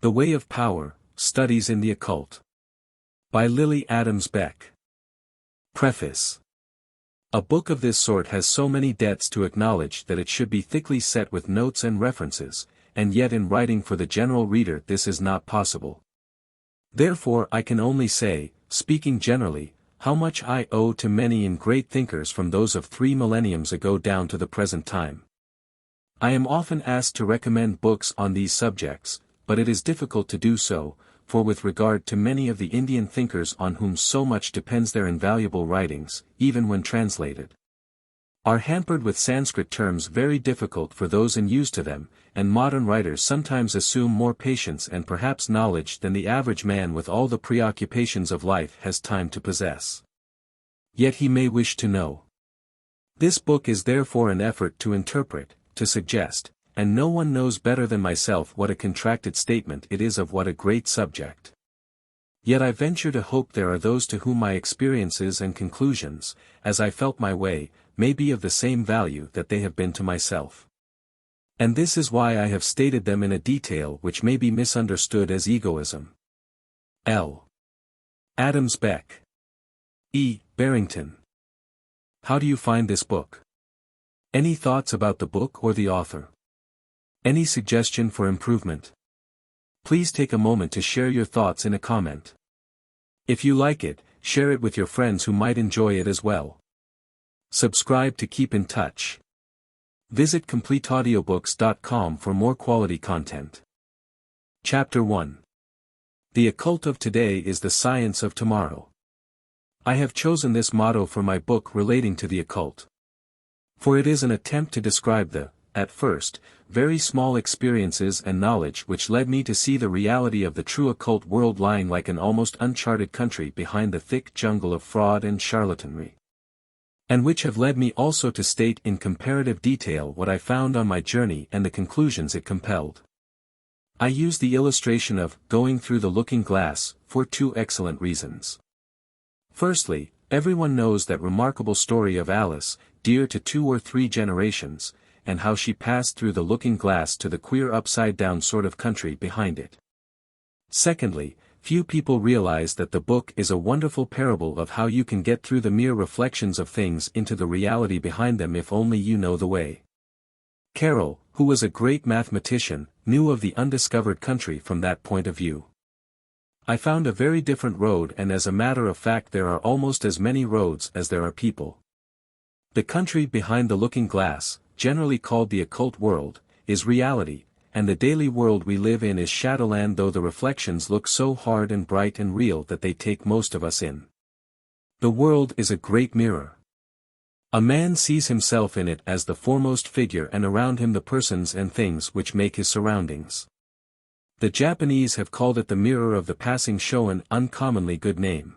The Way of Power, Studies in the Occult. By Lily Adams Beck. Preface. A book of this sort has so many debts to acknowledge that it should be thickly set with notes and references, and yet in writing for the general reader this is not possible. Therefore I can only say, speaking generally, how much I owe to many and great thinkers from those of 3 millenniums ago down to the present time. I am often asked to recommend books on these subjects, but it is difficult to do so, for with regard to many of the Indian thinkers on whom so much depends their invaluable writings, even when translated, are hampered with Sanskrit terms very difficult for those in use to them, and modern writers sometimes assume more patience and perhaps knowledge than the average man with all the preoccupations of life has time to possess. Yet he may wish to know. This book is therefore an effort to interpret, to suggest, and no one knows better than myself what a contracted statement it is of what a great subject. Yet I venture to hope there are those to whom my experiences and conclusions, as I felt my way, may be of the same value that they have been to myself. And this is why I have stated them in a detail which may be misunderstood as egoism. L. Adams Beck. E. Barrington. How do you find this book? Any thoughts about the book or the author? Any suggestion for improvement? Please take a moment to share your thoughts in a comment. If you like it, share it with your friends who might enjoy it as well. Subscribe to keep in touch. Visit CompleteAudiobooks.com for more quality content. Chapter 1. The occult of today is the science of tomorrow. I have chosen this motto for my book relating to the occult. For it is an attempt to describe the, at first, very small experiences and knowledge which led me to see the reality of the true occult world lying like an almost uncharted country behind the thick jungle of fraud and charlatanry. And which have led me also to state in comparative detail what I found on my journey and the conclusions it compelled. I use the illustration of going through the looking glass for 2 excellent reasons. Firstly, everyone knows that remarkable story of Alice, dear to 2 or 3 generations, and how she passed through the looking glass to the queer upside-down sort of country behind it. Secondly, few people realize that the book is a wonderful parable of how you can get through the mere reflections of things into the reality behind them if only you know the way. Carroll, who was a great mathematician, knew of the undiscovered country from that point of view. I found a very different road, and as a matter of fact there are almost as many roads as there are people. The country behind the looking glass, generally called the occult world, is reality, and the daily world we live in is shadowland, though the reflections look so hard and bright and real that they take most of us in. The world is a great mirror. A man sees himself in it as the foremost figure, and around him the persons and things which make his surroundings. The Japanese have called it the mirror of the passing show, an uncommonly good name.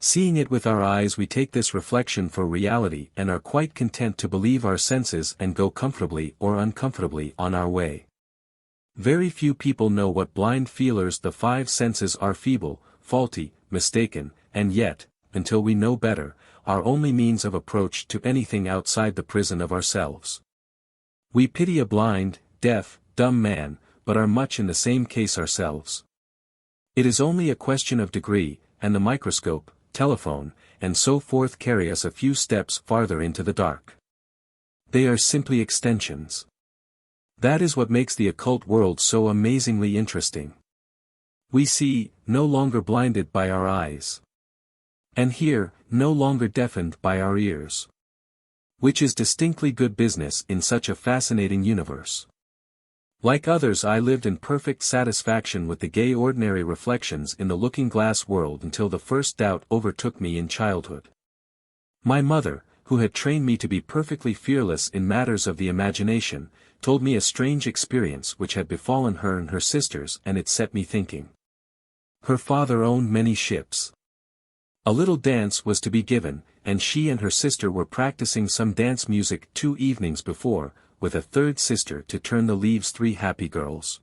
Seeing it with our eyes we take this reflection for reality and are quite content to believe our senses and go comfortably or uncomfortably on our way. Very few people know what blind feelers the 5 senses are: feeble, faulty, mistaken, and yet, until we know better, our only means of approach to anything outside the prison of ourselves. We pity a blind, deaf, dumb man, but are much in the same case ourselves. It is only a question of degree, and the microscope, telephone, and so forth carry us a few steps farther into the dark. They are simply extensions. That is what makes the occult world so amazingly interesting. We see, no longer blinded by our eyes. And hear, no longer deafened by our ears. Which is distinctly good business in such a fascinating universe. Like others, I lived in perfect satisfaction with the gay ordinary reflections in the looking-glass world until the first doubt overtook me in childhood. My mother, who had trained me to be perfectly fearless in matters of the imagination, told me a strange experience which had befallen her and her sisters, and it set me thinking. Her father owned many ships. A little dance was to be given, and she and her sister were practicing some dance music 2 evenings before, with a 3rd sister to turn the leaves, 3 happy girls.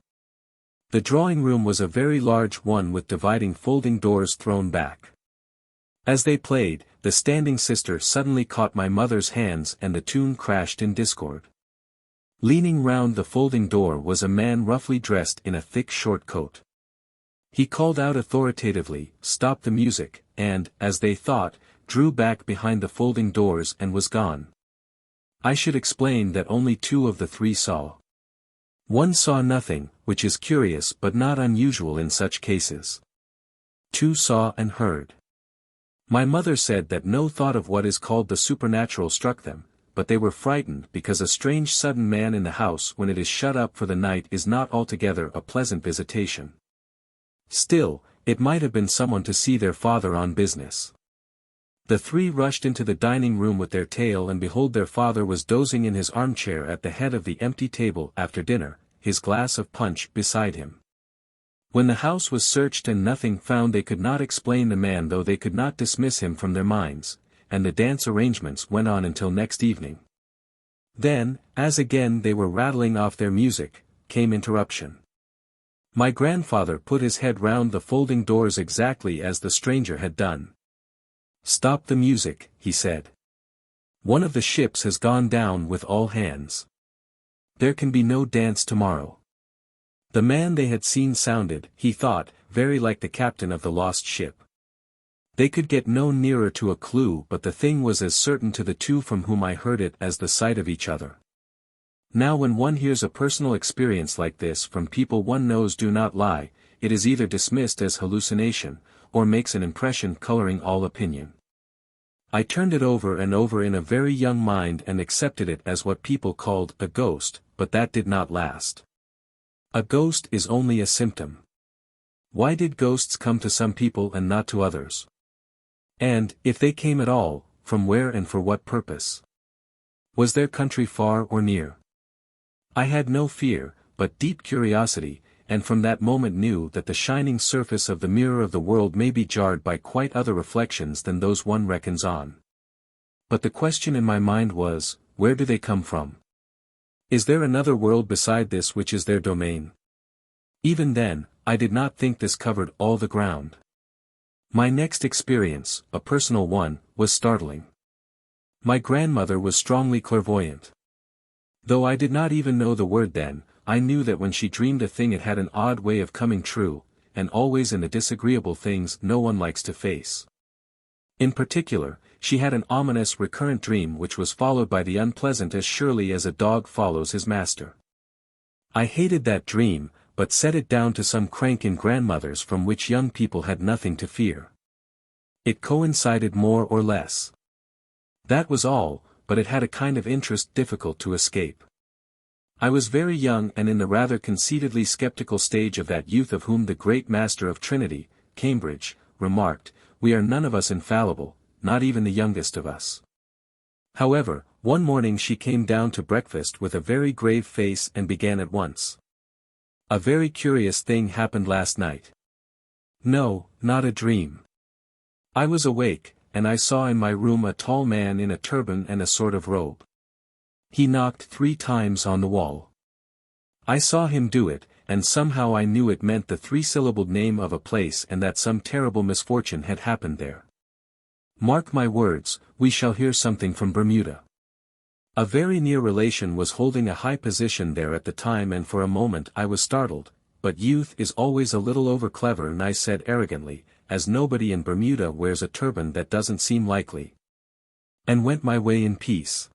The drawing room was a very large one with dividing folding doors thrown back. As they played, the standing sister suddenly caught my mother's hands and the tune crashed in discord. Leaning round the folding door was a man roughly dressed in a thick short coat. He called out authoritatively, "Stop the music," and, as they thought, drew back behind the folding doors and was gone. I should explain that only 2 of the 3 saw. One saw nothing, which is curious but not unusual in such cases. 2 saw and heard. My mother said that no thought of what is called the supernatural struck them, but they were frightened because a strange sudden man in the house when it is shut up for the night is not altogether a pleasant visitation. Still, it might have been someone to see their father on business. The 3 rushed into the dining room with their tale, and behold, their father was dozing in his armchair at the head of the empty table after dinner, his glass of punch beside him. When the house was searched and nothing found, they could not explain the man, though they could not dismiss him from their minds, and the dance arrangements went on until next evening. Then, as again they were rattling off their music, came interruption. My grandfather put his head round the folding doors exactly as the stranger had done. "Stop the music," he said. "One of the ships has gone down with all hands. There can be no dance tomorrow." The man they had seen sounded, he thought, very like the captain of the lost ship. They could get no nearer to a clue, but the thing was as certain to the 2 from whom I heard it as the sight of each other. Now when one hears a personal experience like this from people one knows do not lie, it is either dismissed as hallucination, or makes an impression coloring all opinion. I turned it over and over in a very young mind and accepted it as what people called a ghost, but that did not last. A ghost is only a symptom. Why did ghosts come to some people and not to others? And, if they came at all, from where and for what purpose? Was their country far or near? I had no fear, but deep curiosity, and from that moment knew that the shining surface of the mirror of the world may be jarred by quite other reflections than those one reckons on. But the question in my mind was, where do they come from? Is there another world beside this which is their domain? Even then, I did not think this covered all the ground. My next experience, a personal one, was startling. My grandmother was strongly clairvoyant. Though I did not even know the word then, I knew that when she dreamed a thing it had an odd way of coming true, and always in the disagreeable things no one likes to face. In particular, she had an ominous recurrent dream which was followed by the unpleasant as surely as a dog follows his master. I hated that dream, but set it down to some crank in grandmothers from which young people had nothing to fear. It coincided more or less. That was all, but it had a kind of interest difficult to escape. I was very young and in the rather conceitedly skeptical stage of that youth of whom the great master of Trinity, Cambridge, remarked, "We are none of us infallible, not even the youngest of us." However, one morning she came down to breakfast with a very grave face and began at once. "A very curious thing happened last night." "No, not a dream. I was awake, and I saw in my room a tall man in a turban and a sort of robe. He knocked 3 times on the wall. I saw him do it, and somehow I knew it meant the 3-syllabled name of a place and that some terrible misfortune had happened there. Mark my words, we shall hear something from Bermuda. A very near relation was holding a high position there at the time, and for a moment I was startled, but youth is always a little over-clever, and I said arrogantly, as nobody in Bermuda wears a turban, that doesn't seem likely. And went my way in peace.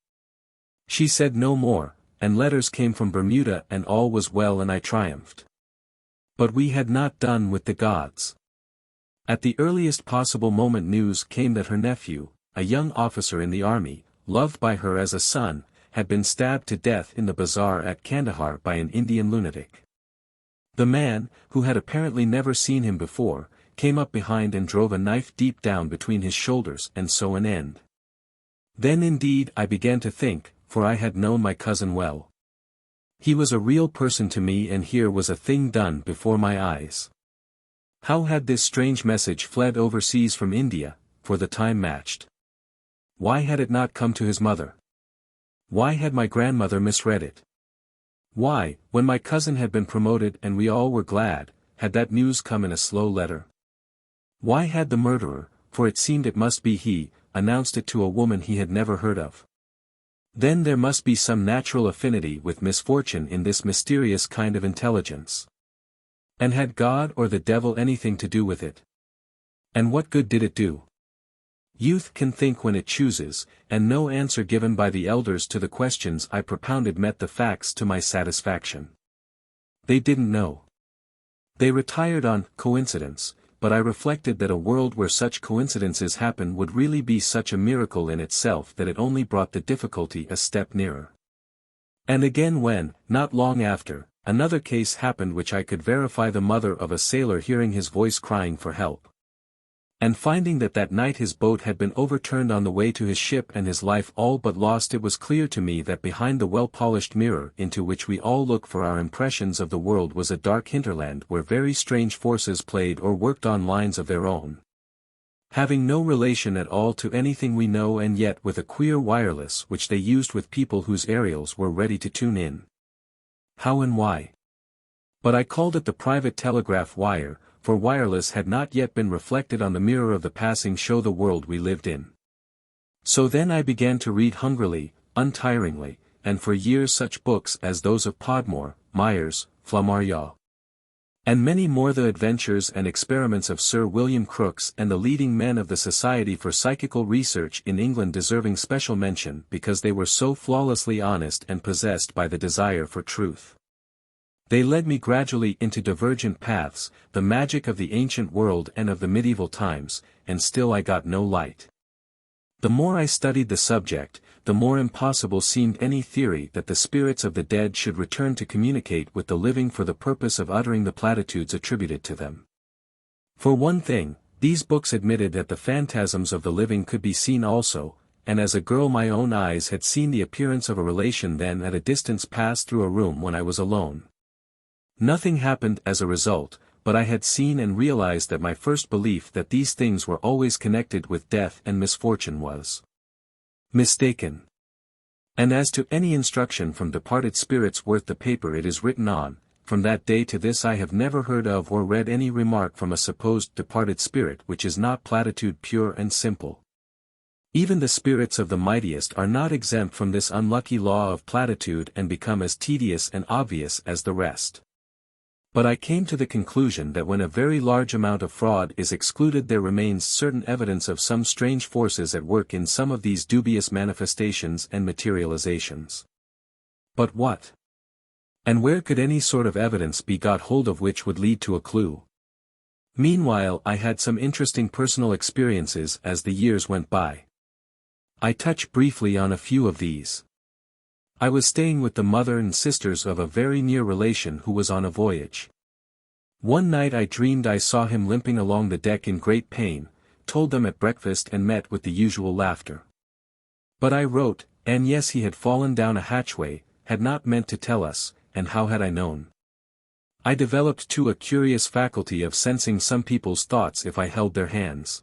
She said no more, and letters came from Bermuda and all was well and I triumphed. But we had not done with the gods. At the earliest possible moment news came that her nephew, a young officer in the army, loved by her as a son, had been stabbed to death in the bazaar at Kandahar by an Indian lunatic. The man, who had apparently never seen him before, came up behind and drove a knife deep down between his shoulders, and so an end. Then indeed I began to think, for I had known my cousin well. He was a real person to me, and here was a thing done before my eyes. How had this strange message fled overseas from India, for the time matched? Why had it not come to his mother? Why had my grandmother misread it? Why, when my cousin had been promoted and we all were glad, had that news come in a slow letter? Why had the murderer, for it seemed it must be he, announced it to a woman he had never heard of? Then there must be some natural affinity with misfortune in this mysterious kind of intelligence. And had God or the devil anything to do with it? And what good did it do? Youth can think when it chooses, and no answer given by the elders to the questions I propounded met the facts to my satisfaction. They didn't know. They retired on coincidence, but I reflected that a world where such coincidences happen would really be such a miracle in itself that it only brought the difficulty a step nearer. And again when, not long after, another case happened which I could verify, the mother of a sailor hearing his voice crying for help. And finding that that night his boat had been overturned on the way to his ship and his life all but lost, it was clear to me that behind the well-polished mirror into which we all look for our impressions of the world was a dark hinterland where very strange forces played or worked on lines of their own. Having no relation at all to anything we know, and yet with a queer wireless which they used with people whose aerials were ready to tune in. How and why? But I called it the private telegraph wire, for wireless had not yet been reflected on the mirror of the passing show the world we lived in. So then I began to read hungrily, untiringly, and for years such books as those of Podmore, Myers, Flammarion, and many more, the adventures and experiments of Sir William Crookes and the leading men of the Society for Psychical Research in England, deserving special mention because they were so flawlessly honest and possessed by the desire for truth. They led me gradually into divergent paths, the magic of the ancient world and of the medieval times, and still I got no light. The more I studied the subject, the more impossible seemed any theory that the spirits of the dead should return to communicate with the living for the purpose of uttering the platitudes attributed to them. For one thing, these books admitted that the phantasms of the living could be seen also, and as a girl my own eyes had seen the appearance of a relation then at a distance pass through a room when I was alone. Nothing happened as a result, but I had seen and realized that my first belief that these things were always connected with death and misfortune was mistaken. And as to any instruction from departed spirits worth the paper it is written on, from that day to this I have never heard of or read any remark from a supposed departed spirit which is not platitude pure and simple. Even the spirits of the mightiest are not exempt from this unlucky law of platitude and become as tedious and obvious as the rest. But I came to the conclusion that when a very large amount of fraud is excluded, there remains certain evidence of some strange forces at work in some of these dubious manifestations and materializations. But what? And where could any sort of evidence be got hold of which would lead to a clue? Meanwhile I had some interesting personal experiences as the years went by. I touch briefly on a few of these. I was staying with the mother and sisters of a very near relation who was on a voyage. One night I dreamed I saw him limping along the deck in great pain, told them at breakfast and met with the usual laughter. But I wrote, and yes, he had fallen down a hatchway, had not meant to tell us, and how had I known? I developed too a curious faculty of sensing some people's thoughts if I held their hands.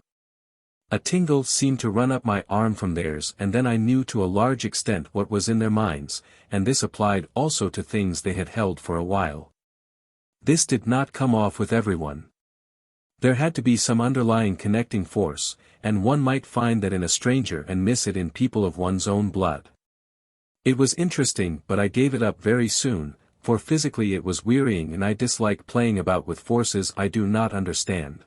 A tingle seemed to run up my arm from theirs, and then I knew to a large extent what was in their minds, and this applied also to things they had held for a while. This did not come off with everyone. There had to be some underlying connecting force, and one might find that in a stranger and miss it in people of one's own blood. It was interesting, but I gave it up very soon, for physically it was wearying and I dislike playing about with forces I do not understand.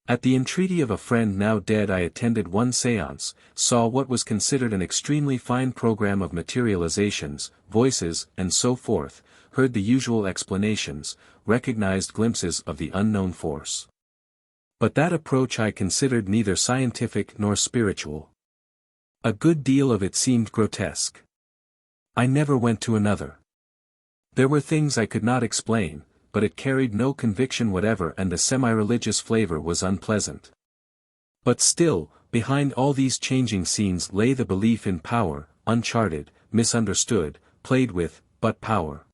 At the entreaty of a friend now dead I attended one séance, saw what was considered an extremely fine program of materializations, voices, and so forth, heard the usual explanations, recognized glimpses of the unknown force. But that approach I considered neither scientific nor spiritual. A good deal of it seemed grotesque. I never went to another. There were things I could not explain, but it carried no conviction whatever and the semi-religious flavor was unpleasant. But still, behind all these changing scenes lay the belief in power, uncharted, misunderstood, played with, but power.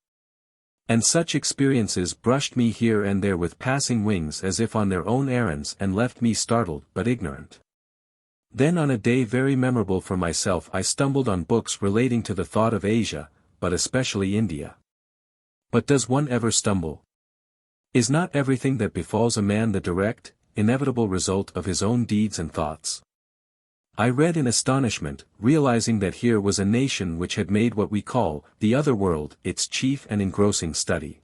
And such experiences brushed me here and there with passing wings as if on their own errands and left me startled but ignorant. Then on a day very memorable for myself I stumbled on books relating to the thought of Asia, but especially India. But does one ever stumble? Is not everything that befalls a man the direct, inevitable result of his own deeds and thoughts? I read in astonishment, realizing that here was a nation which had made what we call, the other world, its chief and engrossing study.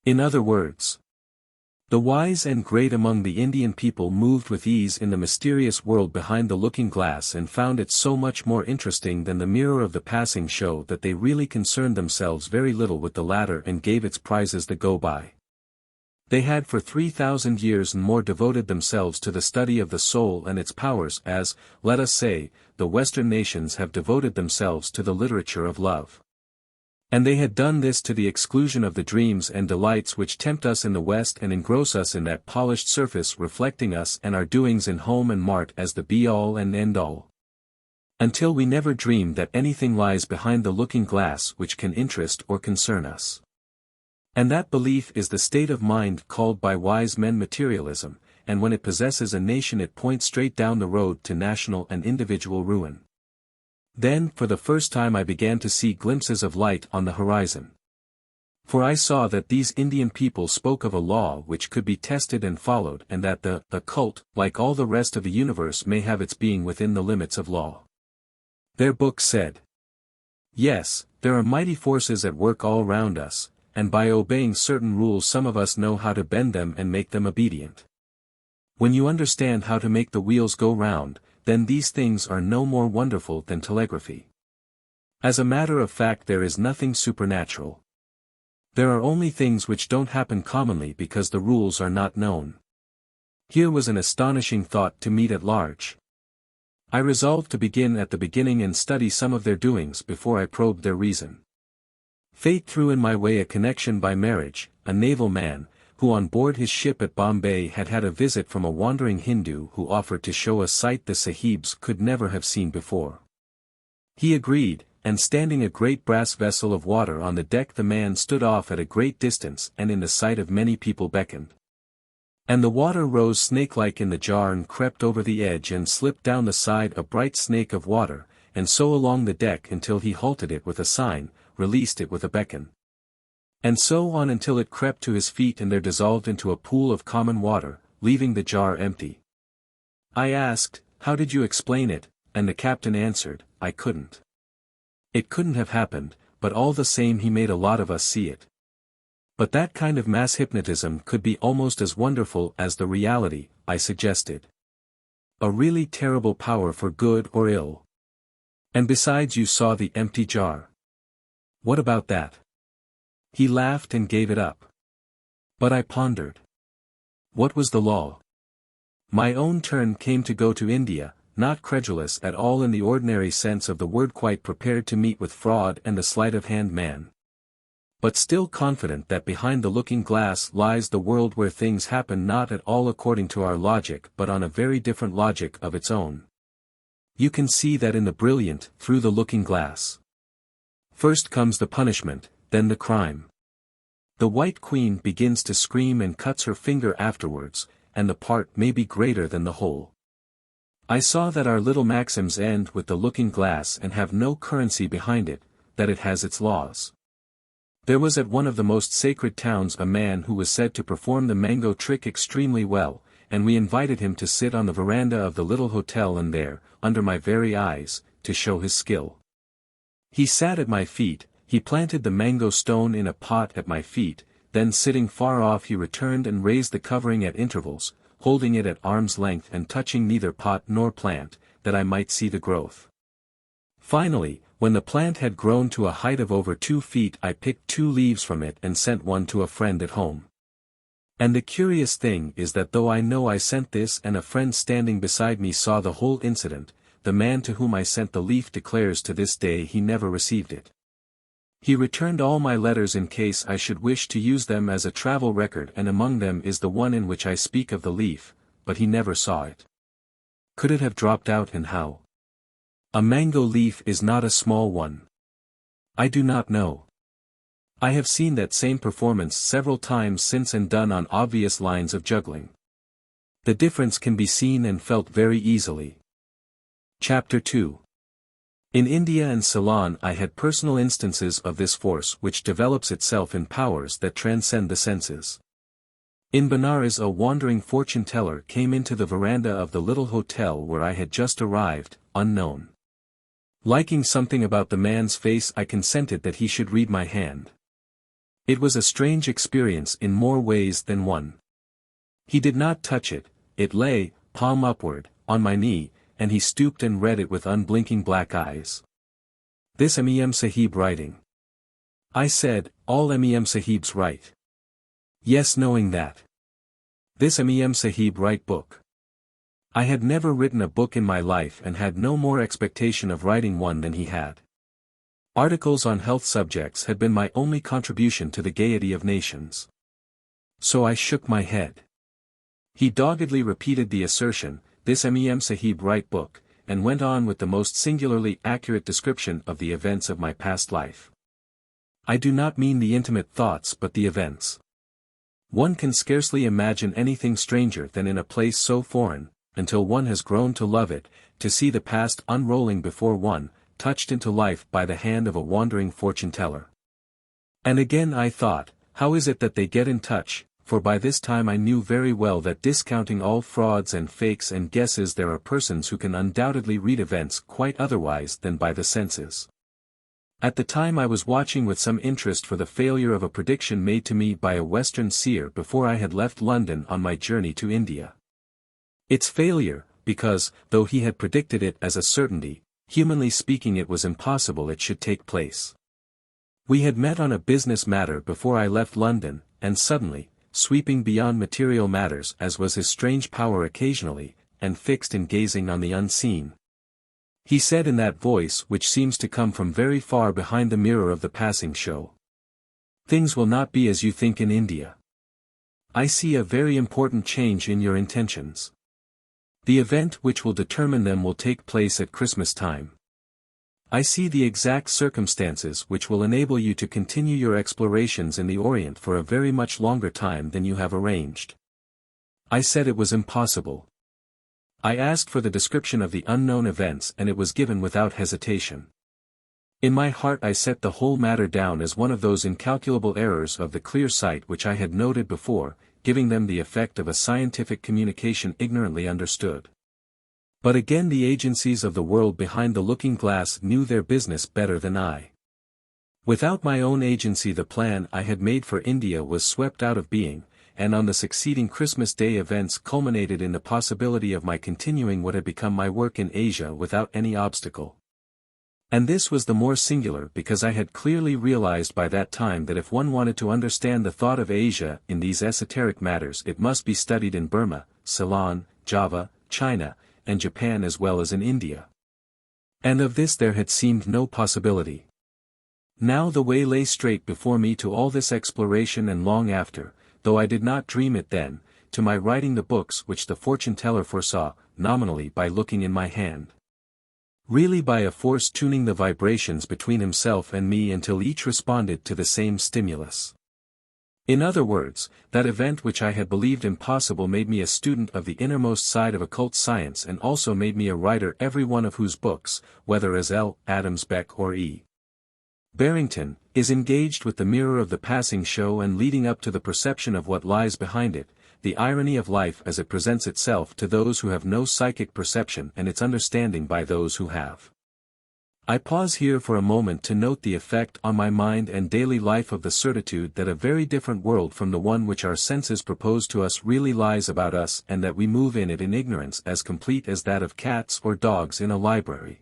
In other words, the wise and great among the Indian people moved with ease in the mysterious world behind the looking glass and found it so much more interesting than the mirror of the passing show that they really concerned themselves very little with the latter and gave its prizes the go-by. They had for 3,000 years and more devoted themselves to the study of the soul and its powers as, let us say, the Western nations have devoted themselves to the literature of love. And they had done this to the exclusion of the dreams and delights which tempt us in the West and engross us in that polished surface reflecting us and our doings in home and mart as the be-all and end-all. Until we never dream that anything lies behind the looking glass which can interest or concern us. And that belief is the state of mind called by wise men materialism, and when it possesses a nation it points straight down the road to national and individual ruin. Then for the first time I began to see glimpses of light on the horizon. For I saw that these Indian people spoke of a law which could be tested and followed and that the occult, like all the rest of the universe may have its being within the limits of law. Their book said, yes, there are mighty forces at work all round us, and by obeying certain rules some of us know how to bend them and make them obedient. When you understand how to make the wheels go round, then these things are no more wonderful than telegraphy. As a matter of fact there is nothing supernatural. There are only things which don't happen commonly because the rules are not known. Here was an astonishing thought to meet at large. I resolved to begin at the beginning and study some of their doings before I probed their reason. Fate threw in my way a connection by marriage, a naval man, who on board his ship at Bombay had had a visit from a wandering Hindu who offered to show a sight the sahibs could never have seen before. He agreed, and standing a great brass vessel of water on the deck the man stood off at a great distance and in the sight of many people beckoned. And the water rose snake-like in the jar and crept over the edge and slipped down the side a bright snake of water, and so along the deck until he halted it with a sign, released it with a beckon. And so on until it crept to his feet and there dissolved into a pool of common water, leaving the jar empty. I asked, how did you explain it, and the captain answered, I couldn't. It couldn't have happened, but all the same he made a lot of us see it. But that kind of mass hypnotism could be almost as wonderful as the reality, I suggested. A really terrible power for good or ill. And besides you saw the empty jar. What about that? He laughed and gave it up. But I pondered. What was the law? My own turn came to go to India, not credulous at all in the ordinary sense of the word, quite prepared to meet with fraud and the sleight-of-hand man. But still confident that behind the looking glass lies the world where things happen not at all according to our logic but on a very different logic of its own. You can see that in the brilliant, through the looking glass. First comes the punishment, then the crime. The White Queen begins to scream and cuts her finger afterwards, and the part may be greater than the whole. I saw that our little maxims end with the looking glass and have no currency behind it, that it has its laws. There was at one of the most sacred towns a man who was said to perform the mango trick extremely well, and we invited him to sit on the veranda of the little hotel and there, under my very eyes, to show his skill. He sat at my feet. He planted the mango stone in a pot at my feet, then sitting far off he returned and raised the covering at intervals, holding it at arm's length and touching neither pot nor plant, that I might see the growth. Finally, when the plant had grown to a height of over 2 feet I picked 2 leaves from it and sent one to a friend at home. And the curious thing is that though I know I sent this and a friend standing beside me saw the whole incident, the man to whom I sent the leaf declares to this day he never received it. He returned all my letters in case I should wish to use them as a travel record, and among them is the one in which I speak of the leaf, but he never saw it. Could it have dropped out, and how? A mango leaf is not a small one. I do not know. I have seen that same performance several times since and done on obvious lines of juggling. The difference can be seen and felt very easily. Chapter 2. In India and Ceylon I had personal instances of this force which develops itself in powers that transcend the senses. In Benares, a wandering fortune-teller came into the veranda of the little hotel where I had just arrived, unknown. Liking something about the man's face, I consented that he should read my hand. It was a strange experience in more ways than one. He did not touch it, it lay, palm upward, on my knee, and he stooped and read it with unblinking black eyes. "This Mem Sahib writing?" I said, "All Mem Sahib's write." "Yes," knowing that. "This Mem Sahib write book." I had never written a book in my life and had no more expectation of writing one than he had. Articles on health subjects had been my only contribution to the gaiety of nations. So I shook my head. He doggedly repeated the assertion, "This Mem Sahib write book," and went on with the most singularly accurate description of the events of my past life. I do not mean the intimate thoughts but the events. One can scarcely imagine anything stranger than in a place so foreign, until one has grown to love it, to see the past unrolling before one, touched into life by the hand of a wandering fortune-teller. And again I thought, how is it that they get in touch, for by this time I knew very well that discounting all frauds and fakes and guesses there are persons who can undoubtedly read events quite otherwise than by the senses. At the time I was watching with some interest for the failure of a prediction made to me by a Western seer before I had left London on my journey to India. Its failure, because, though he had predicted it as a certainty, humanly speaking it was impossible it should take place. We had met on a business matter before I left London, and suddenly, sweeping beyond material matters as was his strange power occasionally, and fixed in gazing on the unseen, he said in that voice which seems to come from very far behind the mirror of the passing show, "Things will not be as you think in India. I see a very important change in your intentions. The event which will determine them will take place at Christmas time. I see the exact circumstances which will enable you to continue your explorations in the Orient for a very much longer time than you have arranged." I said it was impossible. I asked for the description of the unknown events and it was given without hesitation. In my heart I set the whole matter down as one of those incalculable errors of the clear sight which I had noted before, giving them the effect of a scientific communication ignorantly understood. But again the agencies of the world behind the looking-glass knew their business better than I. Without my own agency the plan I had made for India was swept out of being, and on the succeeding Christmas Day events culminated in the possibility of my continuing what had become my work in Asia without any obstacle. And this was the more singular because I had clearly realized by that time that if one wanted to understand the thought of Asia in these esoteric matters it must be studied in Burma, Ceylon, Java, China, and Japan as well as in India. And of this there had seemed no possibility. Now the way lay straight before me to all this exploration and long after, though I did not dream it then, to my writing the books which the fortune-teller foresaw, nominally by looking in my hand. Really by a force tuning the vibrations between himself and me until each responded to the same stimulus. In other words, that event which I had believed impossible made me a student of the innermost side of occult science and also made me a writer every one of whose books, whether as L. Adams Beck or E. Barrington, is engaged with the mirror of the passing show and leading up to the perception of what lies behind it, the irony of life as it presents itself to those who have no psychic perception and its understanding by those who have. I pause here for a moment to note the effect on my mind and daily life of the certitude that a very different world from the one which our senses propose to us really lies about us and that we move in it in ignorance as complete as that of cats or dogs in a library.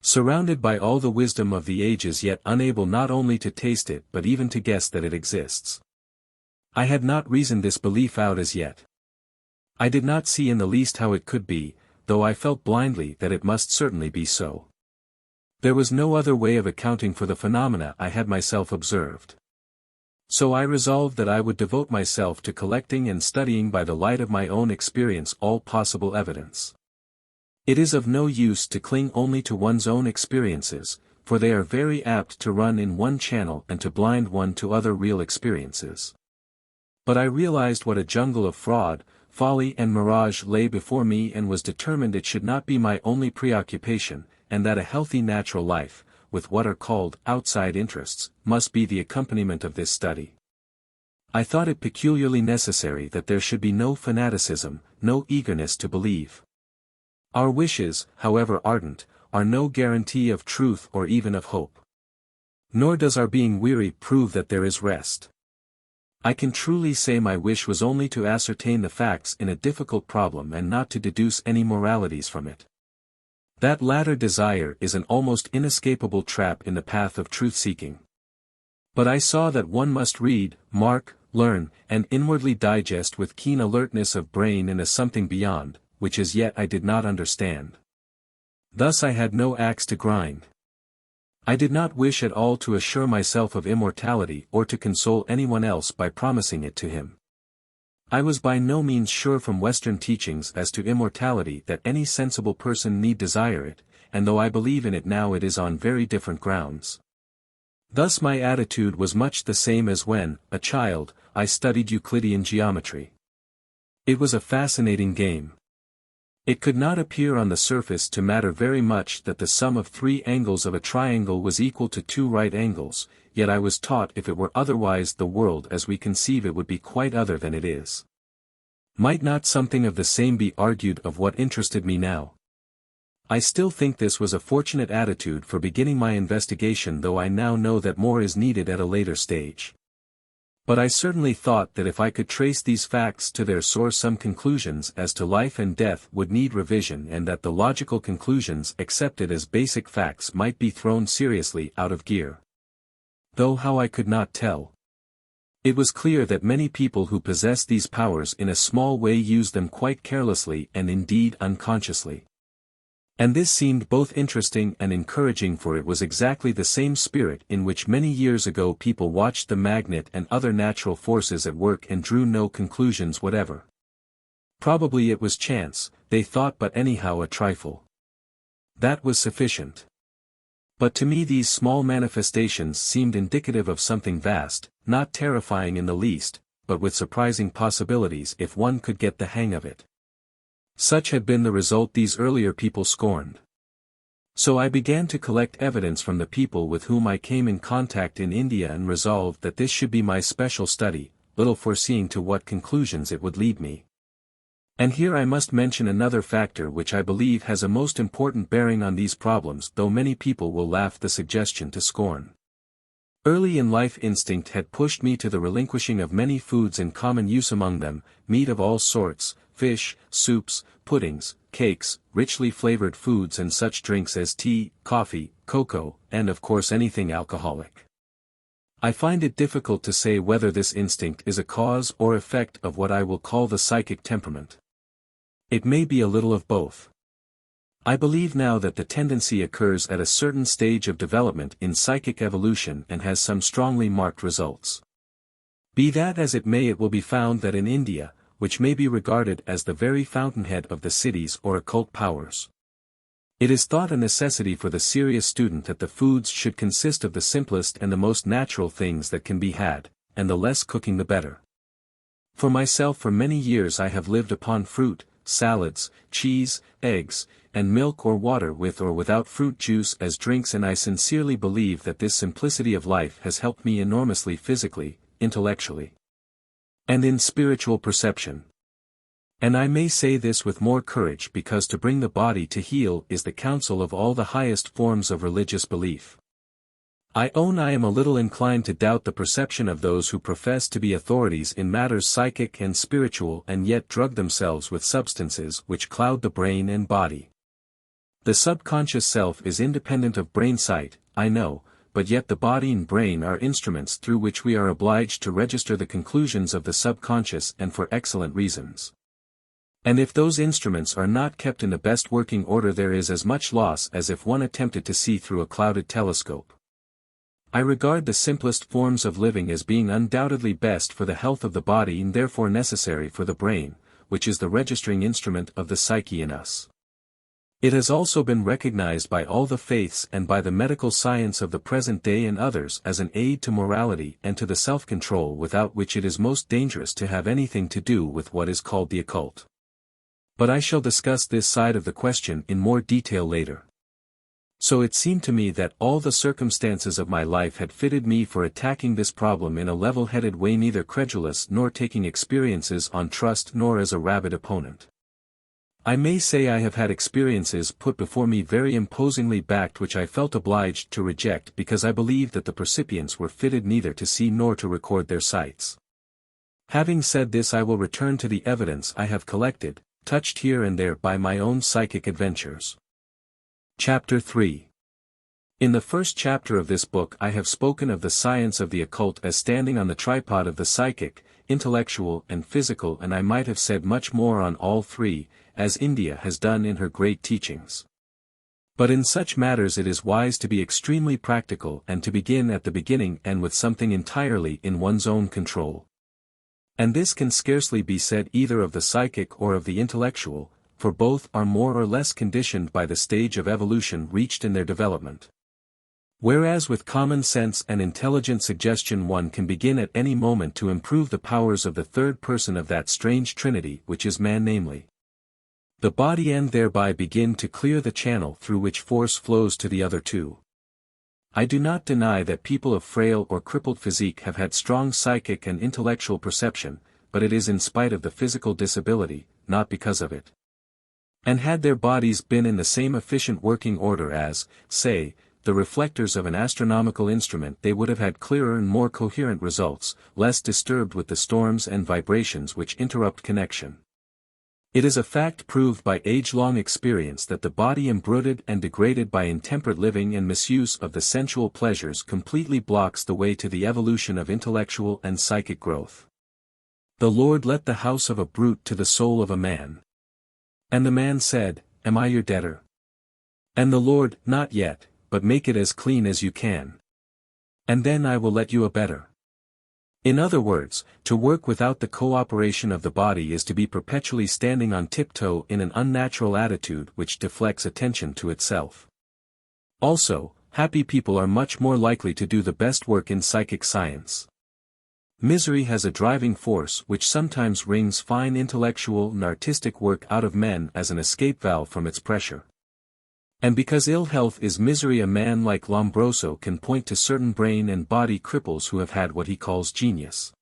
Surrounded by all the wisdom of the ages yet unable not only to taste it but even to guess that it exists. I had not reasoned this belief out as yet. I did not see in the least how it could be, though I felt blindly that it must certainly be so. There was no other way of accounting for the phenomena I had myself observed. So I resolved that I would devote myself to collecting and studying by the light of my own experience all possible evidence. It is of no use to cling only to one's own experiences, for they are very apt to run in one channel and to blind one to other real experiences. But I realized what a jungle of fraud, folly and mirage lay before me and was determined it should not be my only preoccupation, and that a healthy natural life, with what are called outside interests, must be the accompaniment of this study. I thought it peculiarly necessary that there should be no fanaticism, no eagerness to believe. Our wishes, however ardent, are no guarantee of truth or even of hope. Nor does our being weary prove that there is rest. I can truly say my wish was only to ascertain the facts in a difficult problem and not to deduce any moralities from it. That latter desire is an almost inescapable trap in the path of truth-seeking. But I saw that one must read, mark, learn, and inwardly digest with keen alertness of brain in a something beyond, which as yet I did not understand. Thus I had no axe to grind. I did not wish at all to assure myself of immortality or to console anyone else by promising it to him. I was by no means sure from Western teachings as to immortality that any sensible person need desire it, and though I believe in it now it is on very different grounds. Thus my attitude was much the same as when, a child, I studied Euclidean geometry. It was a fascinating game. It could not appear on the surface to matter very much that the sum of 3 angles of a triangle was equal to 2 right angles, yet I was taught if it were otherwise the world as we conceive it would be quite other than it is. Might not something of the same be argued of what interested me now? I still think this was a fortunate attitude for beginning my investigation, though I now know that more is needed at a later stage. But I certainly thought that if I could trace these facts to their source some conclusions as to life and death would need revision, and that the logical conclusions accepted as basic facts might be thrown seriously out of gear. Though how I could not tell. It was clear that many people who possess these powers in a small way use them quite carelessly and indeed unconsciously. And this seemed both interesting and encouraging, for it was exactly the same spirit in which many years ago people watched the magnet and other natural forces at work and drew no conclusions whatever. Probably it was chance, they thought, but anyhow a trifle. That was sufficient. But to me these small manifestations seemed indicative of something vast, not terrifying in the least, but with surprising possibilities if one could get the hang of it. Such had been the result these earlier people scorned. So I began to collect evidence from the people with whom I came in contact in India and resolved that this should be my special study, little foreseeing to what conclusions it would lead me. And here I must mention another factor which I believe has a most important bearing on these problems, though many people will laugh the suggestion to scorn. Early in life instinct had pushed me to the relinquishing of many foods in common use among them, meat of all sorts, fish, soups, puddings, cakes, richly flavored foods and such drinks as tea, coffee, cocoa, and of course anything alcoholic. I find it difficult to say whether this instinct is a cause or effect of what I will call the psychic temperament. It may be a little of both. I believe now that the tendency occurs at a certain stage of development in psychic evolution and has some strongly marked results. Be that as it may, it will be found that in India, which may be regarded as the very fountainhead of the cities or occult powers, it is thought a necessity for the serious student that the foods should consist of the simplest and the most natural things that can be had, and the less cooking the better. For myself, for many years I have lived upon fruit, salads, cheese, eggs, and milk or water with or without fruit juice as drinks, and I sincerely believe that this simplicity of life has helped me enormously physically, intellectually, and in spiritual perception. And I may say this with more courage because to bring the body to heal is the counsel of all the highest forms of religious belief. I own I am a little inclined to doubt the perception of those who profess to be authorities in matters psychic and spiritual and yet drug themselves with substances which cloud the brain and body. The subconscious self is independent of brain sight, I know, but yet the body and brain are instruments through which we are obliged to register the conclusions of the subconscious, and for excellent reasons. And if those instruments are not kept in the best working order, there is as much loss as if one attempted to see through a clouded telescope. I regard the simplest forms of living as being undoubtedly best for the health of the body and therefore necessary for the brain, which is the registering instrument of the psyche in us. It has also been recognized by all the faiths and by the medical science of the present day and others as an aid to morality and to the self-control without which it is most dangerous to have anything to do with what is called the occult. But I shall discuss this side of the question in more detail later. So it seemed to me that all the circumstances of my life had fitted me for attacking this problem in a level-headed way, neither credulous nor taking experiences on trust nor as a rabid opponent. I may say I have had experiences put before me very imposingly backed which I felt obliged to reject because I believed that the percipients were fitted neither to see nor to record their sights. Having said this, I will return to the evidence I have collected, touched here and there by my own psychic adventures. Chapter 3. In the first chapter of this book I have spoken of the science of the occult as standing on the tripod of the psychic, intellectual and physical, and I might have said much more on all three, as India has done in her great teachings. But in such matters it is wise to be extremely practical and to begin at the beginning and with something entirely in one's own control. And this can scarcely be said either of the psychic or of the intellectual, for both are more or less conditioned by the stage of evolution reached in their development. Whereas with common sense and intelligent suggestion one can begin at any moment to improve the powers of the third person of that strange trinity which is man, namely the body, and thereby begin to clear the channel through which force flows to the other two. I do not deny that people of frail or crippled physique have had strong psychic and intellectual perception, but it is in spite of the physical disability, not because of it. And had their bodies been in the same efficient working order as, say, the reflectors of an astronomical instrument, they would have had clearer and more coherent results, less disturbed with the storms and vibrations which interrupt connection. It is a fact proved by age-long experience that the body embruted and degraded by intemperate living and misuse of the sensual pleasures completely blocks the way to the evolution of intellectual and psychic growth. The Lord let the house of a brute to the soul of a man. And the man said, Am I your debtor? And the Lord, Not yet, but make it as clean as you can. And then I will let you a better. In other words, to work without the cooperation of the body is to be perpetually standing on tiptoe in an unnatural attitude which deflects attention to itself. Also, happy people are much more likely to do the best work in psychic science. Misery has a driving force which sometimes wrings fine intellectual and artistic work out of men as an escape valve from its pressure. And because ill health is misery, a man like Lombroso can point to certain brain and body cripples who have had what he calls genius.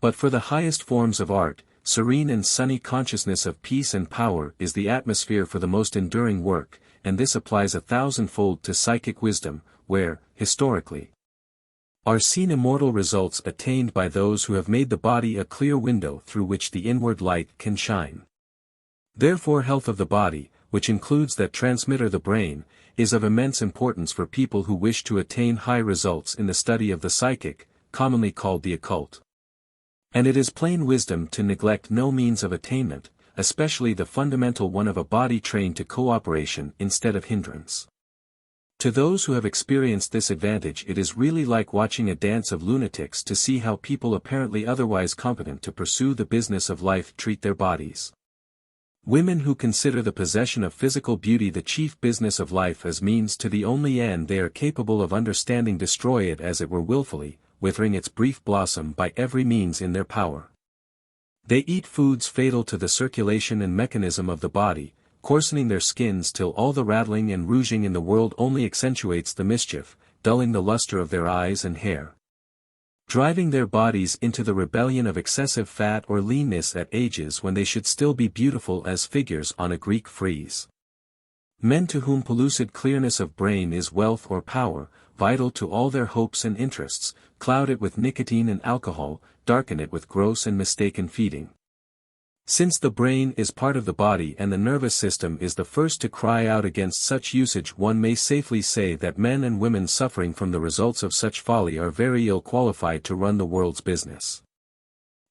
But for the highest forms of art, serene and sunny consciousness of peace and power is the atmosphere for the most enduring work, and this applies 1,000-fold to psychic wisdom, where, historically, are seen immortal results attained by those who have made the body a clear window through which the inward light can shine. Therefore health of the body, which includes that transmitter the brain, is of immense importance for people who wish to attain high results in the study of the psychic, commonly called the occult. And it is plain wisdom to neglect no means of attainment, especially the fundamental one of a body trained to cooperation instead of hindrance. To those who have experienced this advantage, it is really like watching a dance of lunatics to see how people apparently otherwise competent to pursue the business of life treat their bodies. Women who consider the possession of physical beauty the chief business of life as means to the only end they are capable of understanding destroy it as it were willfully, withering its brief blossom by every means in their power. They eat foods fatal to the circulation and mechanism of the body, coarsening their skins till all the rattling and rouging in the world only accentuates the mischief, dulling the luster of their eyes and hair, driving their bodies into the rebellion of excessive fat or leanness at ages when they should still be beautiful as figures on a Greek frieze. Men to whom pellucid clearness of brain is wealth or power, vital to all their hopes and interests, cloud it with nicotine and alcohol, darken it with gross and mistaken feeding. Since the brain is part of the body and the nervous system is the first to cry out against such usage, one may safely say that men and women suffering from the results of such folly are very ill qualified to run the world's business.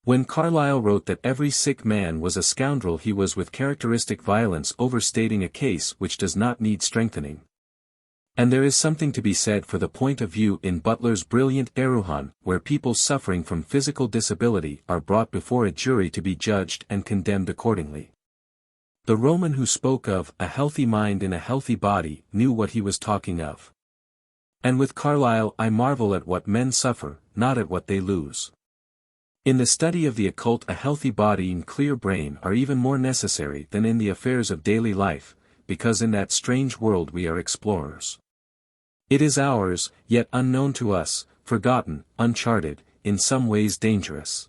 When Carlyle wrote that every sick man was a scoundrel, he was with characteristic violence overstating a case which does not need strengthening. And there is something to be said for the point of view in Butler's brilliant Erewhon, where people suffering from physical disability are brought before a jury to be judged and condemned accordingly. The Roman who spoke of a healthy mind in a healthy body knew what he was talking of. And with Carlyle I marvel at what men suffer, not at what they lose. In the study of the occult a healthy body and clear brain are even more necessary than in the affairs of daily life, because in that strange world we are explorers. It is ours, yet unknown to us, forgotten, uncharted, in some ways dangerous.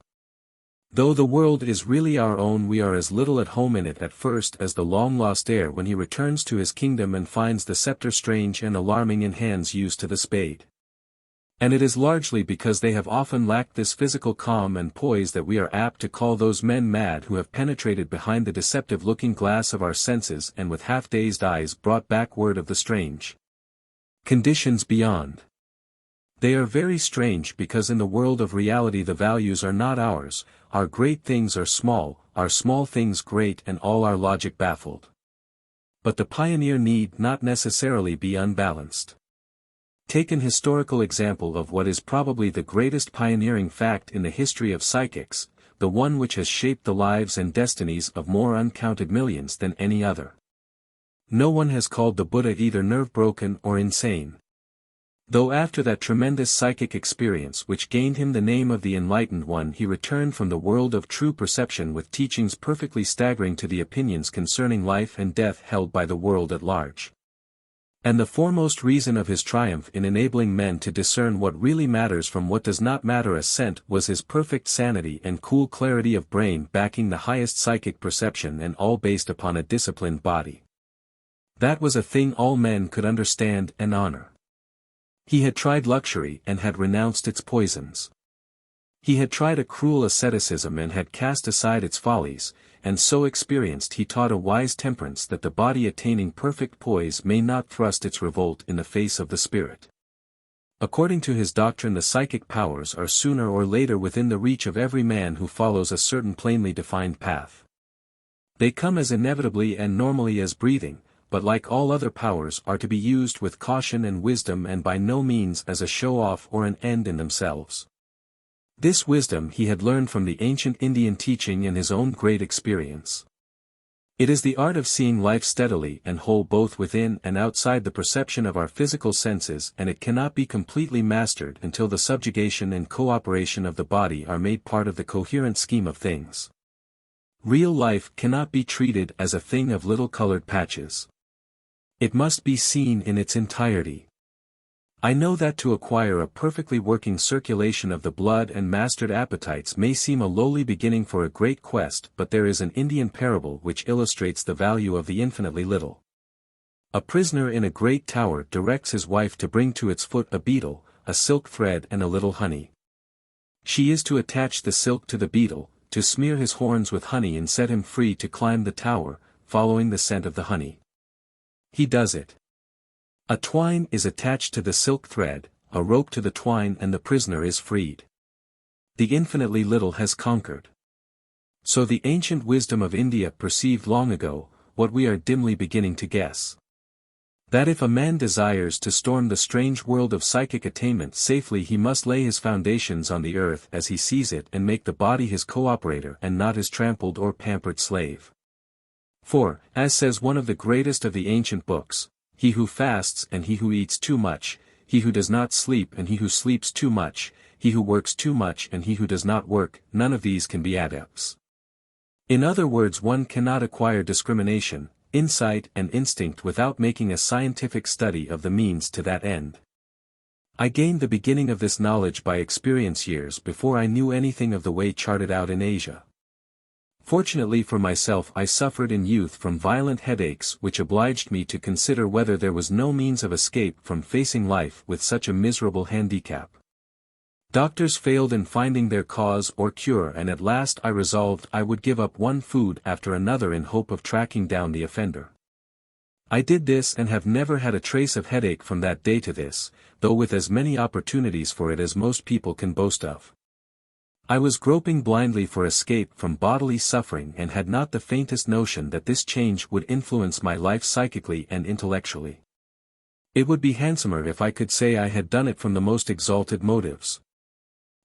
Though the world is really our own, we are as little at home in it at first as the long-lost heir when he returns to his kingdom and finds the scepter strange and alarming in hands used to the spade. And it is largely because they have often lacked this physical calm and poise that we are apt to call those men mad who have penetrated behind the deceptive looking glass of our senses and with half-dazed eyes brought back word of the strange conditions beyond. They are very strange because in the world of reality the values are not ours, our great things are small, our small things great, and all our logic baffled. But the pioneer need not necessarily be unbalanced. Take an historical example of what is probably the greatest pioneering fact in the history of psychics, the one which has shaped the lives and destinies of more uncounted millions than any other. No one has called the Buddha either nerve-broken or insane. Though after that tremendous psychic experience which gained him the name of the Enlightened One he returned from the world of true perception with teachings perfectly staggering to the opinions concerning life and death held by the world at large. And the foremost reason of his triumph in enabling men to discern what really matters from what does not matter a cent was his perfect sanity and cool clarity of brain backing the highest psychic perception, and all based upon a disciplined body. That was a thing all men could understand and honor. He had tried luxury and had renounced its poisons. He had tried a cruel asceticism and had cast aside its follies, and so experienced he taught a wise temperance that the body attaining perfect poise may not thrust its revolt in the face of the spirit. According to his doctrine the psychic powers are sooner or later within the reach of every man who follows a certain plainly defined path. They come as inevitably and normally as breathing, but like all other powers are to be used with caution and wisdom and by no means as a show-off or an end in themselves. This wisdom he had learned from the ancient Indian teaching and his own great experience. It is the art of seeing life steadily and whole both within and outside the perception of our physical senses, and it cannot be completely mastered until the subjugation and cooperation of the body are made part of the coherent scheme of things. Real life cannot be treated as a thing of little colored patches. It must be seen in its entirety. I know that to acquire a perfectly working circulation of the blood and mastered appetites may seem a lowly beginning for a great quest, but there is an Indian parable which illustrates the value of the infinitely little. A prisoner in a great tower directs his wife to bring to its foot a beetle, a silk thread and a little honey. She is to attach the silk to the beetle, to smear his horns with honey and set him free to climb the tower, following the scent of the honey. He does it. A twine is attached to the silk thread, a rope to the twine, and the prisoner is freed. The infinitely little has conquered. So the ancient wisdom of India perceived long ago, what we are dimly beginning to guess. That if a man desires to storm the strange world of psychic attainment safely he must lay his foundations on the earth as he sees it and make the body his cooperator and not his trampled or pampered slave. For, as says one of the greatest of the ancient books, he who fasts and he who eats too much, he who does not sleep and he who sleeps too much, he who works too much and he who does not work, none of these can be adepts. In other words, one cannot acquire discrimination, insight and instinct without making a scientific study of the means to that end. I gained the beginning of this knowledge by experience years before I knew anything of the way charted out in Asia. Fortunately for myself I suffered in youth from violent headaches which obliged me to consider whether there was no means of escape from facing life with such a miserable handicap. Doctors failed in finding their cause or cure, and at last I resolved I would give up one food after another in hope of tracking down the offender. I did this and have never had a trace of headache from that day to this, though with as many opportunities for it as most people can boast of. I was groping blindly for escape from bodily suffering and had not the faintest notion that this change would influence my life psychically and intellectually. It would be handsomer if I could say I had done it from the most exalted motives.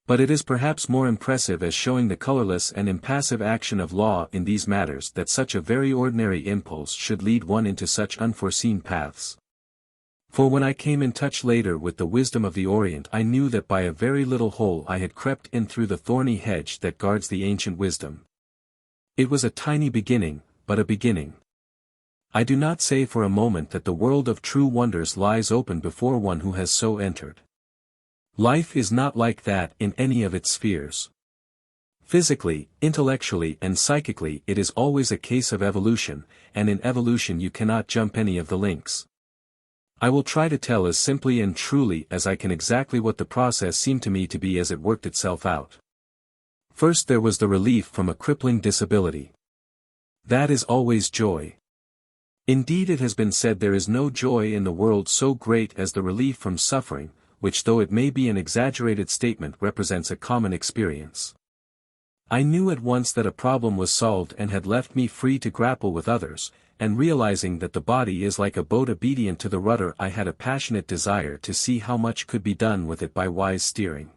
But it is perhaps more impressive as showing the colorless and impassive action of law in these matters that such a very ordinary impulse should lead one into such unforeseen paths. For when I came in touch later with the wisdom of the Orient I knew that by a very little hole I had crept in through the thorny hedge that guards the ancient wisdom. It was a tiny beginning, but a beginning. I do not say for a moment that the world of true wonders lies open before one who has so entered. Life is not like that in any of its spheres. Physically, intellectually and psychically it is always a case of evolution, and in evolution you cannot jump any of the links. I will try to tell as simply and truly as I can exactly what the process seemed to me to be as it worked itself out. First there was the relief from a crippling disability. That is always joy. Indeed it has been said there is no joy in the world so great as the relief from suffering, which though it may be an exaggerated statement represents a common experience. I knew at once that a problem was solved and had left me free to grapple with others, and realizing that the body is like a boat obedient to the rudder I had a passionate desire to see how much could be done with it by wise steering.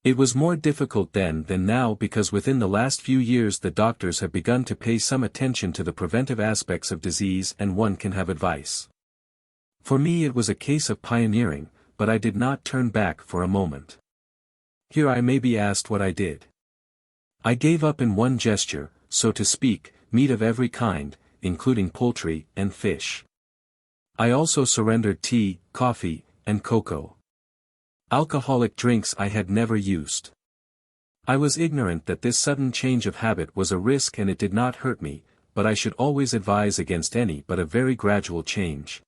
It was more difficult then than now because within the last few years the doctors have begun to pay some attention to the preventive aspects of disease and one can have advice. For me it was a case of pioneering, but I did not turn back for a moment. Here I may be asked what I did. I gave up in one gesture, so to speak, meat of every kind, including poultry and fish. I also surrendered tea, coffee, and cocoa. Alcoholic drinks I had never used. I was ignorant that this sudden change of habit was a risk and it did not hurt me, but I should always advise against any but a very gradual change.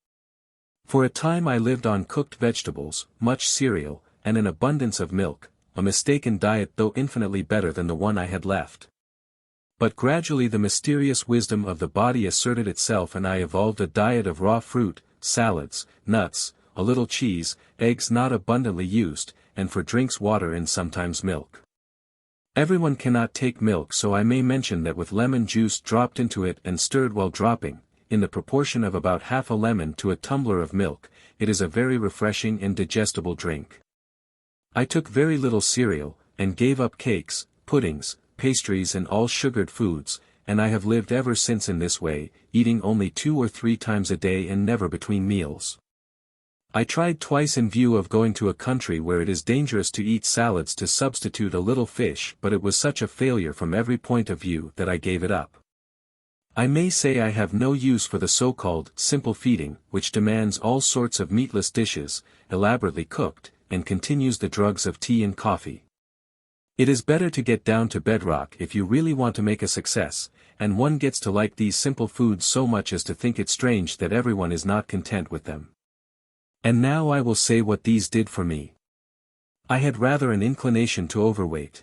For a time I lived on cooked vegetables, much cereal, and an abundance of milk, a mistaken diet though infinitely better than the one I had left. But gradually the mysterious wisdom of the body asserted itself and I evolved a diet of raw fruit, salads, nuts, a little cheese, eggs not abundantly used, and for drinks water and sometimes milk. Everyone cannot take milk, so I may mention that with lemon juice dropped into it and stirred while dropping, in the proportion of about half a lemon to a tumbler of milk, it is a very refreshing and digestible drink. I took very little cereal, and gave up cakes, puddings, pastries and all sugared foods, and I have lived ever since in this way, eating only 2 or 3 times a day and never between meals. I tried twice in view of going to a country where it is dangerous to eat salads to substitute a little fish, but it was such a failure from every point of view that I gave it up. I may say I have no use for the so-called simple feeding, which demands all sorts of meatless dishes, elaborately cooked, and continues the drugs of tea and coffee. It is better to get down to bedrock if you really want to make a success, and one gets to like these simple foods so much as to think it strange that everyone is not content with them. And now I will say what these did for me. I had rather an inclination to overweight.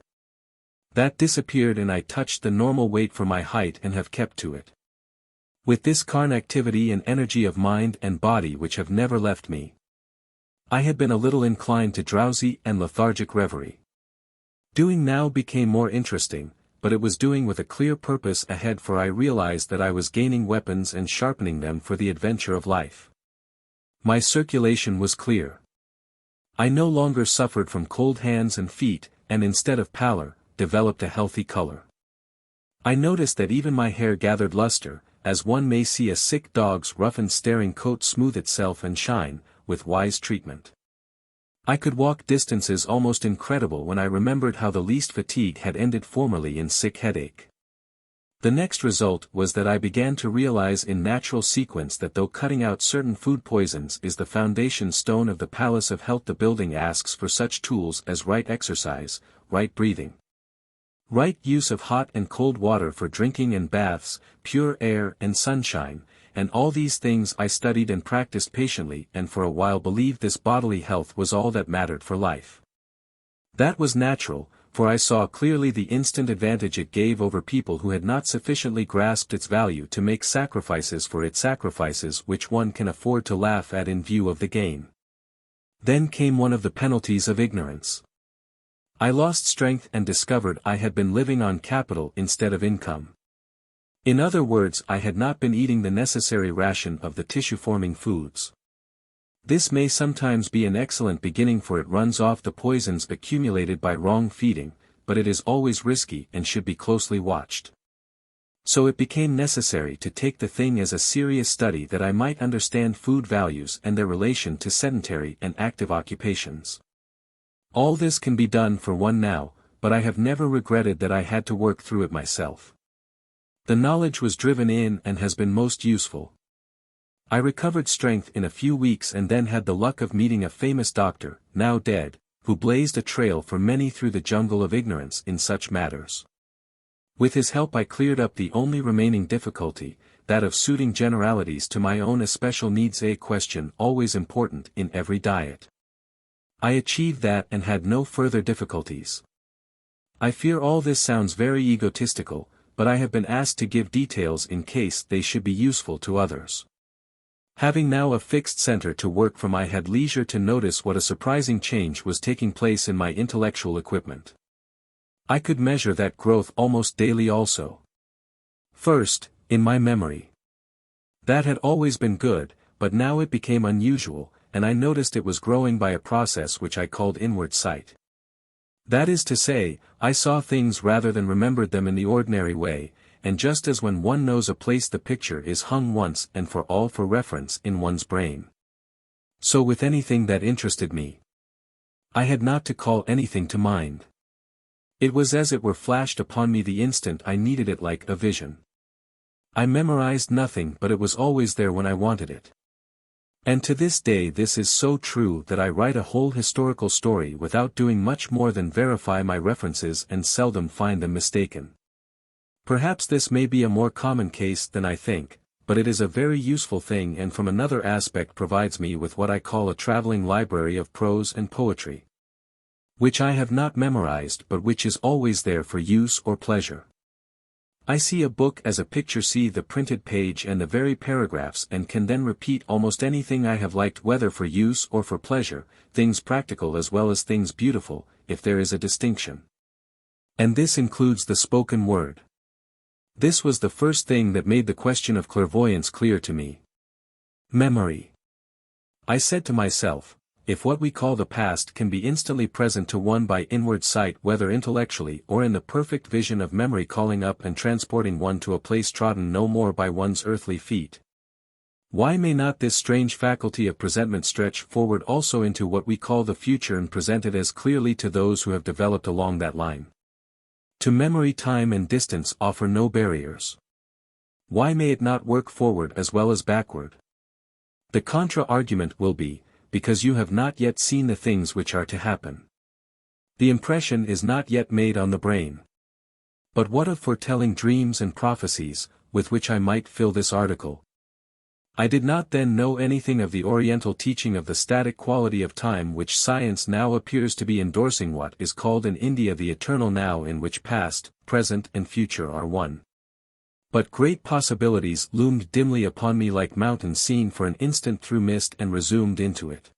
That disappeared and I touched the normal weight for my height and have kept to it. With this carnactivity and energy of mind and body which have never left me. I had been a little inclined to drowsy and lethargic reverie. Doing now became more interesting, but it was doing with a clear purpose ahead, for I realized that I was gaining weapons and sharpening them for the adventure of life. My circulation was clear. I no longer suffered from cold hands and feet, and instead of pallor, developed a healthy color. I noticed that even my hair gathered luster, as one may see a sick dog's rough and staring coat smooth itself and shine, with wise treatment. I could walk distances almost incredible when I remembered how the least fatigue had ended formerly in sick headache. The next result was that I began to realize in natural sequence that though cutting out certain food poisons is the foundation stone of the palace of health, the building asks for such tools as right exercise, right breathing, right use of hot and cold water for drinking and baths, pure air and sunshine, and all these things I studied and practiced patiently and for a while believed this bodily health was all that mattered for life. That was natural, for I saw clearly the instant advantage it gave over people who had not sufficiently grasped its value to make sacrifices for it, sacrifices which one can afford to laugh at in view of the gain. Then came one of the penalties of ignorance. I lost strength and discovered I had been living on capital instead of income. In other words, I had not been eating the necessary ration of the tissue-forming foods. This may sometimes be an excellent beginning, for it runs off the poisons accumulated by wrong feeding, but it is always risky and should be closely watched. So it became necessary to take the thing as a serious study that I might understand food values and their relation to sedentary and active occupations. All this can be done for one now, but I have never regretted that I had to work through it myself. The knowledge was driven in and has been most useful. I recovered strength in a few weeks and then had the luck of meeting a famous doctor, now dead, who blazed a trail for many through the jungle of ignorance in such matters. With his help I cleared up the only remaining difficulty, that of suiting generalities to my own especial needs, a question always important in every diet. I achieved that and had no further difficulties. I fear all this sounds very egotistical, but I have been asked to give details in case they should be useful to others. Having now a fixed center to work from, I had leisure to notice what a surprising change was taking place in my intellectual equipment. I could measure that growth almost daily also. First, in my memory. That had always been good, but now it became unusual, and I noticed it was growing by a process which I called inward sight. That is to say, I saw things rather than remembered them in the ordinary way, and just as when one knows a place the picture is hung once and for all for reference in one's brain. So with anything that interested me. I had not to call anything to mind. It was as it were flashed upon me the instant I needed it, like a vision. I memorized nothing, but it was always there when I wanted it. And to this day this is so true that I write a whole historical story without doing much more than verify my references and seldom find them mistaken. Perhaps this may be a more common case than I think, but it is a very useful thing, and from another aspect provides me with what I call a traveling library of prose and poetry, which I have not memorized but which is always there for use or pleasure. I see a book as a picture, see the printed page and the very paragraphs, and can then repeat almost anything I have liked, whether for use or for pleasure, things practical as well as things beautiful, if there is a distinction. And this includes the spoken word. This was the first thing that made the question of clairvoyance clear to me. Memory. I said to myself, if what we call the past can be instantly present to one by inward sight, whether intellectually or in the perfect vision of memory, calling up and transporting one to a place trodden no more by one's earthly feet, why may not this strange faculty of presentment stretch forward also into what we call the future and present it as clearly to those who have developed along that line? To memory time and distance offer no barriers. Why may it not work forward as well as backward? The contra-argument will be, because you have not yet seen the things which are to happen. The impression is not yet made on the brain. But what of foretelling dreams and prophecies, with which I might fill this article? I did not then know anything of the Oriental teaching of the static quality of time, which science now appears to be endorsing, what is called in India the eternal now, in which past, present and future are one. But great possibilities loomed dimly upon me like mountains seen for an instant through mist and resumed into it.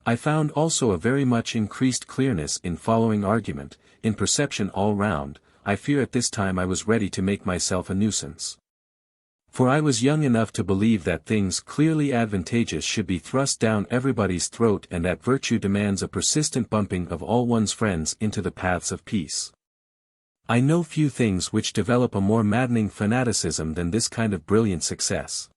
I found also a very much increased clearness in following argument, in perception all round. I fear at this time I was ready to make myself a nuisance. For I was young enough to believe that things clearly advantageous should be thrust down everybody's throat, and that virtue demands a persistent bumping of all one's friends into the paths of peace. I know few things which develop a more maddening fanaticism than this kind of brilliant success.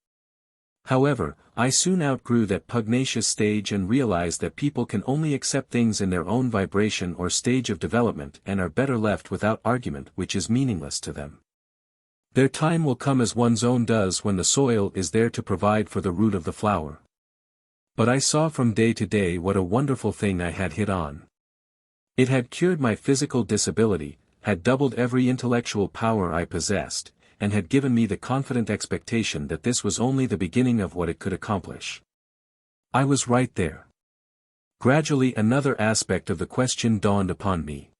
However, I soon outgrew that pugnacious stage and realized that people can only accept things in their own vibration or stage of development, and are better left without argument which is meaningless to them. Their time will come as one's own does, when the soil is there to provide for the root of the flower. But I saw from day to day what a wonderful thing I had hit on. It had cured my physical disability, had doubled every intellectual power I possessed, and had given me the confident expectation that this was only the beginning of what it could accomplish. I was right there. Gradually another aspect of the question dawned upon me.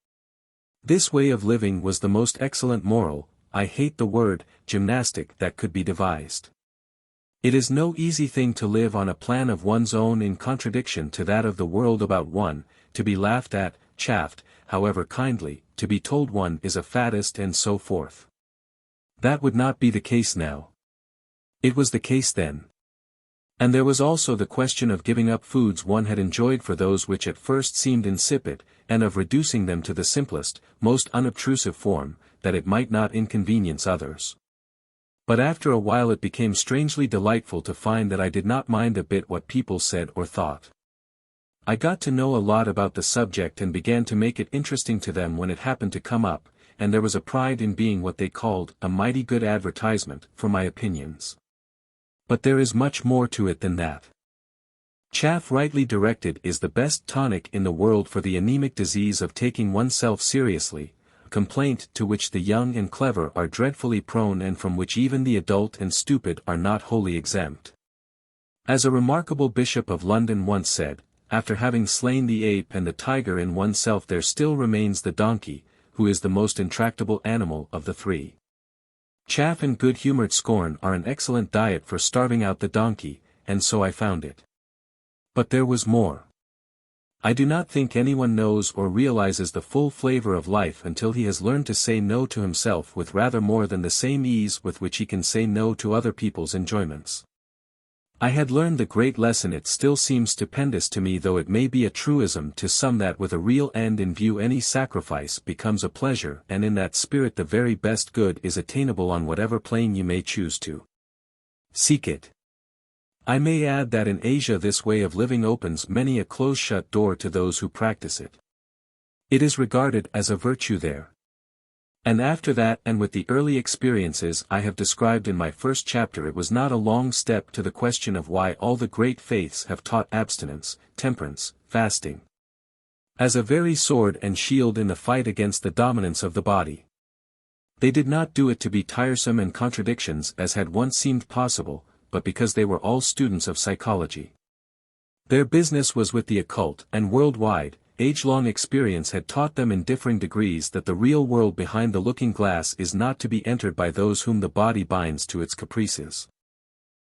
This way of living was the most excellent moral, I hate the word, gymnastic, that could be devised. It is no easy thing to live on a plan of one's own in contradiction to that of the world about one, to be laughed at, chaffed, however kindly, to be told one is a faddist and so forth. That would not be the case now. It was the case then. And there was also the question of giving up foods one had enjoyed for those which at first seemed insipid, and of reducing them to the simplest, most unobtrusive form, that it might not inconvenience others. But after a while it became strangely delightful to find that I did not mind a bit what people said or thought. I got to know a lot about the subject and began to make it interesting to them when it happened to come up, and there was a pride in being what they called a mighty good advertisement for my opinions. But there is much more to it than that. Chaff rightly directed is the best tonic in the world for the anemic disease of taking oneself seriously, a complaint to which the young and clever are dreadfully prone and from which even the adult and stupid are not wholly exempt. As a remarkable bishop of London once said, after having slain the ape and the tiger in oneself there still remains the donkey, who is the most intractable animal of the three. Chaff and good-humored scorn are an excellent diet for starving out the donkey, and so I found it. But there was more. I do not think anyone knows or realizes the full flavor of life until he has learned to say no to himself with rather more than the same ease with which he can say no to other people's enjoyments. I had learned the great lesson. It still seems stupendous to me, though it may be a truism to some, that with a real end in view any sacrifice becomes a pleasure, and in that spirit the very best good is attainable on whatever plane you may choose to seek it. I may add that in Asia this way of living opens many a close-shut door to those who practice it. It is regarded as a virtue there. And after that, and with the early experiences I have described in my first chapter, it was not a long step to the question of why all the great faiths have taught abstinence, temperance, fasting, as a very sword and shield in the fight against the dominance of the body. They did not do it to be tiresome and contradictions as had once seemed possible, but because they were all students of psychology. Their business was with the occult, and worldwide, age-long experience had taught them in differing degrees that the real world behind the looking-glass is not to be entered by those whom the body binds to its caprices.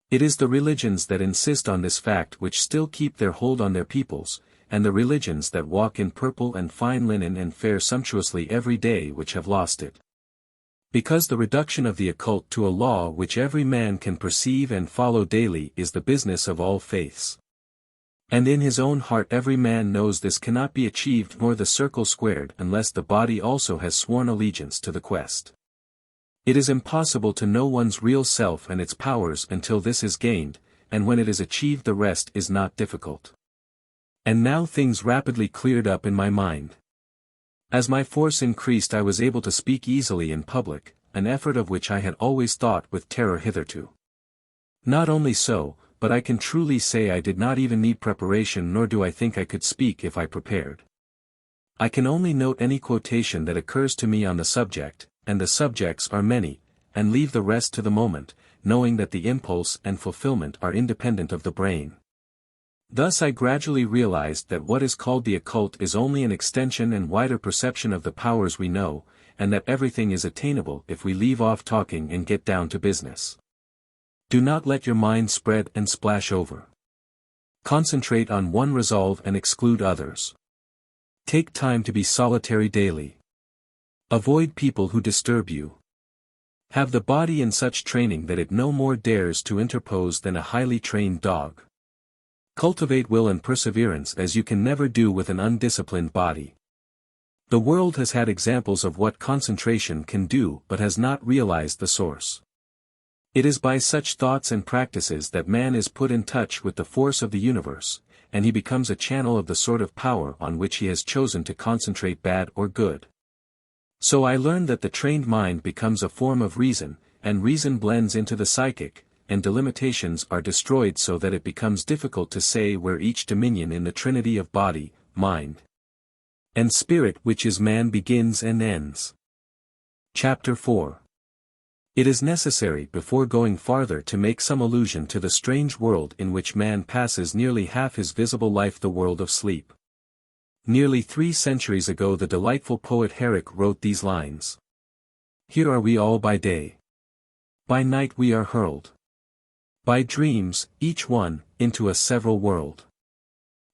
It is the religions that insist on this fact which still keep their hold on their peoples, and the religions that walk in purple and fine linen and fare sumptuously every day which have lost it. Because the reduction of the occult to a law which every man can perceive and follow daily is the business of all faiths. And in his own heart every man knows this cannot be achieved nor the circle squared unless the body also has sworn allegiance to the quest. It is impossible to know one's real self and its powers until this is gained, and when it is achieved the rest is not difficult. And now things rapidly cleared up in my mind. As my force increased I was able to speak easily in public, an effort of which I had always thought with terror hitherto. Not only so, but I can truly say I did not even need preparation, nor do I think I could speak if I prepared. I can only note any quotation that occurs to me on the subject, and the subjects are many, and leave the rest to the moment, knowing that the impulse and fulfillment are independent of the brain. Thus I gradually realized that what is called the occult is only an extension and wider perception of the powers we know, and that everything is attainable if we leave off talking and get down to business. Do not let your mind spread and splash over. Concentrate on one resolve and exclude others. Take time to be solitary daily. Avoid people who disturb you. Have the body in such training that it no more dares to interpose than a highly trained dog. Cultivate will and perseverance as you can never do with an undisciplined body. The world has had examples of what concentration can do but has not realized the source. It is by such thoughts and practices that man is put in touch with the force of the universe, and he becomes a channel of the sort of power on which he has chosen to concentrate, bad or good. So I learned that the trained mind becomes a form of reason, and reason blends into the psychic, and delimitations are destroyed so that it becomes difficult to say where each dominion in the trinity of body, mind, and spirit which is man begins and ends. Chapter 4. It is necessary before going farther to make some allusion to the strange world in which man passes nearly half his visible life, the world of sleep. Nearly 3 centuries ago the delightful poet Herrick wrote these lines. Here are we all by day. By night we are hurled. By dreams, each one, into a several world.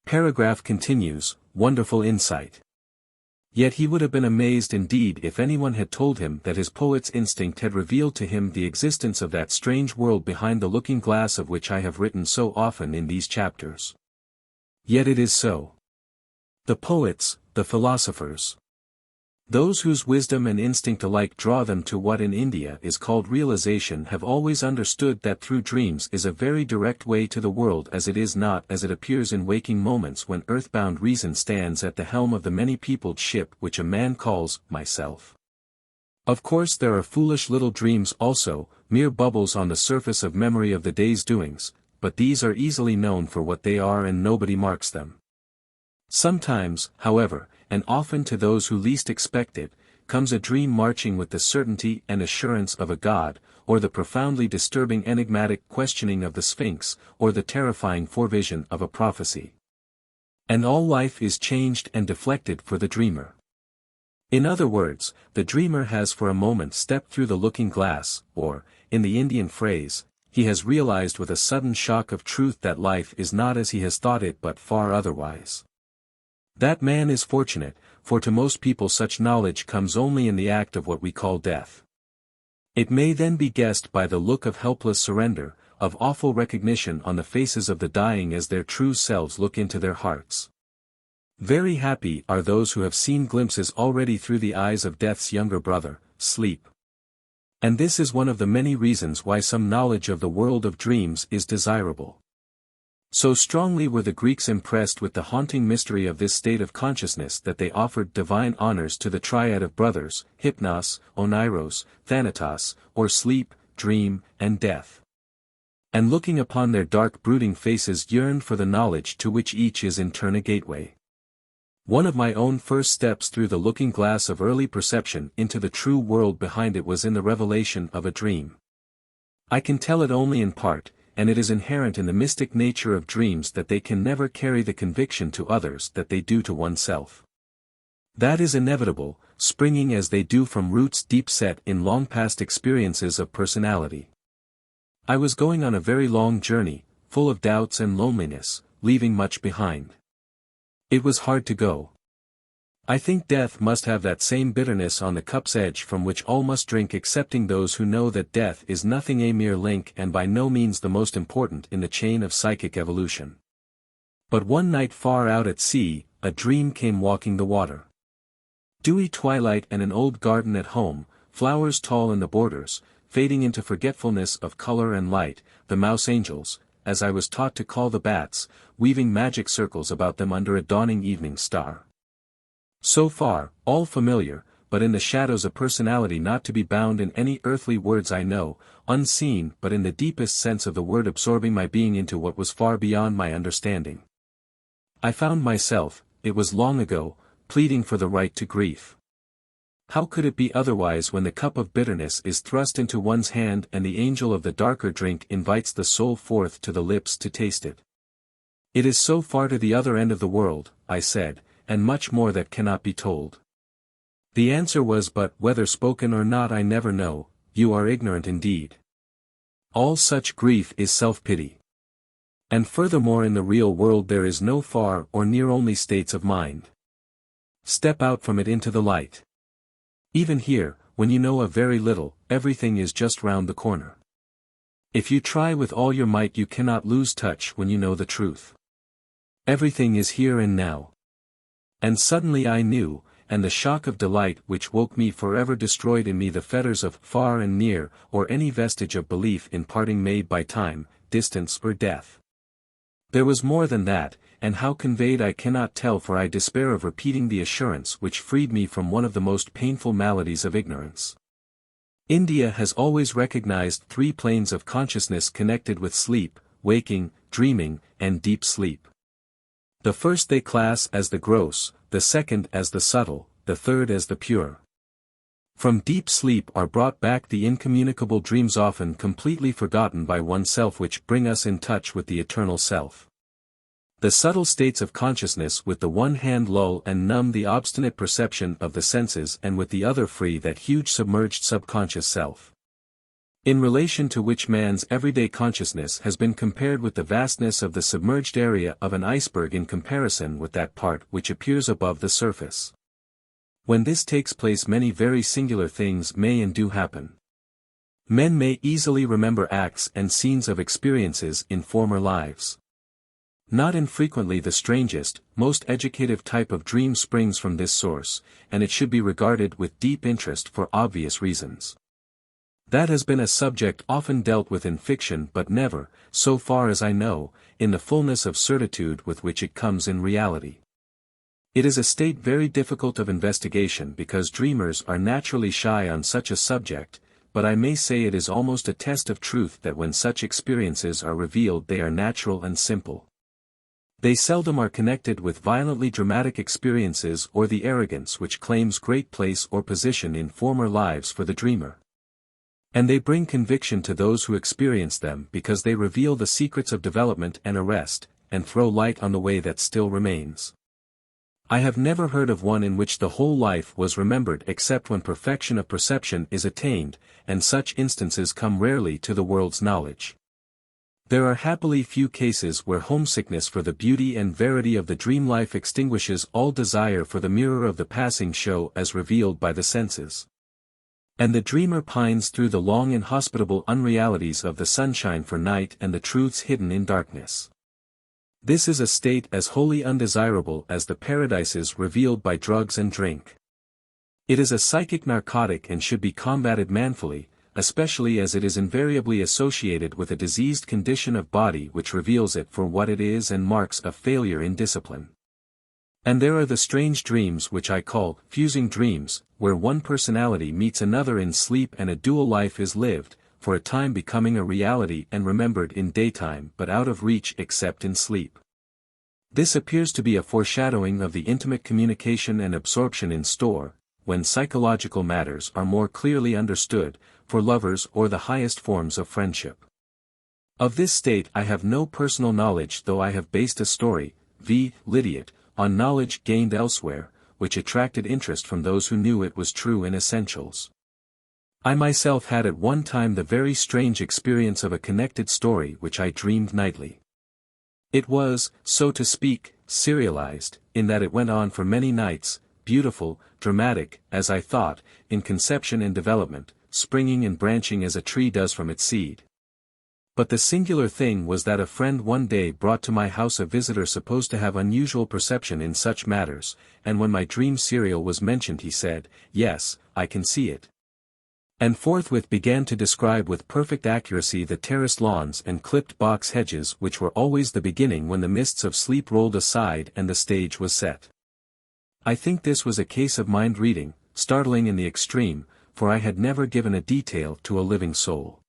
Paragraph continues, wonderful insight. Yet he would have been amazed indeed if anyone had told him that his poet's instinct had revealed to him the existence of that strange world behind the looking-glass of which I have written so often in these chapters. Yet it is so. The poets, the philosophers, those whose wisdom and instinct alike draw them to what in India is called realization, have always understood that through dreams is a very direct way to the world, as it is not as it appears in waking moments when earthbound reason stands at the helm of the many-peopled ship which a man calls myself. Of course there are foolish little dreams also, mere bubbles on the surface of memory of the day's doings, but these are easily known for what they are and nobody marks them. Sometimes, however, and often to those who least expect it, comes a dream marching with the certainty and assurance of a god, or the profoundly disturbing enigmatic questioning of the Sphinx, or the terrifying forevision of a prophecy. And all life is changed and deflected for the dreamer. In other words, the dreamer has for a moment stepped through the looking glass, or, in the Indian phrase, he has realized with a sudden shock of truth that life is not as he has thought it but far otherwise. That man is fortunate, for to most people such knowledge comes only in the act of what we call death. It may then be guessed by the look of helpless surrender, of awful recognition on the faces of the dying as their true selves look into their hearts. Very happy are those who have seen glimpses already through the eyes of death's younger brother, sleep. And this is one of the many reasons why some knowledge of the world of dreams is desirable. So strongly were the Greeks impressed with the haunting mystery of this state of consciousness that they offered divine honors to the triad of brothers, Hypnos, Oniros, Thanatos, or sleep, dream, and death. And looking upon their dark brooding faces yearned for the knowledge to which each is in turn a gateway. One of my own first steps through the looking glass of early perception into the true world behind it was in the revelation of a dream. I can tell it only in part, and it is inherent in the mystic nature of dreams that they can never carry the conviction to others that they do to oneself. That is inevitable, springing as they do from roots deep set in long past experiences of personality. I was going on a very long journey, full of doubts and loneliness, leaving much behind. It was hard to go. I think death must have that same bitterness on the cup's edge from which all must drink excepting those who know that death is nothing a mere link and by no means the most important in the chain of psychic evolution. But one night far out at sea, a dream came walking the water. Dewy twilight and an old garden at home, flowers tall in the borders, fading into forgetfulness of color and light, the mouse angels, as I was taught to call the bats, weaving magic circles about them under a dawning evening star. So far, all familiar, but in the shadows a personality not to be bound in any earthly words I know, unseen but in the deepest sense of the word absorbing my being into what was far beyond my understanding. I found myself, it was long ago, pleading for the right to grief. How could it be otherwise when the cup of bitterness is thrust into one's hand and the angel of the darker drink invites the soul forth to the lips to taste it? It is so far to the other end of the world, I said, and much more that cannot be told. The answer was but whether spoken or not I never know, you are ignorant indeed. All such grief is self-pity. And furthermore in the real world there is no far or near only states of mind. Step out from it into the light. Even here, when you know a very little, everything is just round the corner. If you try with all your might you cannot lose touch when you know the truth. Everything is here and now. And suddenly I knew, and the shock of delight which woke me forever destroyed in me the fetters of far and near, or any vestige of belief in parting made by time, distance or death. There was more than that, and how conveyed I cannot tell for I despair of repeating the assurance which freed me from one of the most painful maladies of ignorance. India has always recognized three planes of consciousness connected with sleep, waking, dreaming, and deep sleep. The first they class as the gross, the second as the subtle, the third as the pure. From deep sleep are brought back the incommunicable dreams often completely forgotten by oneself which bring us in touch with the eternal self. The subtle states of consciousness with the one hand lull and numb the obstinate perception of the senses and with the other free that huge submerged subconscious self. In relation to which man's everyday consciousness has been compared with the vastness of the submerged area of an iceberg in comparison with that part which appears above the surface. When this takes place many very singular things may and do happen. Men may easily remember acts and scenes of experiences in former lives. Not infrequently the strangest, most educative type of dream springs from this source, and it should be regarded with deep interest for obvious reasons. That has been a subject often dealt with in fiction but never, so far as I know, in the fullness of certitude with which it comes in reality. It is a state very difficult of investigation because dreamers are naturally shy on such a subject, but I may say it is almost a test of truth that when such experiences are revealed they are natural and simple. They seldom are connected with violently dramatic experiences or the arrogance which claims great place or position in former lives for the dreamer. And they bring conviction to those who experience them because they reveal the secrets of development and arrest, and throw light on the way that still remains. I have never heard of one in which the whole life was remembered except when perfection of perception is attained, and such instances come rarely to the world's knowledge. There are happily few cases where homesickness for the beauty and verity of the dream life extinguishes all desire for the mirror of the passing show as revealed by the senses. And the dreamer pines through the long inhospitable unrealities of the sunshine for night and the truths hidden in darkness. This is a state as wholly undesirable as the paradises revealed by drugs and drink. It is a psychic narcotic and should be combated manfully, especially as it is invariably associated with a diseased condition of body which reveals it for what it is and marks a failure in discipline. And there are the strange dreams which I call fusing dreams, where one personality meets another in sleep and a dual life is lived, for a time becoming a reality and remembered in daytime but out of reach except in sleep. This appears to be a foreshadowing of the intimate communication and absorption in store, when psychological matters are more clearly understood, for lovers or the highest forms of friendship. Of this state I have no personal knowledge, though I have based a story, v. Lydiate, on knowledge gained elsewhere, which attracted interest from those who knew it was true in essentials. I myself had at one time the very strange experience of a connected story which I dreamed nightly. It was, so to speak, serialized, in that it went on for many nights, beautiful, dramatic, as I thought, in conception and development, springing and branching as a tree does from its seed. But the singular thing was that a friend one day brought to my house a visitor supposed to have unusual perception in such matters, and when my dream serial was mentioned he said, "Yes, I can see it." And forthwith began to describe with perfect accuracy the terraced lawns and clipped box hedges which were always the beginning when the mists of sleep rolled aside and the stage was set. I think this was a case of mind reading, startling in the extreme, for I had never given a detail to a living soul.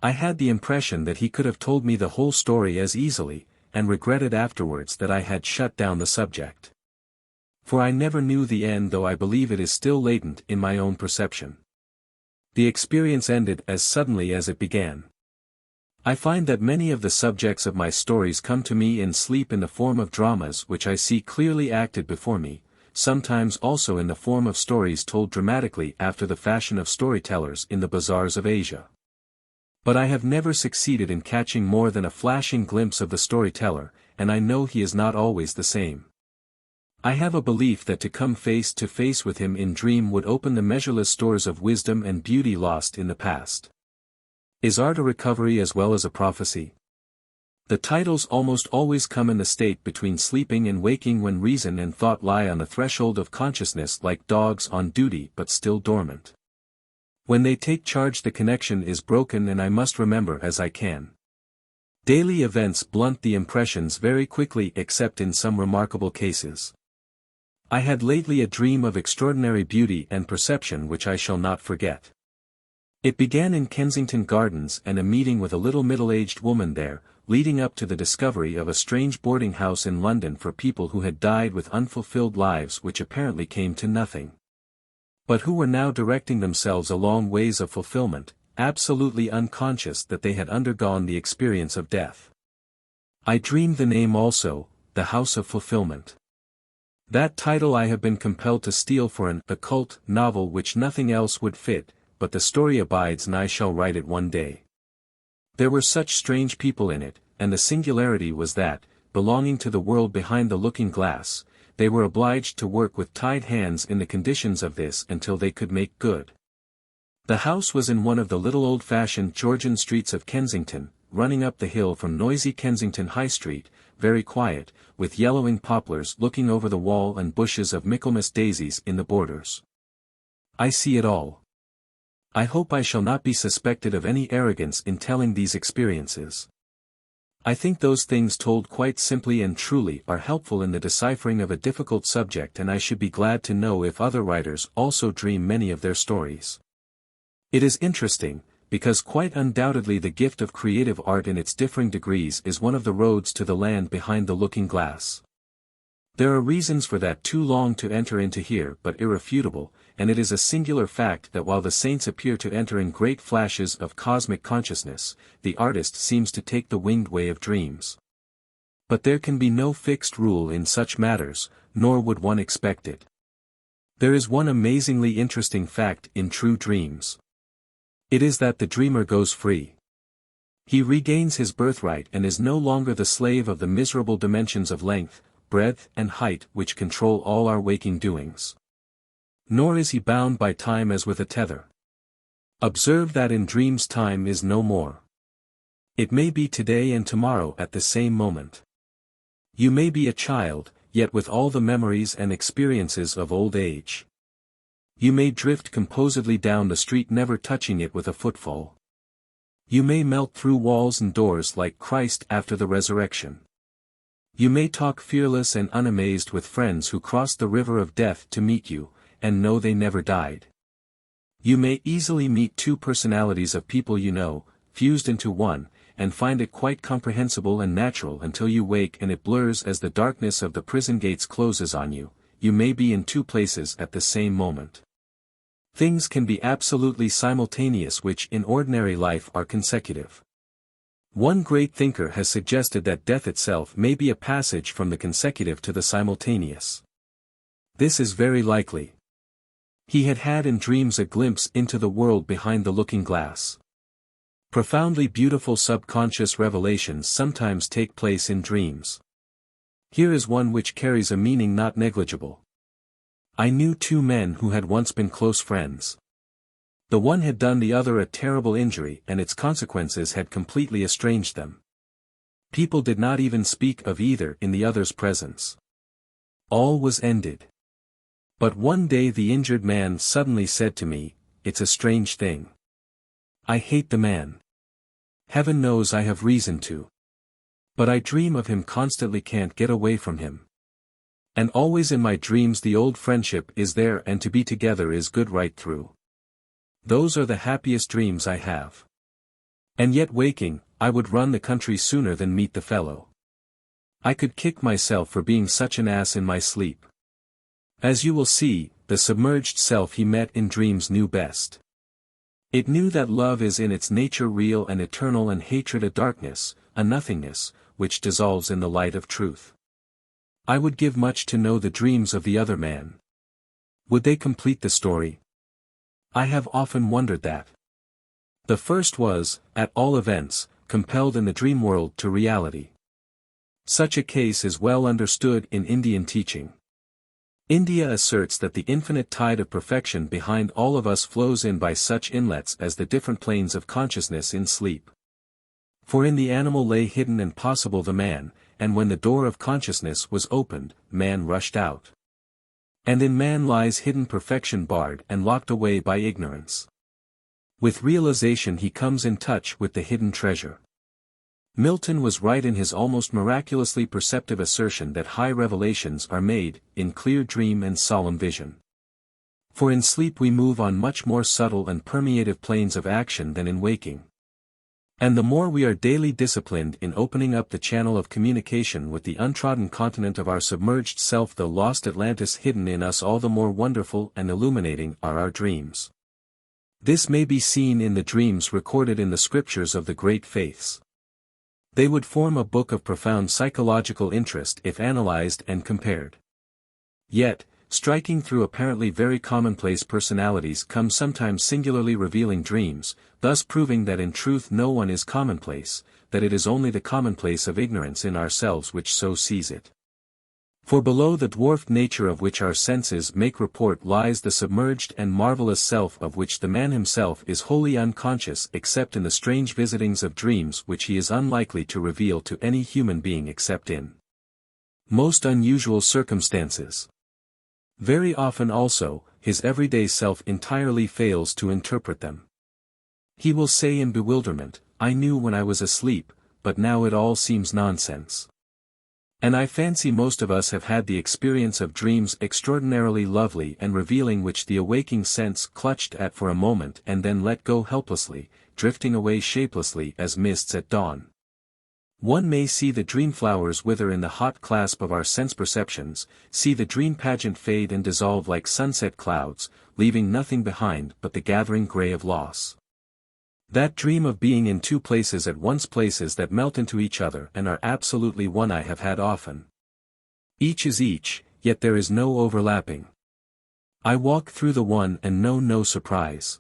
I had the impression that he could have told me the whole story as easily, and regretted afterwards that I had shut down the subject. For I never knew the end, though I believe it is still latent in my own perception. The experience ended as suddenly as it began. I find that many of the subjects of my stories come to me in sleep in the form of dramas which I see clearly acted before me, sometimes also in the form of stories told dramatically after the fashion of storytellers in the bazaars of Asia. But I have never succeeded in catching more than a flashing glimpse of the storyteller, and I know he is not always the same. I have a belief that to come face to face with him in dream would open the measureless stores of wisdom and beauty lost in the past. Is art a recovery as well as a prophecy? The titles almost always come in the state between sleeping and waking, when reason and thought lie on the threshold of consciousness like dogs on duty but still dormant. When they take charge the connection is broken and I must remember as I can. Daily events blunt the impressions very quickly except in some remarkable cases. I had lately a dream of extraordinary beauty and perception which I shall not forget. It began in Kensington Gardens and a meeting with a little middle-aged woman there, leading up to the discovery of a strange boarding house in London for people who had died with unfulfilled lives which apparently came to nothing, but who were now directing themselves along ways of fulfillment, absolutely unconscious that they had undergone the experience of death. I dreamed the name also, the House of Fulfillment. That title I have been compelled to steal for an occult novel which nothing else would fit, but the story abides and I shall write it one day. There were such strange people in it, and the singularity was that, belonging to the world behind the looking glass, they were obliged to work with tied hands in the conditions of this until they could make good. The house was in one of the little old-fashioned Georgian streets of Kensington, running up the hill from noisy Kensington High Street, very quiet, with yellowing poplars looking over the wall and bushes of Michaelmas daisies in the borders. I see it all. I hope I shall not be suspected of any arrogance in telling these experiences. I think those things told quite simply and truly are helpful in the deciphering of a difficult subject, and I should be glad to know if other writers also dream many of their stories. It is interesting, because quite undoubtedly the gift of creative art in its differing degrees is one of the roads to the land behind the looking glass. There are reasons for that too long to enter into here, but irrefutable, and it is a singular fact that while the saints appear to enter in great flashes of cosmic consciousness, the artist seems to take the winged way of dreams. But there can be no fixed rule in such matters, nor would one expect it. There is one amazingly interesting fact in true dreams. It is that the dreamer goes free. He regains his birthright and is no longer the slave of the miserable dimensions of length, breadth and height which control all our waking doings. Nor is he bound by time as with a tether. Observe that in dreams time is no more. It may be today and tomorrow at the same moment. You may be a child, yet with all the memories and experiences of old age. You may drift composedly down the street never touching it with a footfall. You may melt through walls and doors like Christ after the resurrection. You may talk fearless and unamazed with friends who crossed the river of death to meet you, and know they never died. You may easily meet two personalities of people you know, fused into one, and find it quite comprehensible and natural until you wake and it blurs as the darkness of the prison gates closes on you. You may be in two places at the same moment. Things can be absolutely simultaneous which in ordinary life are consecutive. One great thinker has suggested that death itself may be a passage from the consecutive to the simultaneous. This is very likely. He had had in dreams a glimpse into the world behind the looking glass. Profoundly beautiful subconscious revelations sometimes take place in dreams. Here is one which carries a meaning not negligible. I knew two men who had once been close friends. The one had done the other a terrible injury and its consequences had completely estranged them. People did not even speak of either in the other's presence. All was ended. But one day the injured man suddenly said to me, "It's a strange thing. I hate the man. Heaven knows I have reason to. But I dream of him constantly, can't get away from him. And always in my dreams the old friendship is there, and to be together is good right through. Those are the happiest dreams I have. And yet waking, I would run the country sooner than meet the fellow. I could kick myself for being such an ass in my sleep." As you will see, the submerged self he met in dreams knew best. It knew that love is in its nature real and eternal, and hatred a darkness, a nothingness, which dissolves in the light of truth. I would give much to know the dreams of the other man. Would they complete the story? I have often wondered that. The first was, at all events, compelled in the dream world to reality. Such a case is well understood in Indian teaching. India asserts that the infinite tide of perfection behind all of us flows in by such inlets as the different planes of consciousness in sleep. For in the animal lay hidden and possible the man, and when the door of consciousness was opened, man rushed out. And in man lies hidden perfection barred and locked away by ignorance. With realization he comes in touch with the hidden treasure. Milton was right in his almost miraculously perceptive assertion that high revelations are made, in clear dream and solemn vision. For in sleep we move on much more subtle and permeative planes of action than in waking. And the more we are daily disciplined in opening up the channel of communication with the untrodden continent of our submerged self, the lost Atlantis hidden in us, all the more wonderful and illuminating are our dreams. This may be seen in the dreams recorded in the scriptures of the great faiths. They would form a book of profound psychological interest if analyzed and compared. Yet, striking through apparently very commonplace personalities come sometimes singularly revealing dreams, thus proving that in truth no one is commonplace, that it is only the commonplace of ignorance in ourselves which so sees it. For below the dwarfed nature of which our senses make report lies the submerged and marvelous self of which the man himself is wholly unconscious except in the strange visitings of dreams which he is unlikely to reveal to any human being except in most unusual circumstances. Very often also, his everyday self entirely fails to interpret them. He will say in bewilderment, "I knew when I was asleep, but now it all seems nonsense. And I fancy most of us have had the experience of dreams extraordinarily lovely and revealing which the awaking sense clutched at for a moment and then let go helplessly, drifting away shapelessly as mists at dawn. One may see the dream flowers wither in the hot clasp of our sense perceptions, see the dream pageant fade and dissolve like sunset clouds, leaving nothing behind but the gathering gray of loss. That dream of being in two places at once, places that melt into each other and are absolutely one, I have had often. Each is each, yet there is no overlapping. I walk through the one and know no surprise.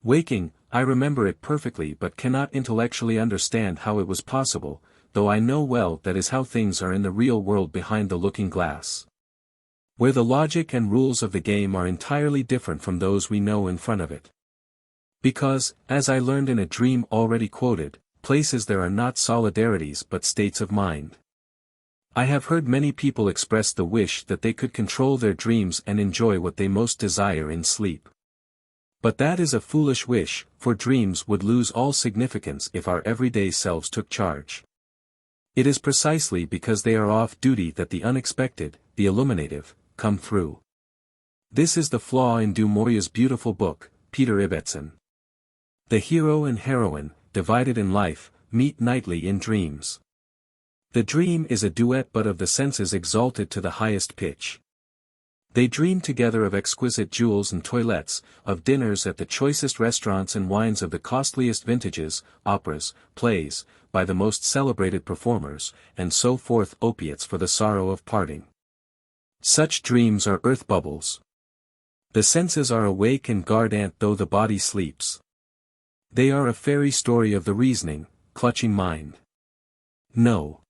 Waking, I remember it perfectly but cannot intellectually understand how it was possible, though I know well that is how things are in the real world behind the looking glass, where the logic and rules of the game are entirely different from those we know in front of it. Because, as I learned in a dream already quoted, places there are not solidarities but states of mind. I have heard many people express the wish that they could control their dreams and enjoy what they most desire in sleep. But that is a foolish wish, for dreams would lose all significance if our everyday selves took charge. It is precisely because they are off duty that the unexpected, the illuminative, come through. This is the flaw in Du Maurier's beautiful book, Peter Ibbetson. The hero and heroine, divided in life, meet nightly in dreams. The dream is a duet but of the senses exalted to the highest pitch. They dream together of exquisite jewels and toilettes, of dinners at the choicest restaurants and wines of the costliest vintages, operas, plays, by the most celebrated performers, and so forth, opiates for the sorrow of parting. Such dreams are earth bubbles. The senses are awake and guardant though the body sleeps. They are a fairy story of the reasoning, clutching mind. No.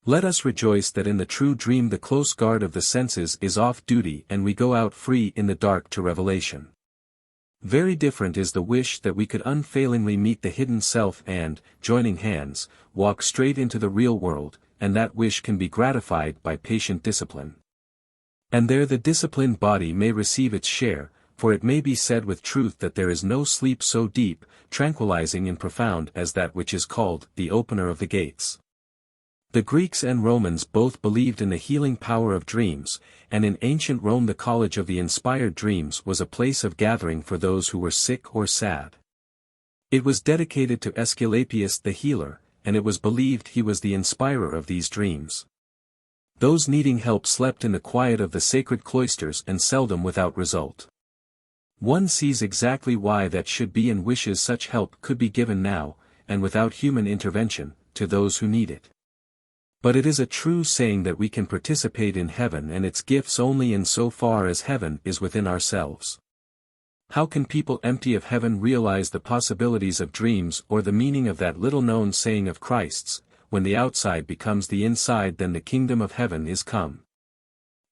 Let us rejoice that in the true dream the close guard of the senses is off duty and we go out free in the dark to revelation. Very different is the wish that we could unfailingly meet the hidden self and, joining hands, walk straight into the real world, and that wish can be gratified by patient discipline. And there the disciplined body may receive its share, for it may be said with truth that there is no sleep so deep, tranquilizing and profound as that which is called the opener of the gates. The Greeks and Romans both believed in the healing power of dreams, and in ancient Rome the College of the Inspired Dreams was a place of gathering for those who were sick or sad. It was dedicated to Aesculapius the healer, and it was believed he was the inspirer of these dreams. Those needing help slept in the quiet of the sacred cloisters and seldom without result. One sees exactly why that should be and wishes such help could be given now, and without human intervention, to those who need it. But it is a true saying that we can participate in heaven and its gifts only in so far as heaven is within ourselves. How can people empty of heaven realize the possibilities of dreams or the meaning of that little-known saying of Christ's, when the outside becomes the inside then the kingdom of heaven is come?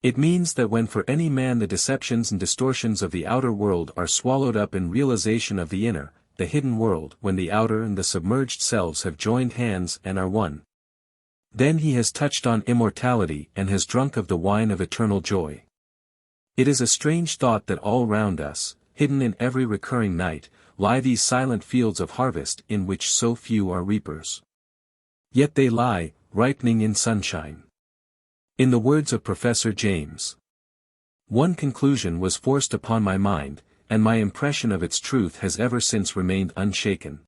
It means that when for any man the deceptions and distortions of the outer world are swallowed up in realization of the inner, the hidden world, when the outer and the submerged selves have joined hands and are one, then he has touched on immortality and has drunk of the wine of eternal joy. It is a strange thought that all round us, hidden in every recurring night, lie these silent fields of harvest in which so few are reapers. Yet they lie, ripening in sunshine. In the words of Professor James, one conclusion was forced upon my mind, and my impression of its truth has ever since remained unshaken.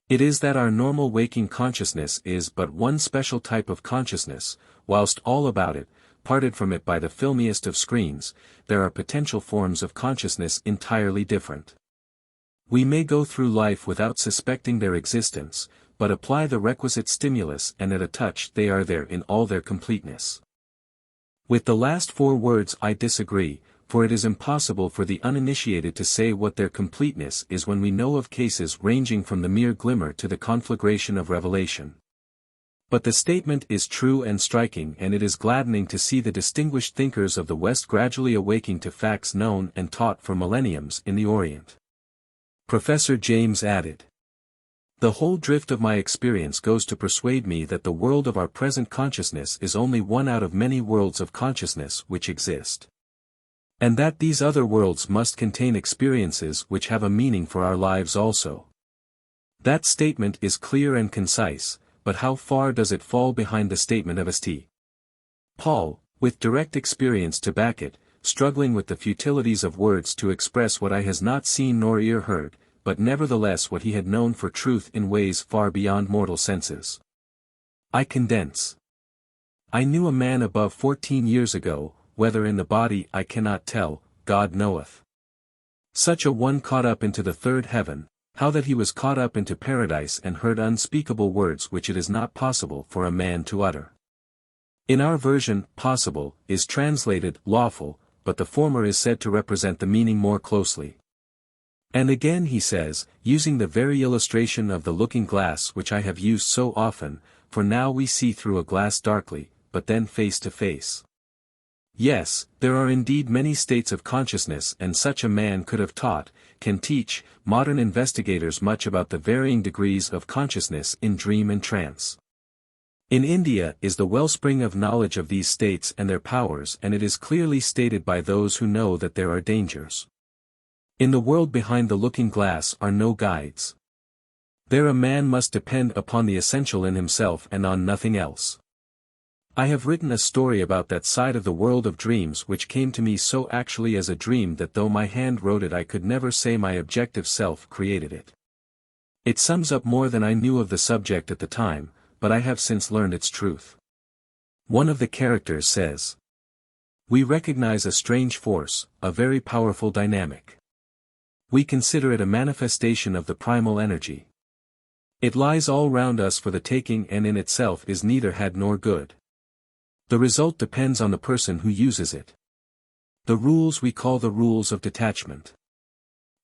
It is that our normal waking consciousness is but one special type of consciousness, whilst all about it, parted from it by the filmiest of screens, there are potential forms of consciousness entirely different. We may go through life without suspecting their existence, but apply the requisite stimulus and at a touch they are there in all their completeness. With the last four words I disagree, for it is impossible for the uninitiated to say what their completeness is when we know of cases ranging from the mere glimmer to the conflagration of revelation. But the statement is true and striking, and it is gladdening to see the distinguished thinkers of the West gradually awaking to facts known and taught for millenniums in the Orient. Professor James added, "The whole drift of my experience goes to persuade me that the world of our present consciousness is only one out of many worlds of consciousness which exist. And that these other worlds must contain experiences which have a meaning for our lives also. That statement is clear and concise, but how far does it fall behind the statement of St. Paul, with direct experience to back it, struggling with the futilities of words to express what eye has not seen nor ear heard, but nevertheless what he had known for truth in ways far beyond mortal senses. I condense. I knew a man above 14 years ago, whether in the body I cannot tell, God knoweth. Such a one caught up into the third heaven, how that he was caught up into paradise and heard unspeakable words which it is not possible for a man to utter. In our version, possible, is translated, lawful, but the former is said to represent the meaning more closely. And again he says, using the very illustration of the looking glass which I have used so often, for now we see through a glass darkly, but then face to face. Yes, there are indeed many states of consciousness, and such a man could have taught, can teach, modern investigators much about the varying degrees of consciousness in dream and trance. In India is the wellspring of knowledge of these states and their powers, and it is clearly stated by those who know that there are dangers. In the world behind the looking glass are no guides. There a man must depend upon the essential in himself and on nothing else. I have written a story about that side of the world of dreams which came to me so actually as a dream that though my hand wrote it I could never say my objective self created it. It sums up more than I knew of the subject at the time, but I have since learned its truth. One of the characters says, "We recognize a strange force, a very powerful dynamic. We consider it a manifestation of the primal energy. It lies all round us for the taking and in itself is neither had nor good. The result depends on the person who uses it. The rules we call the rules of detachment.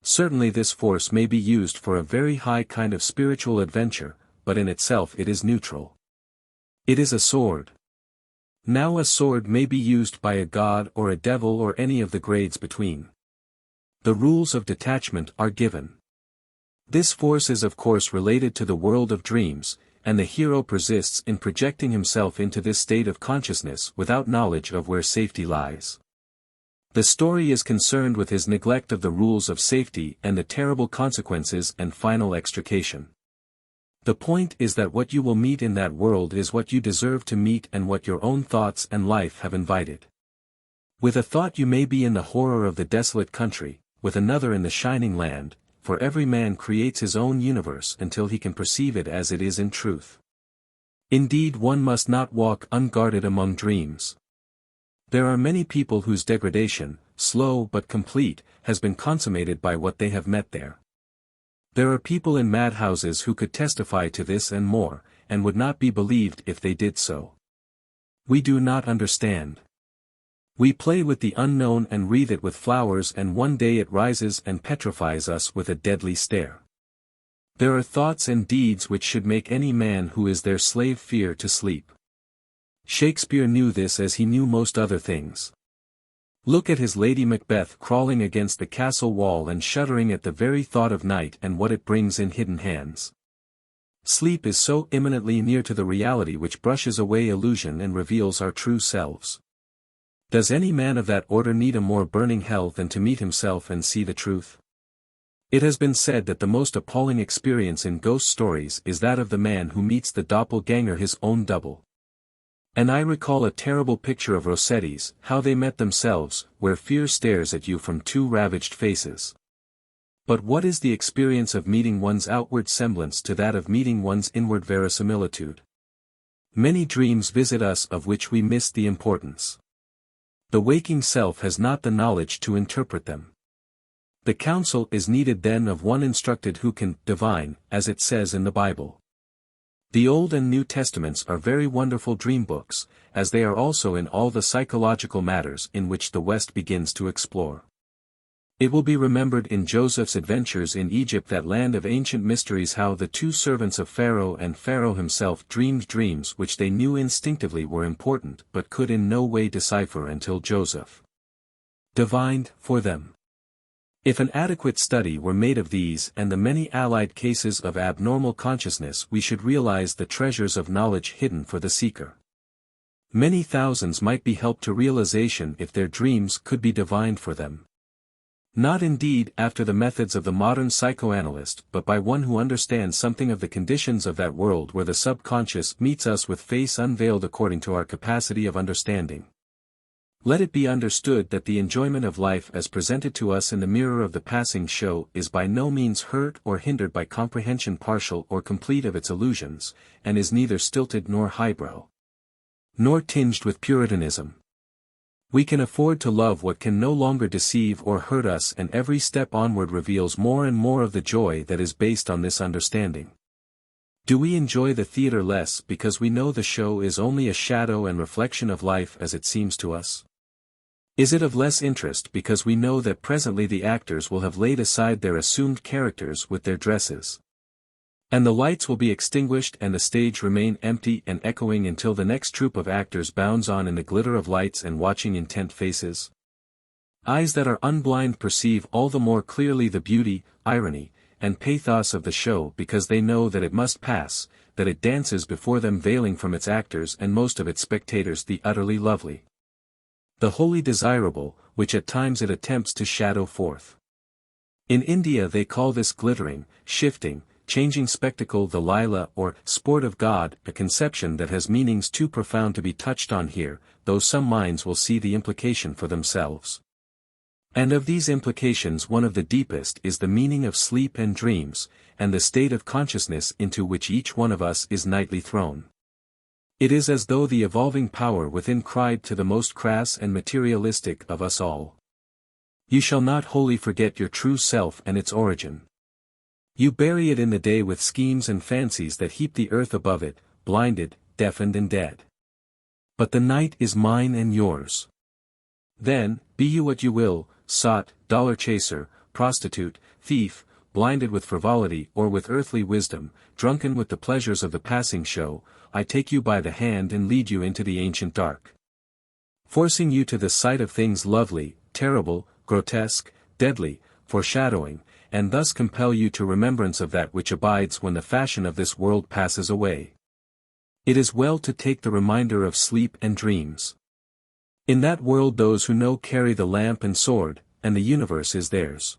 Certainly this force may be used for a very high kind of spiritual adventure, but in itself it is neutral. It is a sword. Now a sword may be used by a god or a devil or any of the grades between. The rules of detachment are given. This force is of course related to the world of dreams, and the hero persists in projecting himself into this state of consciousness without knowledge of where safety lies. The story is concerned with his neglect of the rules of safety and the terrible consequences and final extrication. The point is that what you will meet in that world is what you deserve to meet and what your own thoughts and life have invited. With a thought you may be in the horror of the desolate country, with another in the shining land, for every man creates his own universe until he can perceive it as it is in truth. Indeed, one must not walk unguarded among dreams. There are many people whose degradation, slow but complete, has been consummated by what they have met there. There are people in madhouses who could testify to this and more, and would not be believed if they did so. We do not understand. We play with the unknown and wreathe it with flowers, and one day it rises and petrifies us with a deadly stare. There are thoughts and deeds which should make any man who is their slave fear to sleep. Shakespeare knew this as he knew most other things. Look at his Lady Macbeth crawling against the castle wall and shuddering at the very thought of night and what it brings in hidden hands. Sleep is so imminently near to the reality which brushes away illusion and reveals our true selves. Does any man of that order need a more burning hell than to meet himself and see the truth? It has been said that the most appalling experience in ghost stories is that of the man who meets the doppelganger, his own double. And I recall a terrible picture of Rossetti's, how they met themselves, where fear stares at you from two ravaged faces. But what is the experience of meeting one's outward semblance to that of meeting one's inward verisimilitude? Many dreams visit us of which we miss the importance. The waking self has not the knowledge to interpret them. The counsel is needed then of one instructed who can divine, as it says in the Bible. The Old and New Testaments are very wonderful dream books, as they are also in all the psychological matters in which the West begins to explore. It will be remembered in Joseph's adventures in Egypt, that land of ancient mysteries, how the two servants of Pharaoh and Pharaoh himself dreamed dreams which they knew instinctively were important but could in no way decipher until Joseph divined for them. If an adequate study were made of these and the many allied cases of abnormal consciousness, we should realize the treasures of knowledge hidden for the seeker. Many thousands might be helped to realization if their dreams could be divined for them. Not indeed after the methods of the modern psychoanalyst, but by one who understands something of the conditions of that world where the subconscious meets us with face unveiled according to our capacity of understanding. Let it be understood that the enjoyment of life as presented to us in the mirror of the passing show is by no means hurt or hindered by comprehension partial or complete of its illusions, and is neither stilted nor highbrow, nor tinged with puritanism. We can afford to love what can no longer deceive or hurt us, and every step onward reveals more and more of the joy that is based on this understanding. Do we enjoy the theater less because we know the show is only a shadow and reflection of life as it seems to us? Is it of less interest because we know that presently the actors will have laid aside their assumed characters with their dresses, and the lights will be extinguished and the stage remain empty and echoing until the next troupe of actors bounds on in the glitter of lights and watching intent faces? Eyes that are unblind perceive all the more clearly the beauty, irony, and pathos of the show because they know that it must pass, that it dances before them veiling from its actors and most of its spectators the utterly lovely, the wholly desirable, which at times it attempts to shadow forth. In India they call this glittering, shifting, changing spectacle the Lila or sport of God, a conception that has meanings too profound to be touched on here, though some minds will see the implication for themselves. And of these implications one of the deepest is the meaning of sleep and dreams, and the state of consciousness into which each one of us is nightly thrown. It is as though the evolving power within cried to the most crass and materialistic of us all, "You shall not wholly forget your true self and its origin. You bury it in the day with schemes and fancies that heap the earth above it, blinded, deafened and dead. But the night is mine and yours. Then, be you what you will, sot, dollar chaser, prostitute, thief, blinded with frivolity or with earthly wisdom, drunken with the pleasures of the passing show, I take you by the hand and lead you into the ancient dark, forcing you to the sight of things lovely, terrible, grotesque, deadly, foreshadowing, and thus compel you to remembrance of that which abides when the fashion of this world passes away. It is well to take the reminder of sleep and dreams. In that world those who know carry the lamp and sword, and the universe is theirs."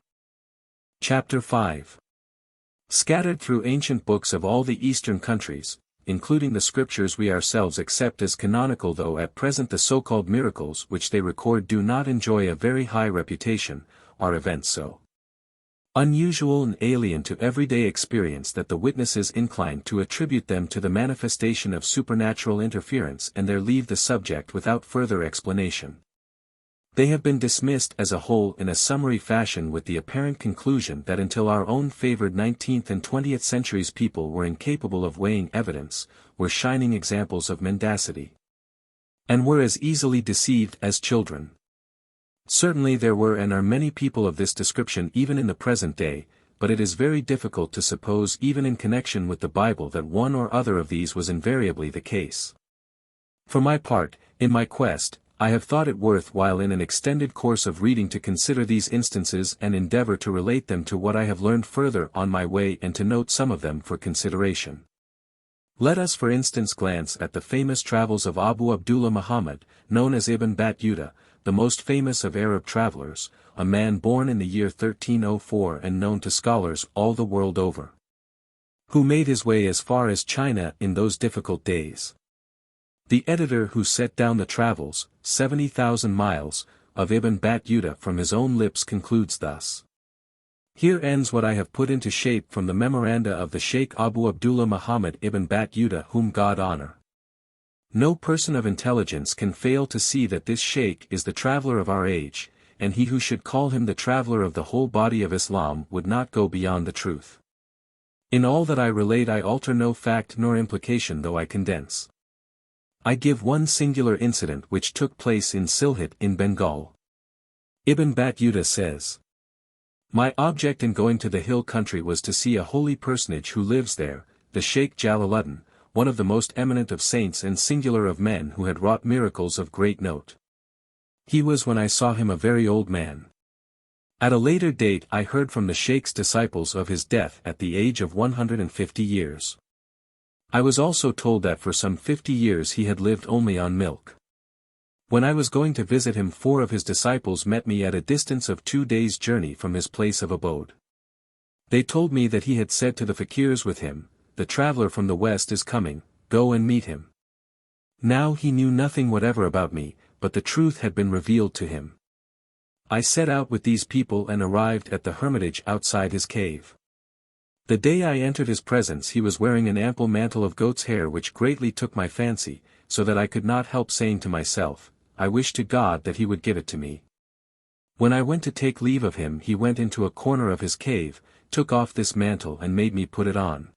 Chapter 5. Scattered through ancient books of all the Eastern countries, including the scriptures we ourselves accept as canonical, though at present the so-called miracles which they record do not enjoy a very high reputation, are events so unusual and alien to everyday experience that the witnesses incline to attribute them to the manifestation of supernatural interference and there leave the subject without further explanation. They have been dismissed as a whole in a summary fashion with the apparent conclusion that until our own favored 19th and 20th centuries people were incapable of weighing evidence, were shining examples of mendacity, and were as easily deceived as children. Certainly there were and are many people of this description even in the present day, but it is very difficult to suppose even in connection with the Bible that one or other of these was invariably the case. For my part, in my quest, I have thought it worth while in an extended course of reading to consider these instances and endeavor to relate them to what I have learned further on my way and to note some of them for consideration. Let us for instance glance at the famous travels of Abu Abdullah Muhammad, known as Ibn Battuta, the most famous of Arab travelers, a man born in the year 1304 and known to scholars all the world over, who made his way as far as China in those difficult days. The editor who set down the travels, 70,000 miles, of Ibn Battuta from his own lips concludes thus. Here ends what I have put into shape from the memoranda of the Sheikh Abu Abdullah Muhammad ibn Battuta, whom God honor. No person of intelligence can fail to see that this sheikh is the traveler of our age, and he who should call him the traveler of the whole body of Islam would not go beyond the truth. In all that I relate I alter no fact nor implication though I condense. I give one singular incident which took place in Sylhet in Bengal. Ibn Battuta says, "My object in going to the hill country was to see a holy personage who lives there, the Sheikh Jalaluddin, one of the most eminent of saints and singular of men who had wrought miracles of great note. He was when I saw him a very old man. At a later date I heard from the Sheikh's disciples of his death at the age of 150 years. I was also told that for some 50 years he had lived only on milk. When I was going to visit him, 4 of his disciples met me at a distance of 2 days' journey from his place of abode. They told me that he had said to the fakirs with him, "The traveler from the west is coming, go and meet him." Now he knew nothing whatever about me, but the truth had been revealed to him. I set out with these people and arrived at the hermitage outside his cave. The day I entered his presence he was wearing an ample mantle of goat's hair which greatly took my fancy, so that I could not help saying to myself, "I wish to God that he would give it to me." When I went to take leave of him he went into a corner of his cave, took off this mantle and made me put it on.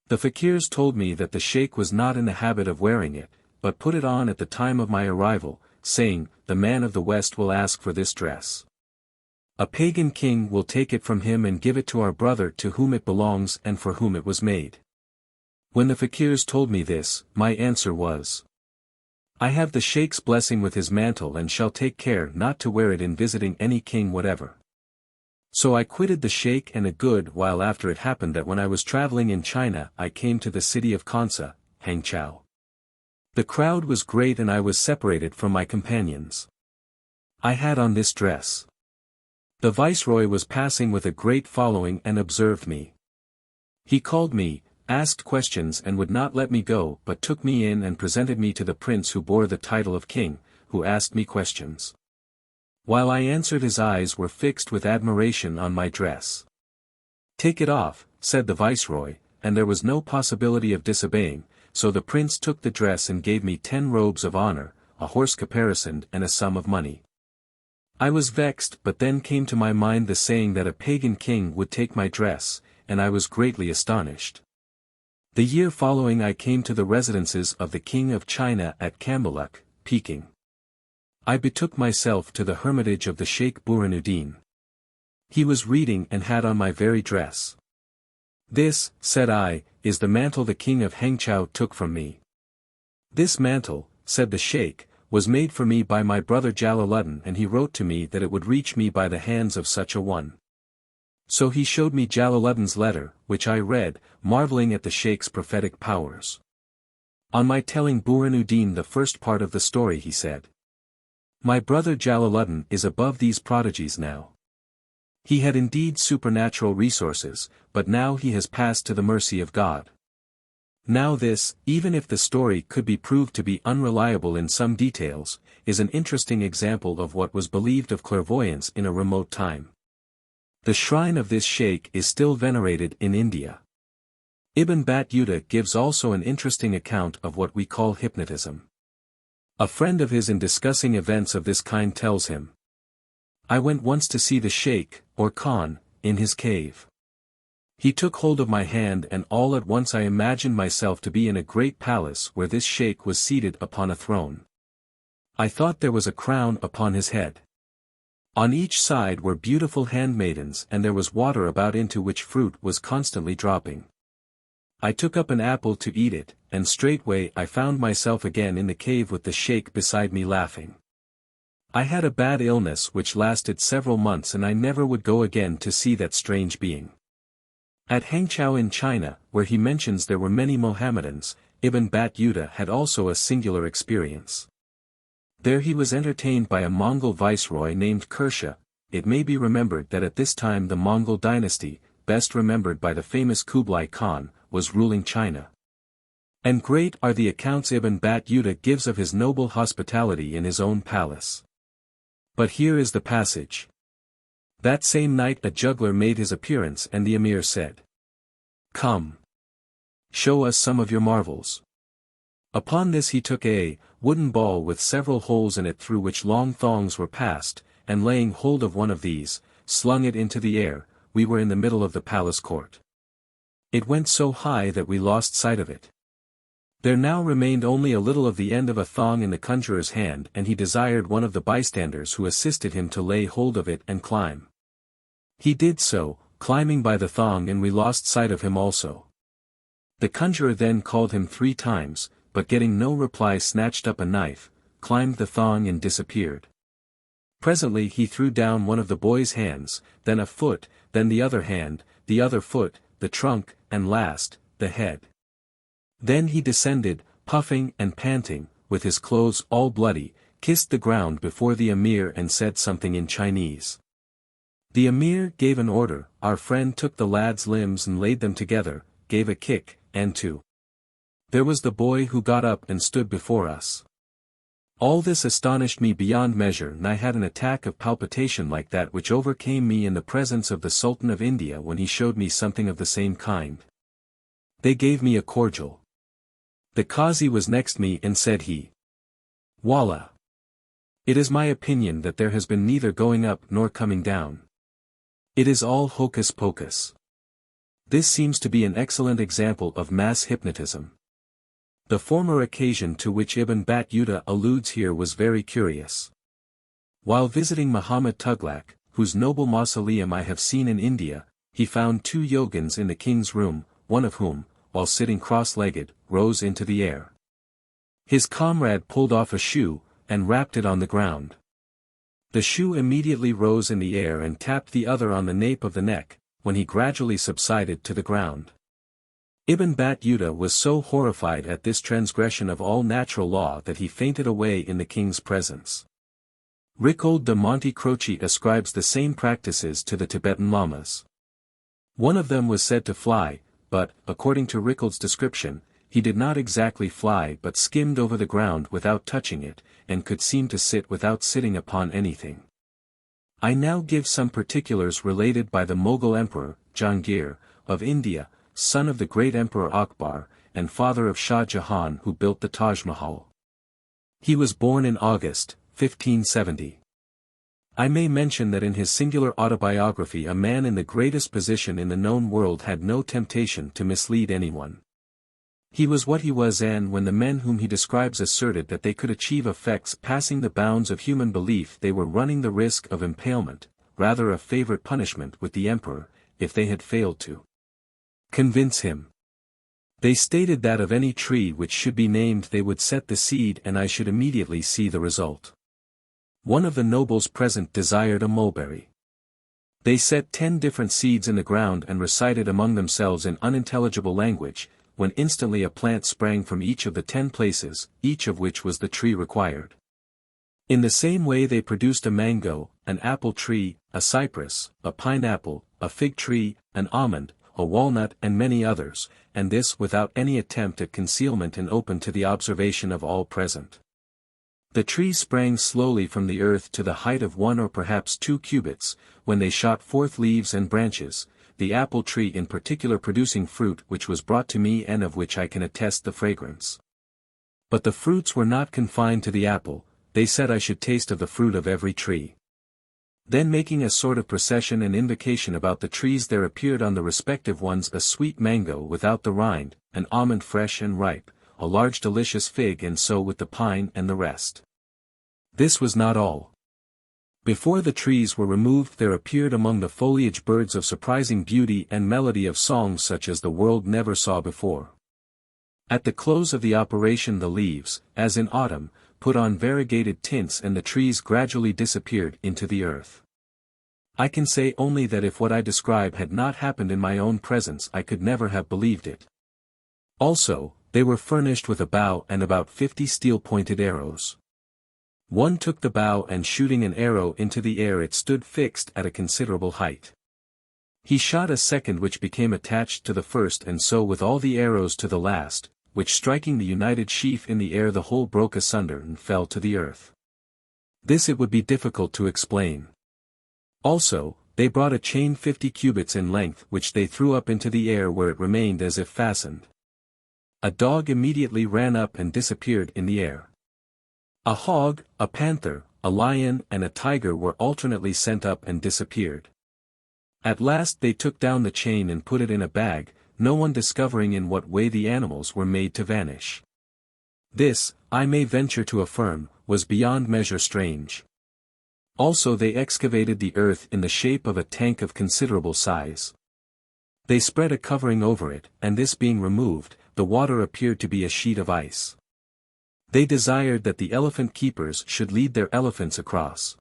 The fakirs told me that the sheikh was not in the habit of wearing it, but put it on at the time of my arrival, saying, "The man of the West will ask for this dress. A pagan king will take it from him and give it to our brother to whom it belongs and for whom it was made." When the fakirs told me this, my answer was, "I have the sheikh's blessing with his mantle and shall take care not to wear it in visiting any king whatever." So I quitted the sheikh, and a good while after it happened that when I was traveling in China I came to the city of Kansa, Hangzhou. The crowd was great and I was separated from my companions. I had on this dress. The viceroy was passing with a great following and observed me. He called me, asked questions and would not let me go, but took me in and presented me to the prince who bore the title of king, who asked me questions. While I answered his eyes were fixed with admiration on my dress. "Take it off," said the viceroy, and there was no possibility of disobeying, so the prince took the dress and gave me 10 robes of honor, a horse caparisoned and a sum of money. I was vexed, but then came to my mind the saying that a pagan king would take my dress, and I was greatly astonished. The year following I came to the residences of the King of China at Cambaluc, Peking. I betook myself to the hermitage of the Sheikh Burhanuddin. He was reading and had on my very dress. "This," said I, "is the mantle the king of Hangzhou took from me." "This mantle," said the sheikh, "was made for me by my brother Jalaluddin, and he wrote to me that it would reach me by the hands of such a one." So he showed me Jalaluddin's letter, which I read, marveling at the sheikh's prophetic powers. On my telling Burhanuddin the first part of the story he said, "My brother Jalaluddin is above these prodigies now. He had indeed supernatural resources, but now he has passed to the mercy of God." Now this, even if the story could be proved to be unreliable in some details, is an interesting example of what was believed of clairvoyance in a remote time. The shrine of this sheikh is still venerated in India. Ibn Battuta gives also an interesting account of what we call hypnotism. A friend of his in discussing events of this kind tells him, "I went once to see the sheikh, or Khan, in his cave. He took hold of my hand and all at once I imagined myself to be in a great palace where this sheikh was seated upon a throne. I thought there was a crown upon his head. On each side were beautiful handmaidens and there was water about into which fruit was constantly dropping. I took up an apple to eat it, and straightway I found myself again in the cave with the sheikh beside me laughing. I had a bad illness which lasted several months and I never would go again to see that strange being." At Hangzhou in China, where he mentions there were many Mohammedans, Ibn Battuta had also a singular experience. There he was entertained by a Mongol viceroy named Kursha. It may be remembered that at this time the Mongol dynasty, best remembered by the famous Kublai Khan, was ruling China. And great are the accounts Ibn Battuta gives of his noble hospitality in his own palace. But here is the passage. That same night a juggler made his appearance and the emir said, "Come. Show us some of your marvels." Upon this he took a wooden ball with several holes in it through which long thongs were passed, and laying hold of one of these, slung it into the air. We were in the middle of the palace court. It went so high that we lost sight of it. There now remained only a little of the end of a thong in the conjurer's hand, and he desired one of the bystanders who assisted him to lay hold of it and climb. He did so, climbing by the thong, and we lost sight of him also. The conjurer then called him 3 times, but getting no reply snatched up a knife, climbed the thong and disappeared. Presently he threw down one of the boy's hands, then a foot, then the other hand, the other foot, the trunk, and last, the head. Then he descended, puffing and panting, with his clothes all bloody, kissed the ground before the emir and said something in Chinese. The emir gave an order, our friend took the lad's limbs and laid them together, gave a kick, and there was the boy who got up and stood before us. All this astonished me beyond measure, and I had an attack of palpitation like that which overcame me in the presence of the Sultan of India when he showed me something of the same kind. They gave me a cordial. The Qazi was next me and said Wallah! It is my opinion that there has been neither going up nor coming down. It is all hocus pocus. This seems to be an excellent example of mass hypnotism. The former occasion to which Ibn Battuta alludes here was very curious. While visiting Muhammad Tughlaq, whose noble mausoleum I have seen in India, he found 2 yogins in the king's room, one of whom, while sitting cross-legged, rose into the air. His comrade pulled off a shoe, and rapped it on the ground. The shoe immediately rose in the air and tapped the other on the nape of the neck, when he gradually subsided to the ground. Ibn Battuta was so horrified at this transgression of all natural law that he fainted away in the king's presence. Ricold de Monte Croce ascribes the same practices to the Tibetan lamas. One of them was said to fly, but, according to Ricold's description, he did not exactly fly but skimmed over the ground without touching it, and could seem to sit without sitting upon anything. I now give some particulars related by the Mughal Emperor, Jahangir, of India, son of the great Emperor Akbar, and father of Shah Jahan who built the Taj Mahal. He was born in August, 1570. I may mention that in his singular autobiography a man in the greatest position in the known world had no temptation to mislead anyone. He was what he was, and when the men whom he describes asserted that they could achieve effects passing the bounds of human belief, they were running the risk of impalement, rather a favorite punishment with the emperor, if they had failed to convince him. They stated that of any tree which should be named they would set the seed and I should immediately see the result. One of the nobles present desired a mulberry. They set 10 different seeds in the ground and recited among themselves in unintelligible language, when instantly a plant sprang from each of the 10 places, each of which was the tree required. In the same way they produced a mango, an apple tree, a cypress, a pineapple, a fig tree, an almond, a walnut and many others, and this without any attempt at concealment and open to the observation of all present. The trees sprang slowly from the earth to the height of 1 or perhaps 2 cubits, when they shot forth leaves and branches, the apple tree in particular producing fruit which was brought to me and of which I can attest the fragrance. But the fruits were not confined to the apple, they said I should taste of the fruit of every tree. Then making a sort of procession and invocation about the trees, there appeared on the respective ones a sweet mango without the rind, an almond fresh and ripe, a large delicious fig, and so with the pine and the rest. This was not all. Before the trees were removed there appeared among the foliage birds of surprising beauty and melody of songs such as the world never saw before. At the close of the operation the leaves, as in autumn, put on variegated tints and the trees gradually disappeared into the earth. I can say only that if what I describe had not happened in my own presence I could never have believed it. Also, they were furnished with a bow and about 50 steel-pointed arrows. One took the bow and shooting an arrow into the air it stood fixed at a considerable height. He shot a second which became attached to the first, and so with all the arrows to the last, which striking the united sheaf in the air the whole broke asunder and fell to the earth. This it would be difficult to explain. Also, they brought a chain 50 cubits in length which they threw up into the air where it remained as if fastened. A dog immediately ran up and disappeared in the air. A hog, a panther, a lion and a tiger were alternately sent up and disappeared. At last they took down the chain and put it in a bag, no one discovering in what way the animals were made to vanish. This, I may venture to affirm, was beyond measure strange. Also they excavated the earth in the shape of a tank of considerable size. They spread a covering over it, and this being removed, the water appeared to be a sheet of ice. They desired that the elephant keepers should lead their elephants across.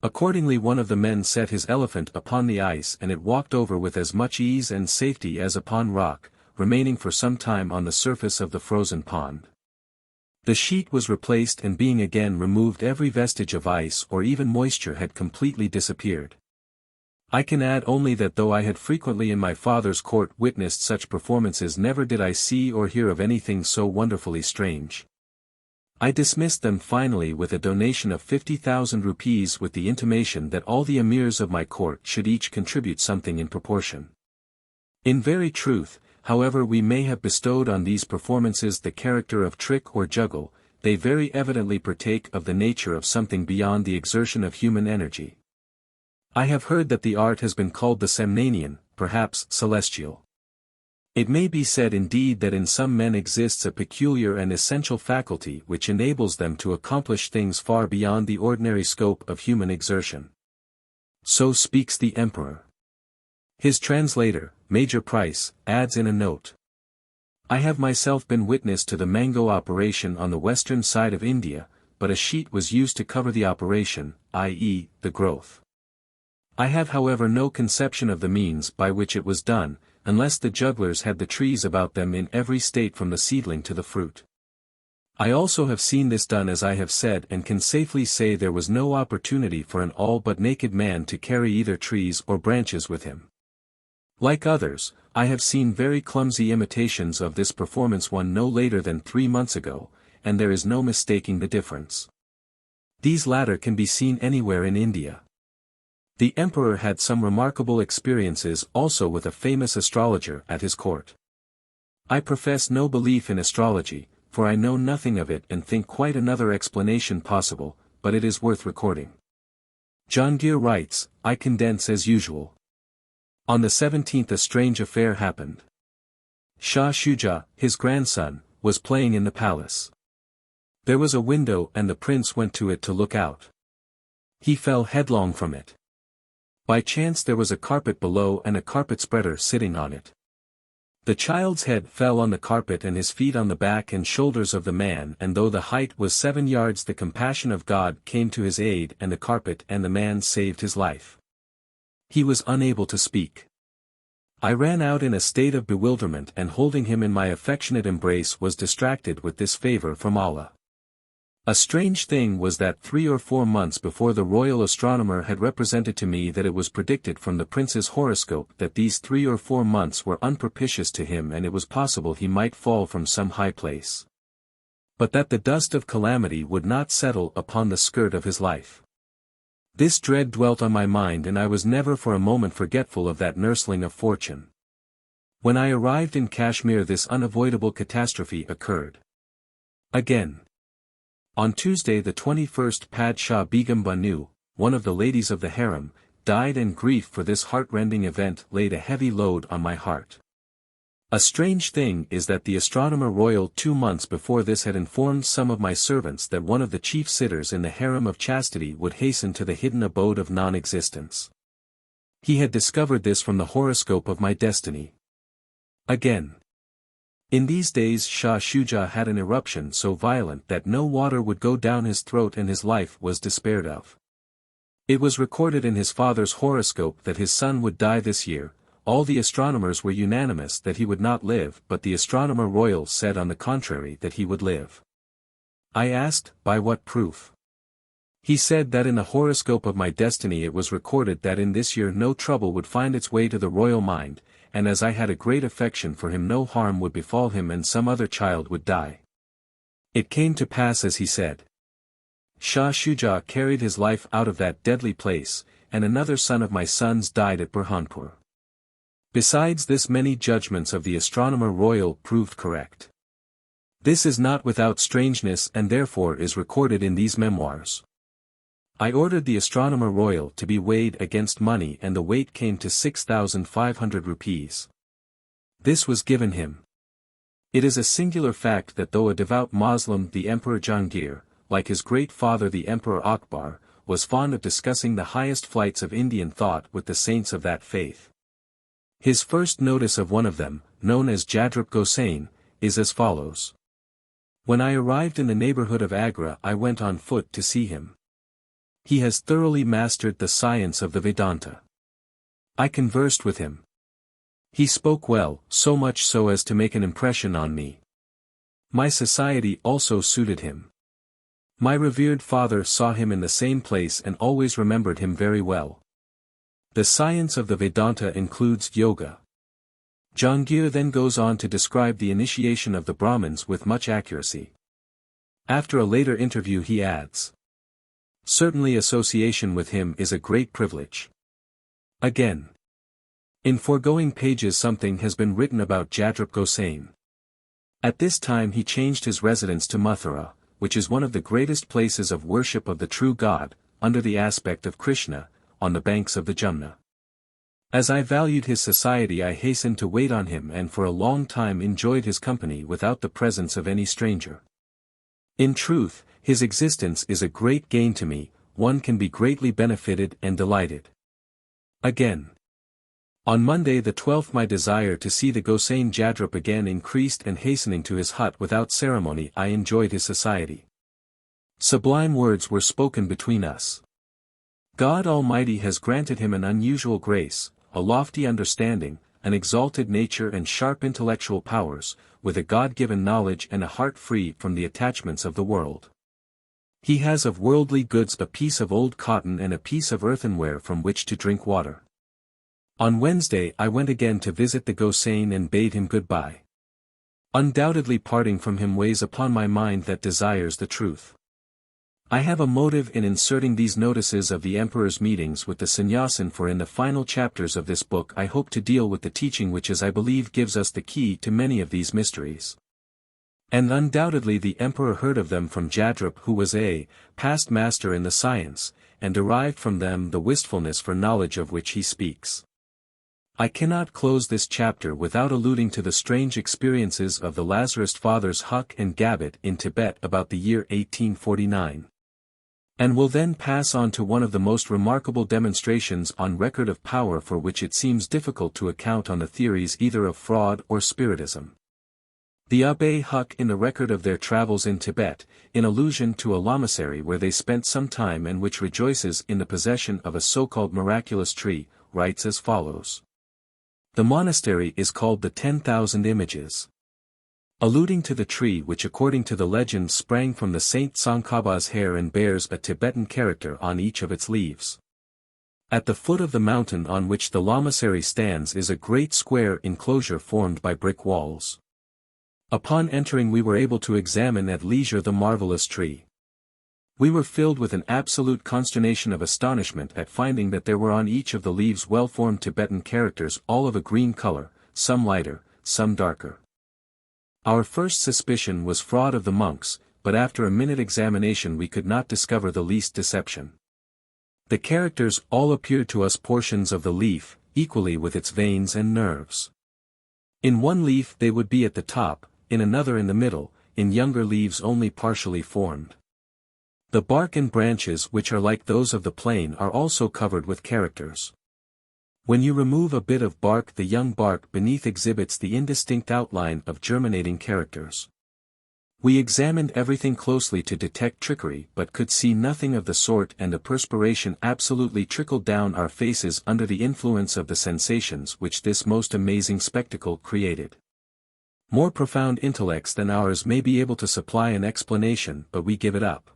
Accordingly one of the men set his elephant upon the ice and it walked over with as much ease and safety as upon rock, remaining for some time on the surface of the frozen pond. The sheet was replaced, and being again removed, every vestige of ice or even moisture had completely disappeared. I can add only that though I had frequently in my father's court witnessed such performances, never did I see or hear of anything so wonderfully strange. I dismissed them finally with a donation of 50,000 rupees, with the intimation that all the emirs of my court should each contribute something in proportion. In very truth, however we may have bestowed on these performances the character of trick or juggle, they very evidently partake of the nature of something beyond the exertion of human energy. I have heard that the art has been called the Semnanian, perhaps celestial. It may be said indeed that in some men exists a peculiar and essential faculty which enables them to accomplish things far beyond the ordinary scope of human exertion. So speaks the emperor. His translator, Major Price, adds in a note: I have myself been witness to the mango operation on the western side of India, but a sheet was used to cover the operation, i.e., the growth. I have however no conception of the means by which it was done, unless the jugglers had the trees about them in every state from the seedling to the fruit. I also have seen this done as I have said, and can safely say there was no opportunity for an all but naked man to carry either trees or branches with him. Like others, I have seen very clumsy imitations of this performance one no later than 3 months ago, and there is no mistaking the difference. These latter can be seen anywhere in India. The emperor had some remarkable experiences also with a famous astrologer at his court. I profess no belief in astrology, for I know nothing of it and think quite another explanation possible, but it is worth recording. Jahangir writes, I condense as usual. On the 17th a strange affair happened. Shah Shuja, his grandson, was playing in the palace. There was a window and the prince went to it to look out. He fell headlong from it. By chance there was a carpet below and a carpet spreader sitting on it. The child's head fell on the carpet and his feet on the back and shoulders of the man, and though the height was 7 yards the compassion of God came to his aid and the carpet and the man saved his life. He was unable to speak. I ran out in a state of bewilderment and holding him in my affectionate embrace was distracted with this favor from Allah. A strange thing was that 3 or 4 months before the royal astronomer had represented to me that it was predicted from the prince's horoscope that these 3 or 4 months were unpropitious to him and it was possible he might fall from some high place. But that the dust of calamity would not settle upon the skirt of his life. This dread dwelt on my mind and I was never for a moment forgetful of that nursling of fortune. When I arrived in Kashmir this unavoidable catastrophe occurred. Again. On Tuesday the 21st Padshah Begum Banu, one of the ladies of the harem, died and grief for this heart-rending event laid a heavy load on my heart. A strange thing is that the astronomer royal 2 months before this had informed some of my servants that one of the chief sitters in the harem of chastity would hasten to the hidden abode of non-existence. He had discovered this from the horoscope of my destiny. Again. In these days Shah Shuja had an eruption so violent that no water would go down his throat and his life was despaired of. It was recorded in his father's horoscope that his son would die this year. All the astronomers were unanimous that he would not live, but the astronomer royal said on the contrary that he would live. I asked, by what proof? He said that in the horoscope of my destiny it was recorded that in this year no trouble would find its way to the royal mind, and as I had a great affection for him no harm would befall him and some other child would die. It came to pass as he said. Shah Shuja carried his life out of that deadly place, and another son of my sons died at Burhanpur. Besides this many judgments of the astronomer royal proved correct. This is not without strangeness and therefore is recorded in these memoirs. I ordered the astronomer royal to be weighed against money and the weight came to 6,500 rupees. This was given him. It is a singular fact that though a devout Moslem the Emperor Jahangir, like his great father the Emperor Akbar, was fond of discussing the highest flights of Indian thought with the saints of that faith. His first notice of one of them, known as Jadrup Gosain, is as follows. When I arrived in the neighborhood of Agra I went on foot to see him. He has thoroughly mastered the science of the Vedanta. I conversed with him. He spoke well, so much so as to make an impression on me. My society also suited him. My revered father saw him in the same place and always remembered him very well. The science of the Vedanta includes yoga. Jahangir then goes on to describe the initiation of the Brahmins with much accuracy. After a later interview he adds, "Certainly association with him is a great privilege." Again, in foregoing pages something has been written about Jadrup Gosain. At this time he changed his residence to Mathura, which is one of the greatest places of worship of the true God, under the aspect of Krishna, on the banks of the Jumna. As I valued his society I hastened to wait on him and for a long time enjoyed his company without the presence of any stranger. In truth, his existence is a great gain to me, one can be greatly benefited and delighted. Again, on Monday the 12th my desire to see the Gosain Jadrup again increased and hastening to his hut without ceremony I enjoyed his society. Sublime words were spoken between us. God Almighty has granted him an unusual grace, a lofty understanding, an exalted nature and sharp intellectual powers, with a God-given knowledge and a heart free from the attachments of the world. He has of worldly goods a piece of old cotton and a piece of earthenware from which to drink water. On Wednesday I went again to visit the Gosain and bade him goodbye. Undoubtedly parting from him weighs upon my mind that desires the truth. I have a motive in inserting these notices of the Emperor's meetings with the Sannyasin, for in the final chapters of this book I hope to deal with the teaching which as I believe gives us the key to many of these mysteries. And undoubtedly the Emperor heard of them from Jadrup, who was a past master in the science, and derived from them the wistfulness for knowledge of which he speaks. I cannot close this chapter without alluding to the strange experiences of the Lazarist fathers Huck and Gabbett in Tibet about the year 1849. And will then pass on to one of the most remarkable demonstrations on record of power for which it seems difficult to account on the theories either of fraud or spiritism. The Abbé Huck in the record of their travels in Tibet, in allusion to a lamasery where they spent some time and which rejoices in the possession of a so-called miraculous tree, writes as follows. The monastery is called the 10,000 Images. Alluding to the tree which according to the legend sprang from the Saint Tsongkhapa's hair and bears a Tibetan character on each of its leaves. At the foot of the mountain on which the lamasery stands is a great square enclosure formed by brick walls. Upon entering we were able to examine at leisure the marvelous tree. We were filled with an absolute consternation of astonishment at finding that there were on each of the leaves well-formed Tibetan characters all of a green color, some lighter, some darker. Our first suspicion was fraud of the monks, but after a minute examination we could not discover the least deception. The characters all appeared to us portions of the leaf, equally with its veins and nerves. In one leaf they would be at the top, in another in the middle, in younger leaves only partially formed. The bark and branches which are like those of the plane are also covered with characters. When you remove a bit of bark the young bark beneath exhibits the indistinct outline of germinating characters. We examined everything closely to detect trickery but could see nothing of the sort, and the perspiration absolutely trickled down our faces under the influence of the sensations which this most amazing spectacle created. More profound intellects than ours may be able to supply an explanation, but we give it up.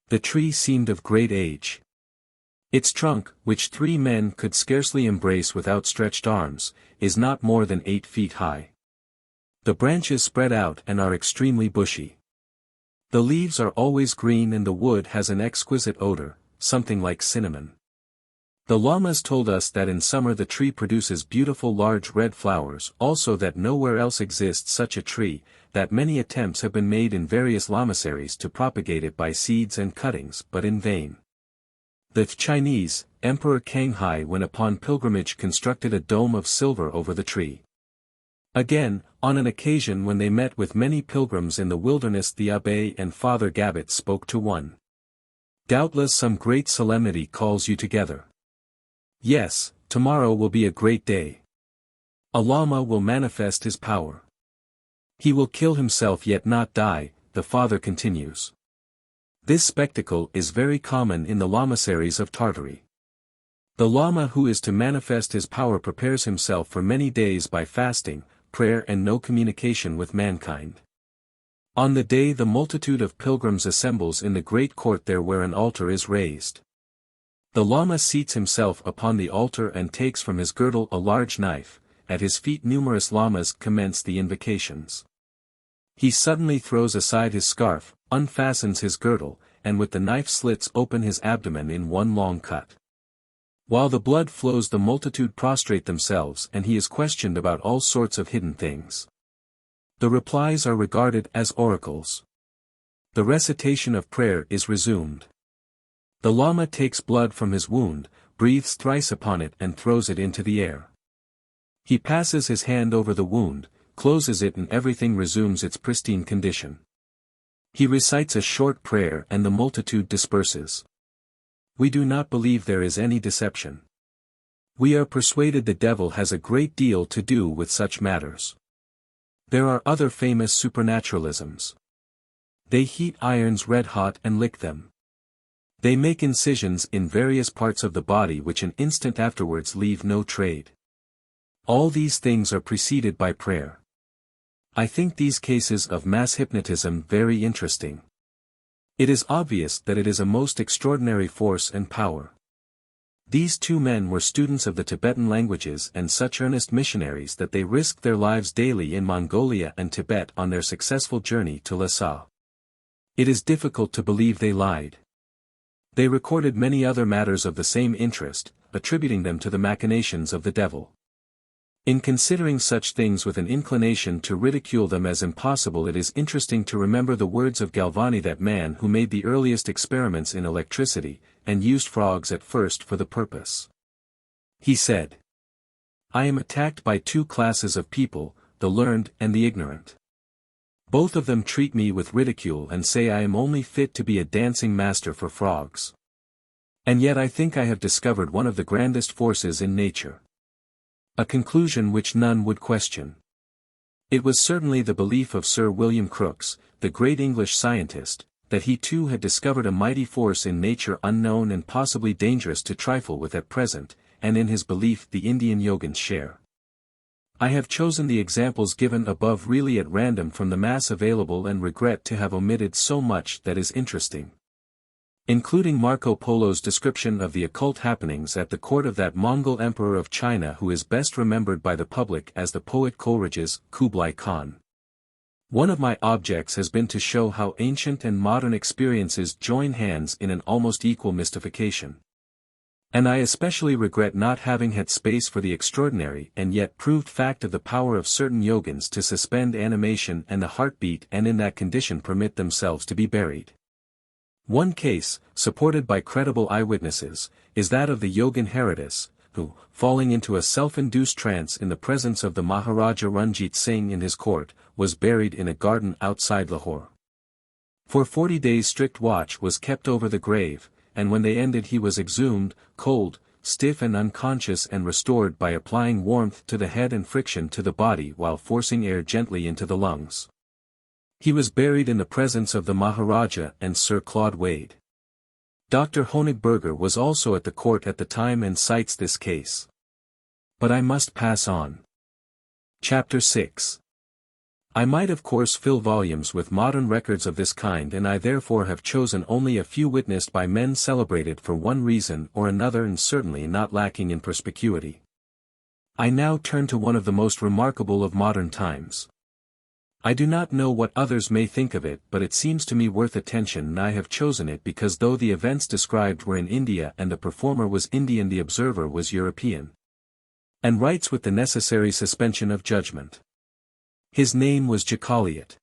The tree seemed of great age. Its trunk, which 3 men could scarcely embrace with outstretched arms, is not more than 8 feet high. The branches spread out and are extremely bushy. The leaves are always green and the wood has an exquisite odor, something like cinnamon. The lamas told us that in summer the tree produces beautiful large red flowers, also that nowhere else exists such a tree, that many attempts have been made in various lamaseries to propagate it by seeds and cuttings, but in vain. The Chinese, Emperor Kanghai when upon pilgrimage constructed a dome of silver over the tree. Again, on an occasion when they met with many pilgrims in the wilderness the Abbé and Father Gabbett spoke to one. Doubtless some great solemnity calls you together. Yes, tomorrow will be a great day. A Lama will manifest his power. He will kill himself yet not die, the father continues. This spectacle is very common in the lamaseries of Tartary. The Lama who is to manifest his power prepares himself for many days by fasting, prayer and no communication with mankind. On the day the multitude of pilgrims assembles in the great court there where an altar is raised. The Lama seats himself upon the altar and takes from his girdle a large knife, at his feet numerous Lamas commence the invocations. He suddenly throws aside his scarf, unfastens his girdle, and with the knife slits open his abdomen in one long cut. While the blood flows the multitude prostrate themselves and he is questioned about all sorts of hidden things. The replies are regarded as oracles. The recitation of prayer is resumed. The Lama takes blood from his wound, breathes thrice upon it and throws it into the air. He passes his hand over the wound, closes it and everything resumes its pristine condition. He recites a short prayer and the multitude disperses. We do not believe there is any deception. We are persuaded the devil has a great deal to do with such matters. There are other famous supernaturalisms. They heat irons red hot and lick them. They make incisions in various parts of the body which an instant afterwards leave no trade. All these things are preceded by prayer. I think these cases of mass hypnotism very interesting. It is obvious that it is a most extraordinary force and power. These two men were students of the Tibetan languages and such earnest missionaries that they risked their lives daily in Mongolia and Tibet on their successful journey to Lhasa. It is difficult to believe they lied. They recorded many other matters of the same interest, attributing them to the machinations of the devil. In considering such things with an inclination to ridicule them as impossible, it is interesting to remember the words of Galvani, that man who made the earliest experiments in electricity, and used frogs at first for the purpose. He said, "I am attacked by two classes of people, the learned and the ignorant. Both of them treat me with ridicule and say I am only fit to be a dancing master for frogs. And yet I think I have discovered one of the grandest forces in nature. A conclusion which none would question. It was certainly the belief of Sir William Crookes, the great English scientist, that he too had discovered a mighty force in nature unknown and possibly dangerous to trifle with at present, and in his belief the Indian yogins share. I have chosen the examples given above really at random from the mass available and regret to have omitted so much that is interesting. Including Marco Polo's description of the occult happenings at the court of that Mongol emperor of China who is best remembered by the public as the poet Coleridge's Kublai Khan. One of my objects has been to show how ancient and modern experiences join hands in an almost equal mystification. And I especially regret not having had space for the extraordinary and yet proved fact of the power of certain yogins to suspend animation and the heartbeat and in that condition permit themselves to be buried. One case, supported by credible eyewitnesses, is that of the yogin Haridas, who, falling into a self-induced trance in the presence of the Maharaja Ranjit Singh in his court, was buried in a garden outside Lahore. For 40 days strict watch was kept over the grave, and when they ended he was exhumed, cold, stiff and unconscious, and restored by applying warmth to the head and friction to the body while forcing air gently into the lungs. He was buried in the presence of the Maharaja and Sir Claude Wade. Dr. Honigberger was also at the court at the time and cites this case. But I must pass on. Chapter 6. I might of course fill volumes with modern records of this kind, and I therefore have chosen only a few witnessed by men celebrated for one reason or another and certainly not lacking in perspicuity. I now turn to one of the most remarkable of modern times. I do not know what others may think of it, but it seems to me worth attention, and I have chosen it because though the events described were in India and the performer was Indian, the observer was European. And writes with the necessary suspension of judgment. His name was Jacaliot.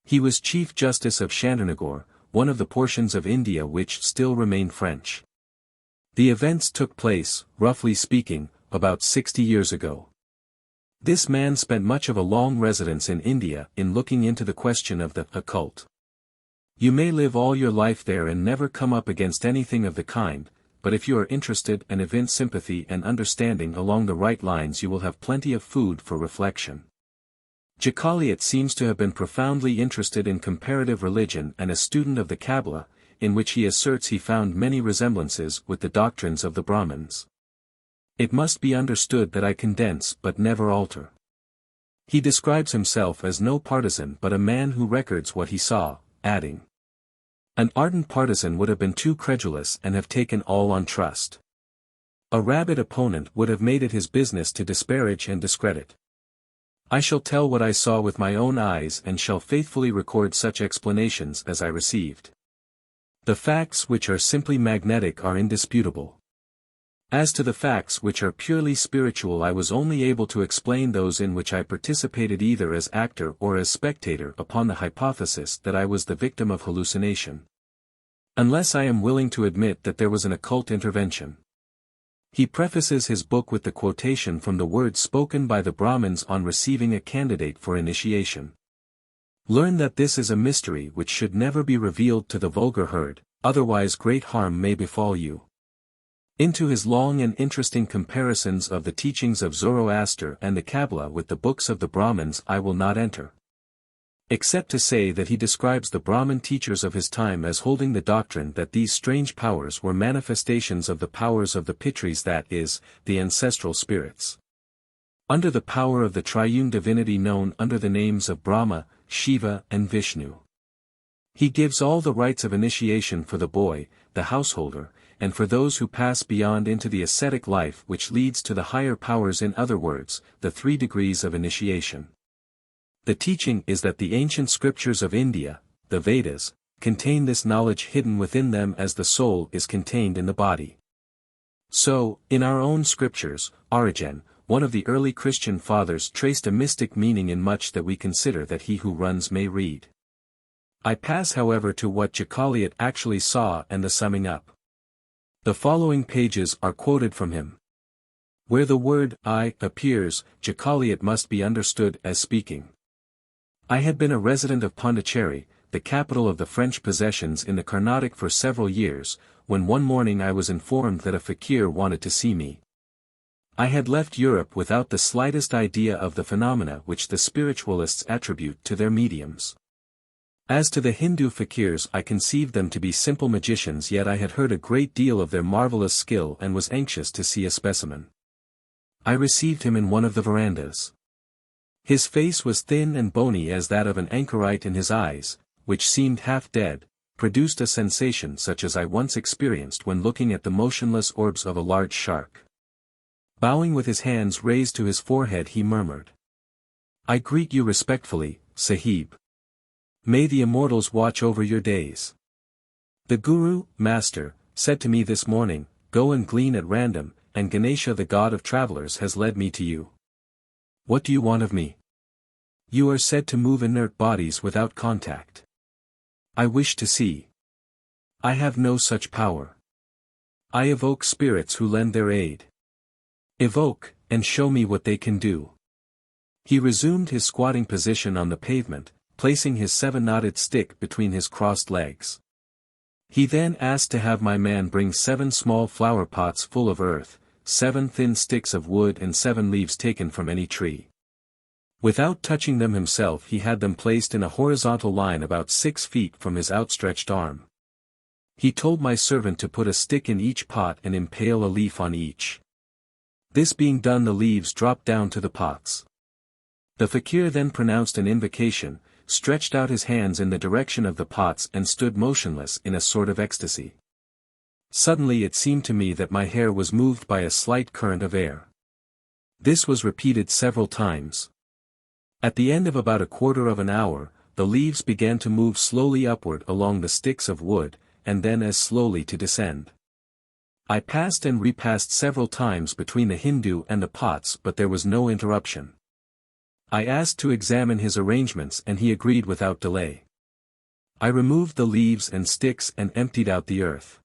He was Chief Justice of Chandernagore, one of the portions of India which still remain French. The events took place, roughly speaking, about 60 years ago. This man spent much of a long residence in India in looking into the question of the occult. You may live all your life there and never come up against anything of the kind, but if you are interested and evince sympathy and understanding along the right lines you will have plenty of food for reflection. Jacaliot seems to have been profoundly interested in comparative religion and a student of the Kabbalah, in which he asserts he found many resemblances with the doctrines of the Brahmins. It must be understood that I condense but never alter. He describes himself as no partisan but a man who records what he saw, adding, "An ardent partisan would have been too credulous and have taken all on trust. A rabid opponent would have made it his business to disparage and discredit. I shall tell what I saw with my own eyes and shall faithfully record such explanations as I received. The facts which are simply magnetic are indisputable. As to the facts which are purely spiritual, I was only able to explain those in which I participated either as actor or as spectator upon the hypothesis that I was the victim of hallucination. Unless I am willing to admit that there was an occult intervention." He prefaces his book with the quotation from the words spoken by the Brahmins on receiving a candidate for initiation. "Learn that this is a mystery which should never be revealed to the vulgar herd, otherwise great harm may befall you." Into his long and interesting comparisons of the teachings of Zoroaster and the Kabbalah with the books of the Brahmins I will not enter, except to say that he describes the Brahmin teachers of his time as holding the doctrine that these strange powers were manifestations of the powers of the Pitris, that is, the ancestral spirits. Under the power of the triune divinity known under the names of Brahma, Shiva and Vishnu. He gives all the rites of initiation for the boy, the householder, and for those who pass beyond into the ascetic life which leads to the higher powers, in other words, the 3 degrees of initiation. The teaching is that the ancient scriptures of India, the Vedas, contain this knowledge hidden within them as the soul is contained in the body. So, in our own scriptures, Origen, one of the early Christian fathers, traced a mystic meaning in much that we consider that he who runs may read. I pass however to what Jacaliot actually saw and the summing up. The following pages are quoted from him. Where the word I appears, Jacaliot must be understood as speaking. I had been a resident of Pondicherry, the capital of the French possessions in the Carnatic, for several years, when one morning I was informed that a fakir wanted to see me. I had left Europe without the slightest idea of the phenomena which the spiritualists attribute to their mediums. As to the Hindu fakirs, I conceived them to be simple magicians, yet I had heard a great deal of their marvelous skill and was anxious to see a specimen. I received him in one of the verandas. His face was thin and bony as that of an anchorite, and his eyes, which seemed half dead, produced a sensation such as I once experienced when looking at the motionless orbs of a large shark. Bowing with his hands raised to his forehead, he murmured, "I greet you respectfully, Sahib. May the immortals watch over your days. The Guru, Master, said to me this morning, 'Go and glean at random, and Ganesha, the god of travelers, has led me to you. What do you want of me?' You are said to move inert bodies without contact. I wish to see. I have no such power. I evoke spirits who lend their aid. Evoke, and show me what they can do." He resumed his squatting position on the pavement, placing his 7-knotted stick between his crossed legs. He then asked to have my man bring 7 small flower pots full of earth, 7 thin sticks of wood and 7 leaves taken from any tree. Without touching them himself, he had them placed in a horizontal line about 6 feet from his outstretched arm. He told my servant to put a stick in each pot and impale a leaf on each. This being done, the leaves dropped down to the pots. The fakir then pronounced an invocation, stretched out his hands in the direction of the pots and stood motionless in a sort of ecstasy. Suddenly it seemed to me that my hair was moved by a slight current of air. This was repeated several times. At the end of about a quarter of an hour, the leaves began to move slowly upward along the sticks of wood, and then as slowly to descend. I passed and repassed several times between the Hindu and the pots, but there was no interruption. I asked to examine his arrangements and he agreed without delay. I removed the leaves and sticks and emptied out the earth.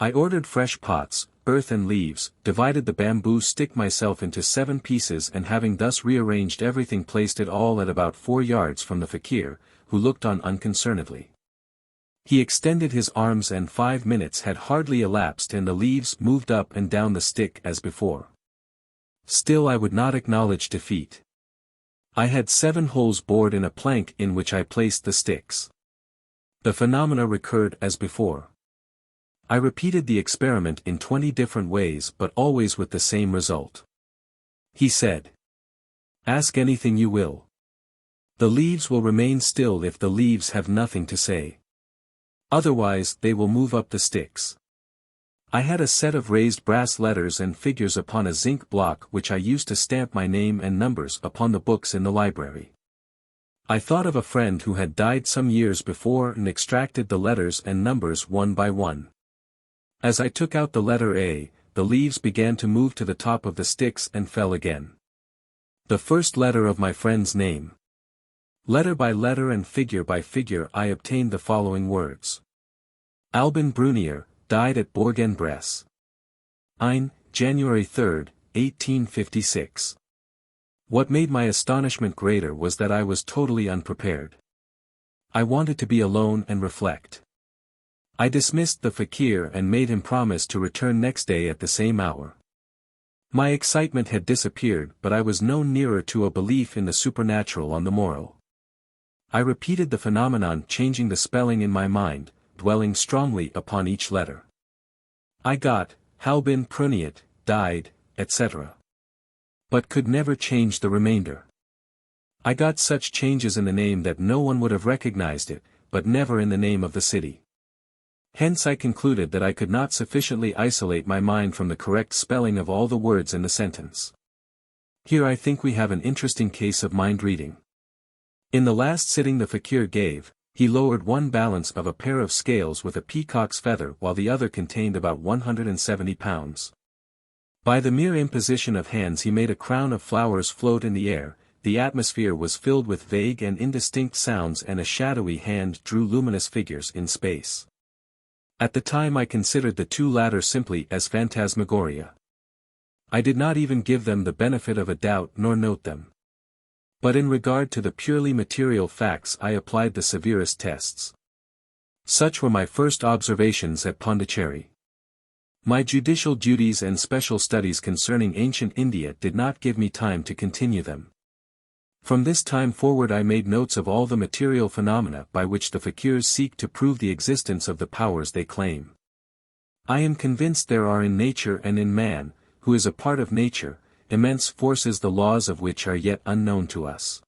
I ordered fresh pots, earth and leaves, divided the bamboo stick myself into 7 pieces, and having thus rearranged everything, placed it all at about 4 yards from the fakir, who looked on unconcernedly. He extended his arms and 5 minutes had hardly elapsed and the leaves moved up and down the stick as before. Still I would not acknowledge defeat. I had 7 holes bored in a plank in which I placed the sticks. The phenomena recurred as before. I repeated the experiment in 20 different ways, but always with the same result. He said, Ask anything you will. The leaves will remain still if the leaves have nothing to say. Otherwise, they will move up the sticks. I had a set of raised brass letters and figures upon a zinc block which I used to stamp my name and numbers upon the books in the library. I thought of a friend who had died some years before and extracted the letters and numbers one by one. As I took out the letter A, the leaves began to move to the top of the sticks and fell again. The first letter of my friend's name. Letter by letter and figure by figure I obtained the following words. Albin Brunier, died at Bourg-en-Bresse. January 3, 1856. What made my astonishment greater was that I was totally unprepared. I wanted to be alone and reflect. I dismissed the fakir and made him promise to return next day at the same hour. My excitement had disappeared, but I was no nearer to a belief in the supernatural on the morrow. I repeated the phenomenon, changing the spelling in my mind, dwelling strongly upon each letter. I got, Albin Pruniat, died, etc. But could never change the remainder. I got such changes in the name that no one would have recognized it, but never in the name of the city. Hence I concluded that I could not sufficiently isolate my mind from the correct spelling of all the words in the sentence. Here I think we have an interesting case of mind reading. In the last sitting the fakir gave, he lowered one balance of a pair of scales with a peacock's feather while the other contained about 170 pounds. By the mere imposition of hands he made a crown of flowers float in the air, the atmosphere was filled with vague and indistinct sounds and a shadowy hand drew luminous figures in space. At the time I considered the two latter simply as phantasmagoria. I did not even give them the benefit of a doubt nor note them. But in regard to the purely material facts I applied the severest tests. Such were my first observations at Pondicherry. My judicial duties and special studies concerning ancient India did not give me time to continue them. From this time forward I made notes of all the material phenomena by which the fakirs seek to prove the existence of the powers they claim. I am convinced there are in nature and in man, who is a part of nature, immense forces the laws of which are yet unknown to us.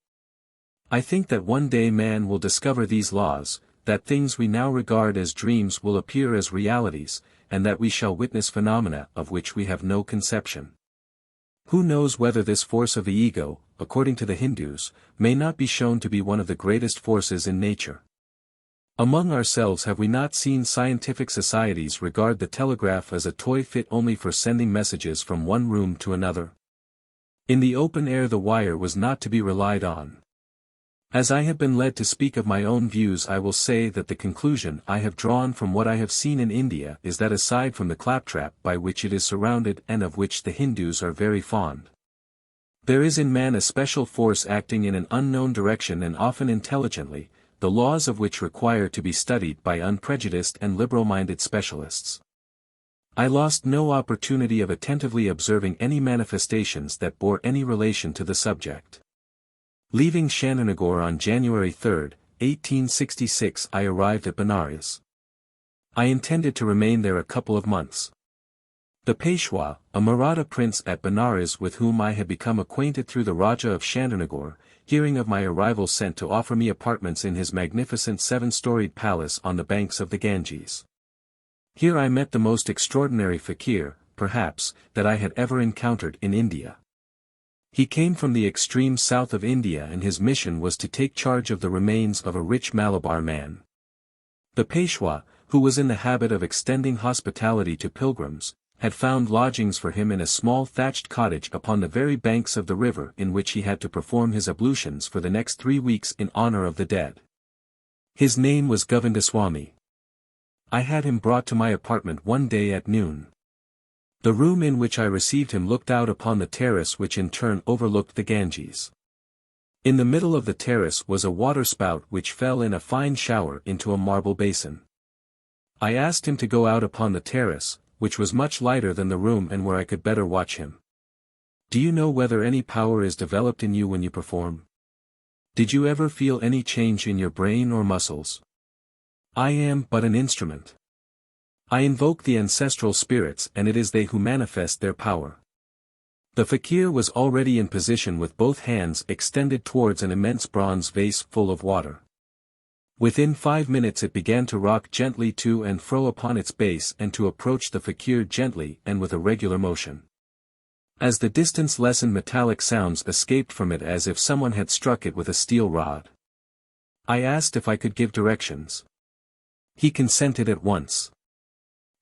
I think that one day man will discover these laws, that things we now regard as dreams will appear as realities, and that we shall witness phenomena of which we have no conception. Who knows whether this force of the ego, according to the Hindus, may not be shown to be one of the greatest forces in nature? Among ourselves have we not seen scientific societies regard the telegraph as a toy fit only for sending messages from one room to another? In the open air the wire was not to be relied on. As I have been led to speak of my own views, I will say that the conclusion I have drawn from what I have seen in India is that aside from the claptrap by which it is surrounded and of which the Hindus are very fond, there is in man a special force acting in an unknown direction and often intelligently, the laws of which require to be studied by unprejudiced and liberal-minded specialists. I lost no opportunity of attentively observing any manifestations that bore any relation to the subject. Leaving Chandernagore on January 3, 1866, I arrived at Benares. I intended to remain there a couple of months. The Peshwa, a Maratha prince at Benares with whom I had become acquainted through the Raja of Chandernagore, hearing of my arrival sent to offer me apartments in his magnificent 7-storied palace on the banks of the Ganges. Here I met the most extraordinary fakir, perhaps, that I had ever encountered in India. He came from the extreme south of India and his mission was to take charge of the remains of a rich Malabar man. The Peshwa, who was in the habit of extending hospitality to pilgrims, had found lodgings for him in a small thatched cottage upon the very banks of the river in which he had to perform his ablutions for the next 3 weeks in honor of the dead. His name was Govindaswamy. I had him brought to my apartment one day at noon. The room in which I received him looked out upon the terrace which in turn overlooked the Ganges. In the middle of the terrace was a waterspout which fell in a fine shower into a marble basin. I asked him to go out upon the terrace, which was much lighter than the room and where I could better watch him. Do you know whether any power is developed in you when you perform? Did you ever feel any change in your brain or muscles? I am but an instrument. I invoke the ancestral spirits and it is they who manifest their power. The fakir was already in position with both hands extended towards an immense bronze vase full of water. Within 5 minutes it began to rock gently to and fro upon its base and to approach the fakir gently and with a regular motion. As the distance lessened, metallic sounds escaped from it as if someone had struck it with a steel rod. I asked if I could give directions. He consented at once.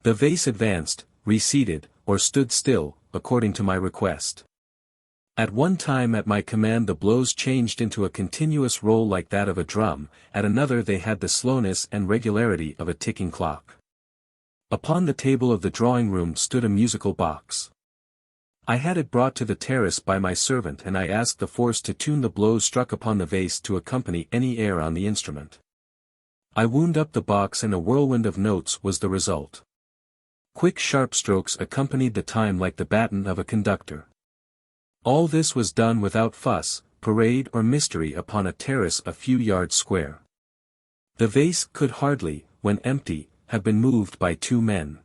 The vase advanced, receded, or stood still, according to my request. At one time at my command the blows changed into a continuous roll like that of a drum, at another they had the slowness and regularity of a ticking clock. Upon the table of the drawing room stood a musical box. I had it brought to the terrace by my servant and I asked the force to tune the blows struck upon the vase to accompany any air on the instrument. I wound up the box and a whirlwind of notes was the result. Quick sharp strokes accompanied the time like the baton of a conductor. All this was done without fuss, parade or mystery upon a terrace a few yards square. The vase could hardly, when empty, have been moved by 2 men.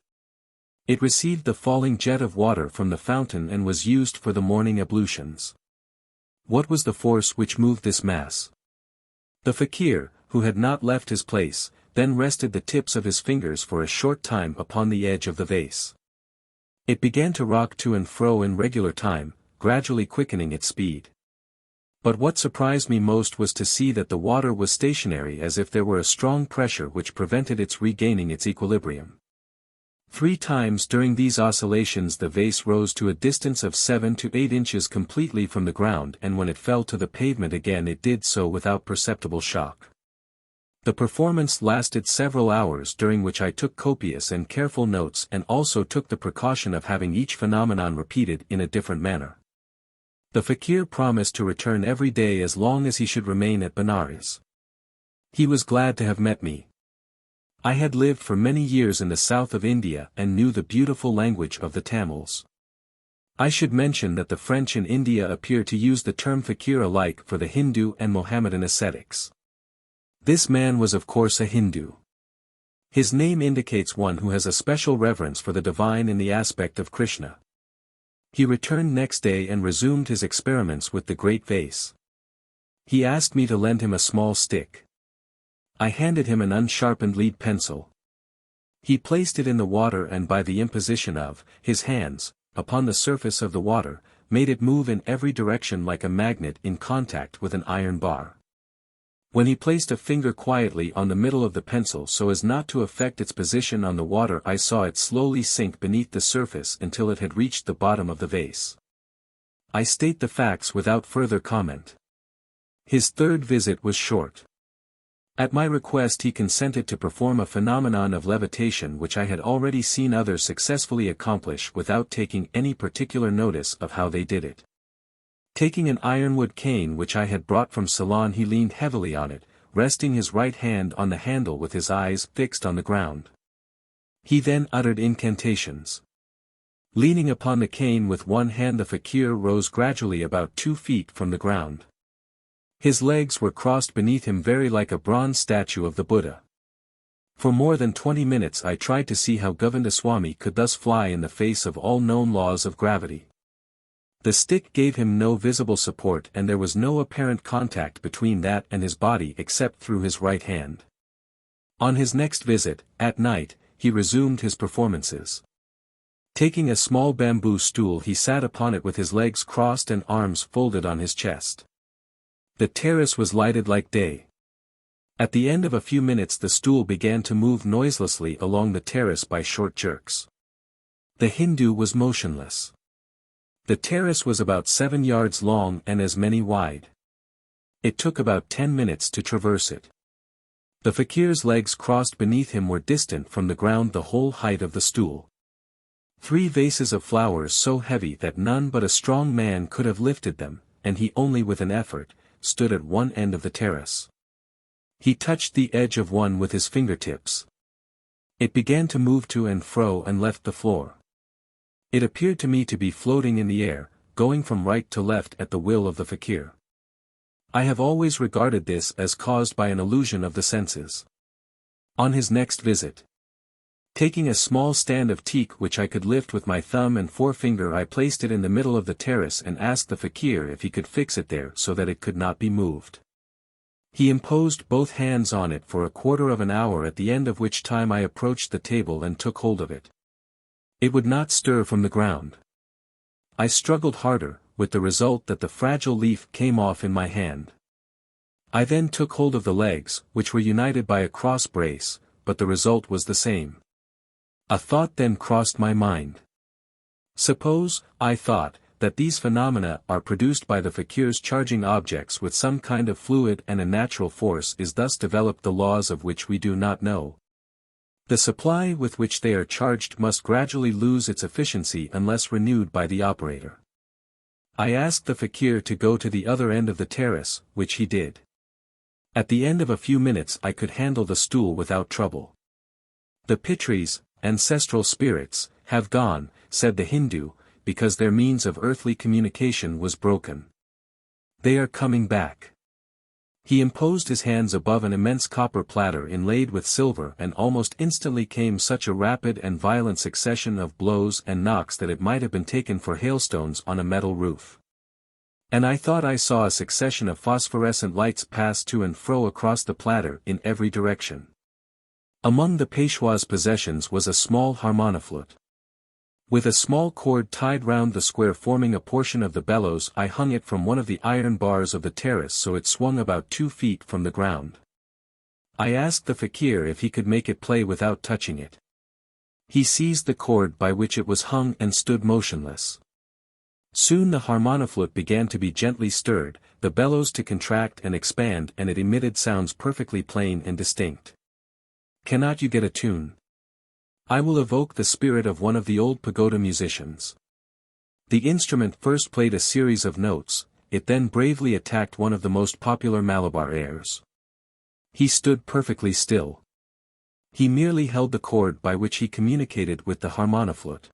It received the falling jet of water from the fountain and was used for the morning ablutions. What was the force which moved this mass? The fakir, who had not left his place, then rested the tips of his fingers for a short time upon the edge of the vase. It began to rock to and fro in regular time, gradually quickening its speed. But what surprised me most was to see that the water was stationary as if there were a strong pressure which prevented its regaining its equilibrium. 3 times during these oscillations the vase rose to a distance of 7 to 8 inches completely from the ground, and when it fell to the pavement again it did so without perceptible shock. The performance lasted several hours, during which I took copious and careful notes and also took the precaution of having each phenomenon repeated in a different manner. The fakir promised to return every day as long as he should remain at Benares. He was glad to have met me. I had lived for many years in the south of India and knew the beautiful language of the Tamils. I should mention that the French in India appear to use the term fakir alike for the Hindu and Mohammedan ascetics. This man was of course a Hindu. His name indicates one who has a special reverence for the divine in the aspect of Krishna. He returned next day and resumed his experiments with the great vase. He asked me to lend him a small stick. I handed him an unsharpened lead pencil. He placed it in the water and by the imposition of his hands, upon the surface of the water, made it move in every direction like a magnet in contact with an iron bar. When he placed a finger quietly on the middle of the pencil so as not to affect its position on the water, I saw it slowly sink beneath the surface until it had reached the bottom of the vase. I state the facts without further comment. His 3rd visit was short. At my request he consented to perform a phenomenon of levitation which I had already seen others successfully accomplish without taking any particular notice of how they did it. Taking an ironwood cane which I had brought from Ceylon, he leaned heavily on it, resting his right hand on the handle with his eyes fixed on the ground. He then uttered incantations. Leaning upon the cane with one hand, the fakir rose gradually about 2 feet from the ground. His legs were crossed beneath him very like a bronze statue of the Buddha. For more than 20 minutes I tried to see how Govindaswami could thus fly in the face of all known laws of gravity. The stick gave him no visible support and there was no apparent contact between that and his body except through his right hand. On his next visit, at night, he resumed his performances. Taking a small bamboo stool he sat upon it with his legs crossed and arms folded on his chest. The terrace was lighted like day. At the end of a few minutes the stool began to move noiselessly along the terrace by short jerks. The Hindu was motionless. The terrace was about 7 yards long and as many wide. It took about 10 minutes to traverse it. The fakir's legs crossed beneath him were distant from the ground the whole height of the stool. 3 vases of flowers so heavy that none but a strong man could have lifted them, and he only with an effort, stood at one end of the terrace. He touched the edge of one with his fingertips. It began to move to and fro and left the floor. It appeared to me to be floating in the air, going from right to left at the will of the fakir. I have always regarded this as caused by an illusion of the senses. On his next visit, Taking a small stand of teak which I could lift with my thumb and forefinger, I placed it in the middle of the terrace and asked the fakir if he could fix it there so that it could not be moved. He imposed both hands on it for a quarter of an hour, at the end of which time I approached the table and took hold of it. It would not stir from the ground. I struggled harder, with the result that the fragile leaf came off in my hand. I then took hold of the legs, which were united by a cross brace, but the result was the same. A thought then crossed my mind. Suppose, I thought, that these phenomena are produced by the fakirs charging objects with some kind of fluid, and a natural force is thus developed, the laws of which we do not know. The supply with which they are charged must gradually lose its efficiency unless renewed by the operator. I asked the fakir to go to the other end of the terrace, which he did. At the end of a few minutes I could handle the stool without trouble. The Pitris, ancestral spirits, have gone, said the Hindu, because their means of earthly communication was broken. They are coming back. He imposed his hands above an immense copper platter inlaid with silver, and almost instantly came such a rapid and violent succession of blows and knocks that it might have been taken for hailstones on a metal roof. And I thought I saw a succession of phosphorescent lights pass to and fro across the platter in every direction. Among the Peshwa's possessions was a small harmoniflute. With a small cord tied round the square forming a portion of the bellows, I hung it from one of the iron bars of the terrace so it swung about 2 feet from the ground. I asked the fakir if he could make it play without touching it. He seized the cord by which it was hung and stood motionless. Soon the harmoniflute began to be gently stirred, the bellows to contract and expand, and it emitted sounds perfectly plain and distinct. Cannot you get a tune? I will evoke the spirit of one of the old pagoda musicians. The instrument first played a series of notes, it then bravely attacked one of the most popular Malabar airs. He stood perfectly still. He merely held the cord by which he communicated with the harmoniflute.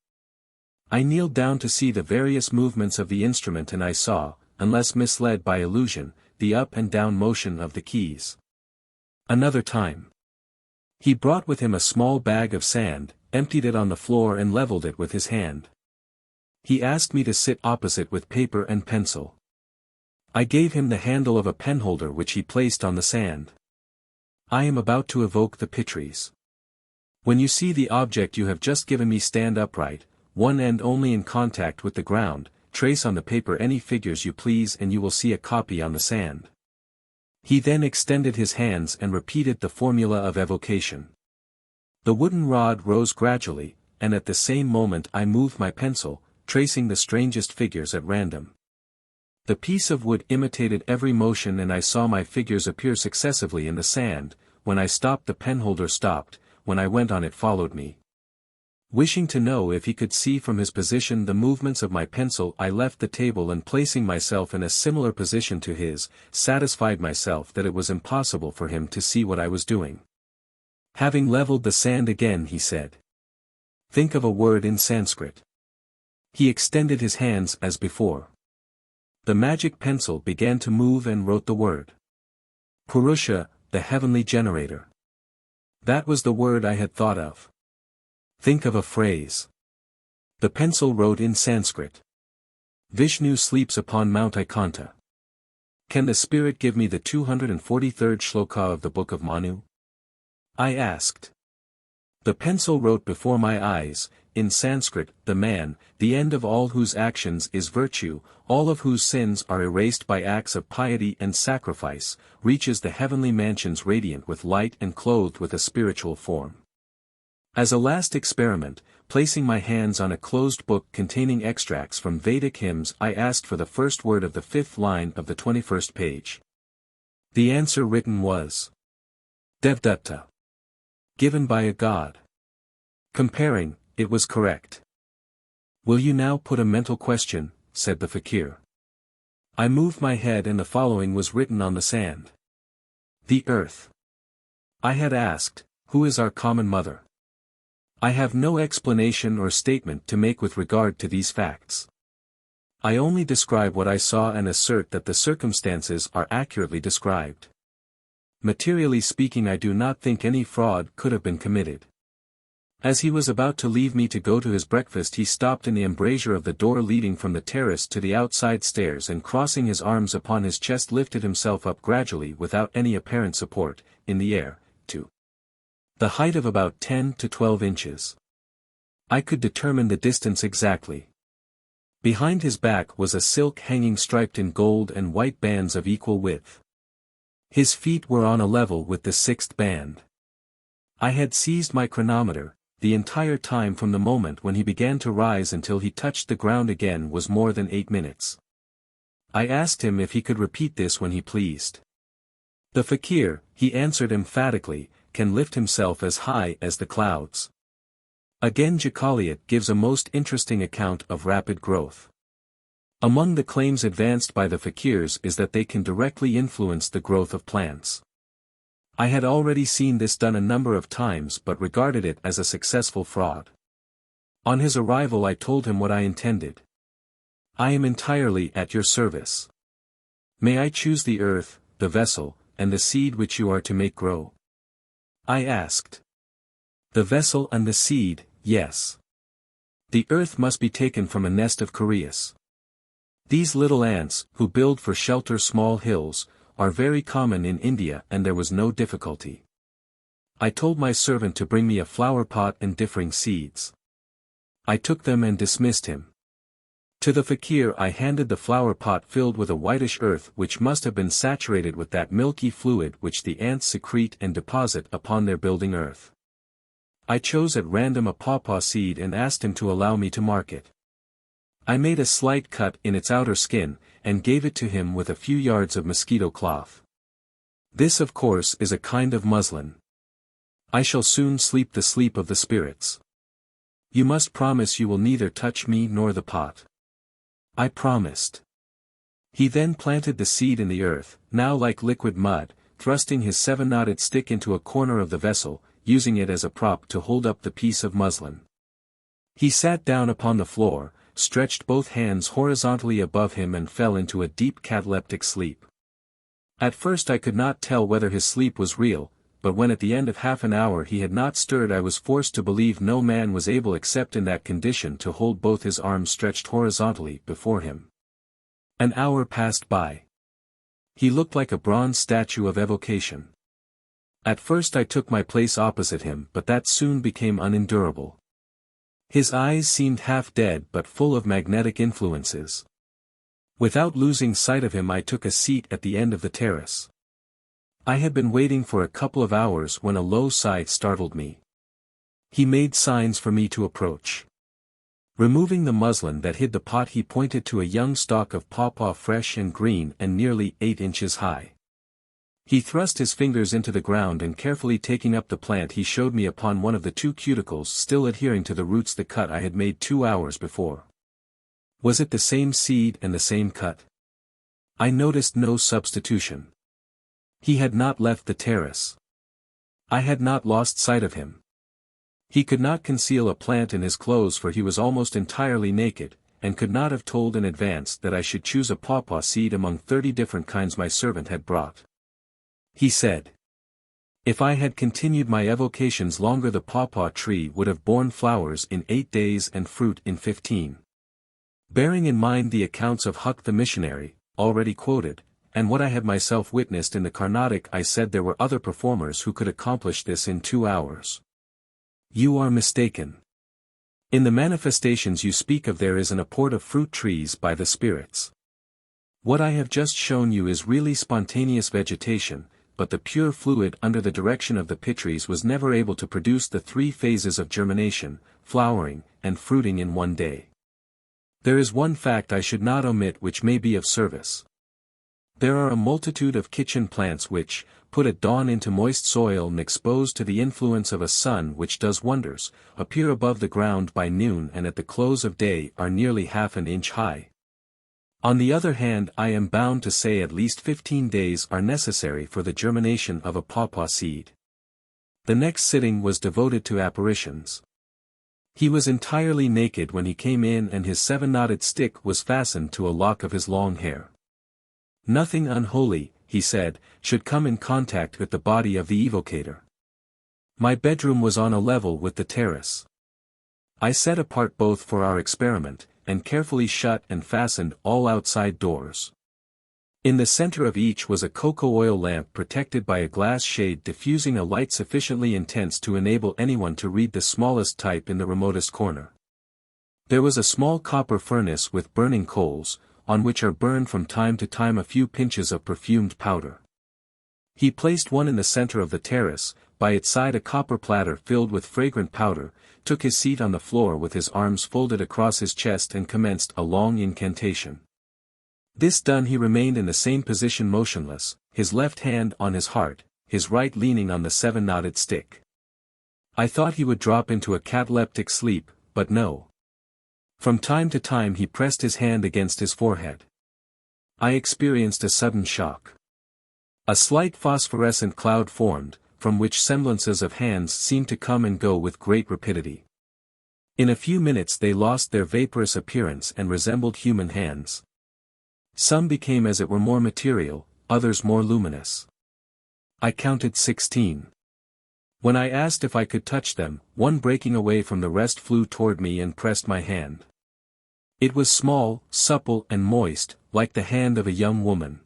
I kneeled down to see the various movements of the instrument, and I saw, unless misled by illusion, the up and down motion of the keys. Another time. He brought with him a small bag of sand, emptied it on the floor and leveled it with his hand. He asked me to sit opposite with paper and pencil. I gave him the handle of a penholder which he placed on the sand. I am about to evoke the Pitris. When you see the object you have just given me stand upright, one end only in contact with the ground, trace on the paper any figures you please and you will see a copy on the sand. He then extended his hands and repeated the formula of evocation. The wooden rod rose gradually, and at the same moment I moved my pencil, tracing the strangest figures at random. The piece of wood imitated every motion and I saw my figures appear successively in the sand. When I stopped the penholder stopped, when I went on it followed me. Wishing to know if he could see from his position the movements of my pencil, I left the table and placing myself in a similar position to his, satisfied myself that it was impossible for him to see what I was doing. Having leveled the sand again, he said, "Think of a word in Sanskrit." He extended his hands as before. The magic pencil began to move and wrote the word. Purusha, the heavenly generator. That was the word I had thought of. Think of a phrase. The pencil wrote in Sanskrit. Vishnu sleeps upon Mount Ikanta. Can the spirit give me the 243rd shloka of the Book of Manu? I asked. The pencil wrote before my eyes, in Sanskrit, the man, the end of all whose actions is virtue, all of whose sins are erased by acts of piety and sacrifice, reaches the heavenly mansions radiant with light and clothed with a spiritual form. As a last experiment, placing my hands on a closed book containing extracts from Vedic hymns, I asked for the first word of the 5th line of the 21st page. The answer written was Devdutta. Given by a god. Comparing, it was correct. Will you now put a mental question, said the fakir. I moved my head and the following was written on the sand. The earth. I had asked, who is our common mother? I have no explanation or statement to make with regard to these facts. I only describe what I saw and assert that the circumstances are accurately described. Materially speaking, I do not think any fraud could have been committed. As he was about to leave me to go to his breakfast, he stopped in the embrasure of the door leading from the terrace to the outside stairs, and crossing his arms upon his chest lifted himself up gradually without any apparent support, in the air, to the height of about 10 to 12 inches. I could determine the distance exactly. Behind his back was a silk hanging striped in gold and white bands of equal width. His feet were on a level with the sixth band. I had seized my chronometer. The entire time from the moment when he began to rise until he touched the ground again was more than 8 minutes. I asked him if he could repeat this when he pleased. The fakir, he answered emphatically, can lift himself as high as the clouds. Again Jacaliot gives a most interesting account of rapid growth. Among the claims advanced by the fakirs is that they can directly influence the growth of plants. I had already seen this done a number of times but regarded it as a successful fraud. On his arrival I told him what I intended. I am entirely at your service. May I choose the earth, the vessel, and the seed which you are to make grow? I asked. The vessel and the seed, yes. The earth must be taken from a nest of Coreus. These little ants, who build for shelter small hills, are very common in India, and there was no difficulty. I told my servant to bring me a flower pot and differing seeds. I took them and dismissed him. To the fakir I handed the flower pot filled with a whitish earth which must have been saturated with that milky fluid which the ants secrete and deposit upon their building earth. I chose at random a pawpaw seed and asked him to allow me to mark it. I made a slight cut in its outer skin, and gave it to him with a few yards of mosquito cloth. This of course is a kind of muslin. I shall soon sleep the sleep of the spirits. You must promise you will neither touch me nor the pot. I promised. He then planted the seed in the earth, now like liquid mud, thrusting his 7-knotted stick into a corner of the vessel, using it as a prop to hold up the piece of muslin. He sat down upon the floor, stretched both hands horizontally above him and fell into a deep cataleptic sleep. At first I could not tell whether his sleep was real, but when at the end of half an hour he had not stirred I was forced to believe no man was able except in that condition to hold both his arms stretched horizontally before him. An hour passed by. He looked like a bronze statue of evocation. At first I took my place opposite him, but that soon became unendurable. His eyes seemed half dead but full of magnetic influences. Without losing sight of him I took a seat at the end of the terrace. I had been waiting for a couple of hours when a low sigh startled me. He made signs for me to approach. Removing the muslin that hid the pot he pointed to a young stalk of pawpaw fresh and green and nearly 8 inches high. He thrust his fingers into the ground and carefully taking up the plant he showed me upon one of the 2 cuticles still adhering to the roots the cut I had made 2 hours before. Was it the same seed and the same cut? I noticed no substitution. He had not left the terrace. I had not lost sight of him. He could not conceal a plant in his clothes for he was almost entirely naked, and could not have told in advance that I should choose a pawpaw seed among 30 different kinds my servant had brought. He said, if I had continued my evocations longer the pawpaw tree would have borne flowers in 8 days and fruit in 15. Bearing in mind the accounts of Huck the missionary, already quoted, and what I had myself witnessed in the Carnatic I said there were other performers who could accomplish this in 2 hours. You are mistaken. In the manifestations you speak of there is an apport of fruit trees by the spirits. What I have just shown you is really spontaneous vegetation, but the pure fluid under the direction of the pitrees was never able to produce the 3 phases of germination, flowering, and fruiting in one day. There is one fact I should not omit which may be of service. There are a multitude of kitchen plants which, put at dawn into moist soil and exposed to the influence of a sun which does wonders, appear above the ground by noon and at the close of day are nearly half an inch high. On the other hand I am bound to say at least 15 days are necessary for the germination of a pawpaw seed. The next sitting was devoted to apparitions. He was entirely naked when he came in and his 7-knotted stick was fastened to a lock of his long hair. Nothing unholy, he said, should come in contact with the body of the evocator. My bedroom was on a level with the terrace. I set apart both for our experiment, and carefully shut and fastened all outside doors. In the center of each was a cocoa oil lamp protected by a glass shade diffusing a light sufficiently intense to enable anyone to read the smallest type in the remotest corner. There was a small copper furnace with burning coals, on which are burned from time to time a few pinches of perfumed powder. He placed one in the center of the terrace, by its side a copper platter filled with fragrant powder, took his seat on the floor with his arms folded across his chest and commenced a long incantation. This done he remained in the same position motionless, his left hand on his heart, his right leaning on the seven-knotted stick. I thought he would drop into a cataleptic sleep, but no. From time to time he pressed his hand against his forehead. I experienced a sudden shock. A slight phosphorescent cloud formed, from which semblances of hands seemed to come and go with great rapidity. In a few minutes they lost their vaporous appearance and resembled human hands. Some became as it were more material, others more luminous. I counted 16. When I asked if I could touch them, one breaking away from the rest flew toward me and pressed my hand. It was small, supple and moist, like the hand of a young woman.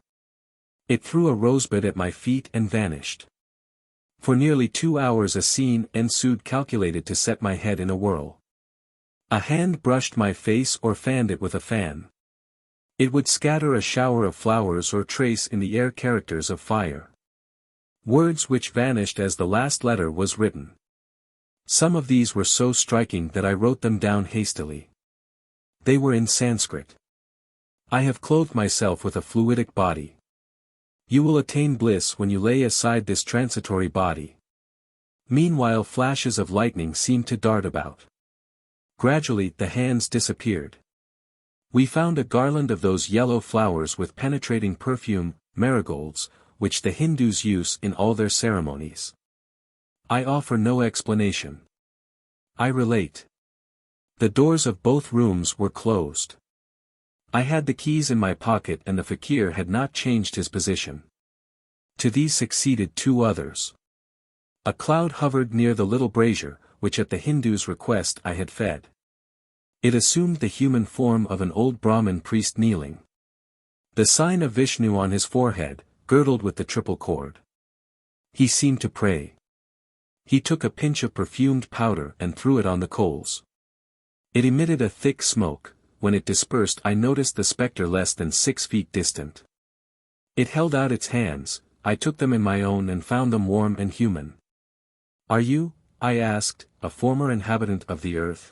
It threw a rosebud at my feet and vanished. For nearly 2 hours a scene ensued calculated to set my head in a whirl. A hand brushed my face or fanned it with a fan. It would scatter a shower of flowers or trace in the air characters of fire. Words which vanished as the last letter was written. Some of these were so striking that I wrote them down hastily. They were in Sanskrit. I have clothed myself with a fluidic body. You will attain bliss when you lay aside this transitory body. Meanwhile flashes of lightning seemed to dart about. Gradually the hands disappeared. We found a garland of those yellow flowers with penetrating perfume, marigolds, which the Hindus use in all their ceremonies. I offer no explanation. I relate. The doors of both rooms were closed. I had the keys in my pocket and the fakir had not changed his position. To these succeeded 2 others. A cloud hovered near the little brazier, which at the Hindu's request I had fed. It assumed the human form of an old Brahmin priest kneeling. The sign of Vishnu on his forehead, girdled with the triple cord. He seemed to pray. He took a pinch of perfumed powder and threw it on the coals. It emitted a thick smoke. When it dispersed I noticed the spectre less than 6 feet distant. It held out its hands, I took them in my own and found them warm and human. Are you, I asked, a former inhabitant of the earth?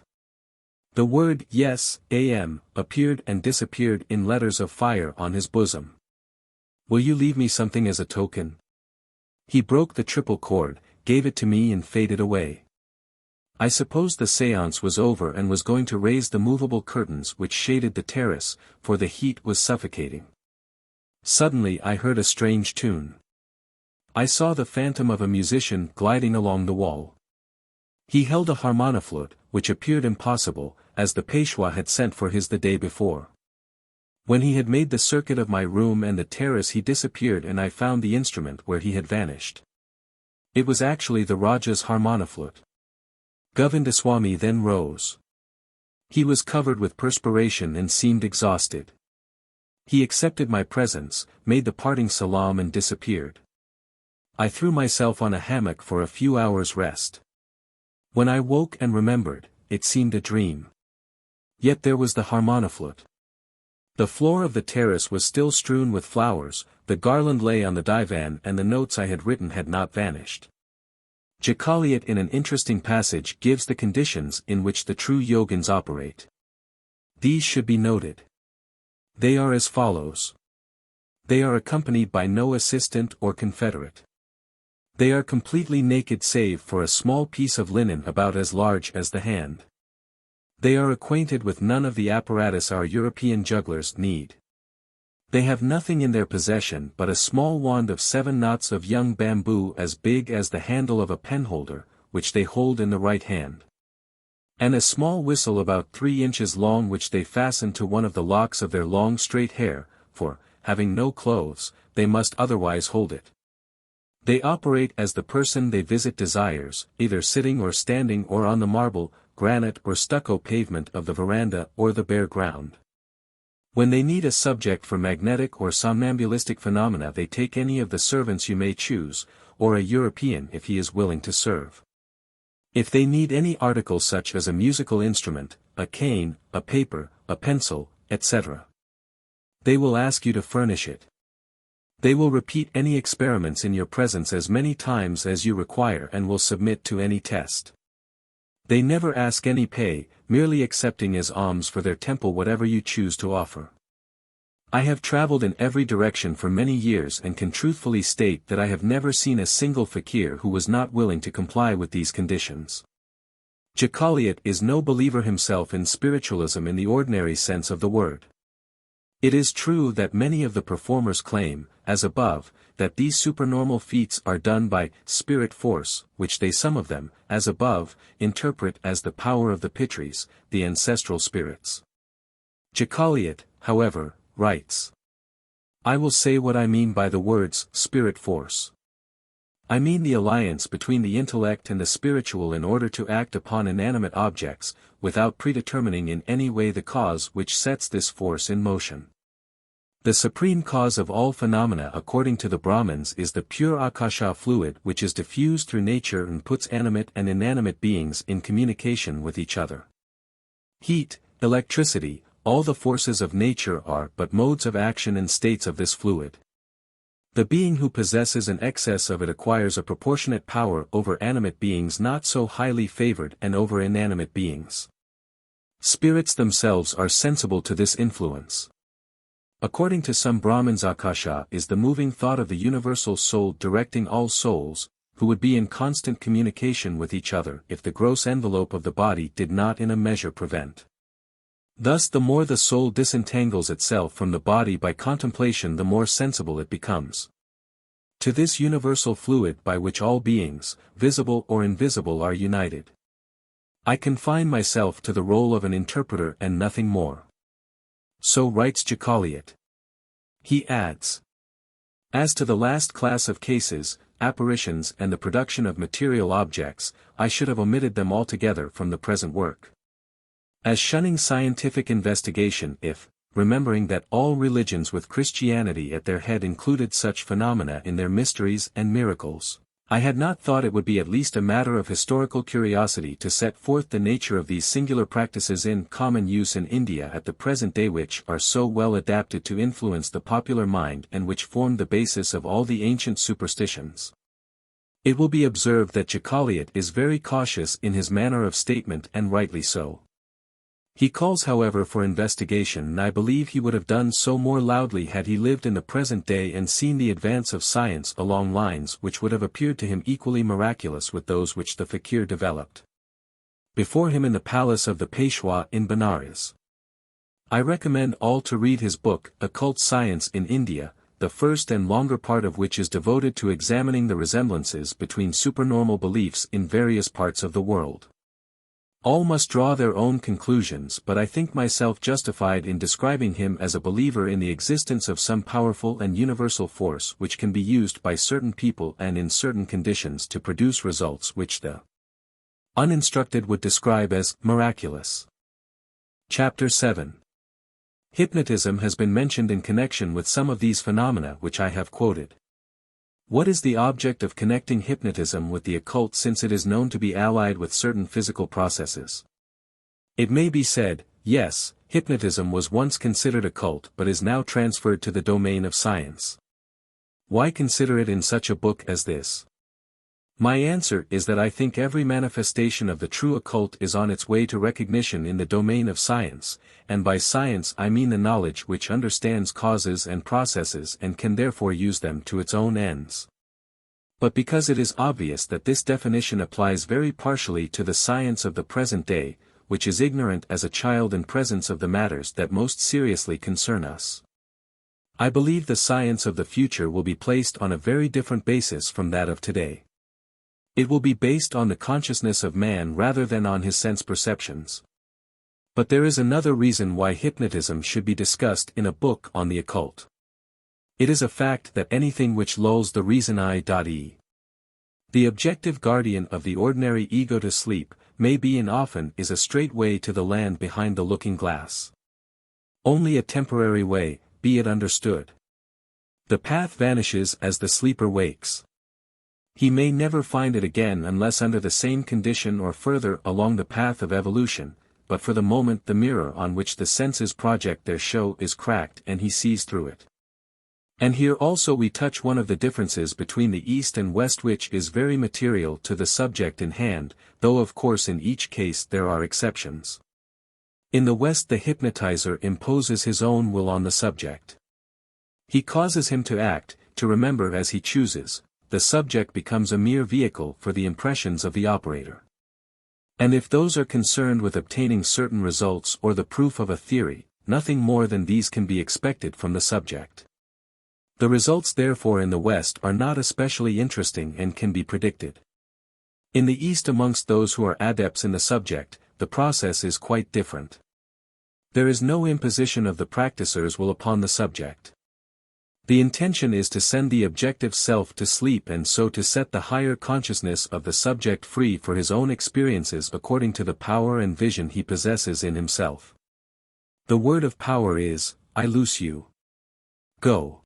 The word yes, am, appeared and disappeared in letters of fire on his bosom. Will you leave me something as a token? He broke the triple cord, gave it to me and faded away. I supposed the séance was over and was going to raise the movable curtains which shaded the terrace, for the heat was suffocating. Suddenly I heard a strange tune. I saw the phantom of a musician gliding along the wall. He held a harmoniflute, which appeared impossible, as the Peshwa had sent for his the day before. When he had made the circuit of my room and the terrace he disappeared and I found the instrument where he had vanished. It was actually the Raja's harmoniflute. Govindaswami then rose. He was covered with perspiration and seemed exhausted. He accepted my presents, made the parting salam and disappeared. I threw myself on a hammock for a few hours' rest. When I woke and remembered, it seemed a dream. Yet there was the harmoniflute. The floor of the terrace was still strewn with flowers, the garland lay on the divan and the notes I had written had not vanished. Jacaliot in an interesting passage gives the conditions in which the true yogins operate. These should be noted. They are as follows. They are accompanied by no assistant or confederate. They are completely naked save for a small piece of linen about as large as the hand. They are acquainted with none of the apparatus our European jugglers need. They have nothing in their possession but a small wand of 7 knots of young bamboo as big as the handle of a penholder, which they hold in the right hand. And a small whistle about 3 inches long which they fasten to one of the locks of their long straight hair, for, having no clothes, they must otherwise hold it. They operate as the person they visit desires, either sitting or standing or on the marble, granite or stucco pavement of the veranda or the bare ground. When they need a subject for magnetic or somnambulistic phenomena, they take any of the servants you may choose, or a European if he is willing to serve. If they need any article such as a musical instrument, a cane, a paper, a pencil, etc., they will ask you to furnish it. They will repeat any experiments in your presence as many times as you require and will submit to any test. They never ask any pay, merely accepting as alms for their temple whatever you choose to offer. I have traveled in every direction for many years and can truthfully state that I have never seen a single fakir who was not willing to comply with these conditions. Jekyll is no believer himself in spiritualism in the ordinary sense of the word. It is true that many of the performers claim, as above, that these supernormal feats are done by spirit force, which they some of them, as above, interpret as the power of the Pitris, the ancestral spirits. Jekyll, however, writes, "I will say what I mean by the words spirit force. I mean the alliance between the intellect and the spiritual in order to act upon inanimate objects, without predetermining in any way the cause which sets this force in motion. The supreme cause of all phenomena according to the Brahmins is the pure akasha fluid which is diffused through nature and puts animate and inanimate beings in communication with each other. Heat, electricity, all the forces of nature are but modes of action and states of this fluid. The being who possesses an excess of it acquires a proportionate power over animate beings not so highly favored and over inanimate beings. Spirits themselves are sensible to this influence. According to some Brahmins, Akasha is the moving thought of the universal soul directing all souls, who would be in constant communication with each other if the gross envelope of the body did not in a measure prevent. Thus the more the soul disentangles itself from the body by contemplation, the more sensible it becomes to this universal fluid by which all beings, visible or invisible, are united. I confine myself to the role of an interpreter and nothing more." So writes Jekyll. He adds, "As to the last class of cases, apparitions and the production of material objects, I should have omitted them altogether from the present work. As shunning scientific investigation if, remembering that all religions with Christianity at their head included such phenomena in their mysteries and miracles, I had not thought it would be at least a matter of historical curiosity to set forth the nature of these singular practices in common use in India at the present day, which are so well adapted to influence the popular mind and which formed the basis of all the ancient superstitions." It will be observed that Jekyll is very cautious in his manner of statement, and rightly so. He calls however for investigation, and I believe he would have done so more loudly had he lived in the present day and seen the advance of science along lines which would have appeared to him equally miraculous with those which the fakir developed before him in the palace of the Peshwa in Benares. I recommend all to read his book, Occult Science in India, the first and longer part of which is devoted to examining the resemblances between supernormal beliefs in various parts of the world. All must draw their own conclusions, but I think myself justified in describing him as a believer in the existence of some powerful and universal force which can be used by certain people and in certain conditions to produce results which the uninstructed would describe as miraculous. Chapter 7. Hypnotism has been mentioned in connection with some of these phenomena which I have quoted. What is the object of connecting hypnotism with the occult, since it is known to be allied with certain physical processes? It may be said, yes, hypnotism was once considered occult but is now transferred to the domain of science. Why consider it in such a book as this? My answer is that I think every manifestation of the true occult is on its way to recognition in the domain of science, and by science I mean the knowledge which understands causes and processes and can therefore use them to its own ends. But because it is obvious that this definition applies very partially to the science of the present day, which is ignorant as a child in presence of the matters that most seriously concern us, I believe the science of the future will be placed on a very different basis from that of today. It will be based on the consciousness of man rather than on his sense perceptions. But there is another reason why hypnotism should be discussed in a book on the occult. It is a fact that anything which lulls the reason i.e. the objective guardian of the ordinary ego to sleep, may be and often is a straight way to the land behind the looking glass. Only a temporary way, be it understood. The path vanishes as the sleeper wakes. He may never find it again unless under the same condition or further along the path of evolution, but for the moment the mirror on which the senses project their show is cracked and he sees through it. And here also we touch one of the differences between the East and West, which is very material to the subject in hand, though of course in each case there are exceptions. In the West the hypnotizer imposes his own will on the subject. He causes him to act, to remember as he chooses. The subject becomes a mere vehicle for the impressions of the operator. And if those are concerned with obtaining certain results or the proof of a theory, nothing more than these can be expected from the subject. The results therefore in the West are not especially interesting and can be predicted. In the East, amongst those who are adepts in the subject, the process is quite different. There is no imposition of the practicer's will upon the subject. The intention is to send the objective self to sleep and so to set the higher consciousness of the subject free for his own experiences according to the power and vision he possesses in himself. The word of power is, I loose you. Go.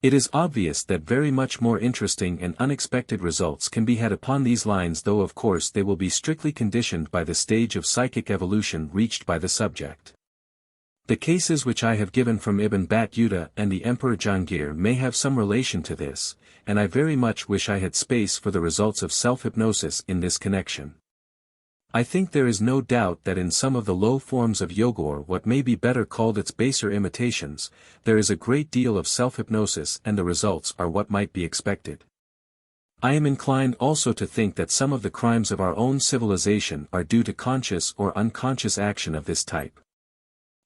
It is obvious that very much more interesting and unexpected results can be had upon these lines, though of course they will be strictly conditioned by the stage of psychic evolution reached by the subject. The cases which I have given from Ibn Battuta and the Emperor Jahangir may have some relation to this, and I very much wish I had space for the results of self-hypnosis in this connection. I think there is no doubt that in some of the low forms of yoga, or what may be better called its baser imitations, there is a great deal of self-hypnosis and the results are what might be expected. I am inclined also to think that some of the crimes of our own civilization are due to conscious or unconscious action of this type.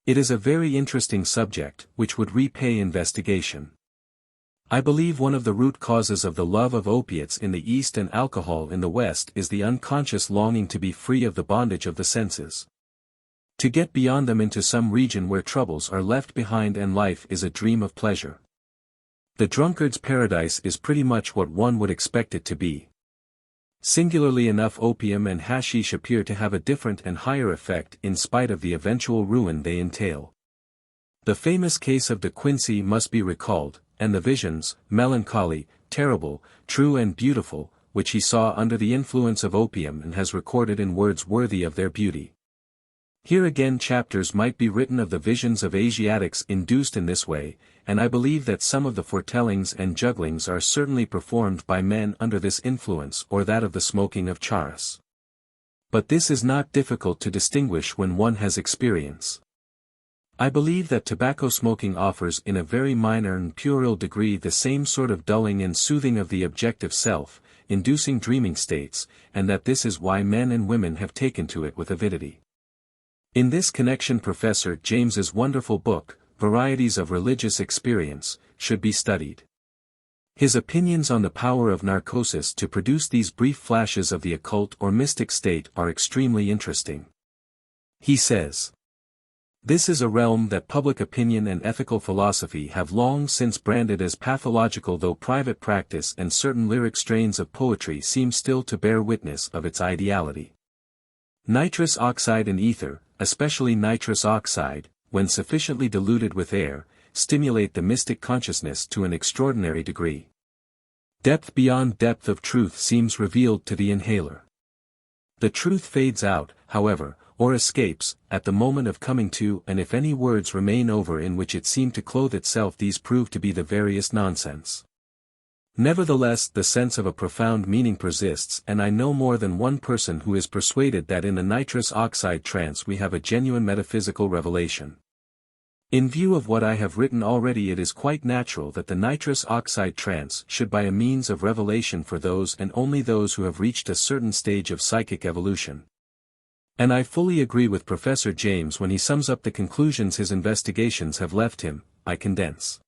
It is a very interesting subject, which would repay investigation. I believe one of the root causes of the love of opiates in the East and alcohol in the West is the unconscious longing to be free of the bondage of the senses. To get beyond them into some region where troubles are left behind and life is a dream of pleasure. The drunkard's paradise is pretty much what one would expect it to be. Singularly enough, opium and hashish appear to have a different and higher effect in spite of the eventual ruin they entail. The famous case of De Quincey must be recalled, and the visions, melancholy, terrible, true and beautiful, which he saw under the influence of opium and has recorded in words worthy of their beauty. Here again chapters might be written of the visions of Asiatics induced in this way, and I believe that some of the foretellings and jugglings are certainly performed by men under this influence or that of the smoking of charas. But this is not difficult to distinguish when one has experience. I believe that tobacco smoking offers in a very minor and puerile degree the same sort of dulling and soothing of the objective self, inducing dreaming states, and that this is why men and women have taken to it with avidity. In this connection Professor James's wonderful book, Varieties of Religious Experience, should be studied. His opinions on the power of narcosis to produce these brief flashes of the occult or mystic state are extremely interesting. He says, "This is a realm that public opinion and ethical philosophy have long since branded as pathological, though private practice and certain lyric strains of poetry seem still to bear witness of its ideality. Nitrous oxide and ether, especially nitrous oxide, when sufficiently diluted with air, stimulate the mystic consciousness to an extraordinary degree. Depth beyond depth of truth seems revealed to the inhaler. The truth fades out, however, or escapes, at the moment of coming to, and if any words remain over in which it seemed to clothe itself, these prove to be the veriest nonsense. Nevertheless the sense of a profound meaning persists, and I know more than one person who is persuaded that in the nitrous oxide trance we have a genuine metaphysical revelation. In view of what I have written already, it is quite natural that the nitrous oxide trance should be a means of revelation for those and only those who have reached a certain stage of psychic evolution. And I fully agree with Professor James when he sums up the conclusions his investigations have left him. I condense.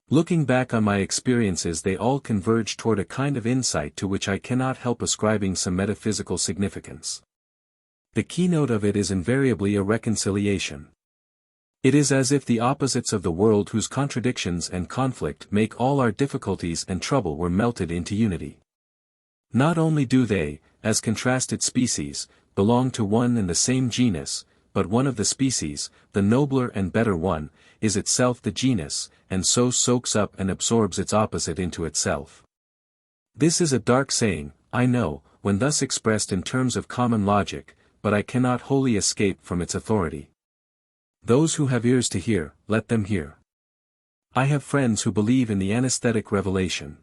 Looking back on my experiences, they all converge toward a kind of insight to which I cannot help ascribing some metaphysical significance. The keynote of it is invariably a reconciliation. It is as if the opposites of the world whose contradictions and conflict make all our difficulties and trouble were melted into unity. Not only do they, as contrasted species, belong to one and the same genus, but one of the species, the nobler and better one, is itself the genus, and so soaks up and absorbs its opposite into itself. This is a dark saying, I know, when thus expressed in terms of common logic, but I cannot wholly escape from its authority. Those who have ears to hear, let them hear. I have friends who believe in the anesthetic revelation.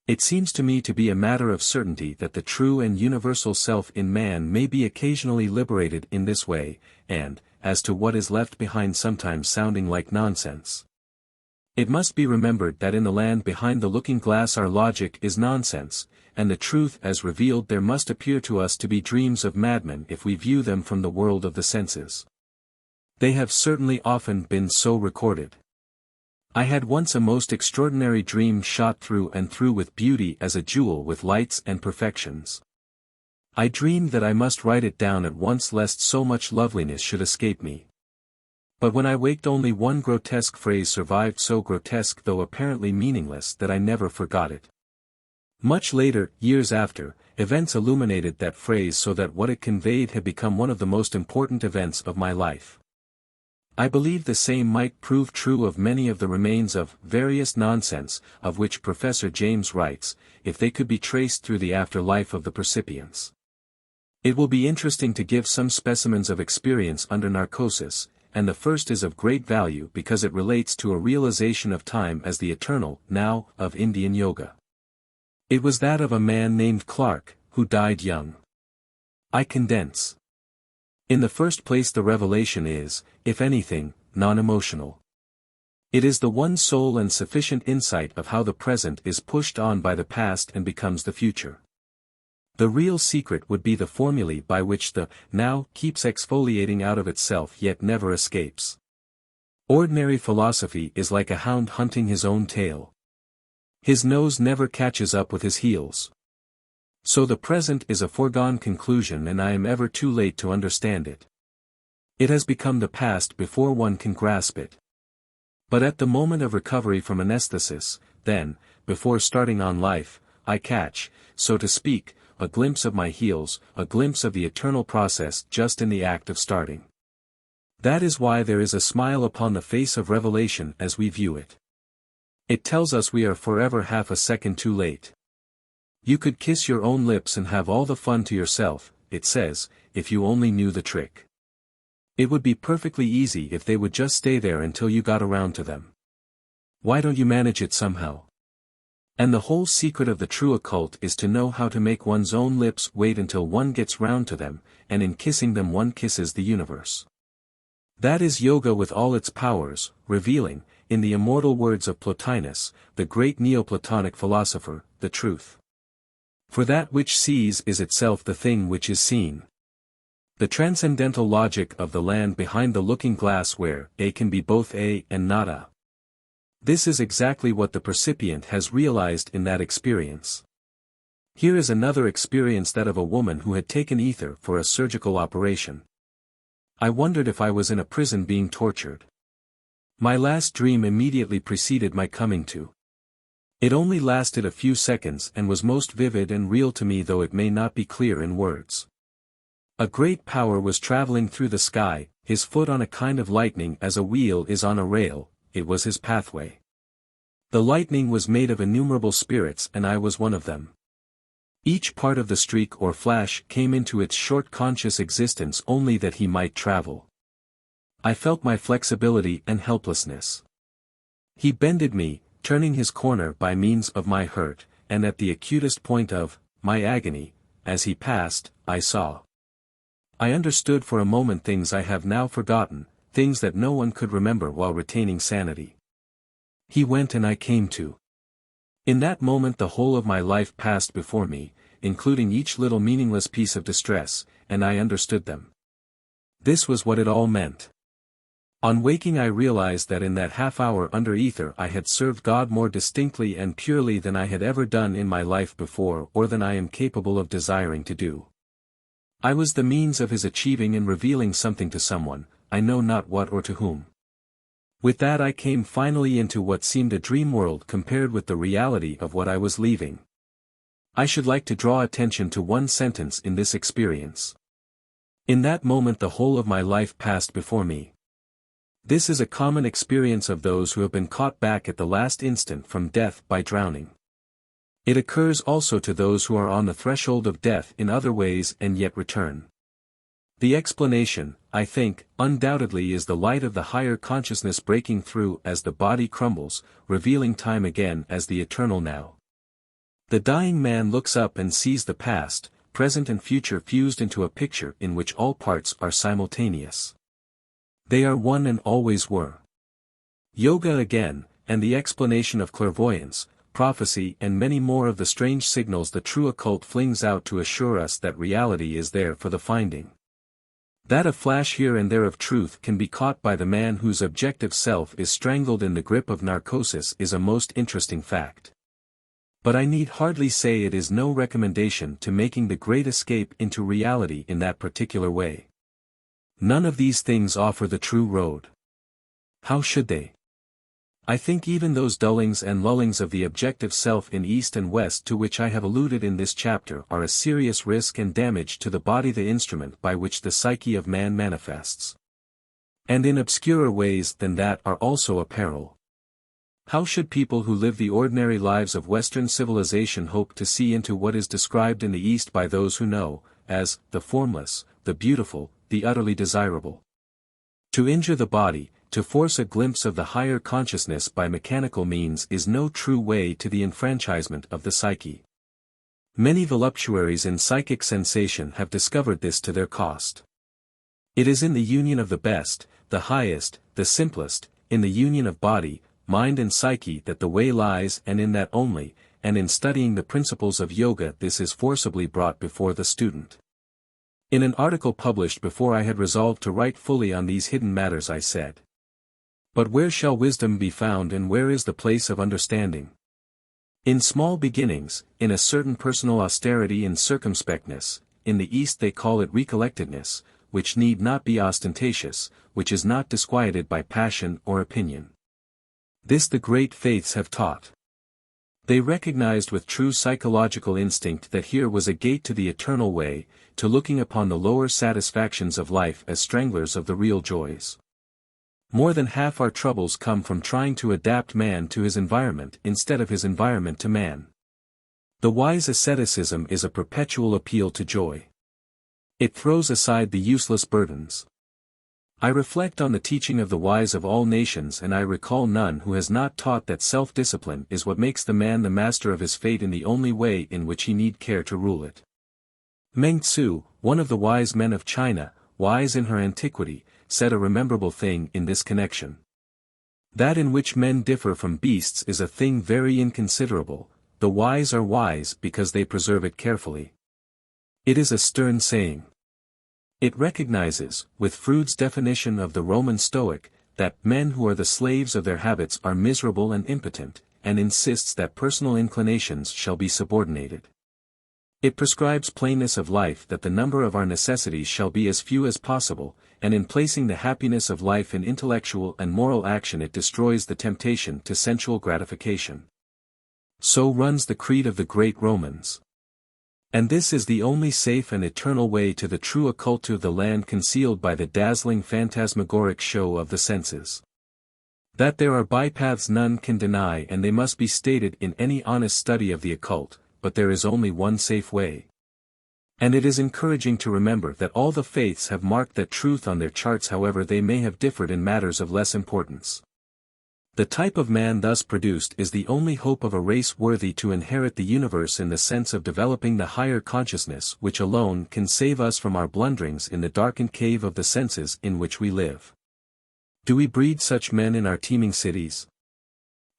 It seems to me to be a matter of certainty that the true and universal self in man may be occasionally liberated in this way, and, as to what is left behind sometimes sounding like nonsense. It must be remembered that in the land behind the looking glass our logic is nonsense, and the truth as revealed there must appear to us to be dreams of madmen if we view them from the world of the senses. They have certainly often been so recorded. I had once a most extraordinary dream shot through and through with beauty as a jewel with lights and perfections. I dreamed that I must write it down at once lest so much loveliness should escape me. But when I waked only one grotesque phrase survived, so grotesque though apparently meaningless that I never forgot it. Much later, years after, events illuminated that phrase so that what it conveyed had become one of the most important events of my life. I believe the same might prove true of many of the remains of various nonsense, of which Professor James writes, if they could be traced through the after-life of the percipients. It will be interesting to give some specimens of experience under narcosis, and the first is of great value because it relates to a realization of time as the eternal, now, of Indian yoga. It was that of a man named Clark, who died young. I condense. In the first place, the revelation is, if anything, non-emotional. It is the one sole and sufficient insight of how the present is pushed on by the past and becomes the future. The real secret would be the formulae by which the now keeps exfoliating out of itself yet never escapes. Ordinary philosophy is like a hound hunting his own tail. His nose never catches up with his heels. So the present is a foregone conclusion and I am ever too late to understand it. It has become the past before one can grasp it. But at the moment of recovery from anesthesis, then, before starting on life, I catch, so to speak, a glimpse of my heels, a glimpse of the eternal process just in the act of starting. That is why there is a smile upon the face of revelation as we view it. It tells us we are forever half a second too late. You could kiss your own lips and have all the fun to yourself, it says, if you only knew the trick. It would be perfectly easy if they would just stay there until you got around to them. Why don't you manage it somehow? And the whole secret of the true occult is to know how to make one's own lips wait until one gets round to them, and in kissing them one kisses the universe. That is yoga with all its powers, revealing, in the immortal words of Plotinus, the great Neoplatonic philosopher, the truth. For that which sees is itself the thing which is seen. The transcendental logic of the land behind the looking glass where A can be both A and not A. This is exactly what the percipient has realized in that experience. Here is another experience, that of a woman who had taken ether for a surgical operation. I wondered if I was in a prison being tortured. My last dream immediately preceded my coming to. It only lasted a few seconds and was most vivid and real to me, though it may not be clear in words. A great power was traveling through the sky, his foot on a kind of lightning as a wheel is on a rail, it was his pathway. The lightning was made of innumerable spirits and I was one of them. Each part of the streak or flash came into its short conscious existence only that he might travel. I felt my flexibility and helplessness. He bended me, turning his corner by means of my hurt, and at the acutest point of my agony, as he passed, I saw. I understood for a moment things I have now forgotten, things that no one could remember while retaining sanity. He went and I came to. In that moment the whole of my life passed before me, including each little meaningless piece of distress, and I understood them. This was what it all meant. On waking I realized that in that half hour under ether I had served God more distinctly and purely than I had ever done in my life before or than I am capable of desiring to do. I was the means of his achieving and revealing something to someone, I know not what or to whom. With that I came finally into what seemed a dream world compared with the reality of what I was leaving. I should like to draw attention to one sentence in this experience. In that moment the whole of my life passed before me. This is a common experience of those who have been caught back at the last instant from death by drowning. It occurs also to those who are on the threshold of death in other ways and yet return. The explanation, I think, undoubtedly is the light of the higher consciousness breaking through as the body crumbles, revealing time again as the eternal now. The dying man looks up and sees the past, present and future fused into a picture in which all parts are simultaneous. They are one and always were. Yoga again, and the explanation of clairvoyance, prophecy and many more of the strange signals the true occult flings out to assure us that reality is there for the finding. That a flash here and there of truth can be caught by the man whose objective self is strangled in the grip of narcosis is a most interesting fact. But I need hardly say it is no recommendation to making the great escape into reality in that particular way. None of these things offer the true road. How should they? I think even those dullings and lullings of the objective self in East and West to which I have alluded in this chapter are a serious risk and damage to the body, the instrument by which the psyche of man manifests. And in obscurer ways than that are also a peril. How should people who live the ordinary lives of Western civilization hope to see into what is described in the East by those who know, as, the formless, the beautiful, the utterly desirable? To injure the body, to force a glimpse of the higher consciousness by mechanical means is no true way to the enfranchisement of the psyche. Many voluptuaries in psychic sensation have discovered this to their cost. It is in the union of the best, the highest, the simplest, in the union of body, mind and psyche that the way lies, and in that only, and in studying the principles of yoga this is forcibly brought before the student. In an article published before I had resolved to write fully on these hidden matters I said, "But where shall wisdom be found and where is the place of understanding? In small beginnings, in a certain personal austerity and circumspectness, in the East they call it recollectedness, which need not be ostentatious, which is not disquieted by passion or opinion. This the great faiths have taught." They recognized with true psychological instinct that here was a gate to the eternal way, to looking upon the lower satisfactions of life as stranglers of the real joys. More than half our troubles come from trying to adapt man to his environment instead of his environment to man. The wise asceticism is a perpetual appeal to joy. It throws aside the useless burdens. I reflect on the teaching of the wise of all nations and I recall none who has not taught that self-discipline is what makes the man the master of his fate in the only way in which he need care to rule it. Meng Tzu, one of the wise men of China, wise in her antiquity, said a rememberable thing in this connection. That in which men differ from beasts is a thing very inconsiderable, the wise are wise because they preserve it carefully. It is a stern saying. It recognizes, with Freud's definition of the Roman Stoic, that men who are the slaves of their habits are miserable and impotent, and insists that personal inclinations shall be subordinated. It prescribes plainness of life that the number of our necessities shall be as few as possible, and in placing the happiness of life in intellectual and moral action it destroys the temptation to sensual gratification. So runs the creed of the great Romans. And this is the only safe and eternal way to the true occult, to the land concealed by the dazzling phantasmagoric show of the senses. That there are bypaths none can deny, and they must be stated in any honest study of the occult, but there is only one safe way. And it is encouraging to remember that all the faiths have marked that truth on their charts, however they may have differed in matters of less importance. The type of man thus produced is the only hope of a race worthy to inherit the universe in the sense of developing the higher consciousness which alone can save us from our blunderings in the darkened cave of the senses in which we live. Do we breed such men in our teeming cities?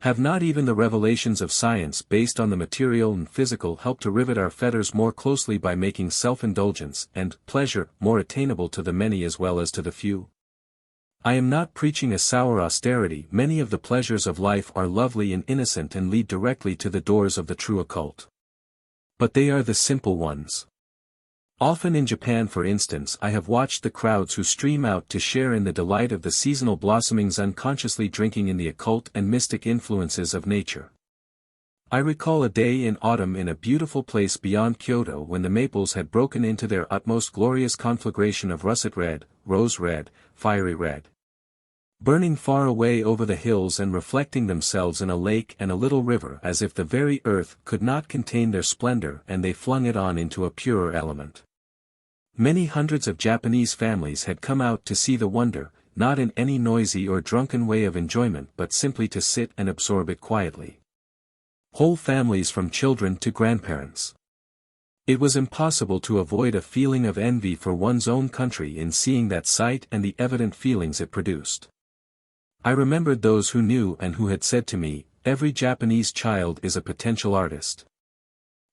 Have not even the revelations of science based on the material and physical helped to rivet our fetters more closely by making self-indulgence and pleasure more attainable to the many as well as to the few? I am not preaching a sour austerity. Many of the pleasures of life are lovely and innocent and lead directly to the doors of the true occult. But they are the simple ones. Often in Japan, for instance, I have watched the crowds who stream out to share in the delight of the seasonal blossomings, unconsciously drinking in the occult and mystic influences of nature. I recall a day in autumn in a beautiful place beyond Kyoto when the maples had broken into their utmost glorious conflagration of russet red, rose red, fiery red, burning far away over the hills and reflecting themselves in a lake and a little river as if the very earth could not contain their splendor, and they flung it on into a purer element. Many hundreds of Japanese families had come out to see the wonder, not in any noisy or drunken way of enjoyment but simply to sit and absorb it quietly. Whole families from children to grandparents. It was impossible to avoid a feeling of envy for one's own country in seeing that sight and the evident feelings it produced. I remembered those who knew and who had said to me, "Every Japanese child is a potential artist."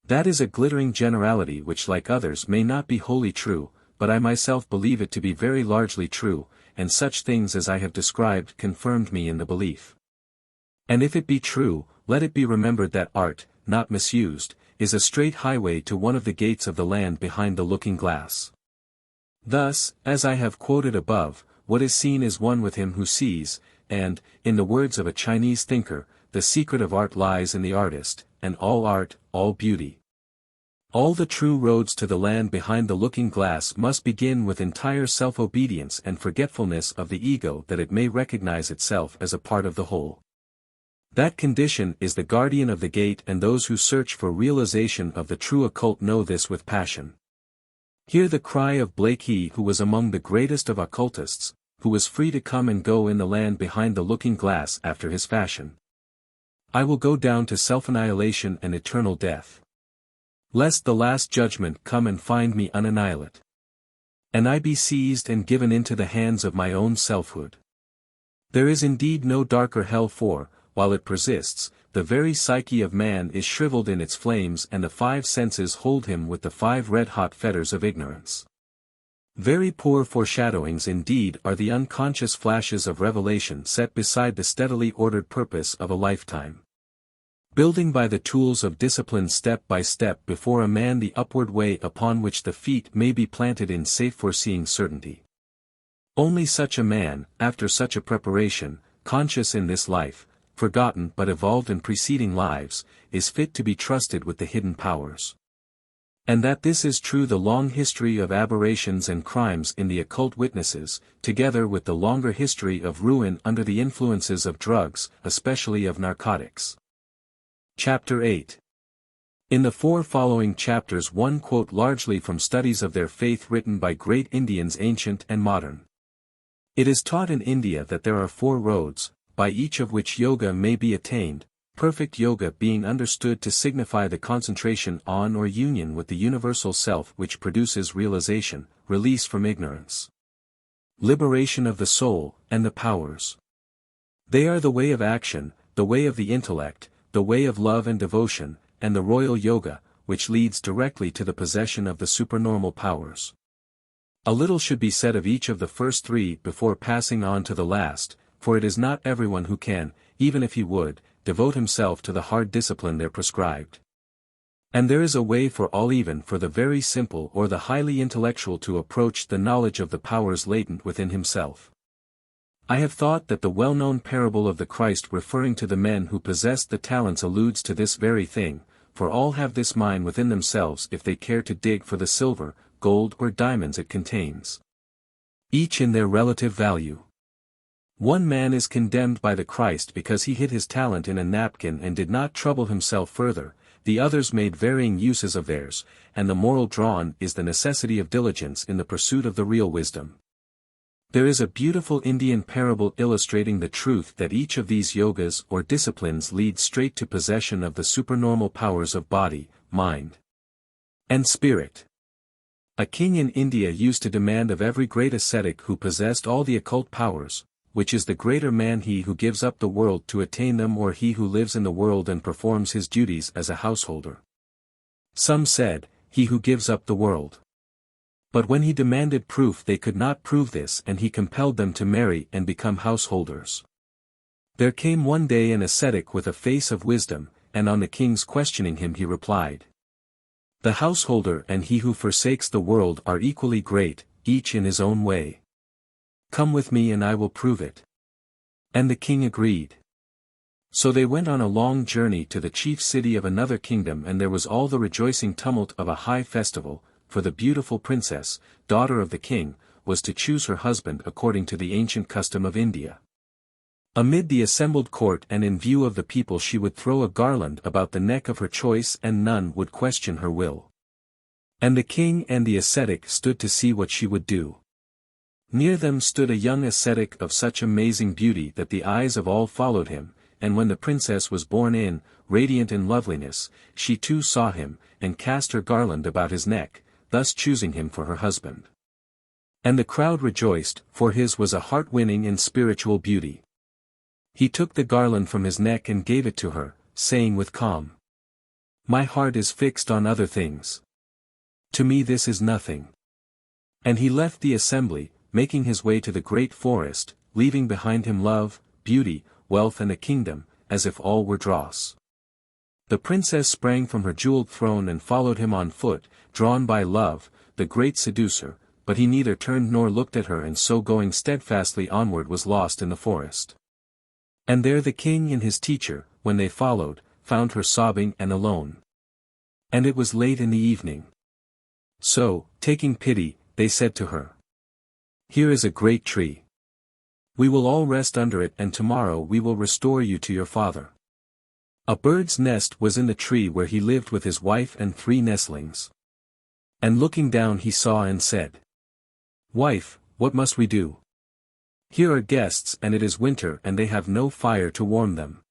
That is a glittering generality which, like others, may not be wholly true, but I myself believe it to be very largely true, and such things as I have described confirmed me in the belief. And if it be true, let it be remembered that art, not misused, is a straight highway to one of the gates of the land behind the looking glass. Thus, as I have quoted above, what is seen is one with him who sees, and, in the words of a Chinese thinker, the secret of art lies in the artist, and all art, all beauty. All the true roads to the land behind the looking glass must begin with entire self-obedience and forgetfulness of the ego that it may recognize itself as a part of the whole. That condition is the guardian of the gate, and those who search for realization of the true occult know this with passion. Hear the cry of Blake, he who was among the greatest of occultists, who was free to come and go in the land behind the looking glass after his fashion. I will go down to self-annihilation and eternal death, lest the last judgment come and find me unannihilate, and I be seized and given into the hands of my own selfhood. There is indeed no darker hell, for, while it persists, the very psyche of man is shriveled in its flames, and the five senses hold him with the 5 red-hot fetters of ignorance. Very poor foreshadowings indeed are the unconscious flashes of revelation set beside the steadily ordered purpose of a lifetime, building by the tools of discipline step by step before a man the upward way upon which the feet may be planted in safe foreseeing certainty. Only such a man, after such a preparation, conscious in this life, forgotten but evolved in preceding lives, is fit to be trusted with the hidden powers. And that this is true the long history of aberrations and crimes in the occult witnesses, together with the longer history of ruin under the influences of drugs, especially of narcotics. Chapter 8. In the 4 following chapters one quote largely from studies of their faith written by great Indians ancient and modern. It is taught in India that there are 4 roads, by each of which yoga may be attained, perfect yoga being understood to signify the concentration on or union with the universal self which produces realization, release from ignorance, liberation of the soul, and the powers. They are the way of action, the way of the intellect, the way of love and devotion, and the royal yoga, which leads directly to the possession of the supernormal powers. A little should be said of each of the first 3 before passing on to the last, for it is not everyone who can, even if he would, devote himself to the hard discipline there prescribed. And there is a way for all, even for the very simple or the highly intellectual, to approach the knowledge of the powers latent within himself. I have thought that the well-known parable of the Christ referring to the men who possessed the talents alludes to this very thing, for all have this mine within themselves if they care to dig for the silver, gold or diamonds it contains, each in their relative value. One man is condemned by the Christ because he hid his talent in a napkin and did not trouble himself further, the others made varying uses of theirs, and the moral drawn is the necessity of diligence in the pursuit of the real wisdom. There is a beautiful Indian parable illustrating the truth that each of these yogas or disciplines leads straight to possession of the supernormal powers of body, mind, and spirit. A king in India used to demand of every great ascetic who possessed all the occult powers, which is the greater man, he who gives up the world to attain them, or he who lives in the world and performs his duties as a householder? Some said, he who gives up the world. But when he demanded proof they could not prove this, and he compelled them to marry and become householders. There came one day an ascetic with a face of wisdom, and on the king's questioning him he replied, The householder and he who forsakes the world are equally great, each in his own way. Come with me and I will prove it. And the king agreed. So they went on a long journey to the chief city of another kingdom, and there was all the rejoicing tumult of a high festival, for the beautiful princess, daughter of the king, was to choose her husband according to the ancient custom of India. Amid the assembled court and in view of the people she would throw a garland about the neck of her choice and none would question her will. And the king and the ascetic stood to see what she would do. Near them stood a young ascetic of such amazing beauty that the eyes of all followed him, and when the princess was borne in, radiant in loveliness, she too saw him, and cast her garland about his neck, thus choosing him for her husband. And the crowd rejoiced, for his was a heart-winning and spiritual beauty. He took the garland from his neck and gave it to her, saying with calm, "My heart is fixed on other things. To me this is nothing." And he left the assembly, making his way to the great forest, leaving behind him love, beauty, wealth and a kingdom, as if all were dross. The princess sprang from her jeweled throne and followed him on foot, drawn by love, the great seducer, but he neither turned nor looked at her, and so going steadfastly onward was lost in the forest. And there the king and his teacher, when they followed, found her sobbing and alone. And it was late in the evening. So, taking pity, they said to her, "Here is a great tree. We will all rest under it, and tomorrow we will restore you to your father." A bird's nest was in the tree where he lived with his wife and 3 nestlings. And looking down he saw and said, "Wife, what must we do? Here are guests, and it is winter and they have no fire to warm them."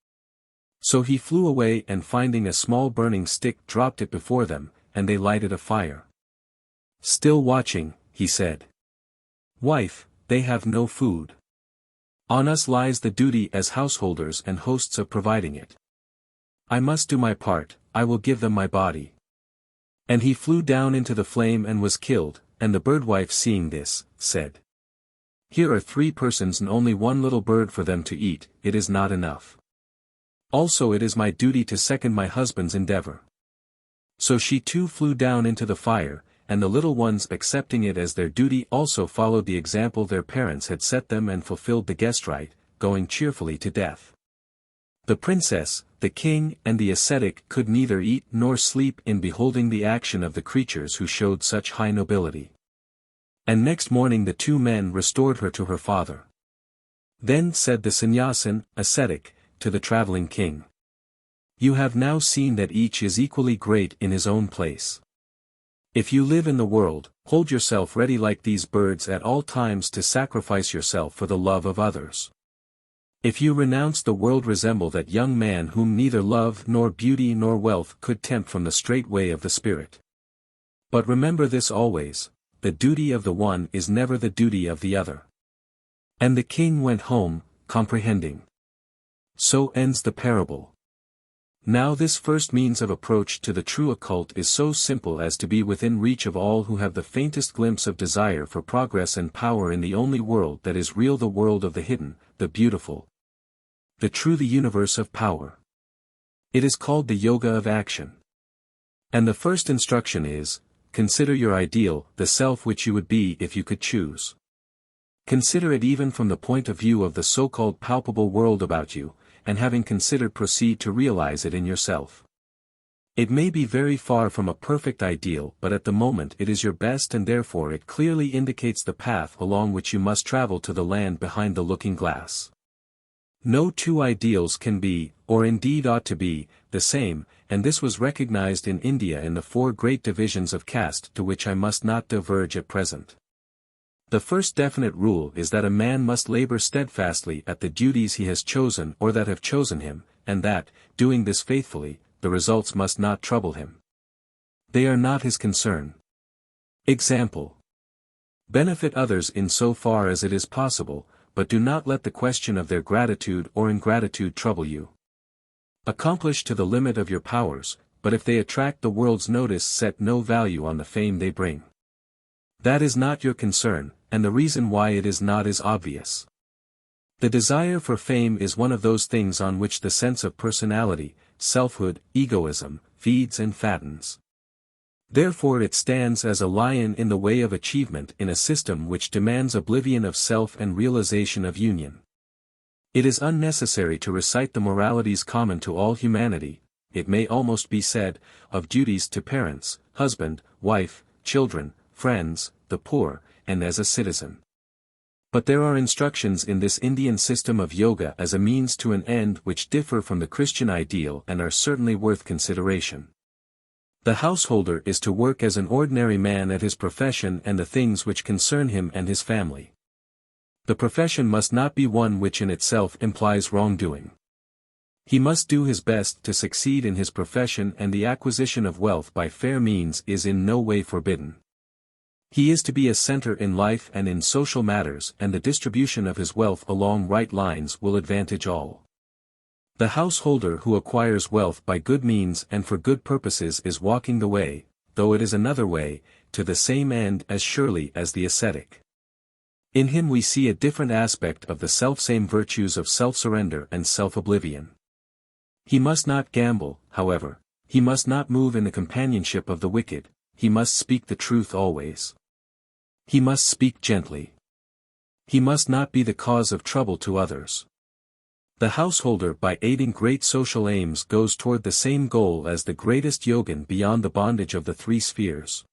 So he flew away and finding a small burning stick dropped it before them, and they lighted a fire. Still watching, he said, "Wife, they have no food. On us lies the duty as householders and hosts of providing it. I must do my part, I will give them my body." And he flew down into the flame and was killed, and the birdwife seeing this, said, "Here are 3 persons and only 1 little bird for them to eat, it is not enough. Also it is my duty to second my husband's endeavor." So she too flew down into the fire, and the little ones accepting it as their duty also followed the example their parents had set them and fulfilled the guest rite, going cheerfully to death. The princess, the king and the ascetic could neither eat nor sleep in beholding the action of the creatures who showed such high nobility. And next morning the 2 men restored her to her father. Then said the sannyasin, ascetic, to the traveling king, "You have now seen that each is equally great in his own place. If you live in the world, hold yourself ready like these birds at all times to sacrifice yourself for the love of others. If you renounce the world, resemble that young man whom neither love nor beauty nor wealth could tempt from the straight way of the spirit. But remember this always, the duty of the one is never the duty of the other." And the king went home, comprehending. So ends the parable. Now this first means of approach to the true occult is so simple as to be within reach of all who have the faintest glimpse of desire for progress and power in the only world that is real, the world of the hidden, the beautiful, the true, the universe of power. It is called the yoga of action. And the first instruction is, consider your ideal, the self which you would be if you could choose. Consider it even from the point of view of the so-called palpable world about you, and having considered, proceed to realize it in yourself. It may be very far from a perfect ideal, but at the moment it is your best, and therefore it clearly indicates the path along which you must travel to the land behind the looking glass. No 2 ideals can be, or indeed ought to be, the same, and this was recognized in India in the 4 great divisions of caste, to which I must not diverge at present. The first definite rule is that a man must labor steadfastly at the duties he has chosen or that have chosen him, and that, doing this faithfully, the results must not trouble him. They are not his concern. Example. Benefit others in so far as it is possible, but do not let the question of their gratitude or ingratitude trouble you. Accomplish to the limit of your powers, but if they attract the world's notice, set no value on the fame they bring. That is not your concern, and the reason why it is not is obvious. The desire for fame is one of those things on which the sense of personality, selfhood, egoism, feeds and fattens. Therefore it stands as a lion in the way of achievement in a system which demands oblivion of self and realization of union. It is unnecessary to recite the moralities common to all humanity, it may almost be said, of duties to parents, husband, wife, children, friends, the poor, and as a citizen. But there are instructions in this Indian system of yoga as a means to an end which differ from the Christian ideal and are certainly worth consideration. The householder is to work as an ordinary man at his profession and the things which concern him and his family. The profession must not be one which in itself implies wrongdoing. He must do his best to succeed in his profession, and the acquisition of wealth by fair means is in no way forbidden. He is to be a center in life and in social matters, and the distribution of his wealth along right lines will advantage all. The householder who acquires wealth by good means and for good purposes is walking the way, though it is another way, to the same end as surely as the ascetic. In him we see a different aspect of the selfsame virtues of self-surrender and self-oblivion. He must not gamble, however, he must not move in the companionship of the wicked, he must speak the truth always. He must speak gently. He must not be the cause of trouble to others. The householder by aiding great social aims goes toward the same goal as the greatest yogin beyond the bondage of the three spheres.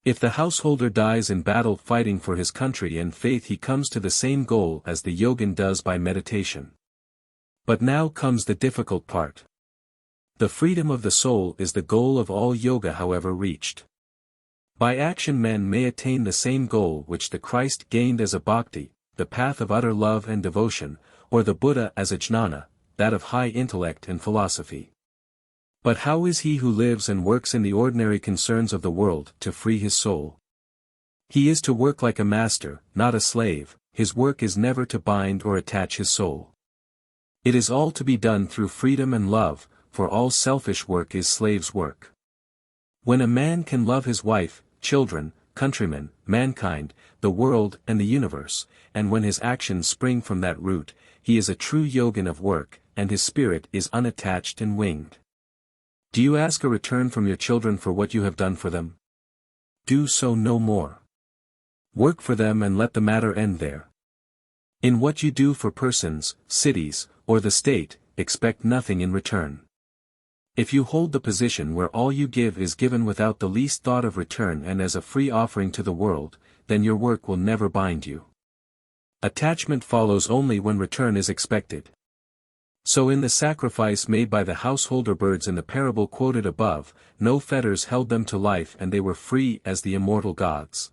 If the householder dies in battle fighting for his country and faith, he comes to the same goal as the yogin does by meditation. But now comes the difficult part. The freedom of the soul is the goal of all yoga, however reached. By action men may attain the same goal which the Christ gained as a bhakti, the path of utter love and devotion, or the Buddha as a jnana, that of high intellect and philosophy. But how is he who lives and works in the ordinary concerns of the world to free his soul? He is to work like a master, not a slave, his work is never to bind or attach his soul. It is all to be done through freedom and love, for all selfish work is slave's work. When a man can love his wife, children, countrymen, mankind, the world and the universe, and when his actions spring from that root, he is a true yogin of work, and his spirit is unattached and winged. Do you ask a return from your children for what you have done for them? Do so no more. Work for them and let the matter end there. In what you do for persons, cities, or the state, expect nothing in return. If you hold the position where all you give is given without the least thought of return and as a free offering to the world, then your work will never bind you. Attachment follows only when return is expected. So in the sacrifice made by the householder birds in the parable quoted above, no fetters held them to life and they were free as the immortal gods.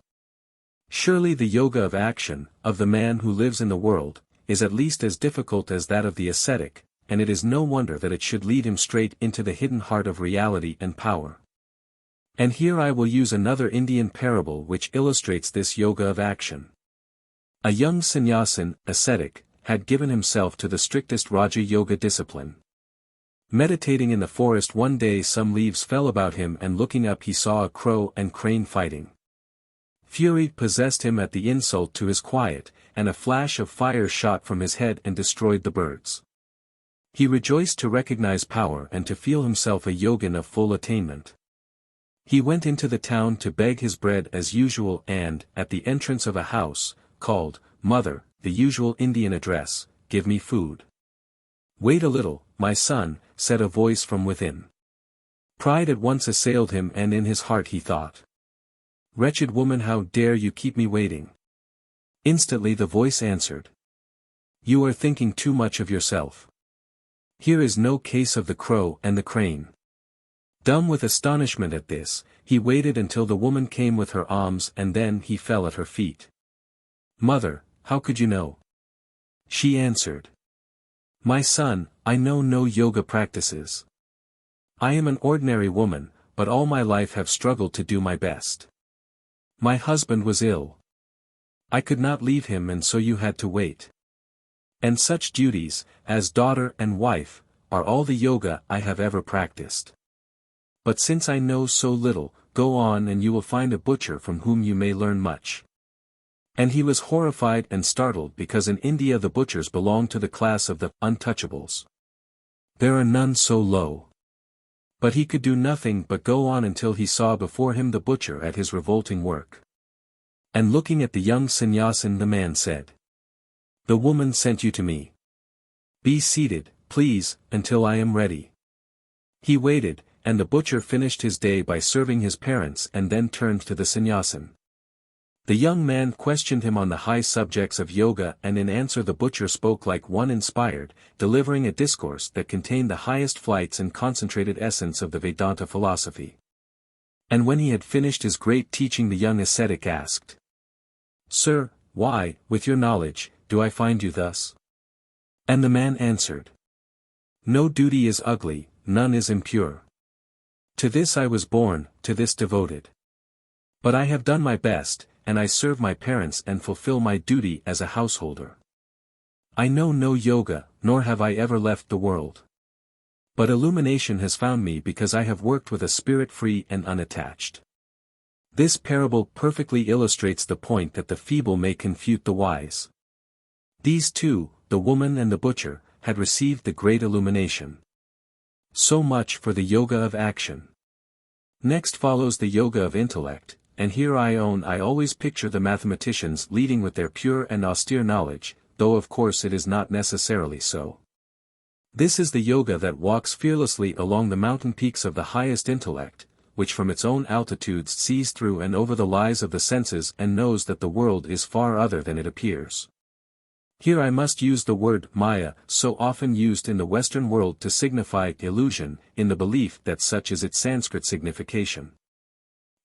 Surely the yoga of action, of the man who lives in the world, is at least as difficult as that of the ascetic, and it is no wonder that it should lead him straight into the hidden heart of reality and power. And here I will use another Indian parable which illustrates this yoga of action. A young sannyasin, ascetic, had given himself to the strictest Raja Yoga discipline. Meditating in the forest one day, some leaves fell about him, and looking up he saw a crow and crane fighting. Fury possessed him at the insult to his quiet, and a flash of fire shot from his head and destroyed the birds. He rejoiced to recognize power and to feel himself a yogin of full attainment. He went into the town to beg his bread as usual, and, at the entrance of a house, called, "Mother," the usual Indian address, "Give me food." "Wait a little, my son," said a voice from within. Pride at once assailed him, and in his heart he thought, "Wretched woman, how dare you keep me waiting?" Instantly the voice answered, "You are thinking too much of yourself. Here is no case of the crow and the crane." Dumb with astonishment at this, he waited until the woman came with her alms, and then he fell at her feet. "Mother, how could you know?" She answered, "My son, I know no yoga practices. I am an ordinary woman, but all my life have struggled to do my best. My husband was ill. I could not leave him, and so you had to wait. And such duties, as daughter and wife, are all the yoga I have ever practiced. But since I know so little, go on and you will find a butcher from whom you may learn much." And he was horrified and startled, because in India the butchers belong to the class of the untouchables. There are none so low. But he could do nothing but go on until he saw before him the butcher at his revolting work. And looking at the young sannyasin, the man said, "The woman sent you to me. Be seated, please, until I am ready." He waited, and the butcher finished his day by serving his parents and then turned to the sannyasin. The young man questioned him on the high subjects of yoga, and in answer the butcher spoke like one inspired, delivering a discourse that contained the highest flights and concentrated essence of the Vedanta philosophy. And when he had finished his great teaching, the young ascetic asked, "Sir, why, with your knowledge, do I find you thus?" And the man answered, "No duty is ugly, none is impure. To this I was born, to this devoted. But I have done my best, and I serve my parents and fulfill my duty as a householder. I know no yoga, nor have I ever left the world. But illumination has found me because I have worked with a spirit free and unattached." This parable perfectly illustrates the point that the feeble may confute the wise. These two, the woman and the butcher, had received the great illumination. So much for the yoga of action. Next follows the yoga of intellect, and here I own I always picture the mathematicians leading with their pure and austere knowledge, though of course it is not necessarily so. This is the yoga that walks fearlessly along the mountain peaks of the highest intellect, which from its own altitudes sees through and over the lies of the senses and knows that the world is far other than it appears. Here I must use the word Maya, so often used in the Western world to signify illusion, in the belief that such is its Sanskrit signification.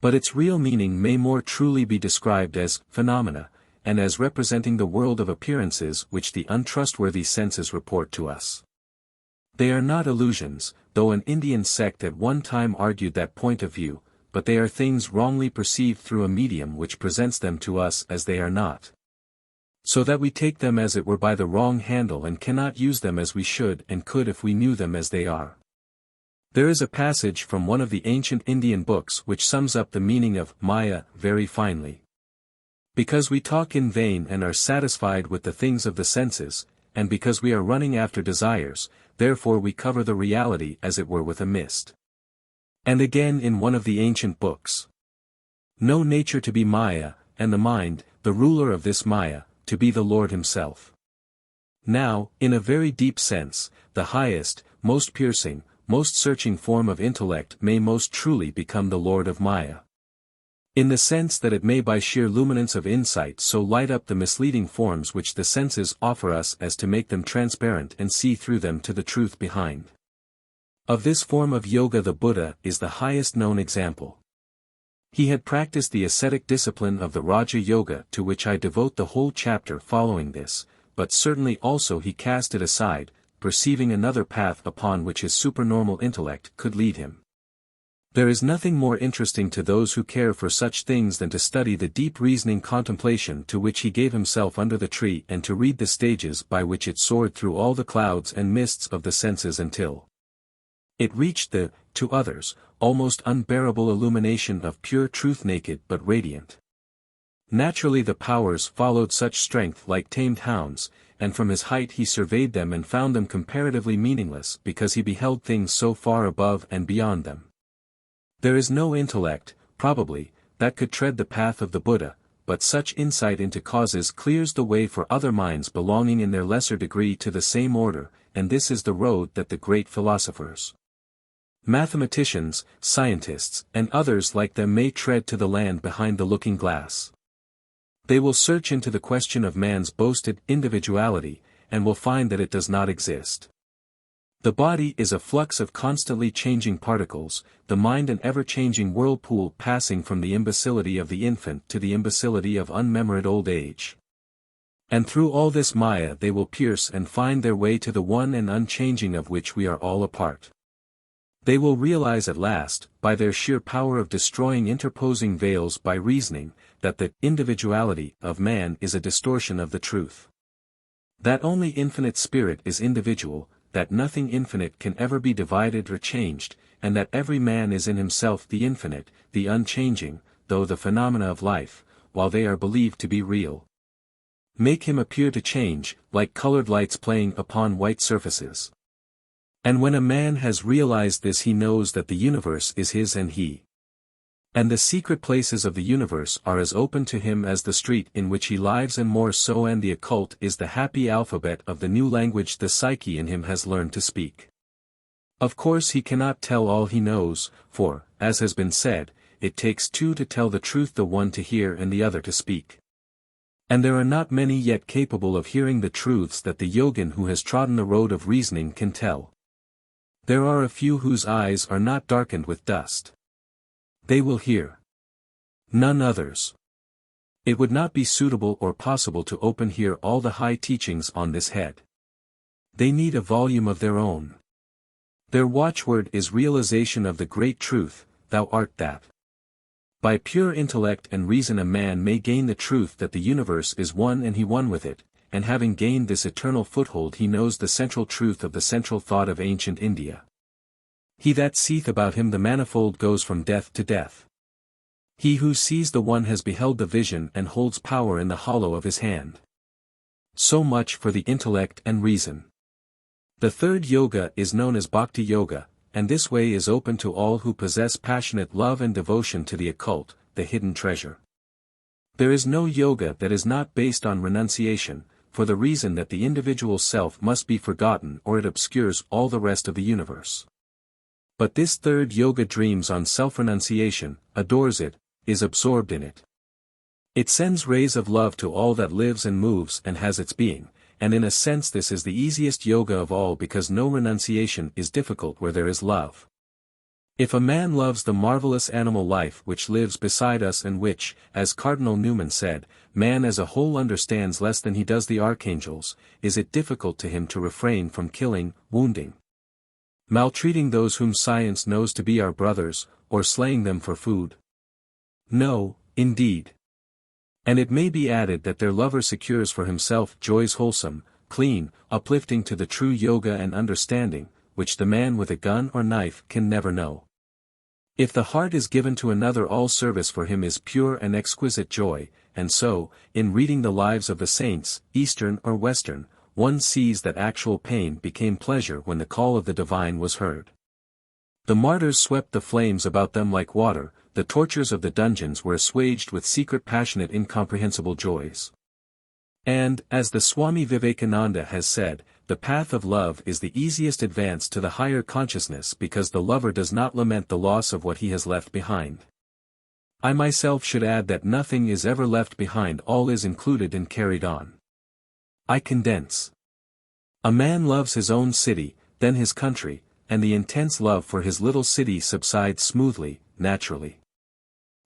But its real meaning may more truly be described as phenomena, and as representing the world of appearances which the untrustworthy senses report to us. They are not illusions, though an Indian sect at one time argued that point of view, but they are things wrongly perceived through a medium which presents them to us as they are not. So that we take them as it were by the wrong handle and cannot use them as we should and could if we knew them as they are. There is a passage from one of the ancient Indian books which sums up the meaning of Maya very finely. Because we talk in vain and are satisfied with the things of the senses, and because we are running after desires, therefore we cover the reality as it were with a mist. And again in one of the ancient books. Know nature to be Maya, and the mind, the ruler of this Maya, to be the Lord himself. Now, in a very deep sense, the highest, most piercing, most searching form of intellect may most truly become the Lord of Maya. In the sense that it may by sheer luminance of insight so light up the misleading forms which the senses offer us as to make them transparent and see through them to the truth behind. Of this form of yoga the Buddha is the highest known example. He had practiced the ascetic discipline of the Raja Yoga to which I devote the whole chapter following this, but certainly also he cast it aside, perceiving another path upon which his supernormal intellect could lead him. There is nothing more interesting to those who care for such things than to study the deep reasoning contemplation to which he gave himself under the tree and to read the stages by which it soared through all the clouds and mists of the senses until it reached the, to others, almost unbearable illumination of pure truth, naked but radiant. Naturally the powers followed such strength like tamed hounds, and from his height he surveyed them and found them comparatively meaningless because he beheld things so far above and beyond them. There is no intellect, probably, that could tread the path of the Buddha, but such insight into causes clears the way for other minds belonging in their lesser degree to the same order, and this is the road that the great philosophers, mathematicians, scientists, and others like them may tread to the land behind the looking glass. They will search into the question of man's boasted individuality, and will find that it does not exist. The body is a flux of constantly changing particles, the mind an ever-changing whirlpool passing from the imbecility of the infant to the imbecility of unmemoried old age. And through all this Maya they will pierce and find their way to the one and unchanging of which we are all a part. They will realize at last, by their sheer power of destroying interposing veils by reasoning, that the individuality of man is a distortion of the truth. That only infinite spirit is individual, that nothing infinite can ever be divided or changed, and that every man is in himself the infinite, the unchanging, though the phenomena of life, while they are believed to be real, make him appear to change, like colored lights playing upon white surfaces. And when a man has realized this, he knows that the universe is his and he. And the secret places of the universe are as open to him as the street in which he lives, and more so, and the occult is the happy alphabet of the new language the psyche in him has learned to speak. Of course he cannot tell all he knows, for, as has been said, it takes two to tell the truth, the one to hear and the other to speak. And there are not many yet capable of hearing the truths that the yogin who has trodden the road of reasoning can tell. There are a few whose eyes are not darkened with dust. They will hear. None others. It would not be suitable or possible to open here all the high teachings on this head. They need a volume of their own. Their watchword is realization of the great truth, thou art that. By pure intellect and reason a man may gain the truth that the universe is one and he one with it, and having gained this eternal foothold he knows the central truth of the central thought of ancient India. He that seeth about him the manifold goes from death to death. He who sees the one has beheld the vision and holds power in the hollow of his hand. So much for the intellect and reason. The third yoga is known as Bhakti Yoga, and this way is open to all who possess passionate love and devotion to the occult, the hidden treasure. There is no yoga that is not based on renunciation, for the reason that the individual self must be forgotten or it obscures all the rest of the universe. But this third yoga dreams on self-renunciation, adores it, is absorbed in it. It sends rays of love to all that lives and moves and has its being, and in a sense this is the easiest yoga of all because no renunciation is difficult where there is love. If a man loves the marvelous animal life which lives beside us and which, as Cardinal Newman said, man as a whole understands less than he does the archangels, is it difficult to him to refrain from killing, wounding, maltreating those whom science knows to be our brothers, or slaying them for food? No, indeed. And it may be added that their lover secures for himself joys wholesome, clean, uplifting to the true yoga and understanding, which the man with a gun or knife can never know. If the heart is given to another, all service for him is pure and exquisite joy, and so, in reading the lives of the saints, Eastern or Western, one sees that actual pain became pleasure when the call of the divine was heard. The martyrs swept the flames about them like water, the tortures of the dungeons were assuaged with secret passionate incomprehensible joys. And, as the Swami Vivekananda has said, the path of love is the easiest advance to the higher consciousness because the lover does not lament the loss of what he has left behind. I myself should add that nothing is ever left behind, all is included and carried on. I condense. A man loves his own city, then his country, and the intense love for his little city subsides smoothly, naturally.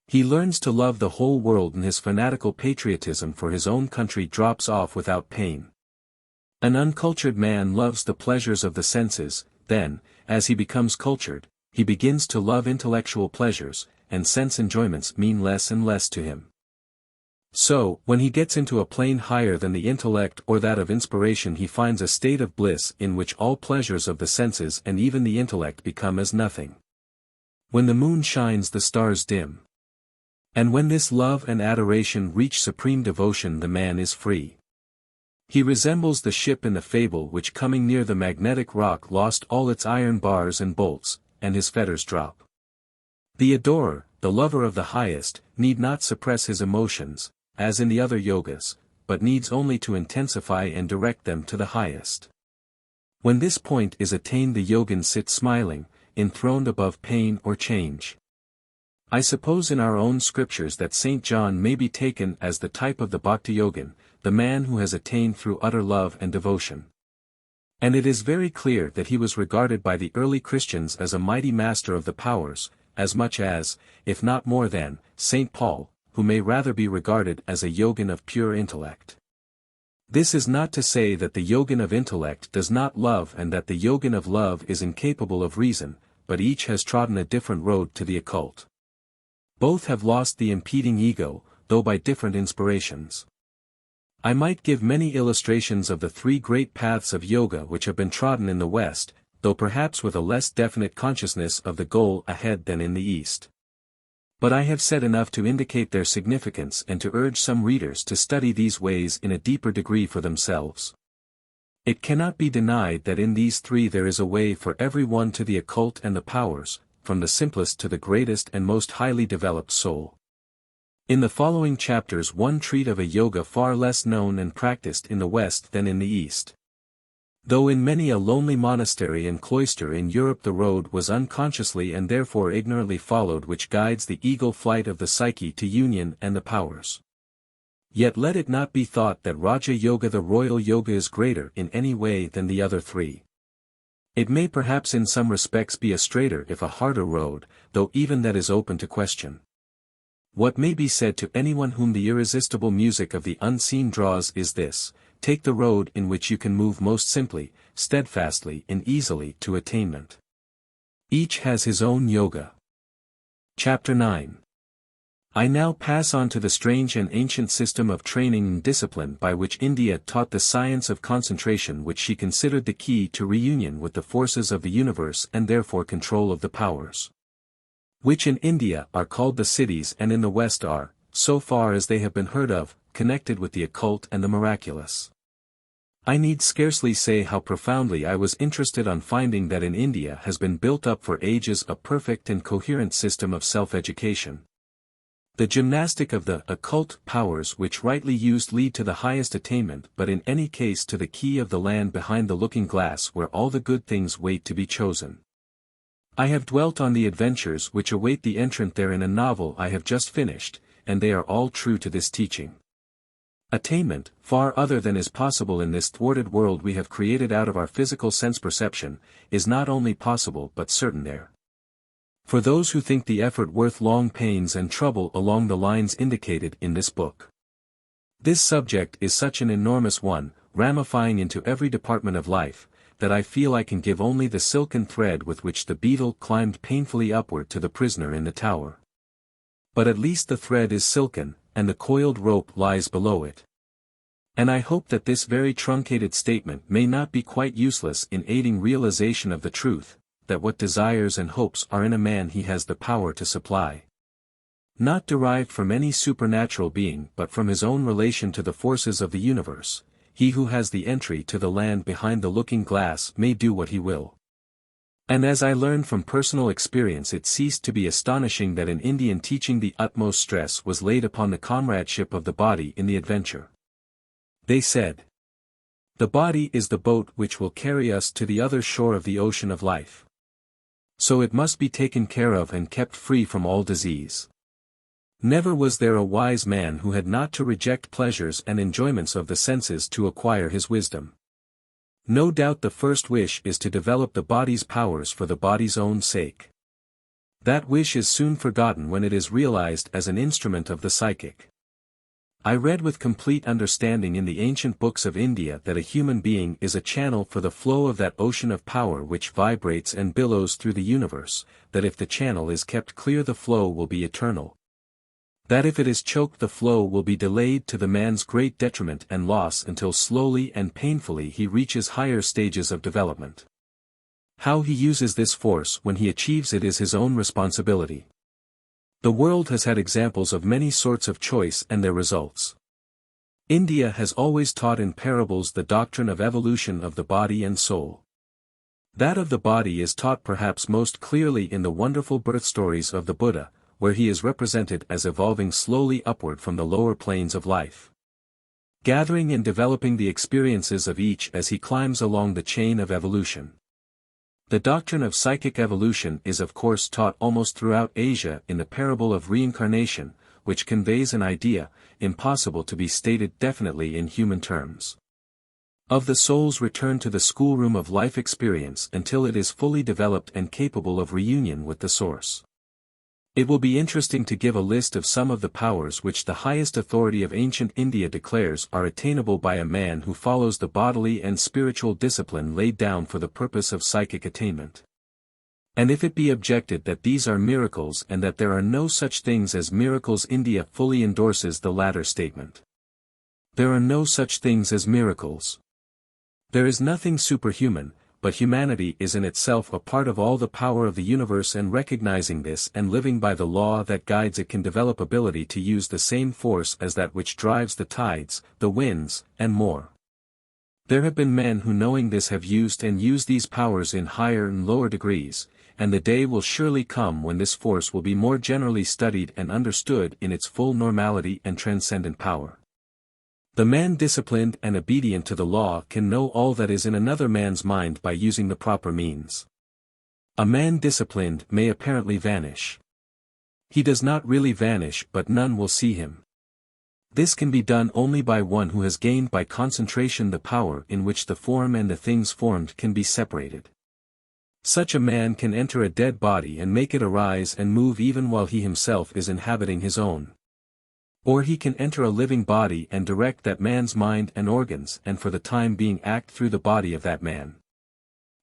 He learns to love the whole world and his fanatical patriotism for his own country drops off without pain. An uncultured man loves the pleasures of the senses, then, as he becomes cultured, he begins to love intellectual pleasures, and sense enjoyments mean less and less to him. So, when he gets into a plane higher than the intellect or that of inspiration, he finds a state of bliss in which all pleasures of the senses and even the intellect become as nothing. When the moon shines the stars dim. And when this love and adoration reach supreme devotion, the man is free. He resembles the ship in the fable which coming near the magnetic rock lost all its iron bars and bolts, and his fetters drop. The adorer, the lover of the highest, need not suppress his emotions, as in the other yogas, but needs only to intensify and direct them to the highest. When this point is attained, the yogin sits smiling, enthroned above pain or change. I suppose in our own scriptures that St. John may be taken as the type of the Bhakti Yogin, the man who has attained through utter love and devotion. And it is very clear that he was regarded by the early Christians as a mighty master of the powers, as much as, if not more than, St. Paul, who may rather be regarded as a yogin of pure intellect. This is not to say that the yogin of intellect does not love and that the yogin of love is incapable of reason, but each has trodden a different road to the occult. Both have lost the impeding ego, though by different inspirations. I might give many illustrations of the three great paths of yoga which have been trodden in the West, though perhaps with a less definite consciousness of the goal ahead than in the East. But I have said enough to indicate their significance and to urge some readers to study these ways in a deeper degree for themselves. It cannot be denied that in these three there is a way for every one to the occult and the powers, from the simplest to the greatest and most highly developed soul. In the following chapters one treat of a yoga far less known and practiced in the West than in the East. Though in many a lonely monastery and cloister in Europe the road was unconsciously and therefore ignorantly followed which guides the eagle flight of the psyche to union and the powers. Yet let it not be thought that Raja Yoga the royal yoga is greater in any way than the other three. It may perhaps in some respects be a straighter if a harder road, though even that is open to question. What may be said to anyone whom the irresistible music of the unseen draws is this: take the road in which you can move most simply, steadfastly and easily to attainment. Each has his own yoga. Chapter 9. I now pass on to the strange and ancient system of training and discipline by which India taught the science of concentration, which she considered the key to reunion with the forces of the universe and therefore control of the powers. Which in India are called the cities and in the West are, so far as they have been heard of, connected with the occult and the miraculous. I need scarcely say how profoundly I was interested on finding that in India has been built up for ages a perfect and coherent system of self-education. The gymnastic of the occult powers which rightly used lead to the highest attainment, but in any case to the key of the land behind the looking glass where all the good things wait to be chosen. I have dwelt on the adventures which await the entrant there in a novel I have just finished, and they are all true to this teaching. Attainment, far other than is possible in this thwarted world we have created out of our physical sense perception, is not only possible but certain there. For those who think the effort worth long pains and trouble along the lines indicated in this book. This subject is such an enormous one, ramifying into every department of life, that I feel I can give only the silken thread with which the beetle climbed painfully upward to the prisoner in the tower. But at least the thread is silken, and the coiled rope lies below it. And I hope that this very truncated statement may not be quite useless in aiding realization of the truth, that what desires and hopes are in a man he has the power to supply. Not derived from any supernatural being but from his own relation to the forces of the universe. He who has the entry to the land behind the looking glass may do what he will. And as I learned from personal experience, it ceased to be astonishing that in Indian teaching the utmost stress was laid upon the comradeship of the body in the adventure. They said, "The body is the boat which will carry us to the other shore of the ocean of life. So it must be taken care of and kept free from all disease." Never was there a wise man who had not to reject pleasures and enjoyments of the senses to acquire his wisdom. No doubt the first wish is to develop the body's powers for the body's own sake. That wish is soon forgotten when it is realized as an instrument of the psychic. I read with complete understanding in the ancient books of India that a human being is a channel for the flow of that ocean of power which vibrates and billows through the universe, that if the channel is kept clear the flow will be eternal. That if it is choked the flow will be delayed to the man's great detriment and loss until slowly and painfully he reaches higher stages of development. How he uses this force when he achieves it is his own responsibility. The world has had examples of many sorts of choice and their results. India has always taught in parables the doctrine of evolution of the body and soul. That of the body is taught perhaps most clearly in the wonderful birth stories of the Buddha, where he is represented as evolving slowly upward from the lower planes of life, gathering and developing the experiences of each as he climbs along the chain of evolution. The doctrine of psychic evolution is of course taught almost throughout Asia in the parable of reincarnation, which conveys an idea, impossible to be stated definitely in human terms, of the soul's return to the schoolroom of life experience until it is fully developed and capable of reunion with the source. It will be interesting to give a list of some of the powers which the highest authority of ancient India declares are attainable by a man who follows the bodily and spiritual discipline laid down for the purpose of psychic attainment. And if it be objected that these are miracles and that there are no such things as miracles, India fully endorses the latter statement. There are no such things as miracles. There is nothing superhuman, but humanity is in itself a part of all the power of the universe, and recognizing this and living by the law that guides it can develop ability to use the same force as that which drives the tides, the winds, and more. There have been men who knowing this have used and use these powers in higher and lower degrees, and the day will surely come when this force will be more generally studied and understood in its full normality and transcendent power. The man disciplined and obedient to the law can know all that is in another man's mind by using the proper means. A man disciplined may apparently vanish. He does not really vanish, but none will see him. This can be done only by one who has gained by concentration the power in which the form and the things formed can be separated. Such a man can enter a dead body and make it arise and move even while he himself is inhabiting his own. Or he can enter a living body and direct that man's mind and organs and for the time being act through the body of that man.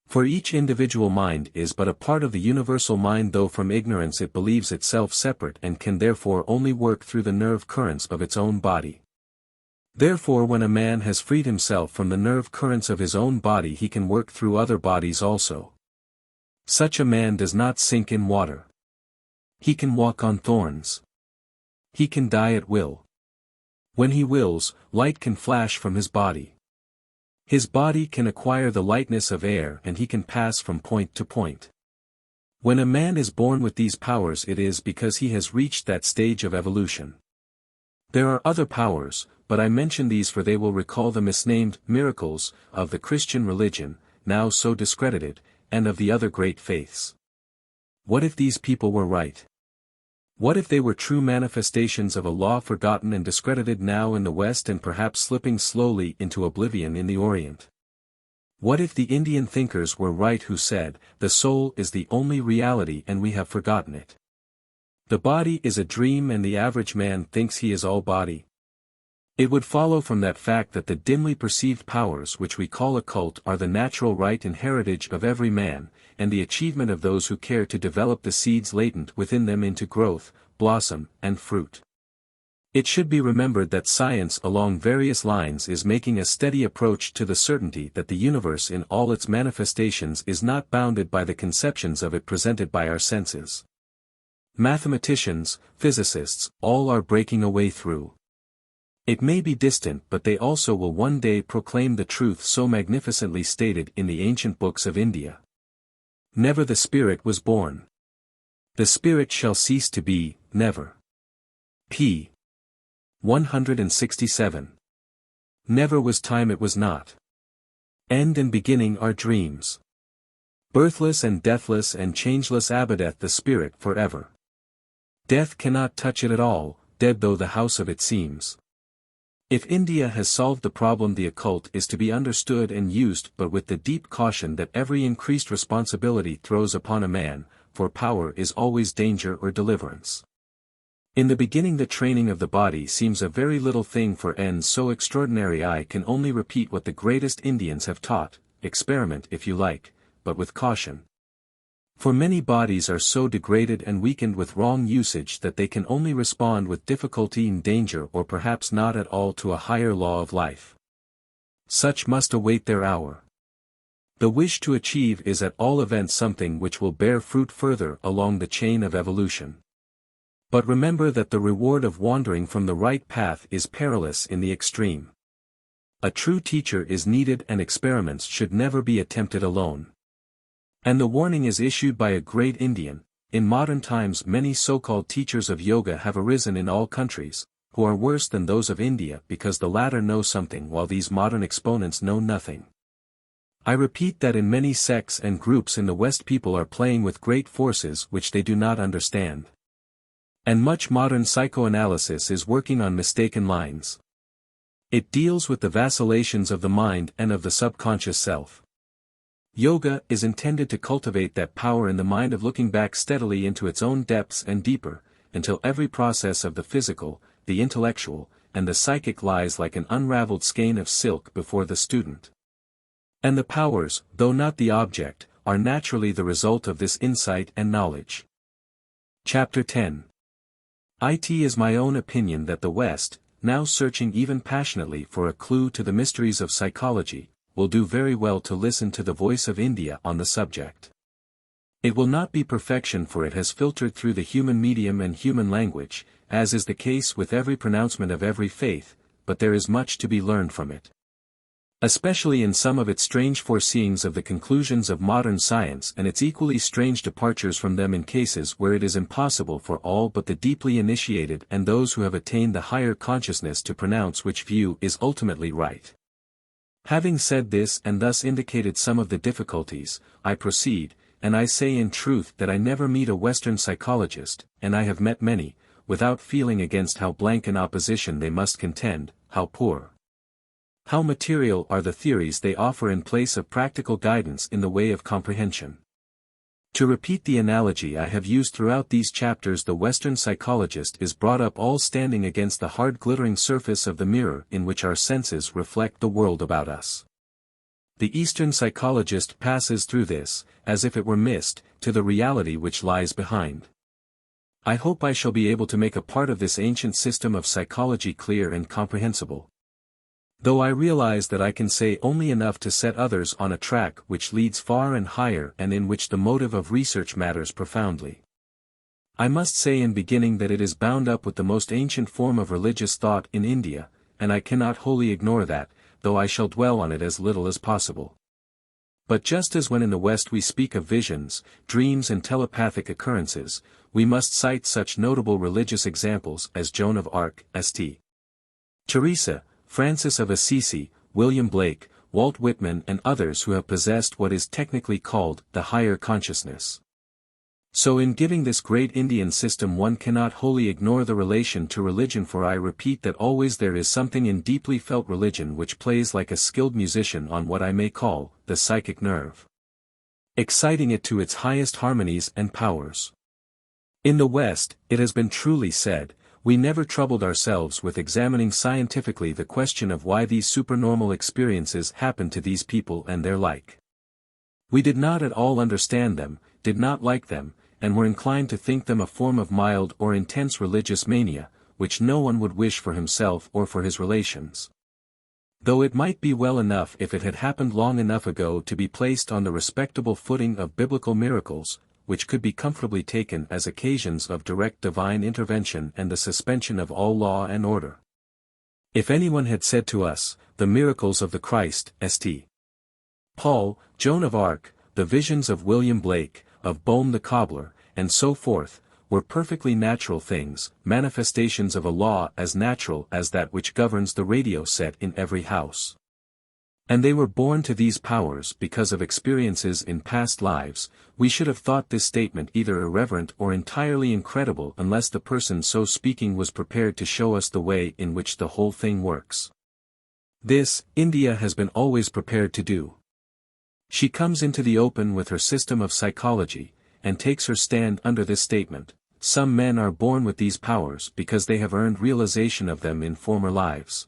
For each individual mind is but a part of the universal mind, though from ignorance it believes itself separate and can therefore only work through the nerve currents of its own body. Therefore when a man has freed himself from the nerve currents of his own body he can work through other bodies also. Such a man does not sink in water. He can walk on thorns. He can die at will. When he wills, light can flash from his body. His body can acquire the lightness of air and he can pass from point to point. When a man is born with these powers it is because he has reached that stage of evolution. There are other powers, but I mention these for they will recall the misnamed miracles of the Christian religion, now so discredited, and of the other great faiths. What if these people were right? What if they were true manifestations of a law forgotten and discredited now in the West and perhaps slipping slowly into oblivion in the Orient? What if the Indian thinkers were right who said, the soul is the only reality and we have forgotten it? The body is a dream and the average man thinks he is all body. It would follow from that fact that the dimly perceived powers which we call occult are the natural right and heritage of every man, and the achievement of those who care to develop the seeds latent within them into growth, blossom, and fruit. It should be remembered that science along various lines is making a steady approach to the certainty that the universe in all its manifestations is not bounded by the conceptions of it presented by our senses. Mathematicians, physicists, all are breaking a way through. It may be distant, but they also will one day proclaim the truth so magnificently stated in the ancient books of India. Never the spirit was born. The spirit shall cease to be, never. p. 167. Never was time it was not. End and beginning are dreams. Birthless and deathless and changeless abideth the spirit for ever. Death cannot touch it at all, dead though the house of it seems. If India has solved the problem, the occult is to be understood and used, but with the deep caution that every increased responsibility throws upon a man, for power is always danger or deliverance. In the beginning the training of the body seems a very little thing, for ends so extraordinary. I can only repeat what the greatest Indians have taught, experiment if you like, but with caution. For many bodies are so degraded and weakened with wrong usage that they can only respond with difficulty and danger, or perhaps not at all, to a higher law of life. Such must await their hour. The wish to achieve is at all events something which will bear fruit further along the chain of evolution. But remember that the reward of wandering from the right path is perilous in the extreme. A true teacher is needed and experiments should never be attempted alone. And the warning is issued by a great Indian. In modern times many so-called teachers of yoga have arisen in all countries, who are worse than those of India because the latter know something while these modern exponents know nothing. I repeat that in many sects and groups in the West people are playing with great forces which they do not understand. And much modern psychoanalysis is working on mistaken lines. It deals with the vacillations of the mind and of the subconscious self. Yoga is intended to cultivate that power in the mind of looking back steadily into its own depths and deeper, until every process of the physical, the intellectual, and the psychic lies like an unraveled skein of silk before the student. And the powers, though not the object, are naturally the result of this insight and knowledge. Chapter 10. It is my own opinion that the West, now searching even passionately for a clue to the mysteries of psychology, will do very well to listen to the voice of India on the subject. It will not be perfection, for it has filtered through the human medium and human language, as is the case with every pronouncement of every faith, but there is much to be learned from it. Especially in some of its strange foreseeings of the conclusions of modern science and its equally strange departures from them in cases where it is impossible for all but the deeply initiated and those who have attained the higher consciousness to pronounce which view is ultimately right. Having said this and thus indicated some of the difficulties, I proceed, and I say in truth that I never meet a Western psychologist, and I have met many, without feeling against how blank an opposition they must contend, how poor, how material are the theories they offer in place of practical guidance in the way of comprehension. To repeat the analogy I have used throughout these chapters, the Western psychologist is brought up all standing against the hard glittering surface of the mirror in which our senses reflect the world about us. The Eastern psychologist passes through this, as if it were mist, to the reality which lies behind. I hope I shall be able to make a part of this ancient system of psychology clear and comprehensible. Though I realize that I can say only enough to set others on a track which leads far and higher and in which the motive of research matters profoundly. I must say in beginning that it is bound up with the most ancient form of religious thought in India, and I cannot wholly ignore that, though I shall dwell on it as little as possible. But just as when in the West we speak of visions, dreams and telepathic occurrences, we must cite such notable religious examples as Joan of Arc, St. Teresa, Francis of Assisi, William Blake, Walt Whitman and others who have possessed what is technically called the higher consciousness. So in giving this great Indian system one cannot wholly ignore the relation to religion, for I repeat that always there is something in deeply felt religion which plays like a skilled musician on what I may call the psychic nerve, exciting it to its highest harmonies and powers. In the West, it has been truly said, we never troubled ourselves with examining scientifically the question of why these supernormal experiences happen to these people and their like. We did not at all understand them, did not like them, and were inclined to think them a form of mild or intense religious mania, which no one would wish for himself or for his relations. Though it might be well enough if it had happened long enough ago to be placed on the respectable footing of biblical miracles, which could be comfortably taken as occasions of direct divine intervention and the suspension of all law and order. If anyone had said to us, the miracles of the Christ, St. Paul, Joan of Arc, the visions of William Blake, of Bohm the cobbler, and so forth, were perfectly natural things, manifestations of a law as natural as that which governs the radio set in every house, and they were born to these powers because of experiences in past lives, we should have thought this statement either irreverent or entirely incredible unless the person so speaking was prepared to show us the way in which the whole thing works. This, India has been always prepared to do. She comes into the open with her system of psychology, and takes her stand under this statement: some men are born with these powers because they have earned realization of them in former lives.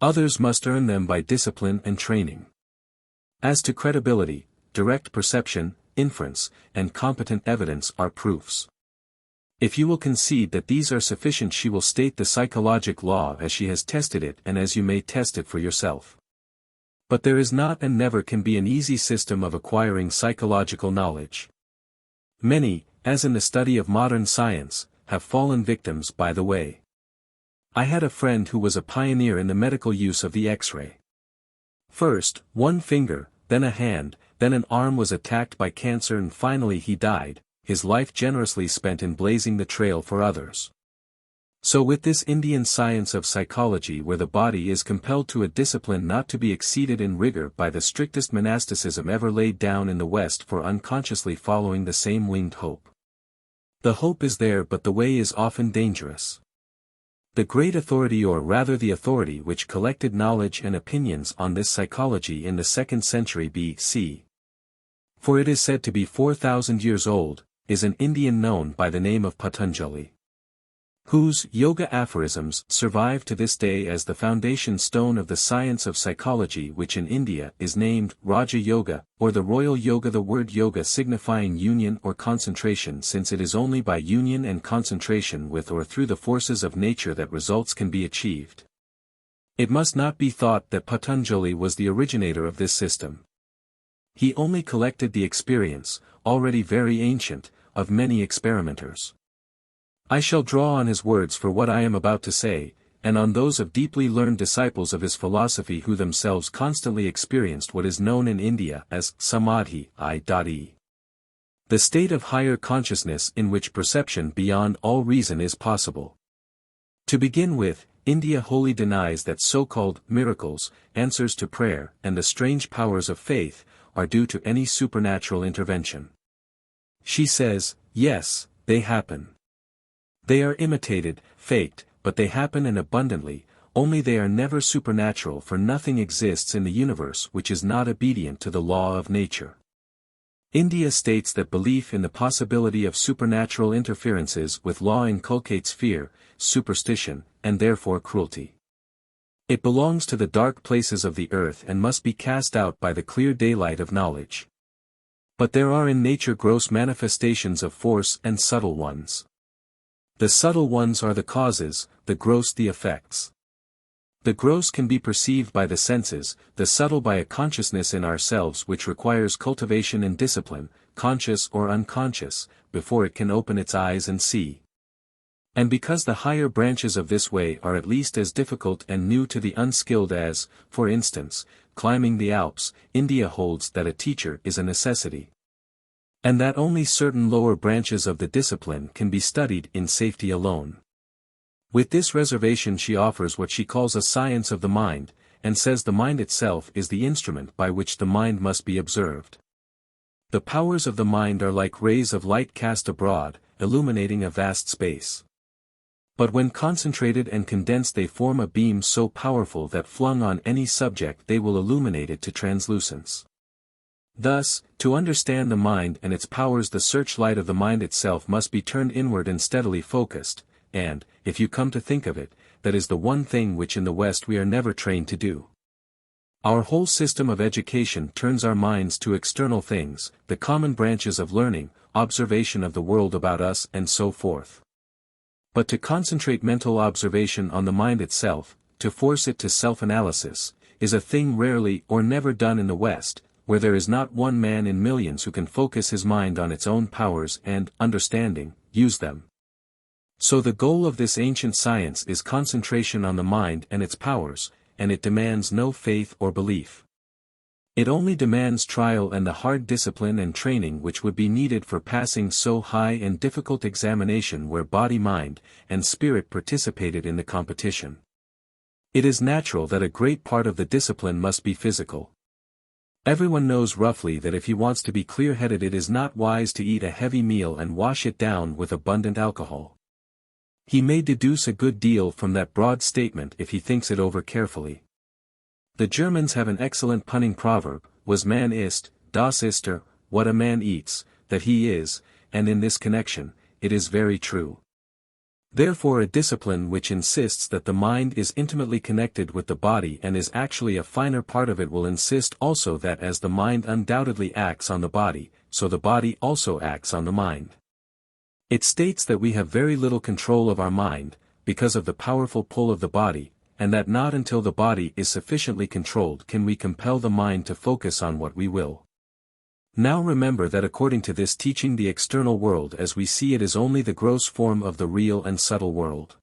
Others must earn them by discipline and training. As to credibility, direct perception, inference, and competent evidence are proofs. If you will concede that these are sufficient, she will state the psychologic law as she has tested it and as you may test it for yourself. But there is not and never can be an easy system of acquiring psychological knowledge. Many, as in the study of modern science, have fallen victims by the way. I had a friend who was a pioneer in the medical use of the X-ray. First, one finger, then a hand, then an arm was attacked by cancer and finally he died, his life generously spent in blazing the trail for others. So with this Indian science of psychology, where the body is compelled to a discipline not to be exceeded in rigor by the strictest monasticism ever laid down in the West for unconsciously following the same winged hope. The hope is there, but the way is often dangerous. The great authority, or rather the authority which collected knowledge and opinions on this psychology in the 2nd century B.C., for it is said to be 4,000 years old, is an Indian known by the name of Patanjali, whose yoga aphorisms survive to this day as the foundation stone of the science of psychology, which in India is named Raja Yoga, or the Royal Yoga, the word yoga signifying union or concentration, since it is only by union and concentration with or through the forces of nature that results can be achieved. It must not be thought that Patanjali was the originator of this system. He only collected the experience, already very ancient, of many experimenters. I shall draw on his words for what I am about to say, and on those of deeply learned disciples of his philosophy who themselves constantly experienced what is known in India as samadhi, i.e. the state of higher consciousness in which perception beyond all reason is possible. To begin with, India wholly denies that so-called miracles, answers to prayer, and the strange powers of faith, are due to any supernatural intervention. She says, yes, they happen. They are imitated, faked, but they happen and abundantly, only they are never supernatural, for nothing exists in the universe which is not obedient to the law of nature. India states that belief in the possibility of supernatural interferences with law inculcates fear, superstition, and therefore cruelty. It belongs to the dark places of the earth and must be cast out by the clear daylight of knowledge. But there are in nature gross manifestations of force and subtle ones. The subtle ones are the causes, the gross the effects. The gross can be perceived by the senses, the subtle by a consciousness in ourselves which requires cultivation and discipline, conscious or unconscious, before it can open its eyes and see. And because the higher branches of this way are at least as difficult and new to the unskilled as, for instance, climbing the Alps, India holds that a teacher is a necessity. And that only certain lower branches of the discipline can be studied in safety alone. With this reservation she offers what she calls a science of the mind, and says the mind itself is the instrument by which the mind must be observed. The powers of the mind are like rays of light cast abroad, illuminating a vast space. But when concentrated and condensed they form a beam so powerful that flung on any subject they will illuminate it to translucence. Thus, to understand the mind and its powers the searchlight of the mind itself must be turned inward and steadily focused, and, if you come to think of it, that is the one thing which in the West we are never trained to do. Our whole system of education turns our minds to external things, the common branches of learning, observation of the world about us and so forth. But to concentrate mental observation on the mind itself, to force it to self-analysis, is a thing rarely or never done in the West, where there is not one man in millions who can focus his mind on its own powers and, understanding, use them. So the goal of this ancient science is concentration on the mind and its powers, and it demands no faith or belief. It only demands trial and the hard discipline and training which would be needed for passing so high and difficult examination where body, mind, and spirit participated in the competition. It is natural that a great part of the discipline must be physical. Everyone knows roughly that if he wants to be clear-headed it is not wise to eat a heavy meal and wash it down with abundant alcohol. He may deduce a good deal from that broad statement if he thinks it over carefully. The Germans have an excellent punning proverb, was man ist, das ist er, what a man eats, that he is, and in this connection, it is very true. Therefore a discipline which insists that the mind is intimately connected with the body and is actually a finer part of it will insist also that as the mind undoubtedly acts on the body, so the body also acts on the mind. It states that we have very little control of our mind, because of the powerful pull of the body, and that not until the body is sufficiently controlled can we compel the mind to focus on what we will. Now remember that according to this teaching the external world as we see it is only the gross form of the real and subtle world.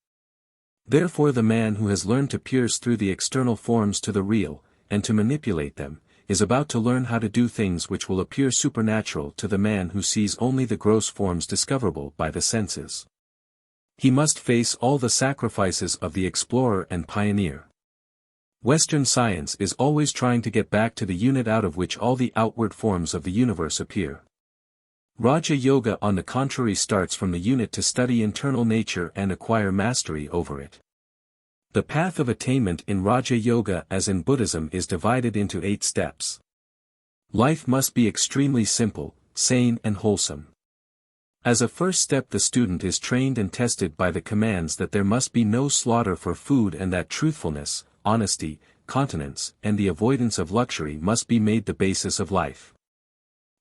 Therefore the man who has learned to pierce through the external forms to the real, and to manipulate them, is about to learn how to do things which will appear supernatural to the man who sees only the gross forms discoverable by the senses. He must face all the sacrifices of the explorer and pioneer. Western science is always trying to get back to the unit out of which all the outward forms of the universe appear. Raja Yoga on the contrary starts from the unit to study internal nature and acquire mastery over it. The path of attainment in Raja Yoga as in Buddhism is divided into 8 steps. Life must be extremely simple, sane and wholesome. As a first step the student is trained and tested by the commands that there must be no slaughter for food and that truthfulness, honesty, continence, and the avoidance of luxury must be made the basis of life.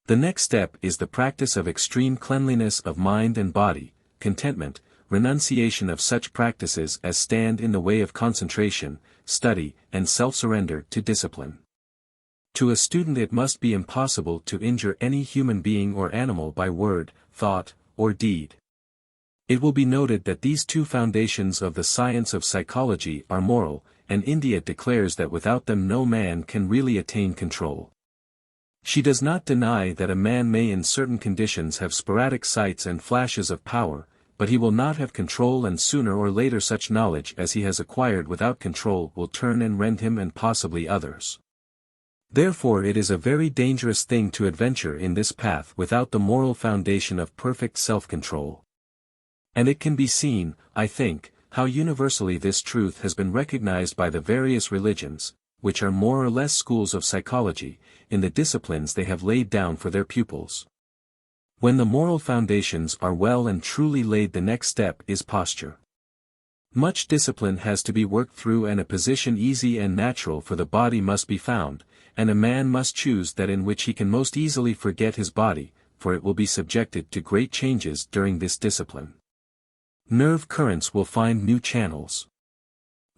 The next step is the practice of extreme cleanliness of mind and body, contentment, renunciation of such practices as stand in the way of concentration, study, and self-surrender to discipline. To a student it must be impossible to injure any human being or animal by word, thought, or deed. It will be noted that these two foundations of the science of psychology are moral, and India declares that without them no man can really attain control. She does not deny that a man may in certain conditions have sporadic sights and flashes of power, but he will not have control, and sooner or later such knowledge as he has acquired without control will turn and rend him and possibly others. Therefore it is a very dangerous thing to adventure in this path without the moral foundation of perfect self-control. And it can be seen, I think, how universally this truth has been recognized by the various religions, which are more or less schools of psychology, in the disciplines they have laid down for their pupils. When the moral foundations are well and truly laid, the next step is posture. Much discipline has to be worked through, and a position easy and natural for the body must be found, and a man must choose that in which he can most easily forget his body, for it will be subjected to great changes during this discipline. Nerve currents will find new channels.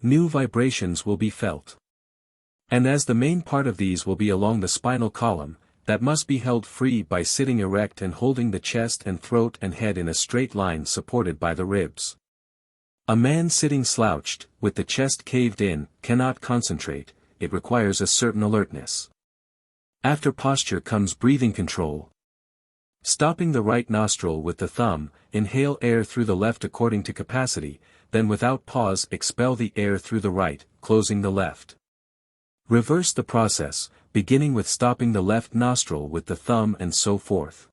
New vibrations will be felt. And as the main part of these will be along the spinal column, that must be held free by sitting erect and holding the chest and throat and head in a straight line supported by the ribs. A man sitting slouched, with the chest caved in, cannot concentrate. It requires a certain alertness. After posture comes breathing control. Stopping the right nostril with the thumb, inhale air through the left according to capacity, then without pause expel the air through the right, closing the left. Reverse the process, beginning with stopping the left nostril with the thumb and so forth.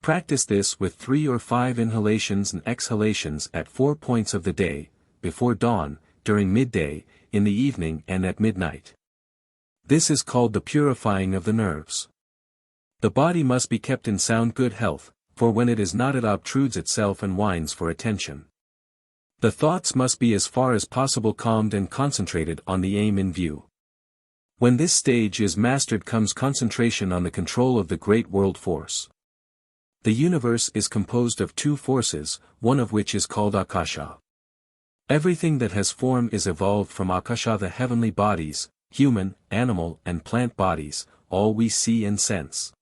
Practice this with 3 or 5 inhalations and exhalations at 4 points of the day, before dawn, during midday, in the evening and at midnight. This is called the purifying of the nerves. The body must be kept in sound good health, for when it is not it obtrudes itself and whines for attention. The thoughts must be as far as possible calmed and concentrated on the aim in view. When this stage is mastered comes concentration on the control of the great world force. The universe is composed of 2 forces, one of which is called Akasha. Everything that has form is evolved from Akasha, the heavenly bodies, human, animal, and plant bodies, all we see and sense.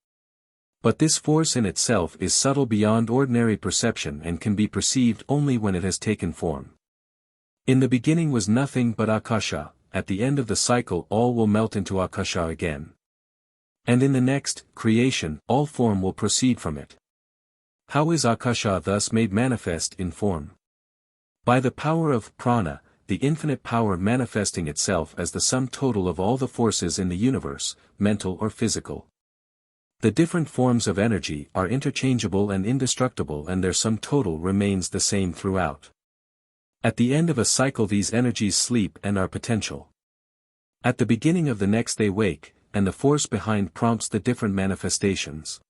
But this force in itself is subtle beyond ordinary perception and can be perceived only when it has taken form. In the beginning was nothing but Akasha. At the end of the cycle all will melt into Akasha again. And in the next, creation, all form will proceed from it. How is Akasha thus made manifest in form? By the power of prana, the infinite power manifesting itself as the sum total of all the forces in the universe, mental or physical. The different forms of energy are interchangeable and indestructible, and their sum total remains the same throughout. At the end of a cycle these energies sleep and are potential. At the beginning of the next they wake, and the force behind prompts the different manifestations.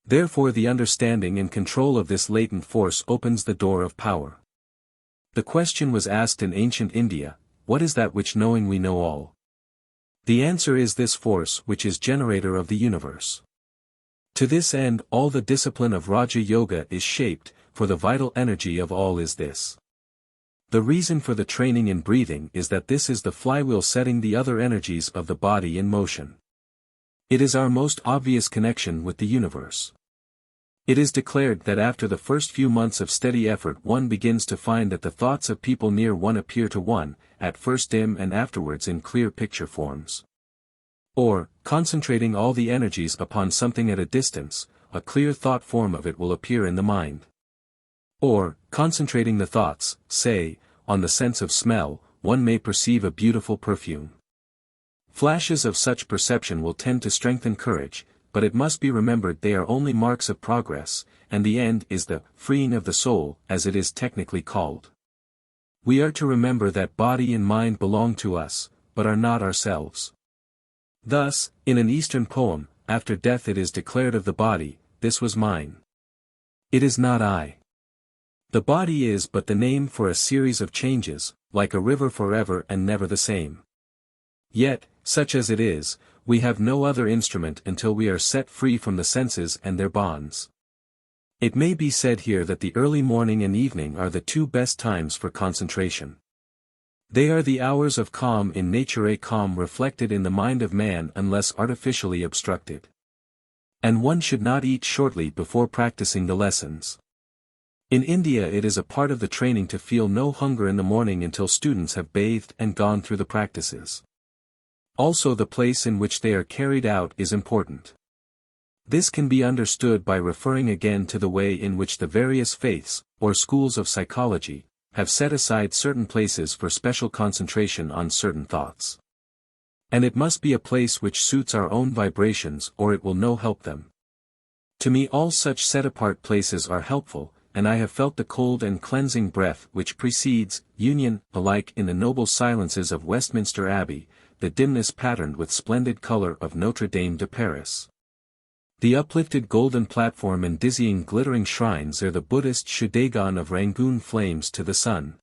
Therefore the understanding and control of this latent force opens the door of power. The question was asked in ancient India, what is that which knowing we know all? The answer is this force which is generator of the universe. To this end all the discipline of Raja Yoga is shaped, for the vital energy of all is this. The reason for the training in breathing is that this is the flywheel setting the other energies of the body in motion. It is our most obvious connection with the universe. It is declared that after the first few months of steady effort one begins to find that the thoughts of people near one appear to one, at first dim and afterwards in clear picture forms. Or, concentrating all the energies upon something at a distance, a clear thought form of it will appear in the mind. Or, concentrating the thoughts, say, on the sense of smell, one may perceive a beautiful perfume. Flashes of such perception will tend to strengthen courage, but it must be remembered they are only marks of progress, and the end is the freeing of the soul, as it is technically called. We are to remember that body and mind belong to us, but are not ourselves. Thus, in an Eastern poem, after death it is declared of the body, this was mine. It is not I. The body is but the name for a series of changes, like a river forever and never the same. Yet, such as it is, we have no other instrument until we are set free from the senses and their bonds. It may be said here that the early morning and evening are the 2 best times for concentration. They are the hours of calm in nature, a calm reflected in the mind of man unless artificially obstructed. And one should not eat shortly before practicing the lessons. In India it is a part of the training to feel no hunger in the morning until students have bathed and gone through the practices. Also the place in which they are carried out is important. This can be understood by referring again to the way in which the various faiths, or schools of psychology, have set aside certain places for special concentration on certain thoughts. And it must be a place which suits our own vibrations or it will no help them. To me all such set-apart places are helpful, and I have felt the cold and cleansing breath which precedes union, alike in the noble silences of Westminster Abbey, the dimness patterned with splendid color of Notre Dame de Paris. The uplifted golden platform and dizzying glittering shrines ere the Buddhist Shudagon of Rangoon flames to the sun.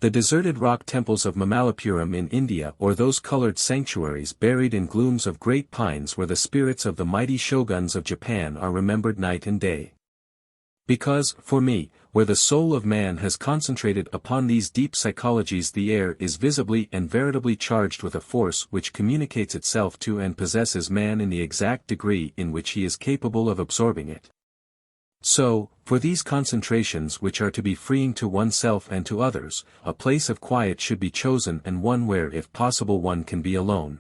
The deserted rock temples of Mamallapuram in India or those colored sanctuaries buried in glooms of great pines where the spirits of the mighty shoguns of Japan are remembered night and day. Because, for me, where the soul of man has concentrated upon these deep psychologies the air is visibly and veritably charged with a force which communicates itself to and possesses man in the exact degree in which he is capable of absorbing it. So, for these concentrations which are to be freeing to oneself and to others, a place of quiet should be chosen and one where if possible one can be alone.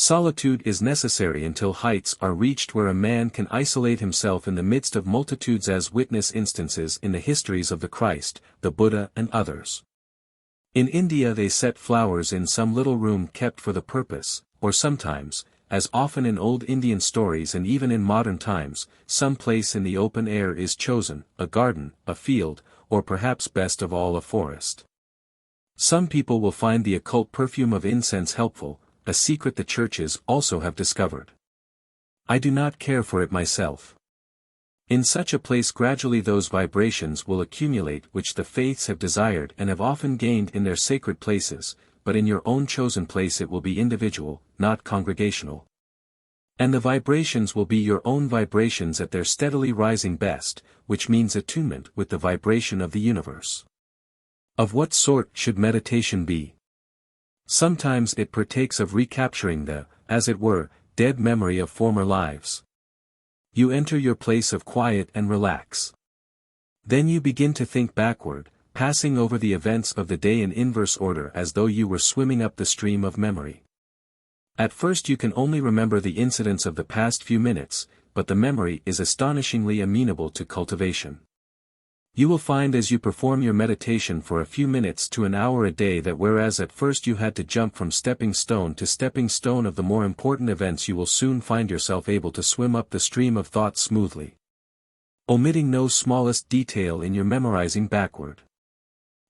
Solitude is necessary until heights are reached where a man can isolate himself in the midst of multitudes as witness instances in the histories of the Christ, the Buddha and others. In India they set flowers in some little room kept for the purpose, or sometimes, as often in old Indian stories and even in modern times, some place in the open air is chosen, a garden, a field, or perhaps best of all a forest. Some people will find the occult perfume of incense helpful, a secret the churches also have discovered. I do not care for it myself. In such a place gradually those vibrations will accumulate which the faiths have desired and have often gained in their sacred places, but in your own chosen place it will be individual, not congregational. And the vibrations will be your own vibrations at their steadily rising best, which means attunement with the vibration of the universe. Of what sort should meditation be? Sometimes it partakes of recapturing the, as it were, dead memory of former lives. You enter your place of quiet and relax. Then you begin to think backward, passing over the events of the day in inverse order as though you were swimming up the stream of memory. At first you can only remember the incidents of the past few minutes, but the memory is astonishingly amenable to cultivation. You will find as you perform your meditation for a few minutes to an hour a day that whereas at first you had to jump from stepping stone to stepping stone of the more important events you will soon find yourself able to swim up the stream of thought smoothly, omitting no smallest detail in your memorizing backward.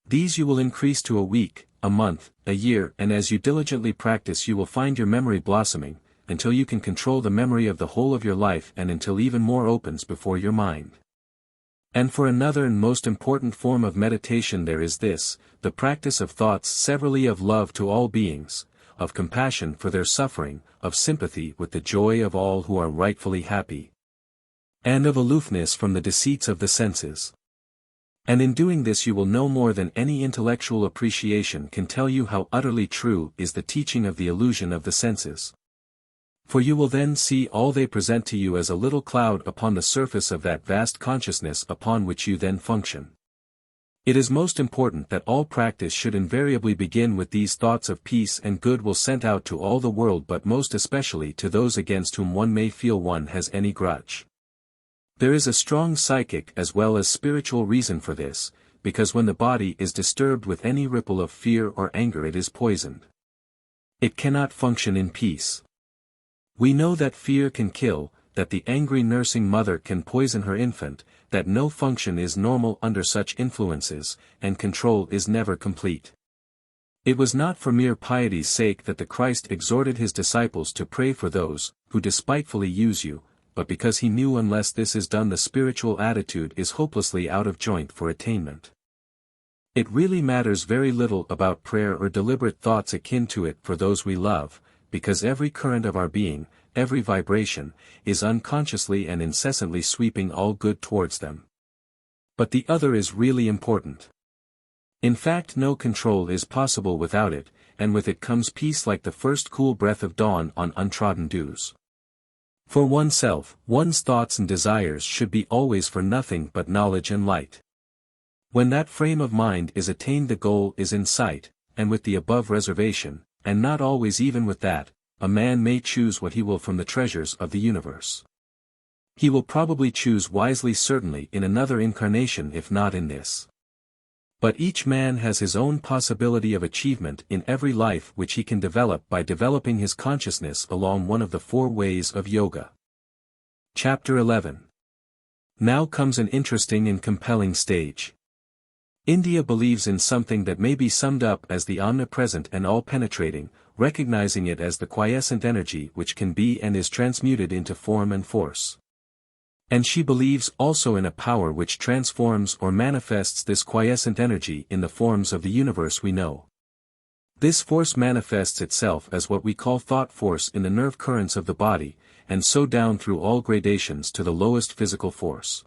These you will increase to a week, a month, a year, and as you diligently practice you will find your memory blossoming, until you can control the memory of the whole of your life and until even more opens before your mind. And for another and most important form of meditation there is this, the practice of thoughts severally of love to all beings, of compassion for their suffering, of sympathy with the joy of all who are rightfully happy, and of aloofness from the deceits of the senses. And in doing this you will know more than any intellectual appreciation can tell you how utterly true is the teaching of the illusion of the senses. For you will then see all they present to you as a little cloud upon the surface of that vast consciousness upon which you then function. It is most important that all practice should invariably begin with these thoughts of peace and good will sent out to all the world but most especially to those against whom one may feel one has any grudge. There is a strong psychic as well as spiritual reason for this, because when the body is disturbed with any ripple of fear or anger it is poisoned. It cannot function in peace. We know that fear can kill, that the angry nursing mother can poison her infant, that no function is normal under such influences, and control is never complete. It was not for mere piety's sake that the Christ exhorted his disciples to pray for those, who despitefully use you, but because he knew unless this is done the spiritual attitude is hopelessly out of joint for attainment. It really matters very little about prayer or deliberate thoughts akin to it for those we love, because every current of our being, every vibration, is unconsciously and incessantly sweeping all good towards them. But the other is really important. In fact no control is possible without it, and with it comes peace like the first cool breath of dawn on untrodden dews. For oneself, one's thoughts and desires should be always for nothing but knowledge and light. When that frame of mind is attained, the goal is in sight, and with the above reservation, and not always even with that, a man may choose what he will from the treasures of the universe. He will probably choose wisely, certainly in another incarnation if not in this. But each man has his own possibility of achievement in every life, which he can develop by developing his consciousness along one of the 4 ways of yoga. Chapter 11. Now comes an interesting and compelling stage. India believes in something that may be summed up as the omnipresent and all-penetrating, recognizing it as the quiescent energy which can be and is transmuted into form and force. And she believes also in a power which transforms or manifests this quiescent energy in the forms of the universe we know. This force manifests itself as what we call thought force in the nerve currents of the body, and so down through all gradations to the lowest physical force.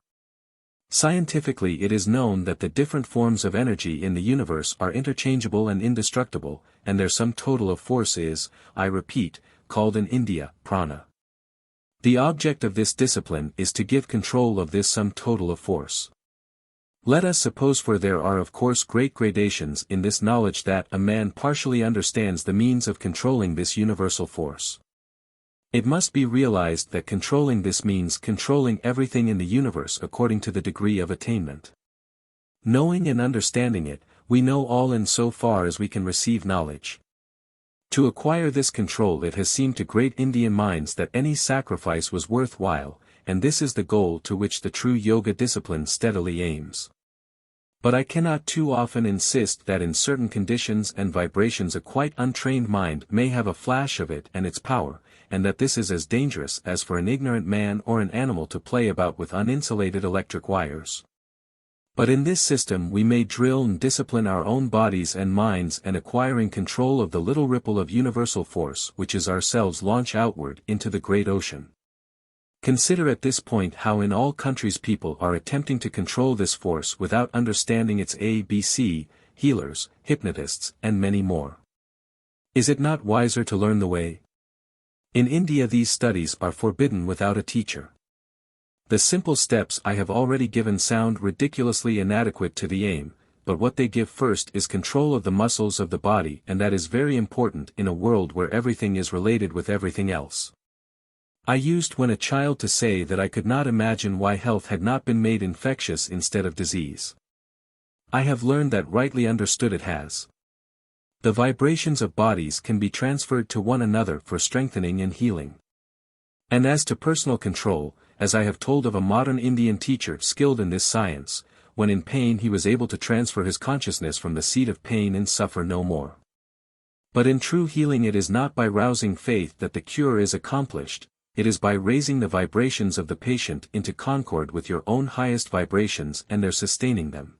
Scientifically, it is known that the different forms of energy in the universe are interchangeable and indestructible, and their sum total of force is, I repeat, called in India, prana. The object of this discipline is to give control of this sum total of force. Let us suppose, for there are of course great gradations in this knowledge, that a man partially understands the means of controlling this universal force. It must be realized that controlling this means controlling everything in the universe according to the degree of attainment. Knowing and understanding it, we know all in so far as we can receive knowledge. To acquire this control, it has seemed to great Indian minds that any sacrifice was worthwhile, and this is the goal to which the true yoga discipline steadily aims. But I cannot too often insist that in certain conditions and vibrations a quite untrained mind may have a flash of it and its power, and that this is as dangerous as for an ignorant man or an animal to play about with uninsulated electric wires. But in this system we may drill and discipline our own bodies and minds, and acquiring control of the little ripple of universal force which is ourselves launch outward into the great ocean. Consider at this point how in all countries people are attempting to control this force without understanding its ABC, healers, hypnotists, and many more. Is it not wiser to learn the way? In India these studies are forbidden without a teacher. The simple steps I have already given sound ridiculously inadequate to the aim, but what they give first is control of the muscles of the body, and that is very important in a world where everything is related with everything else. I used when a child to say that I could not imagine why health had not been made infectious instead of disease. I have learned that rightly understood it has. The vibrations of bodies can be transferred to one another for strengthening and healing. And as to personal control, as I have told of a modern Indian teacher skilled in this science, when in pain he was able to transfer his consciousness from the seat of pain and suffer no more. But in true healing it is not by rousing faith that the cure is accomplished, it is by raising the vibrations of the patient into concord with your own highest vibrations and their sustaining them.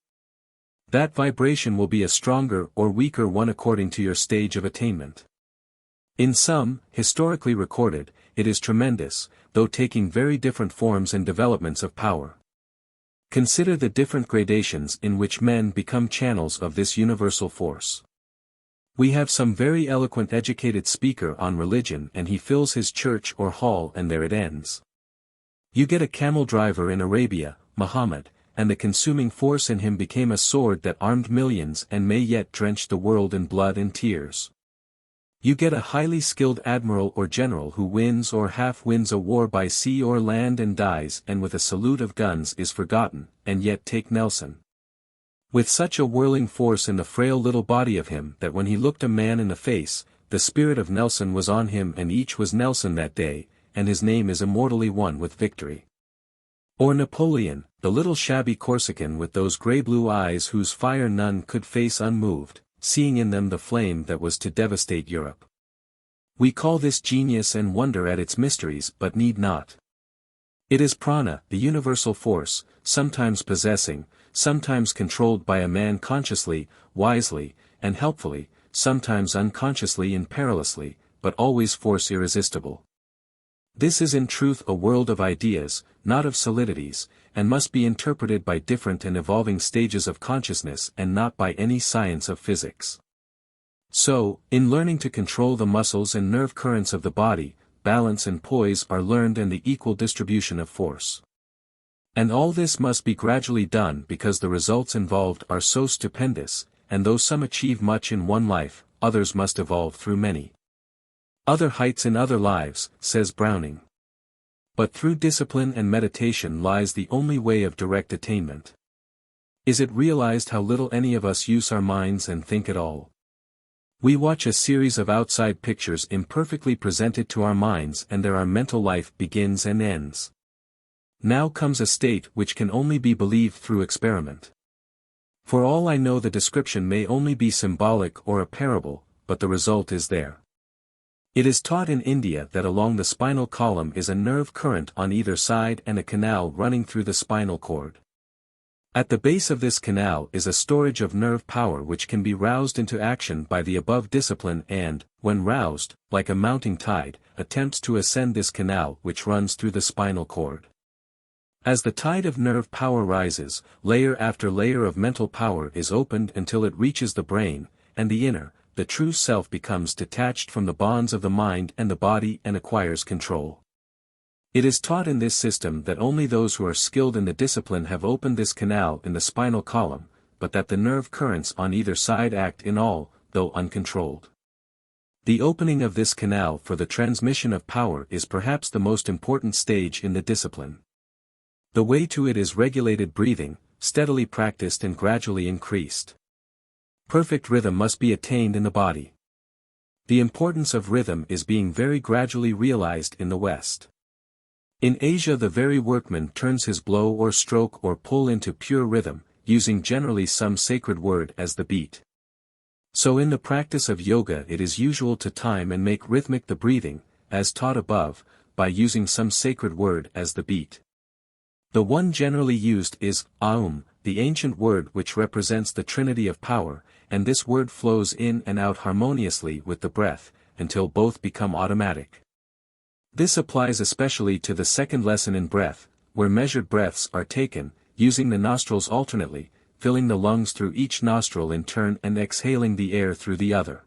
That vibration will be a stronger or weaker one according to your stage of attainment. In some, historically recorded, it is tremendous, though taking very different forms and developments of power. Consider the different gradations in which men become channels of this universal force. We have some very eloquent educated speaker on religion and he fills his church or hall and there it ends. You get a camel driver in Arabia, Muhammad, and the consuming force in him became a sword that armed millions and may yet drench the world in blood and tears. You get a highly skilled admiral or general who wins or half wins a war by sea or land and dies and with a salute of guns is forgotten, and yet take Nelson. With such a whirling force in the frail little body of him that when he looked a man in the face, the spirit of Nelson was on him and each was Nelson that day, and his name is immortally won with victory. Or Napoleon, the little shabby Corsican with those grey-blue eyes whose fire none could face unmoved, seeing in them the flame that was to devastate Europe. We call this genius and wonder at its mysteries but need not. It is prana, the universal force, sometimes possessing, sometimes controlled by a man consciously, wisely, and helpfully, sometimes unconsciously and perilously, but always force irresistible. This is in truth a world of ideas, not of solidities, and must be interpreted by different and evolving stages of consciousness and not by any science of physics. So, in learning to control the muscles and nerve currents of the body, balance and poise are learned and the equal distribution of force. And all this must be gradually done because the results involved are so stupendous, and though some achieve much in one life, others must evolve through many other heights in other lives, says Browning. But through discipline and meditation lies the only way of direct attainment. Is it realized how little any of us use our minds and think at all? We watch a series of outside pictures imperfectly presented to our minds and there our mental life begins and ends. Now comes a state which can only be believed through experiment. For all I know the description may only be symbolic or a parable, but the result is there. It is taught in India that along the spinal column is a nerve current on either side and a canal running through the spinal cord. At the base of this canal is a storage of nerve power which can be roused into action by the above discipline and, when roused, like a mounting tide, attempts to ascend this canal which runs through the spinal cord. As the tide of nerve power rises, layer after layer of mental power is opened until it reaches the brain, and the inner, the true self becomes detached from the bonds of the mind and the body and acquires control. It is taught in this system that only those who are skilled in the discipline have opened this canal in the spinal column, but that the nerve currents on either side act in all, though uncontrolled. The opening of this canal for the transmission of power is perhaps the most important stage in the discipline. The way to it is regulated breathing, steadily practiced and gradually increased. Perfect rhythm must be attained in the body. The importance of rhythm is being very gradually realized in the West. In Asia the very workman turns his blow or stroke or pull into pure rhythm, using generally some sacred word as the beat. So in the practice of yoga it is usual to time and make rhythmic the breathing, as taught above, by using some sacred word as the beat. The one generally used is Aum, the ancient word which represents the trinity of power, and this word flows in and out harmoniously with the breath, until both become automatic. This applies especially to the second lesson in breath, where measured breaths are taken, using the nostrils alternately, filling the lungs through each nostril in turn and exhaling the air through the other.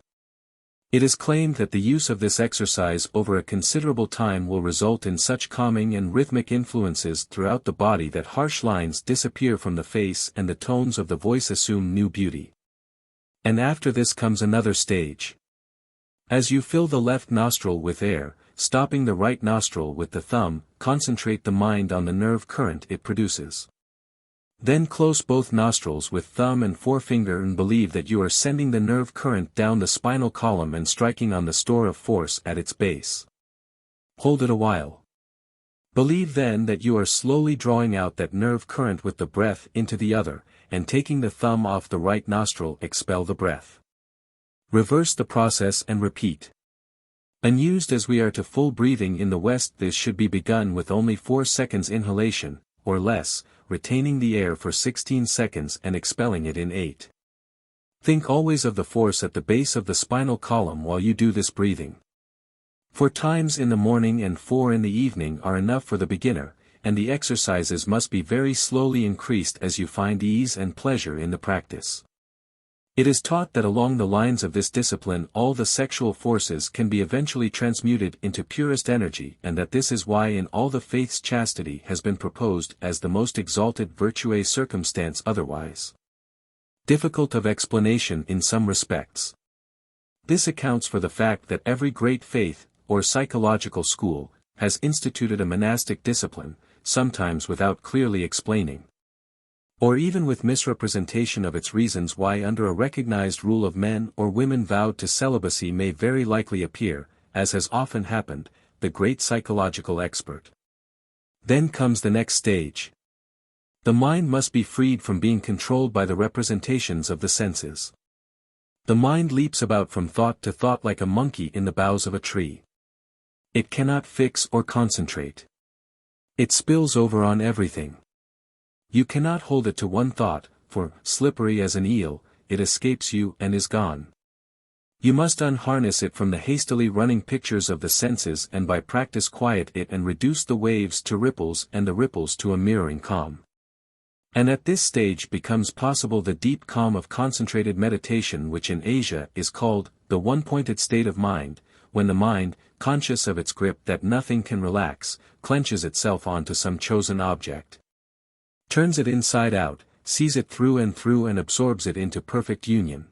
It is claimed that the use of this exercise over a considerable time will result in such calming and rhythmic influences throughout the body that harsh lines disappear from the face and the tones of the voice assume new beauty. And after this comes another stage. As you fill the left nostril with air, stopping the right nostril with the thumb, concentrate the mind on the nerve current it produces. Then close both nostrils with thumb and forefinger and believe that you are sending the nerve current down the spinal column and striking on the store of force at its base. Hold it a while. Believe then that you are slowly drawing out that nerve current with the breath into the other, and taking the thumb off the right nostril expel the breath. Reverse the process and repeat. Unused as we are to full breathing in the West, this should be begun with only 4 seconds inhalation, or less, retaining the air for 16 seconds and expelling it in 8. Think always of the force at the base of the spinal column while you do this breathing. 4 times in the morning and 4 in the evening are enough for the beginner, and the exercises must be very slowly increased as you find ease and pleasure in the practice. It is taught that along the lines of this discipline all the sexual forces can be eventually transmuted into purest energy, and that this is why in all the faiths chastity has been proposed as the most exalted virtue circumstance otherwise difficult of explanation in some respects. This accounts for the fact that every great faith, or psychological school, has instituted a monastic discipline, sometimes without clearly explaining, or even with misrepresentation of its reasons why under a recognized rule of men or women vowed to celibacy may very likely appear, as has often happened, the great psychological expert. Then comes the next stage. The mind must be freed from being controlled by the representations of the senses. The mind leaps about from thought to thought like a monkey in the boughs of a tree. It cannot fix or concentrate. It spills over on everything. You cannot hold it to one thought, for, slippery as an eel, it escapes you and is gone. You must unharness it from the hastily running pictures of the senses and by practice quiet it and reduce the waves to ripples and the ripples to a mirroring calm. And at this stage becomes possible the deep calm of concentrated meditation which in Asia is called the one-pointed state of mind, when the mind, conscious of its grip that nothing can relax, clenches itself onto some chosen object. Turns it inside out, sees it through and absorbs it into perfect union.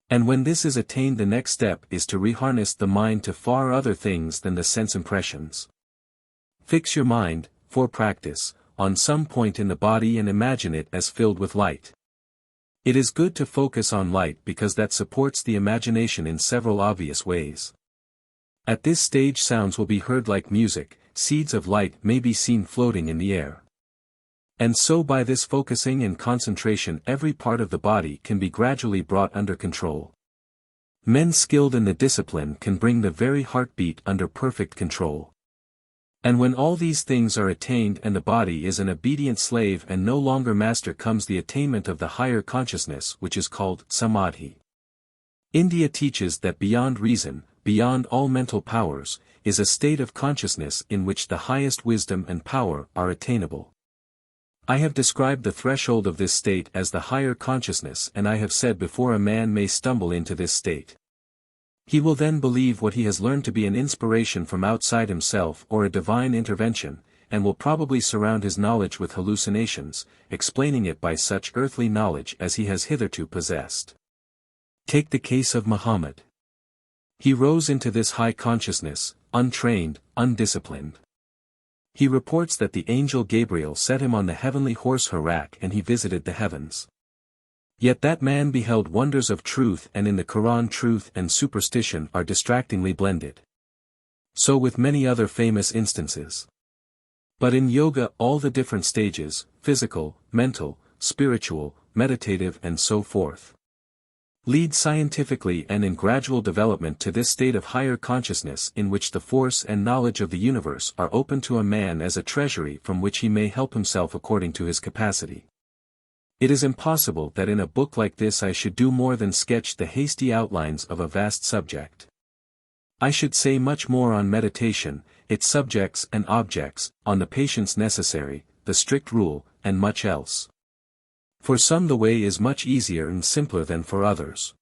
And when this is attained, the next step is to reharness the mind to far other things than the sense impressions. Fix your mind, for practice, on some point in the body and imagine it as filled with light. It is good to focus on light because that supports the imagination in several obvious ways. At this stage sounds will be heard like music, seeds of light may be seen floating in the air. And so by this focusing and concentration every part of the body can be gradually brought under control. Men skilled in the discipline can bring the very heartbeat under perfect control. And when all these things are attained and the body is an obedient slave and no longer master, comes the attainment of the higher consciousness, which is called samadhi. India teaches that beyond reason, beyond all mental powers, is a state of consciousness in which the highest wisdom and power are attainable. I have described the threshold of this state as the higher consciousness, and I have said before a man may stumble into this state. He will then believe what he has learned to be an inspiration from outside himself or a divine intervention, and will probably surround his knowledge with hallucinations, explaining it by such earthly knowledge as he has hitherto possessed. Take the case of Muhammad. He rose into this high consciousness, untrained, undisciplined. He reports that the angel Gabriel set him on the heavenly horse Harak and he visited the heavens. Yet that man beheld wonders of truth, and in the Quran truth and superstition are distractingly blended. So with many other famous instances. But in yoga all the different stages, physical, mental, spiritual, meditative and so forth, lead scientifically and in gradual development to this state of higher consciousness in which the force and knowledge of the universe are open to a man as a treasury from which he may help himself according to his capacity. It is impossible that in a book like this I should do more than sketch the hasty outlines of a vast subject. I should say much more on meditation, its subjects and objects, on the patience necessary, the strict rule, and much else. For some the way is much easier and simpler than for others.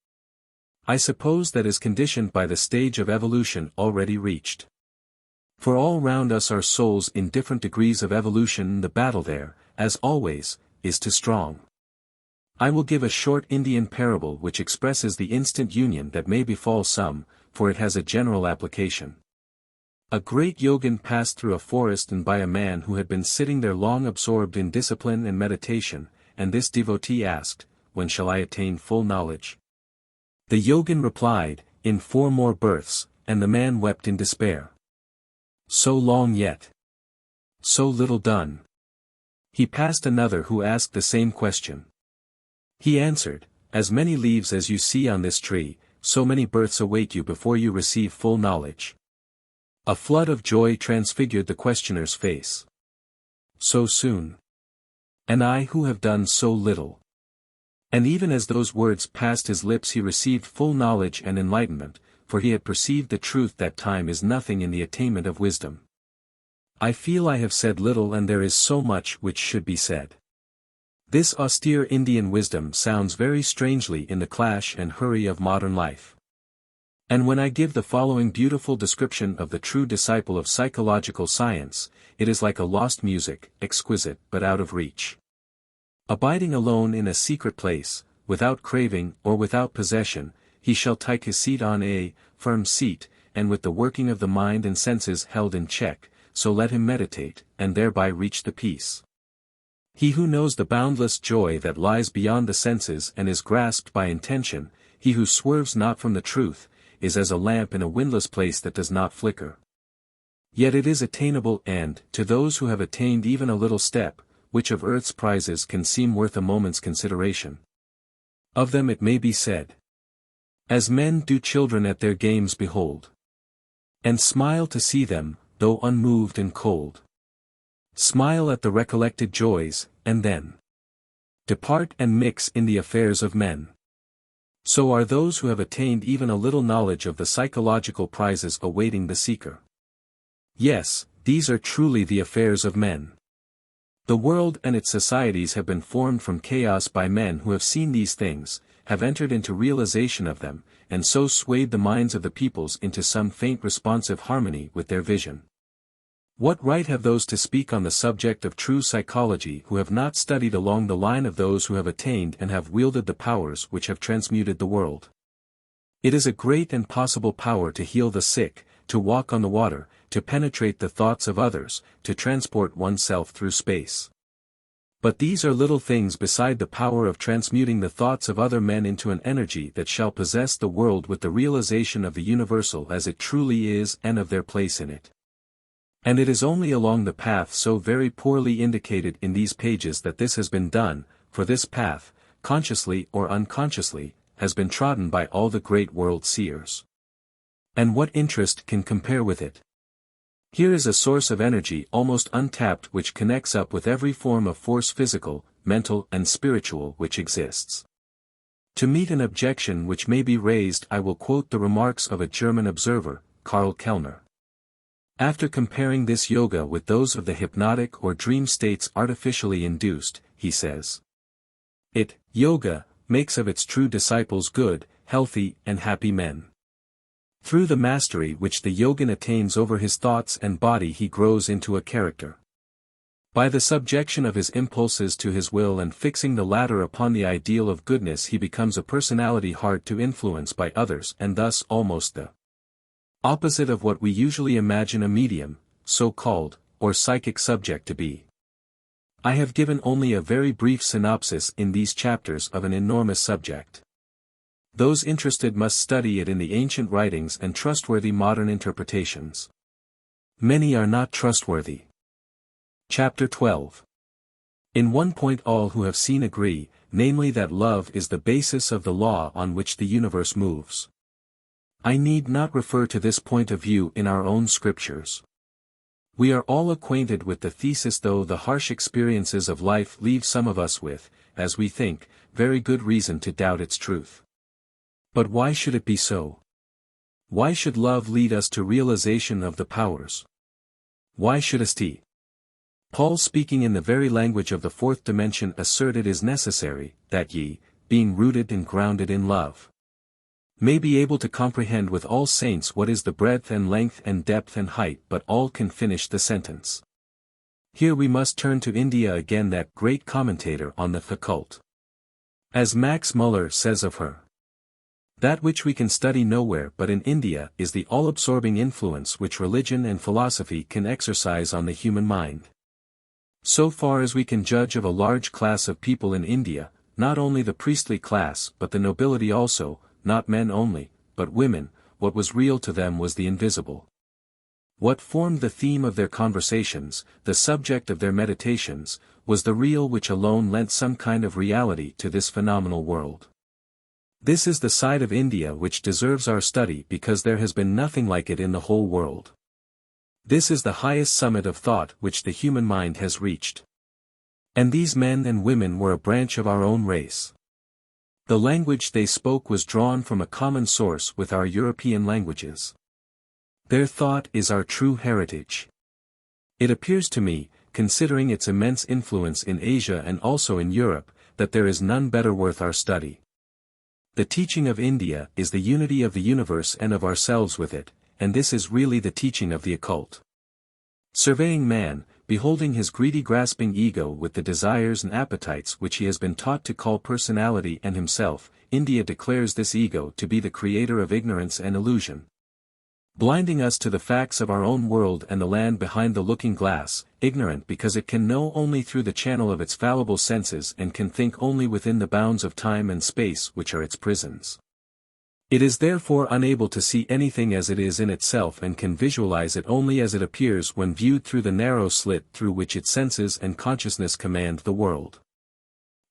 I suppose that is conditioned by the stage of evolution already reached. For all round us are souls in different degrees of evolution, and the battle there, as always, is too strong. I will give a short Indian parable which expresses the instant union that may befall some, for it has a general application. A great yogin passed through a forest and by a man who had been sitting there long absorbed in discipline and meditation, and this devotee asked, "When shall I attain full knowledge?" The yogin replied, "In 4 more births," and the man wept in despair. So long yet. So little done. He passed another who asked the same question. He answered, "As many leaves as you see on this tree, so many births await you before you receive full knowledge." A flood of joy transfigured the questioner's face. So soon? And I who have done so little? And even as those words passed his lips he received full knowledge and enlightenment, for he had perceived the truth that time is nothing in the attainment of wisdom. I feel I have said little and there is so much which should be said. This austere Indian wisdom sounds very strangely in the clash and hurry of modern life. And when I give the following beautiful description of the true disciple of psychological science, it is like a lost music, exquisite but out of reach. Abiding alone in a secret place, without craving or without possession, he shall take his seat on a firm seat, and with the working of the mind and senses held in check, so let him meditate, and thereby reach the peace. He who knows the boundless joy that lies beyond the senses and is grasped by intention, he who swerves not from the truth, is as a lamp in a windless place that does not flicker. Yet it is attainable, and, to those who have attained even a little step, which of earth's prizes can seem worth a moment's consideration? Of them it may be said, "As men do children at their games behold, and smile to see them, though unmoved and cold. Smile at the recollected joys, and then depart and mix in the affairs of men. So are those who have attained even a little knowledge of the psychological prizes awaiting the seeker. Yes, these are truly the affairs of men. The world and its societies have been formed from chaos by men who have seen these things, have entered into realization of them, and so swayed the minds of the peoples into some faint responsive harmony with their vision. What right have those to speak on the subject of true psychology who have not studied along the line of those who have attained and have wielded the powers which have transmuted the world? It is a great and possible power to heal the sick, to walk on the water, to penetrate the thoughts of others, to transport oneself through space. But these are little things beside the power of transmuting the thoughts of other men into an energy that shall possess the world with the realization of the universal as it truly is and of their place in it. And it is only along the path so very poorly indicated in these pages that this has been done, for this path, consciously or unconsciously, has been trodden by all the great world seers. And what interest can compare with it? Here is a source of energy almost untapped which connects up with every form of force physical, mental and spiritual which exists. To meet an objection which may be raised I will quote the remarks of a German observer, Karl Kellner. After comparing this yoga with those of the hypnotic or dream states artificially induced, he says, "It, yoga, makes of its true disciples good, healthy and happy men. Through the mastery which the yogin attains over his thoughts and body he grows into a character. By the subjection of his impulses to his will and fixing the latter upon the ideal of goodness he becomes a personality hard to influence by others and thus almost the opposite of what we usually imagine a medium, so-called, or psychic subject to be. I have given only a very brief synopsis in these chapters of an enormous subject. Those interested must study it in the ancient writings and trustworthy modern interpretations. Many are not trustworthy." Chapter 12. In one point all who have seen agree, namely that love is the basis of the law on which the universe moves. I need not refer to this point of view in our own scriptures. We are all acquainted with the thesis, though the harsh experiences of life leave some of us with, as we think, very good reason to doubt its truth. But why should it be so? Why should love lead us to realization of the powers? Why should St. Paul, speaking in the very language of the fourth dimension, assert it is necessary, that ye, being rooted and grounded in love, may be able to comprehend with all saints what is the breadth and length and depth and height, but all can finish the sentence. Here we must turn to India again, that great commentator on the Occult. As Max Muller says of her, that which we can study nowhere but in India is the all-absorbing influence which religion and philosophy can exercise on the human mind. So far as we can judge of a large class of people in India, not only the priestly class but the nobility also, not men only, but women, what was real to them was the invisible. What formed the theme of their conversations, the subject of their meditations, was the real which alone lent some kind of reality to this phenomenal world. This is the side of India which deserves our study because there has been nothing like it in the whole world. This is the highest summit of thought which the human mind has reached. And these men and women were a branch of our own race. The language they spoke was drawn from a common source with our European languages. Their thought is our true heritage. It appears to me, considering its immense influence in Asia and also in Europe, that there is none better worth our study. The teaching of India is the unity of the universe and of ourselves with it, and this is really the teaching of the occult. Surveying man, beholding his greedy grasping ego with the desires and appetites which he has been taught to call personality and himself, India declares this ego to be the creator of ignorance and illusion, blinding us to the facts of our own world and the land behind the looking glass, ignorant because it can know only through the channel of its fallible senses and can think only within the bounds of time and space which are its prisons. It is therefore unable to see anything as it is in itself and can visualize it only as it appears when viewed through the narrow slit through which its senses and consciousness command the world.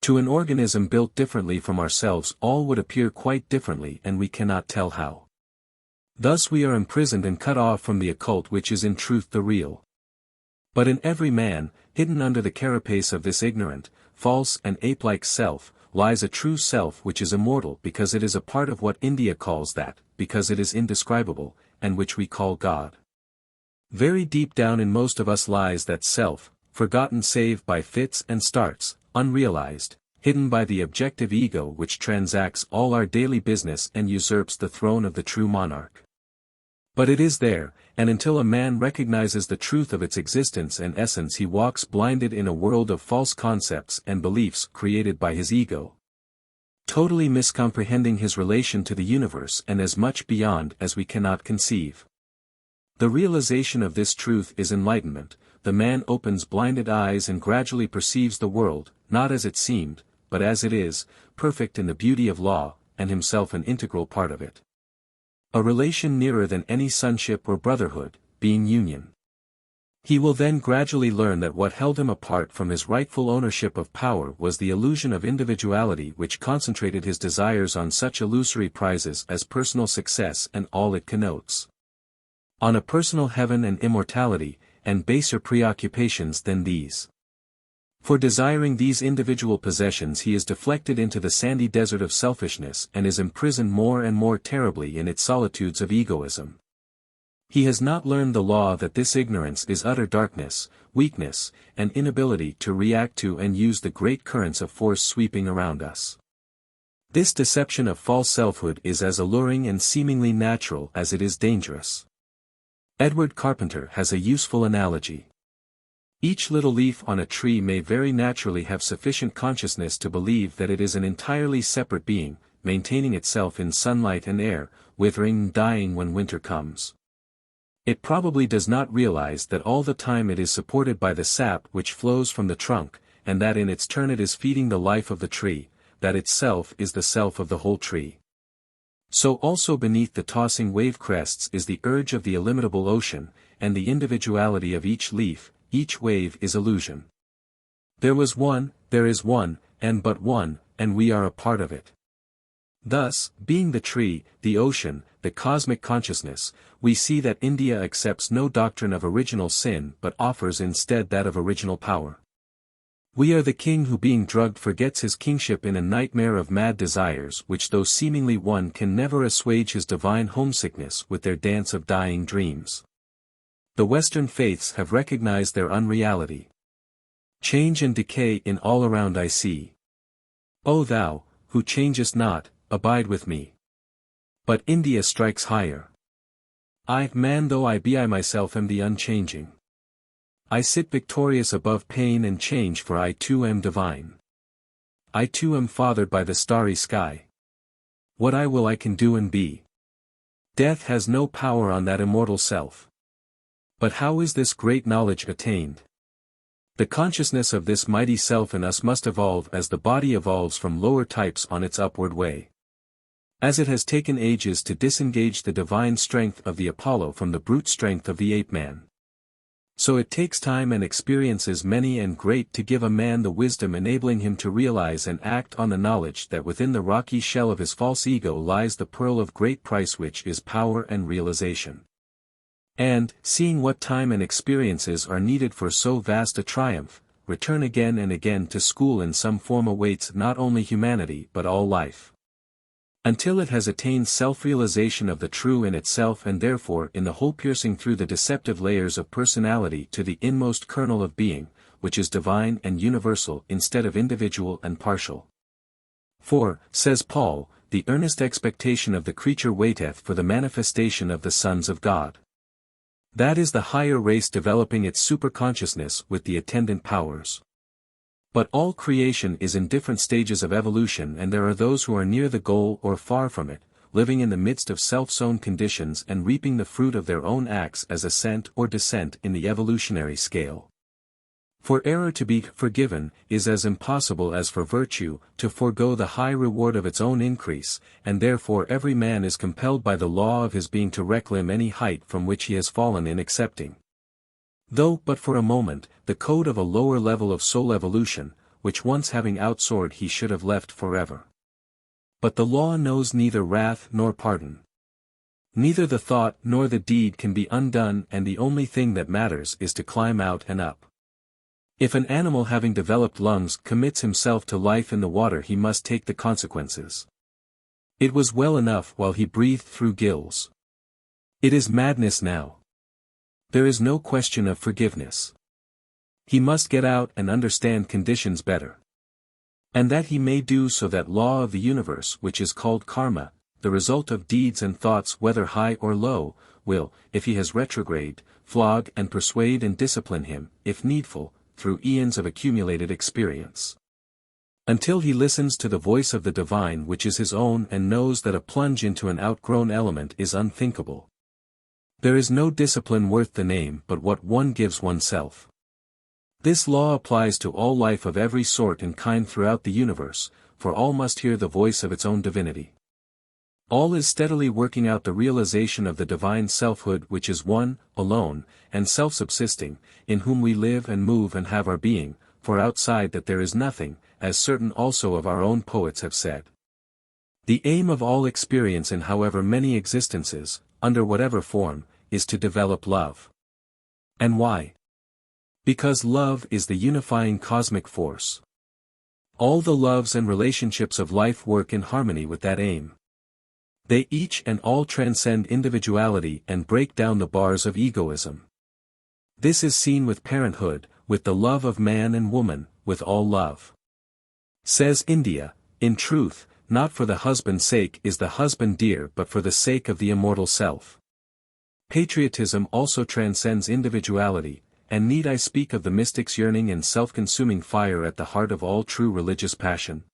To an organism built differently from ourselves all would appear quite differently and we cannot tell how. Thus we are imprisoned and cut off from the occult which is in truth the real. But in every man, hidden under the carapace of this ignorant, false and ape-like self, lies a true self which is immortal because it is a part of what India calls that, because it is indescribable, and which we call God. Very deep down in most of us lies that self, forgotten save by fits and starts, unrealized, hidden by the objective ego which transacts all our daily business and usurps the throne of the true monarch. But it is there, and until a man recognizes the truth of its existence and essence he walks blinded in a world of false concepts and beliefs created by his ego, totally miscomprehending his relation to the universe and as much beyond as we cannot conceive. The realization of this truth is enlightenment. The man opens blinded eyes and gradually perceives the world, not as it seemed, but as it is, perfect in the beauty of law, and himself an integral part of it. A relation nearer than any sonship or brotherhood, being union. He will then gradually learn that what held him apart from his rightful ownership of power was the illusion of individuality which concentrated his desires on such illusory prizes as personal success and all it connotes. On a personal heaven and immortality, and baser preoccupations than these. For desiring these individual possessions he is deflected into the sandy desert of selfishness and is imprisoned more and more terribly in its solitudes of egoism. He has not learned the law that this ignorance is utter darkness, weakness, and inability to react to and use the great currents of force sweeping around us. This deception of false selfhood is as alluring and seemingly natural as it is dangerous. Edward Carpenter has a useful analogy. Each little leaf on a tree may very naturally have sufficient consciousness to believe that it is an entirely separate being, maintaining itself in sunlight and air, withering and dying when winter comes. It probably does not realize that all the time it is supported by the sap which flows from the trunk, and that in its turn it is feeding the life of the tree, that itself is the self of the whole tree. So also beneath the tossing wave crests is the urge of the illimitable ocean, and the individuality of each leaf. Each wave is illusion. There was one, there is one, and but one, and we are a part of it. Thus, being the tree, the ocean, the cosmic consciousness, we see that India accepts no doctrine of original sin but offers instead that of original power. We are the king who being drugged forgets his kingship in a nightmare of mad desires which though seemingly one can never assuage his divine homesickness with their dance of dying dreams. The Western faiths have recognized their unreality. Change and decay in all around I see. O thou, who changest not, abide with me. But India strikes higher. I, man though I be, I myself am the unchanging. I sit victorious above pain and change, for I too am divine. I too am fathered by the starry sky. What I will I can do and be. Death has no power on that immortal self. But how is this great knowledge attained? The consciousness of this mighty self in us must evolve as the body evolves from lower types on its upward way. As it has taken ages to disengage the divine strength of the Apollo from the brute strength of the ape-man. So it takes time and experiences many and great to give a man the wisdom enabling him to realize and act on the knowledge that within the rocky shell of his false ego lies the pearl of great price, which is power and realization. And, seeing what time and experiences are needed for so vast a triumph, return again and again to school in some form awaits not only humanity but all life. Until it has attained self-realization of the true in itself and therefore in the whole, piercing through the deceptive layers of personality to the inmost kernel of being, which is divine and universal instead of individual and partial. For, says Paul, the earnest expectation of the creature waiteth for the manifestation of the sons of God. That is the higher race developing its superconsciousness with the attendant powers. But all creation is in different stages of evolution, and there are those who are near the goal or far from it, living in the midst of self-sown conditions and reaping the fruit of their own acts as ascent or descent in the evolutionary scale. For error to be forgiven is as impossible as for virtue to forego the high reward of its own increase, and therefore every man is compelled by the law of his being to reclaim any height from which he has fallen in accepting, though but for a moment, the code of a lower level of soul evolution, which once having outsoared he should have left forever. But the law knows neither wrath nor pardon. Neither the thought nor the deed can be undone, and the only thing that matters is to climb out and up. If an animal having developed lungs commits himself to life in the water, he must take the consequences. It was well enough while he breathed through gills. It is madness now. There is no question of forgiveness. He must get out and understand conditions better. And that he may do so that law of the universe which is called karma, the result of deeds and thoughts whether high or low, will, if he has retrograde, flog and persuade and discipline him, if needful, through eons of accumulated experience. Until he listens to the voice of the divine which is his own and knows that a plunge into an outgrown element is unthinkable. There is no discipline worth the name but what one gives oneself. This law applies to all life of every sort and kind throughout the universe, for all must hear the voice of its own divinity. All is steadily working out the realization of the divine selfhood which is one, alone, and self-subsisting, in whom we live and move and have our being, for outside that there is nothing, as certain also of our own poets have said. The aim of all experience in however many existences, under whatever form, is to develop love. And why? Because love is the unifying cosmic force. All the loves and relationships of life work in harmony with that aim. They each and all transcend individuality and break down the bars of egoism. This is seen with parenthood, with the love of man and woman, with all love. Says India, in truth, not for the husband's sake is the husband dear but for the sake of the immortal self. Patriotism also transcends individuality, and need I speak of the mystic's yearning and self-consuming fire at the heart of all true religious passion?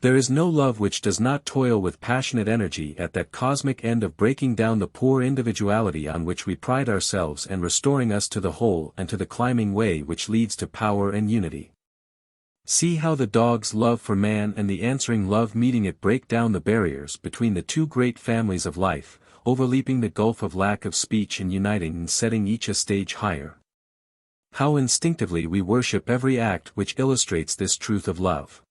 There is no love which does not toil with passionate energy at that cosmic end of breaking down the poor individuality on which we pride ourselves and restoring us to the whole and to the climbing way which leads to power and unity. See how the dog's love for man and the answering love meeting it break down the barriers between the two great families of life, overleaping the gulf of lack of speech and uniting and setting each a stage higher. How instinctively we worship every act which illustrates this truth of love.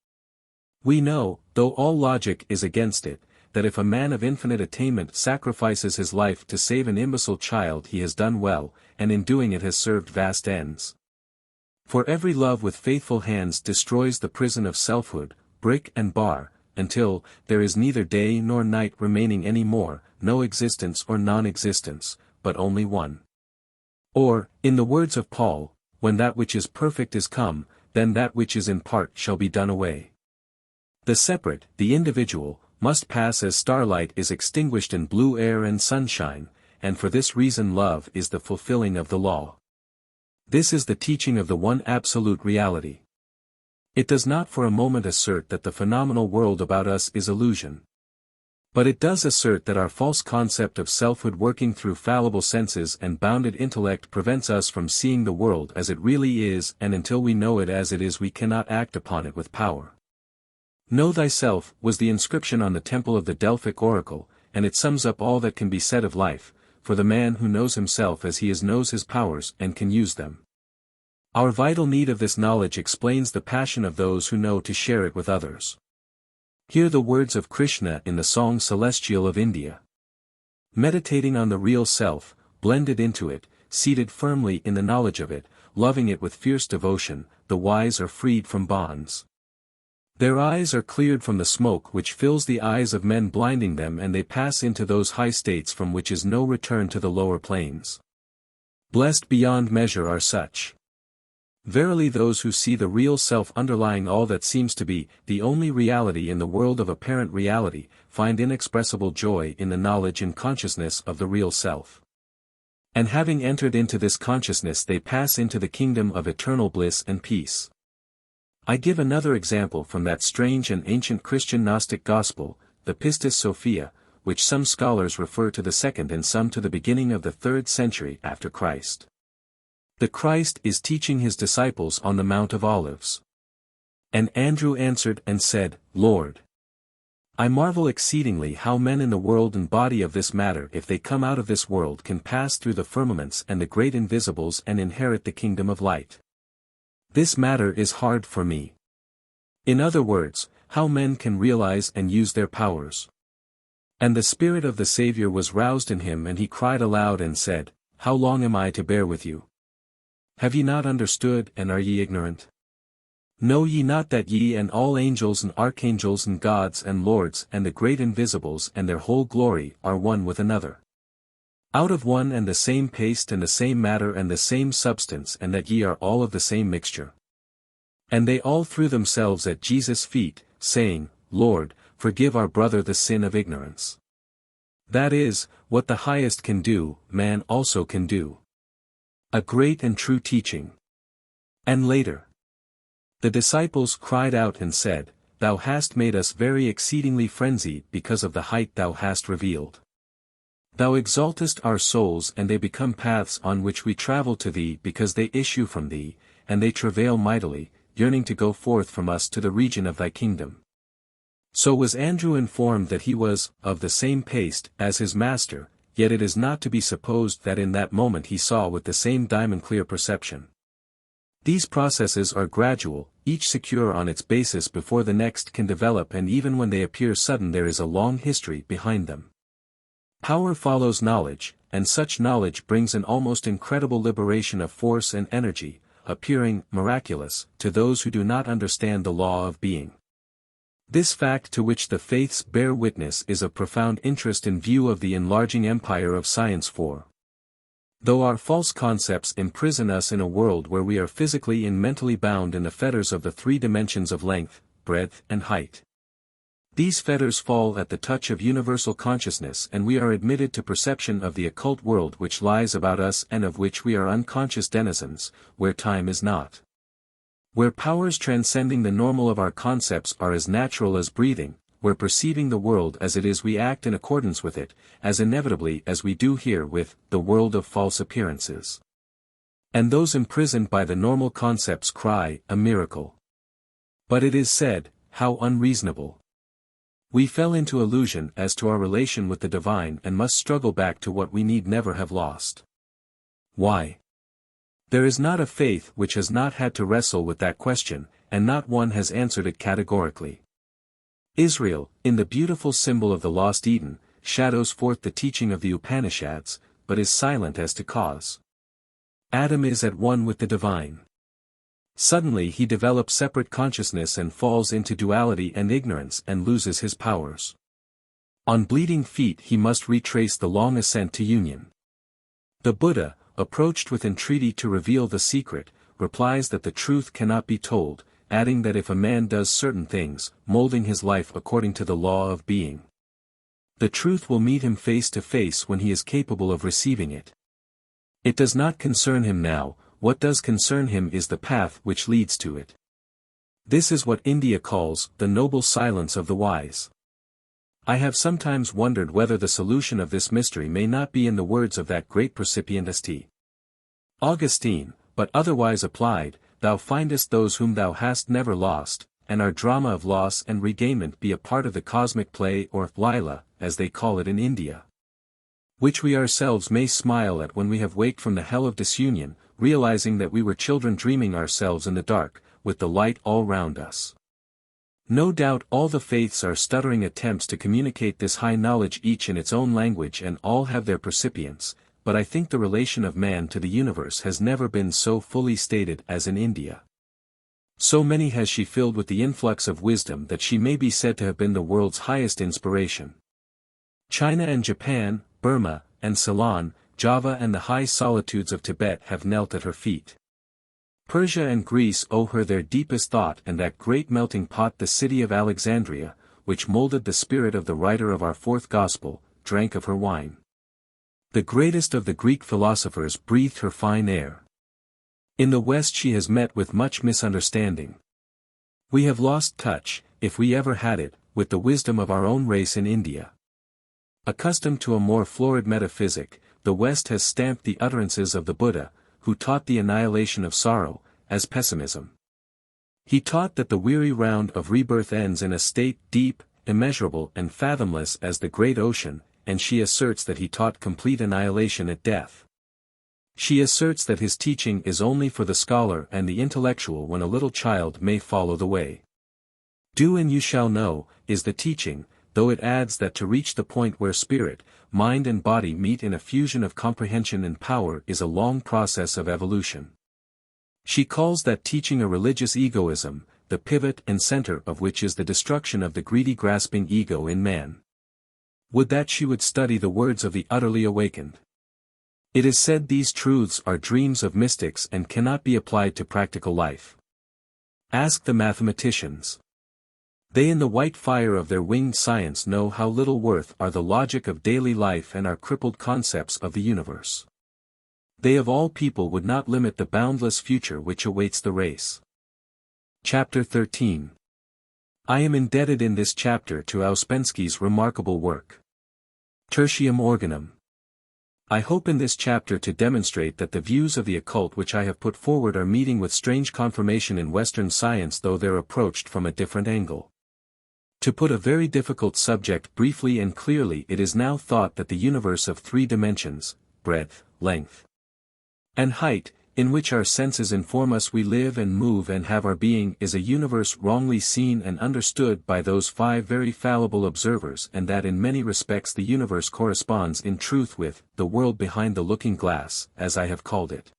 We know, though all logic is against it, that if a man of infinite attainment sacrifices his life to save an imbecile child he has done well, and in doing it has served vast ends. For every love with faithful hands destroys the prison of selfhood, brick and bar, until there is neither day nor night remaining any more, no existence or non-existence, but only one. Or, in the words of Paul, when that which is perfect is come, then that which is in part shall be done away. The separate, the individual, must pass as starlight is extinguished in blue air and sunshine, and for this reason love is the fulfilling of the law. This is the teaching of the one absolute reality. It does not for a moment assert that the phenomenal world about us is illusion. But it does assert that our false concept of selfhood working through fallible senses and bounded intellect prevents us from seeing the world as it really is, and until we know it as it is we cannot act upon it with power. Know thyself was the inscription on the temple of the Delphic oracle, and it sums up all that can be said of life, for the man who knows himself as he is knows his powers and can use them. Our vital need of this knowledge explains the passion of those who know to share it with others. Hear the words of Krishna in the song Celestial of India. Meditating on the real self, blended into it, seated firmly in the knowledge of it, loving it with fierce devotion, the wise are freed from bonds. Their eyes are cleared from the smoke which fills the eyes of men blinding them, and they pass into those high states from which is no return to the lower planes. Blessed beyond measure are such. Verily those who see the real self underlying all that seems to be the only reality in the world of apparent reality, find inexpressible joy in the knowledge and consciousness of the real self. And having entered into this consciousness they pass into the kingdom of eternal bliss and peace. I give another example from that strange and ancient Christian Gnostic gospel, the Pistis Sophia, which some scholars refer to the 2nd and some to the beginning of the 3rd century after Christ. The Christ is teaching his disciples on the Mount of Olives. And Andrew answered and said, Lord, I marvel exceedingly how men in the world and body of this matter if they come out of this world can pass through the firmaments and the great invisibles and inherit the kingdom of light. This matter is hard for me. In other words, how men can realize and use their powers. And the Spirit of the Saviour was roused in him and he cried aloud and said, How long am I to bear with you? Have ye not understood and are ye ignorant? Know ye not that ye and all angels and archangels and gods and lords and the great invisibles and their whole glory are one with another? Out of one and the same paste and the same matter and the same substance, and that ye are all of the same mixture. And they all threw themselves at Jesus' feet, saying, Lord, forgive our brother the sin of ignorance. That is, what the highest can do, man also can do. A great and true teaching. And later, the disciples cried out and said, Thou hast made us very exceedingly frenzied because of the height thou hast revealed. Thou exaltest our souls and they become paths on which we travel to thee because they issue from thee, and they travail mightily, yearning to go forth from us to the region of thy kingdom. So was Andrew informed that he was of the same paste as his master, yet it is not to be supposed that in that moment he saw with the same diamond-clear perception. These processes are gradual, each secure on its basis before the next can develop, and even when they appear sudden there is a long history behind them. Power follows knowledge, and such knowledge brings an almost incredible liberation of force and energy, appearing miraculous to those who do not understand the law of being. This fact to which the faiths bear witness is of profound interest in view of the enlarging empire of science, for though our false concepts imprison us in a world where we are physically and mentally bound in the fetters of the three dimensions of length, breadth and height, these fetters fall at the touch of universal consciousness and we are admitted to perception of the occult world which lies about us and of which we are unconscious denizens, where time is not. Where powers transcending the normal of our concepts are as natural as breathing, where perceiving the world as it is we act in accordance with it, as inevitably as we do here with the world of false appearances. And those imprisoned by the normal concepts cry, a miracle. But it is said, how unreasonable. We fell into illusion as to our relation with the divine and must struggle back to what we need never have lost. Why? There is not a faith which has not had to wrestle with that question, and not one has answered it categorically. Israel, in the beautiful symbol of the lost Eden, shadows forth the teaching of the Upanishads, but is silent as to cause. Adam is at one with the divine. Suddenly he develops separate consciousness and falls into duality and ignorance and loses his powers. On bleeding feet he must retrace the long ascent to union. The Buddha, approached with entreaty to reveal the secret, replies that the truth cannot be told, adding that if a man does certain things, molding his life according to the law of being, the truth will meet him face to face when he is capable of receiving it. It does not concern him now, what does concern him is the path which leads to it. This is what India calls the noble silence of the wise. I have sometimes wondered whether the solution of this mystery may not be in the words of that great percipient St. Augustine, but otherwise applied, Thou findest those whom thou hast never lost, and our drama of loss and regainment be a part of the cosmic play or Lila, as they call it in India, which we ourselves may smile at when we have waked from the hell of disunion, realizing that we were children dreaming ourselves in the dark, with the light all round us. No doubt all the faiths are stuttering attempts to communicate this high knowledge each in its own language and all have their percipients, but I think the relation of man to the universe has never been so fully stated as in India. So many has she filled with the influx of wisdom that she may be said to have been the world's highest inspiration. China and Japan, Burma, and Ceylon, Java and the high solitudes of Tibet have knelt at her feet. Persia and Greece owe her their deepest thought, and that great melting pot the city of Alexandria, which molded the spirit of the writer of our fourth gospel, drank of her wine. The greatest of the Greek philosophers breathed her fine air. In the West she has met with much misunderstanding. We have lost touch, if we ever had it, with the wisdom of our own race in India. Accustomed to a more florid metaphysic, the West has stamped the utterances of the Buddha, who taught the annihilation of sorrow, as pessimism. He taught that the weary round of rebirth ends in a state deep, immeasurable and fathomless as the great ocean, and she asserts that he taught complete annihilation at death. She asserts that his teaching is only for the scholar and the intellectual when a little child may follow the way. Do and you shall know, is the teaching, though it adds that to reach the point where spirit, mind and body meet in a fusion of comprehension and power is a long process of evolution. She calls that teaching a religious egoism, the pivot and center of which is the destruction of the greedy grasping ego in man. Would that she would study the words of the utterly awakened. It is said these truths are dreams of mystics and cannot be applied to practical life. Ask the mathematicians. They in the white fire of their winged science know how little worth are the logic of daily life and our crippled concepts of the universe. They of all people would not limit the boundless future which awaits the race. Chapter 13. I am indebted in this chapter to Ouspensky's remarkable work, Tertium Organum. I hope in this chapter to demonstrate that the views of the occult which I have put forward are meeting with strange confirmation in Western science, though they're approached from a different angle. To put a very difficult subject briefly and clearly, it is now thought that the universe of 3 dimensions, breadth, length, and height, in which our senses inform us we live and move and have our being, is a universe wrongly seen and understood by those 5 very fallible observers, and that in many respects the universe corresponds in truth with the world behind the looking glass, as I have called it.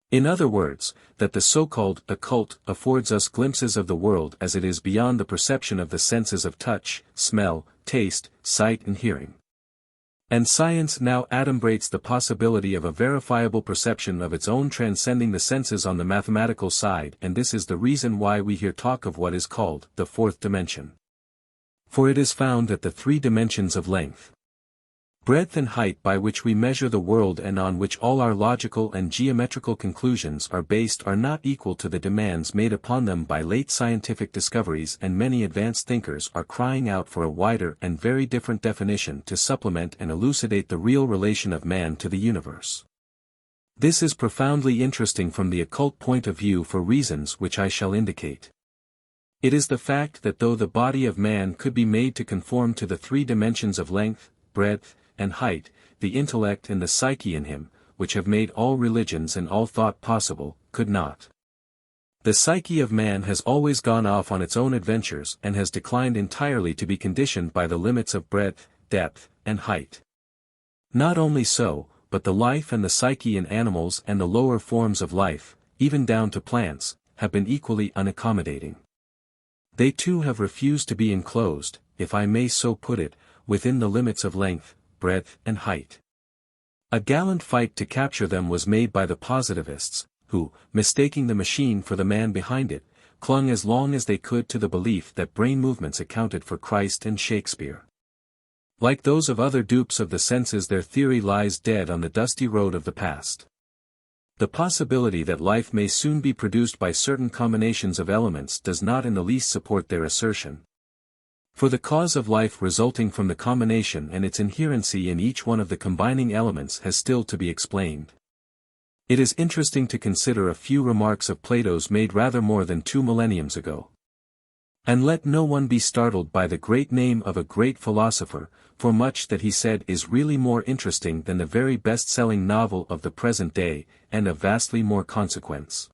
In other words, that the so-called occult affords us glimpses of the world as it is beyond the perception of the senses of touch, smell, taste, sight and hearing. And science now adumbrates the possibility of a verifiable perception of its own transcending the senses on the mathematical side, and this is the reason why we here talk of what is called the 4th dimension. For it is found that the 3 dimensions of length, breadth and height by which we measure the world and on which all our logical and geometrical conclusions are based are not equal to the demands made upon them by late scientific discoveries, and many advanced thinkers are crying out for a wider and very different definition to supplement and elucidate the real relation of man to the universe. This is profoundly interesting from the occult point of view for reasons which I shall indicate. It is the fact that though the body of man could be made to conform to the 3 dimensions of length, breadth, and height, the intellect and the psyche in him, which have made all religions and all thought possible, could not. The psyche of man has always gone off on its own adventures and has declined entirely to be conditioned by the limits of breadth, depth, and height. Not only so, but the life and the psyche in animals and the lower forms of life, even down to plants, have been equally unaccommodating. They too have refused to be enclosed, if I may so put it, within the limits of length, breadth and height. A gallant fight to capture them was made by the positivists, who, mistaking the machine for the man behind it, clung as long as they could to the belief that brain movements accounted for Christ and Shakespeare. Like those of other dupes of the senses, their theory lies dead on the dusty road of the past. The possibility that life may soon be produced by certain combinations of elements does not in the least support their assertion. For the cause of life resulting from the combination and its inherency in each one of the combining elements has still to be explained. It is interesting to consider a few remarks of Plato's made rather more than 2 millenniums ago. And let no one be startled by the great name of a great philosopher, for much that he said is really more interesting than the very best-selling novel of the present day, and of vastly more consequence.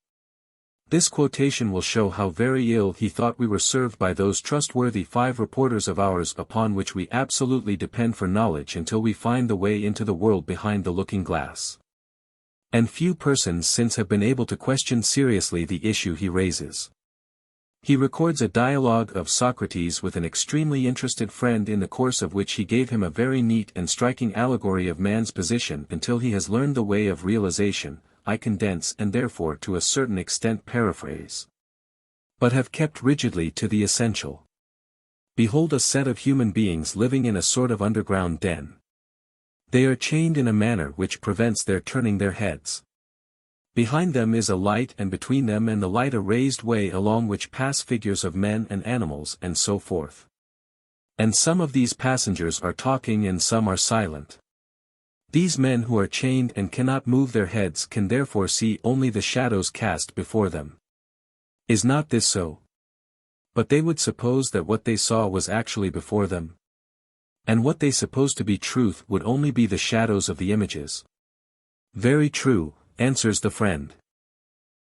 This quotation will show how very ill he thought we were served by those trustworthy 5 reporters of ours upon which we absolutely depend for knowledge until we find the way into the world behind the looking glass. And few persons since have been able to question seriously the issue he raises. He records a dialogue of Socrates with an extremely interested friend, in the course of which he gave him a very neat and striking allegory of man's position until he has learned the way of realization. I condense and therefore to a certain extent paraphrase, but have kept rigidly to the essential. Behold a set of human beings living in a sort of underground den. They are chained in a manner which prevents their turning their heads. Behind them is a light, and between them and the light a raised way along which pass figures of men and animals and so forth. And some of these passengers are talking and some are silent. These men who are chained and cannot move their heads can therefore see only the shadows cast before them. Is not this so? But they would suppose that what they saw was actually before them. And what they suppose to be truth would only be the shadows of the images. Very true, answers the friend.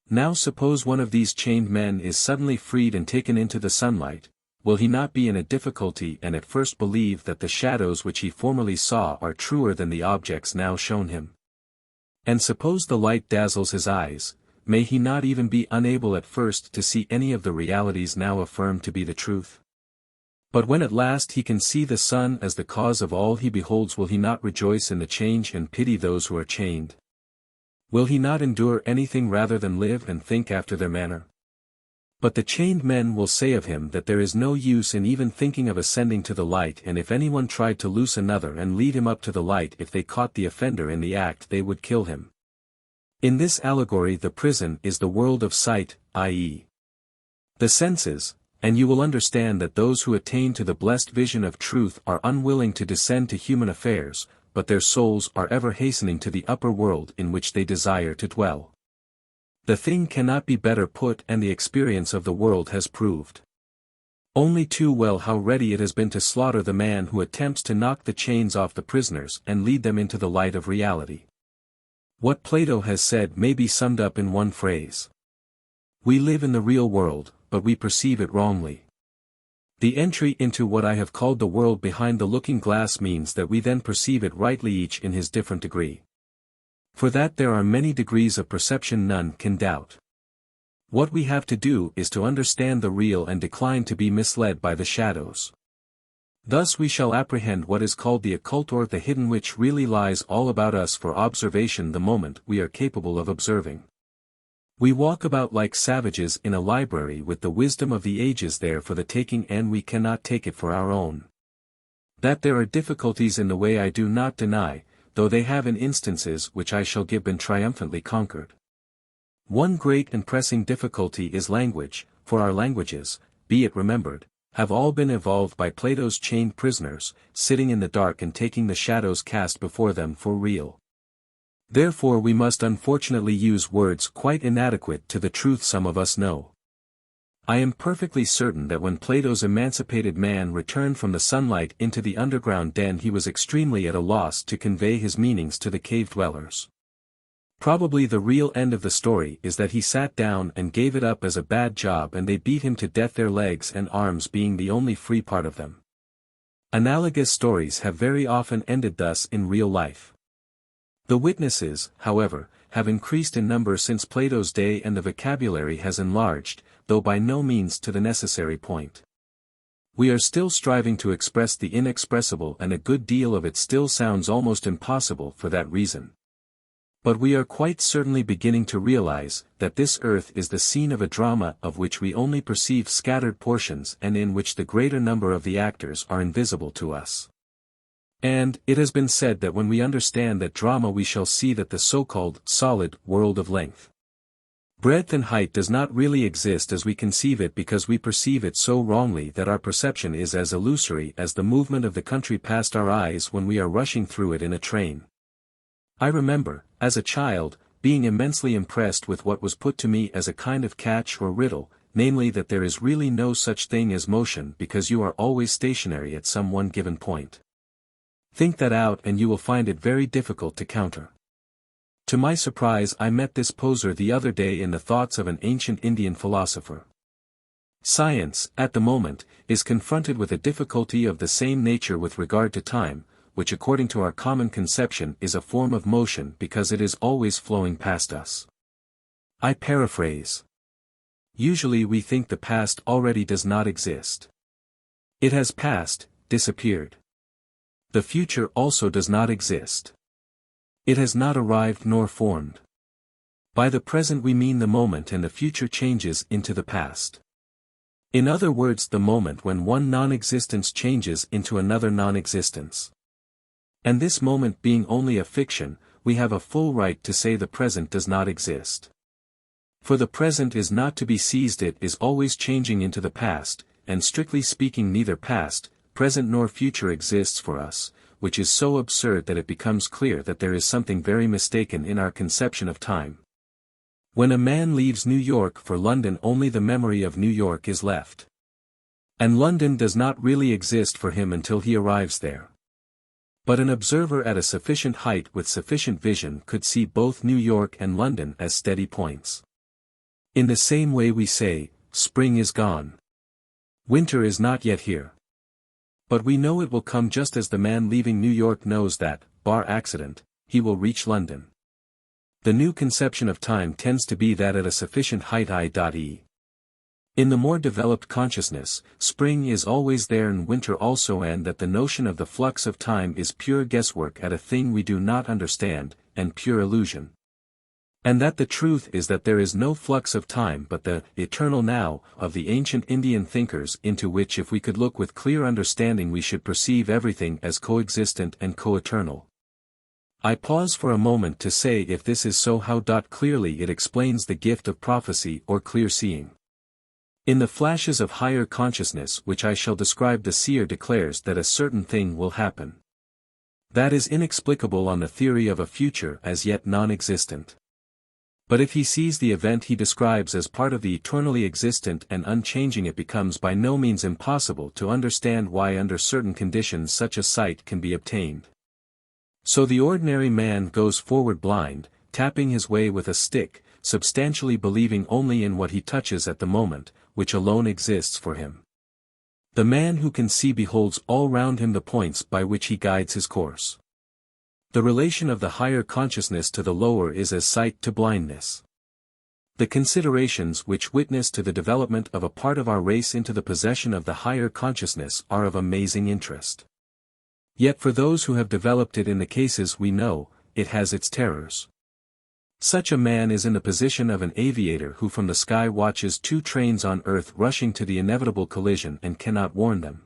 Now suppose one of these chained men is suddenly freed and taken into the sunlight. Will he not be in a difficulty and at first believe that the shadows which he formerly saw are truer than the objects now shown him? And suppose the light dazzles his eyes, may he not even be unable at first to see any of the realities now affirmed to be the truth? But when at last he can see the sun as the cause of all he beholds, will he not rejoice in the change and pity those who are chained? Will he not endure anything rather than live and think after their manner? But the chained men will say of him that there is no use in even thinking of ascending to the light, and if anyone tried to loose another and lead him up to the light, if they caught the offender in the act, they would kill him. In this allegory, the prison is the world of sight, i.e., the senses, and you will understand that those who attain to the blessed vision of truth are unwilling to descend to human affairs, but their souls are ever hastening to the upper world in which they desire to dwell. The thing cannot be better put, and the experience of the world has proved only too well how ready it has been to slaughter the man who attempts to knock the chains off the prisoners and lead them into the light of reality. What Plato has said may be summed up in one phrase. We live in the real world, but we perceive it wrongly. The entry into what I have called the world behind the looking glass means that we then perceive it rightly, each in his different degree. For that there are many degrees of perception none can doubt. What we have to do is to understand the real and decline to be misled by the shadows. Thus we shall apprehend what is called the occult, or the hidden, which really lies all about us for observation the moment we are capable of observing. We walk about like savages in a library with the wisdom of the ages there for the taking, and we cannot take it for our own. That there are difficulties in the way I do not deny, though they have in instances which I shall give been triumphantly conquered. One great and pressing difficulty is language, for our languages, be it remembered, have all been evolved by Plato's chained prisoners, sitting in the dark and taking the shadows cast before them for real. Therefore we must unfortunately use words quite inadequate to the truth some of us know. I am perfectly certain that when Plato's emancipated man returned from the sunlight into the underground den, he was extremely at a loss to convey his meanings to the cave dwellers. Probably the real end of the story is that he sat down and gave it up as a bad job, and they beat him to death, their legs and arms being the only free part of them. Analogous stories have very often ended thus in real life. The witnesses, however, have increased in number since Plato's day, and the vocabulary has enlarged, though by no means to the necessary point. We are still striving to express the inexpressible, and a good deal of it still sounds almost impossible for that reason. But we are quite certainly beginning to realize that this earth is the scene of a drama of which we only perceive scattered portions, and in which the greater number of the actors are invisible to us. And it has been said that when we understand that drama, we shall see that the so-called solid world of length, breadth and height does not really exist as we conceive it, because we perceive it so wrongly that our perception is as illusory as the movement of the country past our eyes when we are rushing through it in a train. I remember, as a child, being immensely impressed with what was put to me as a kind of catch or riddle, namely that there is really no such thing as motion, because you are always stationary at some one given point. Think that out and you will find it very difficult to counter. To my surprise, I met this poser the other day in the thoughts of an ancient Indian philosopher. Science, at the moment, is confronted with a difficulty of the same nature with regard to time, which according to our common conception is a form of motion because it is always flowing past us. I paraphrase. Usually we think the past already does not exist. It has passed, disappeared. The future also does not exist. It has not arrived nor formed. By the present we mean the moment, and the future changes into the past. In other words, the moment when one non-existence changes into another non-existence. And this moment being only a fiction, we have a full right to say the present does not exist. For the present is not to be seized, it is always changing into the past, and strictly speaking neither past, present nor future exists for us, which is so absurd that it becomes clear that there is something very mistaken in our conception of time. When a man leaves New York for London, only the memory of New York is left. And London does not really exist for him until he arrives there. But an observer at a sufficient height with sufficient vision could see both New York and London as steady points. In the same way we say, spring is gone. Winter is not yet here. But we know it will come, just as the man leaving New York knows that, bar accident, he will reach London. The new conception of time tends to be that at a sufficient height i.e. In the more developed consciousness, spring is always there and winter also, and that the notion of the flux of time is pure guesswork at a thing we do not understand, and pure illusion. And that the truth is that there is no flux of time but the eternal now of the ancient Indian thinkers, into which if we could look with clear understanding we should perceive everything as coexistent and co-eternal. I pause for a moment to say if this is so how clearly it explains the gift of prophecy or clear seeing. In the flashes of higher consciousness which I shall describe, the seer declares that a certain thing will happen. That is inexplicable on the theory of a future as yet non-existent. But if he sees the event he describes as part of the eternally existent and unchanging, it becomes by no means impossible to understand why under certain conditions such a sight can be obtained. So the ordinary man goes forward blind, tapping his way with a stick, substantially believing only in what he touches at the moment, which alone exists for him. The man who can see beholds all round him the points by which he guides his course. The relation of the higher consciousness to the lower is as sight to blindness. The considerations which witness to the development of a part of our race into the possession of the higher consciousness are of amazing interest. Yet for those who have developed it in the cases we know, it has its terrors. Such a man is in the position of an aviator who from the sky watches two trains on earth rushing to the inevitable collision and cannot warn them.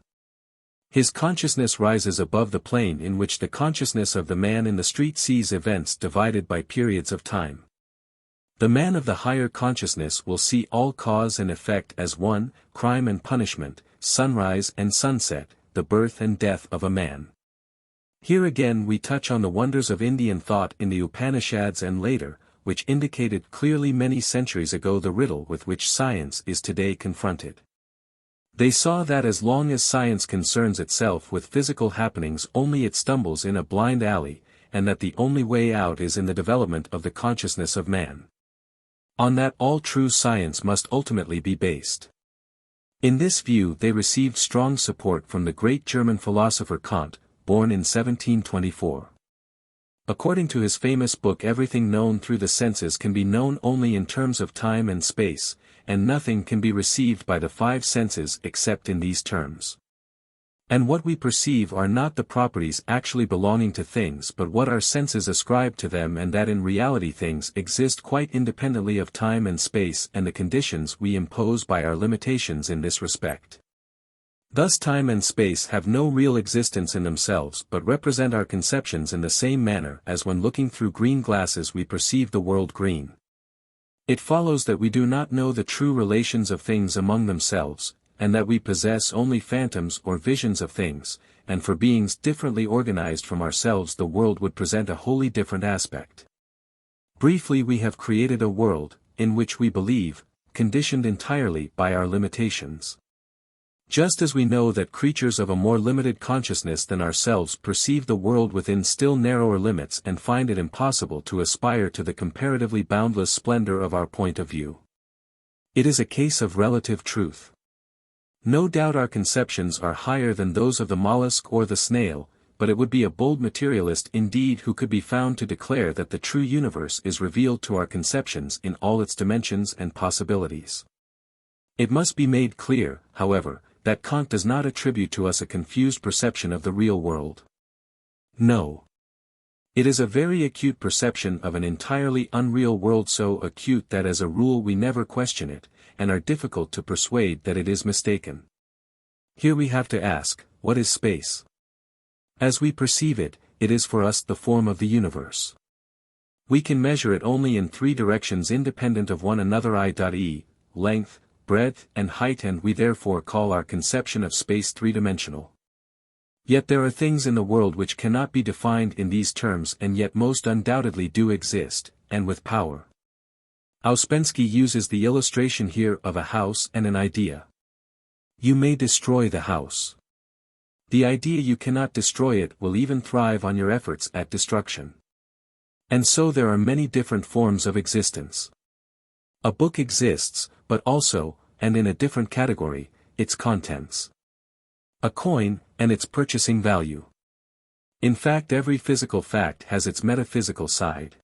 His consciousness rises above the plane in which the consciousness of the man in the street sees events divided by periods of time. The man of the higher consciousness will see all cause and effect as one, crime and punishment, sunrise and sunset, the birth and death of a man. Here again we touch on the wonders of Indian thought in the Upanishads and later, which indicated clearly many centuries ago the riddle with which science is today confronted. They saw that as long as science concerns itself with physical happenings only it stumbles in a blind alley, and that the only way out is in the development of the consciousness of man. On that all true science must ultimately be based. In this view they received strong support from the great German philosopher Kant, born in 1724. According to his famous book, everything known through the senses can be known only in terms of time and space, and nothing can be received by the five senses except in these terms. And what we perceive are not the properties actually belonging to things but what our senses ascribe to them, and that in reality things exist quite independently of time and space and the conditions we impose by our limitations in this respect. Thus time and space have no real existence in themselves but represent our conceptions in the same manner as when looking through green glasses we perceive the world green. It follows that we do not know the true relations of things among themselves, and that we possess only phantoms or visions of things, and for beings differently organized from ourselves the world would present a wholly different aspect. Briefly, we have created a world, in which we believe, conditioned entirely by our limitations. Just as we know that creatures of a more limited consciousness than ourselves perceive the world within still narrower limits and find it impossible to aspire to the comparatively boundless splendor of our point of view. It is a case of relative truth. No doubt our conceptions are higher than those of the mollusk or the snail, but it would be a bold materialist indeed who could be found to declare that the true universe is revealed to our conceptions in all its dimensions and possibilities. It must be made clear, however, that Kant does not attribute to us a confused perception of the real world. No. It is a very acute perception of an entirely unreal world, so acute that as a rule we never question it, and are difficult to persuade that it is mistaken. Here we have to ask, what is space? As we perceive it, it is for us the form of the universe. We can measure it only in three directions independent of one another, i.e., length, breadth and height, and we therefore call our conception of space three-dimensional. Yet there are things in the world which cannot be defined in these terms and yet most undoubtedly do exist, and with power. Ouspensky uses the illustration here of a house and an idea. You may destroy the house. The idea you cannot destroy, it will even thrive on your efforts at destruction. And so there are many different forms of existence. A book exists, but also, and in a different category, its contents. A coin, and its purchasing value. In fact, every physical fact has its metaphysical side.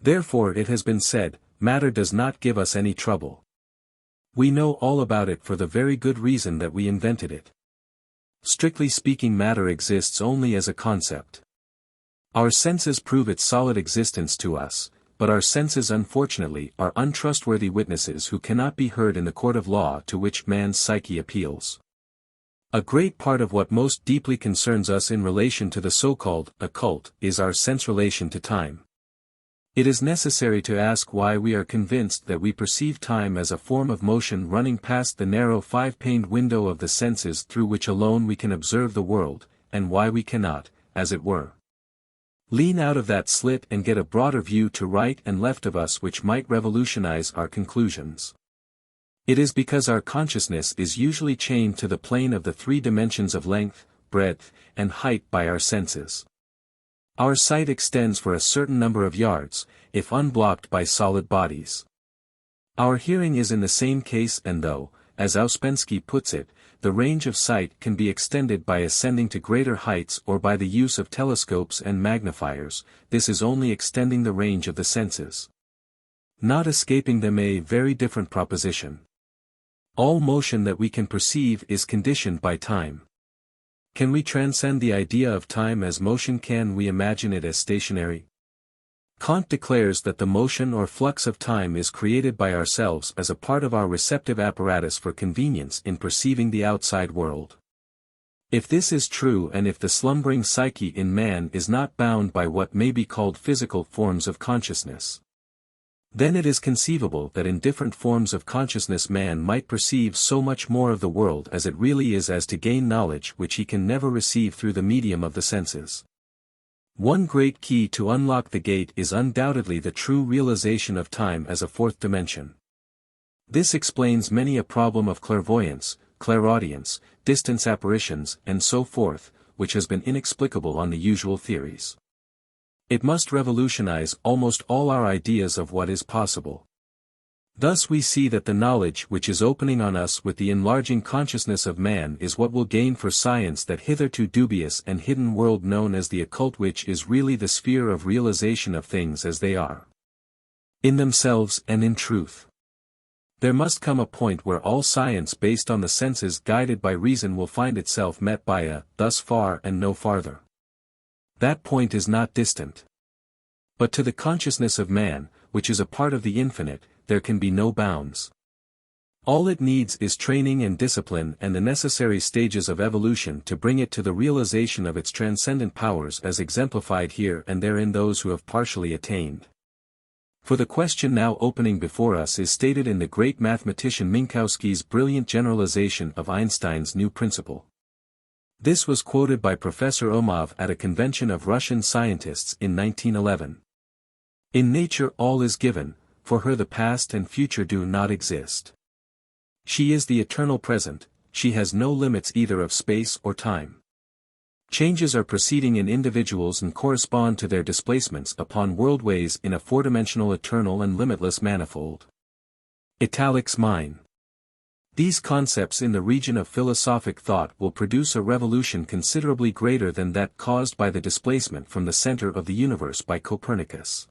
Therefore it has been said, matter does not give us any trouble. We know all about it for the very good reason that we invented it. Strictly speaking, matter exists only as a concept. Our senses prove its solid existence to us, but our senses unfortunately are untrustworthy witnesses who cannot be heard in the court of law to which man's psyche appeals. A great part of what most deeply concerns us in relation to the so-called occult is our sense relation to time. It is necessary to ask why we are convinced that we perceive time as a form of motion running past the narrow five-paned window of the senses through which alone we can observe the world, and why we cannot, as it were, lean out of that slit and get a broader view to right and left of us which might revolutionize our conclusions. It is because our consciousness is usually chained to the plane of the three dimensions of length, breadth, and height by our senses. Our sight extends for a certain number of yards, if unblocked by solid bodies. Our hearing is in the same case, and though, as Ouspensky puts it, the range of sight can be extended by ascending to greater heights or by the use of telescopes and magnifiers, this is only extending the range of the senses, not escaping them, a very different proposition. All motion that we can perceive is conditioned by time. Can we transcend the idea of time as motion? Can we imagine it as stationary? Kant declares that the motion or flux of time is created by ourselves as a part of our receptive apparatus for convenience in perceiving the outside world. If this is true, and if the slumbering psyche in man is not bound by what may be called physical forms of consciousness, then it is conceivable that in different forms of consciousness man might perceive so much more of the world as it really is as to gain knowledge which he can never receive through the medium of the senses. One great key to unlock the gate is undoubtedly the true realization of time as a fourth dimension. This explains many a problem of clairvoyance, clairaudience, distance apparitions, and so forth, which has been inexplicable on the usual theories. It must revolutionize almost all our ideas of what is possible. Thus we see that the knowledge which is opening on us with the enlarging consciousness of man is what will gain for science that hitherto dubious and hidden world known as the occult, which is really the sphere of realization of things as they are, in themselves and in truth. There must come a point where all science based on the senses guided by reason will find itself met by a thus far and no farther. That point is not distant. But to the consciousness of man, which is a part of the infinite, there can be no bounds. All it needs is training and discipline and the necessary stages of evolution to bring it to the realization of its transcendent powers as exemplified here and there in those who have partially attained. For the question now opening before us is stated in the great mathematician Minkowski's brilliant generalization of Einstein's new principle. This was quoted by Professor Omov at a convention of Russian scientists in 1911. In nature all is given, for her the past and future do not exist. She is the eternal present, she has no limits either of space or time. Changes are proceeding in individuals and correspond to their displacements upon worldways in a four-dimensional eternal and limitless manifold. Italics mine. These concepts in the region of philosophic thought will produce a revolution considerably greater than that caused by the displacement from the center of the universe by Copernicus.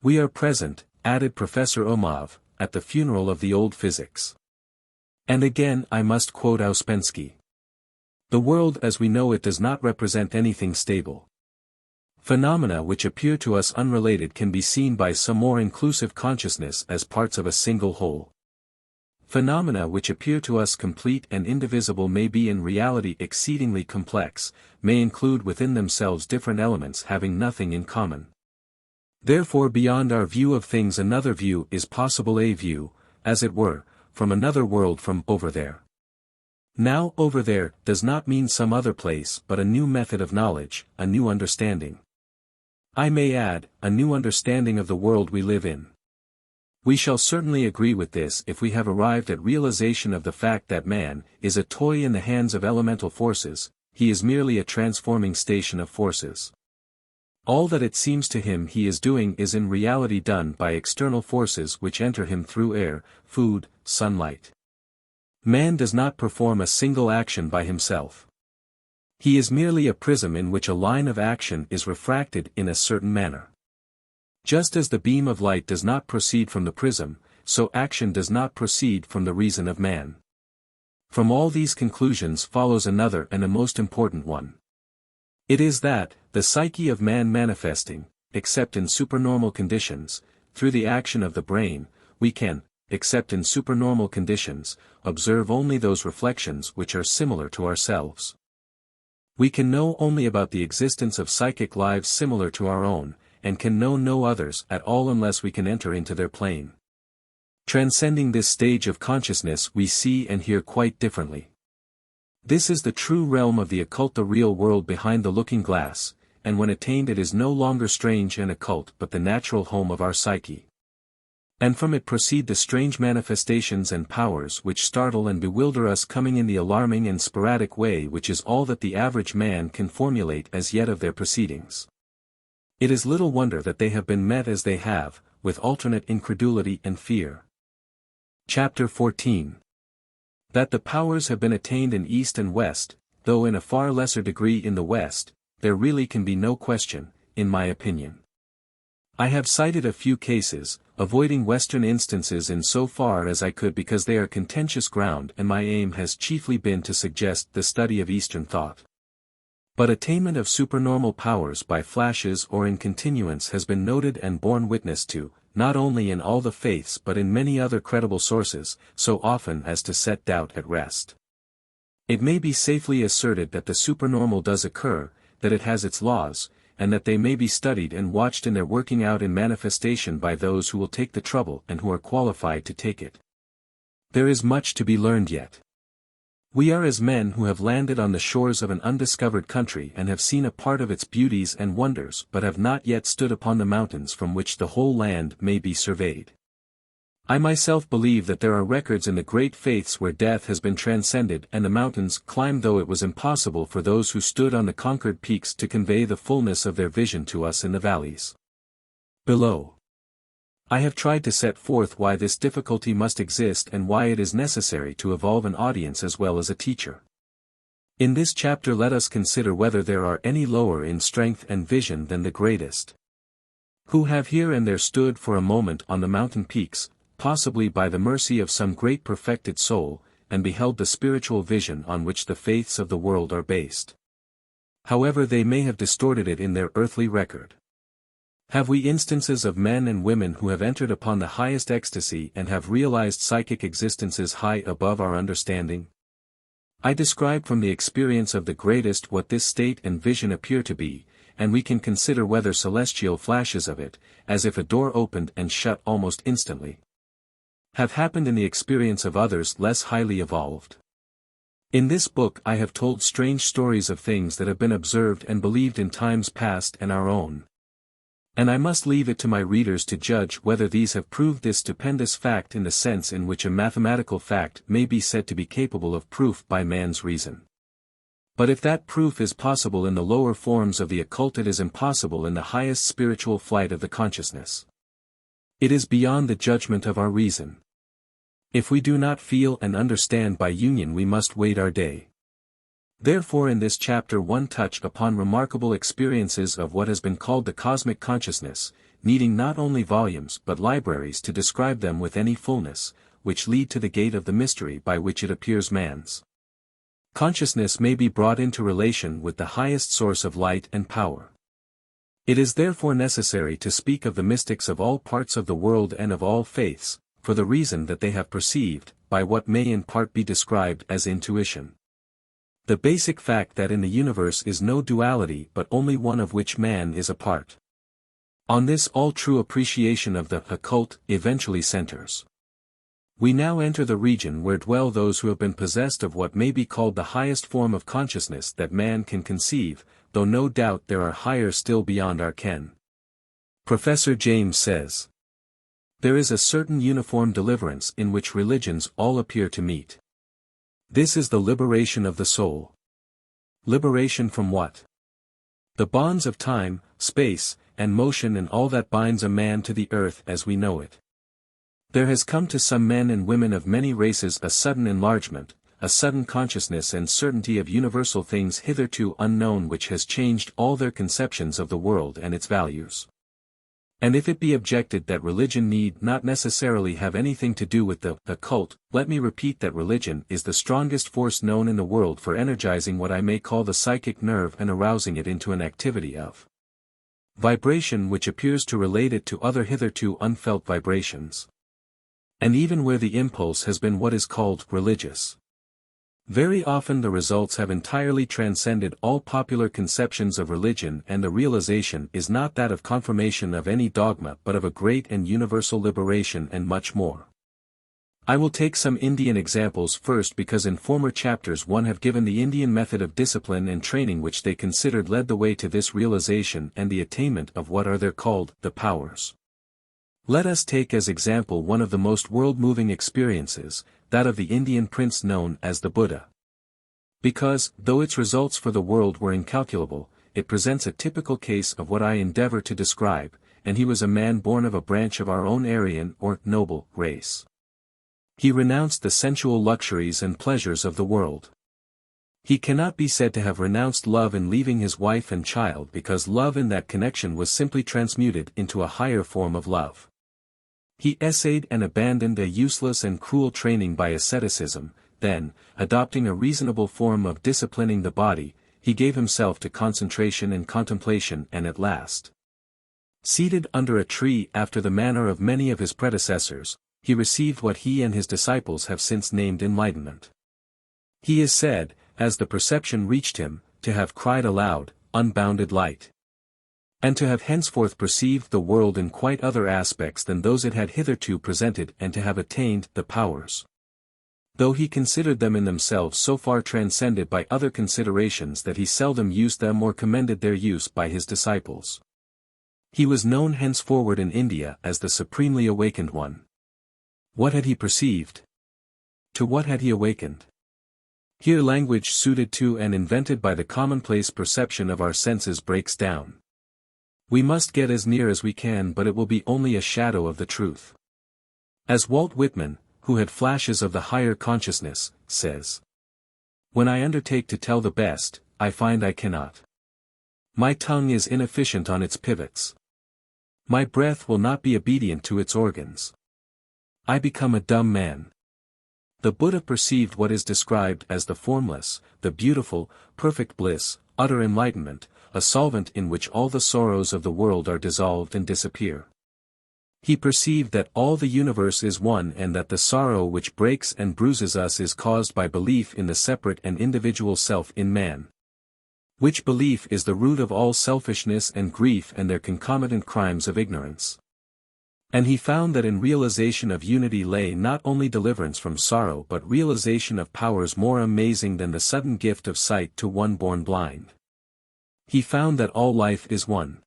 We are present, added Professor Omov, at the funeral of the old physics. And again I must quote Ouspensky. The world as we know it does not represent anything stable. Phenomena which appear to us unrelated can be seen by some more inclusive consciousness as parts of a single whole. Phenomena which appear to us complete and indivisible may be in reality exceedingly complex, may include within themselves different elements having nothing in common. Therefore beyond our view of things another view is possible, a view, as it were, from another world, from over there. Now over there does not mean some other place but a new method of knowledge, a new understanding. I may add, a new understanding of the world we live in. We shall certainly agree with this if we have arrived at realization of the fact that man is a toy in the hands of elemental forces, he is merely a transforming station of forces. All that it seems to him he is doing is in reality done by external forces which enter him through air, food, sunlight. Man does not perform a single action by himself. He is merely a prism in which a line of action is refracted in a certain manner. Just as the beam of light does not proceed from the prism, so action does not proceed from the reason of man. From all these conclusions follows another and a most important one. It is that, the psyche of man manifesting, except in supernormal conditions, through the action of the brain, we can, except in supernormal conditions, observe only those reflections which are similar to ourselves. We can know only about the existence of psychic lives similar to our own, and can know no others at all unless we can enter into their plane. Transcending this stage of consciousness, we see and hear quite differently. This is the true realm of the occult, the real world behind the looking glass, and when attained it is no longer strange and occult but the natural home of our psyche. And from it proceed the strange manifestations and powers which startle and bewilder us, coming in the alarming and sporadic way which is all that the average man can formulate as yet of their proceedings. It is little wonder that they have been met as they have, with alternate incredulity and fear. Chapter 14. That the powers have been attained in East and West, though in a far lesser degree in the West, there really can be no question, in my opinion. I have cited a few cases, avoiding Western instances in so far as I could because they are contentious ground, and my aim has chiefly been to suggest the study of Eastern thought. But attainment of supernormal powers by flashes or in continuance has been noted and borne witness to, not only in all the faiths but in many other credible sources, so often as to set doubt at rest. It may be safely asserted that the supernormal does occur, that it has its laws, and that they may be studied and watched in their working out in manifestation by those who will take the trouble and who are qualified to take it. There is much to be learned yet. We are as men who have landed on the shores of an undiscovered country and have seen a part of its beauties and wonders but have not yet stood upon the mountains from which the whole land may be surveyed. I myself believe that there are records in the great faiths where death has been transcended and the mountains climbed, though it was impossible for those who stood on the conquered peaks to convey the fullness of their vision to us in the valleys below. I have tried to set forth why this difficulty must exist and why it is necessary to evolve an audience as well as a teacher. In this chapter let us consider whether there are any lower in strength and vision than the greatest, who have here and there stood for a moment on the mountain peaks, possibly by the mercy of some great perfected soul, and beheld the spiritual vision on which the faiths of the world are based. However they may have distorted it in their earthly record. Have we instances of men and women who have entered upon the highest ecstasy and have realized psychic existences high above our understanding? I describe from the experience of the greatest what this state and vision appear to be, and we can consider whether celestial flashes of it, as if a door opened and shut almost instantly, have happened in the experience of others less highly evolved. In this book I have told strange stories of things that have been observed and believed in times past and our own. And I must leave it to my readers to judge whether these have proved this stupendous fact in the sense in which a mathematical fact may be said to be capable of proof by man's reason. But if that proof is possible in the lower forms of the occult, it is impossible in the highest spiritual flight of the consciousness. It is beyond the judgment of our reason. If we do not feel and understand by union, we must wait our day. Therefore in this chapter 1 touch upon remarkable experiences of what has been called the cosmic consciousness, needing not only volumes but libraries to describe them with any fullness, which lead to the gate of the mystery by which it appears man's consciousness may be brought into relation with the highest source of light and power. It is therefore necessary to speak of the mystics of all parts of the world and of all faiths, for the reason that they have perceived, by what may in part be described as intuition, the basic fact that in the universe is no duality but only one of which man is a part. On this all true appreciation of the occult eventually centers. We now enter the region where dwell those who have been possessed of what may be called the highest form of consciousness that man can conceive, though no doubt there are higher still beyond our ken. Professor James says, "There is a certain uniform deliverance in which religions all appear to meet. This is the liberation of the soul." Liberation from what? The bonds of time, space, and motion and all that binds a man to the earth as we know it. There has come to some men and women of many races a sudden enlargement, a sudden consciousness and certainty of universal things hitherto unknown, which has changed all their conceptions of the world and its values. And if it be objected that religion need not necessarily have anything to do with the occult, let me repeat that religion is the strongest force known in the world for energizing what I may call the psychic nerve and arousing it into an activity of vibration which appears to relate it to other hitherto unfelt vibrations. And even where the impulse has been what is called religious. Very often the results have entirely transcended all popular conceptions of religion, and the realization is not that of confirmation of any dogma but of a great and universal liberation and much more. I will take some Indian examples first because in former chapters one have given the Indian method of discipline and training which they considered led the way to this realization and the attainment of what are there called the powers. Let us take as example one of the most world-moving experiences, that of the Indian prince known as the Buddha. Because, though its results for the world were incalculable, it presents a typical case of what I endeavor to describe, and he was a man born of a branch of our own Aryan or noble race. He renounced the sensual luxuries and pleasures of the world. He cannot be said to have renounced love in leaving his wife and child because love in that connection was simply transmuted into a higher form of love. He essayed and abandoned a useless and cruel training by asceticism, then, adopting a reasonable form of disciplining the body, he gave himself to concentration and contemplation and at last, seated under a tree after the manner of many of his predecessors, he received what he and his disciples have since named enlightenment. He is said, as the perception reached him, to have cried aloud, "Unbounded light!" and to have henceforth perceived the world in quite other aspects than those it had hitherto presented and to have attained the powers. Though he considered them in themselves so far transcended by other considerations that he seldom used them or commended their use by his disciples. He was known henceforward in India as the Supremely Awakened One. What had he perceived? To what had he awakened? Here language suited to and invented by the commonplace perception of our senses breaks down. We must get as near as we can, but it will be only a shadow of the truth. As Walt Whitman, who had flashes of the higher consciousness, says, "When I undertake to tell the best, I find I cannot. My tongue is inefficient on its pivots. My breath will not be obedient to its organs. I become a dumb man." The Buddha perceived what is described as the formless, the beautiful, perfect bliss, utter enlightenment, a solvent in which all the sorrows of the world are dissolved and disappear. He perceived that all the universe is one and that the sorrow which breaks and bruises us is caused by belief in the separate and individual self in man. Which belief is the root of all selfishness and grief and their concomitant crimes of ignorance. And he found that in realization of unity lay not only deliverance from sorrow but realization of powers more amazing than the sudden gift of sight to one born blind. He found that all life is one.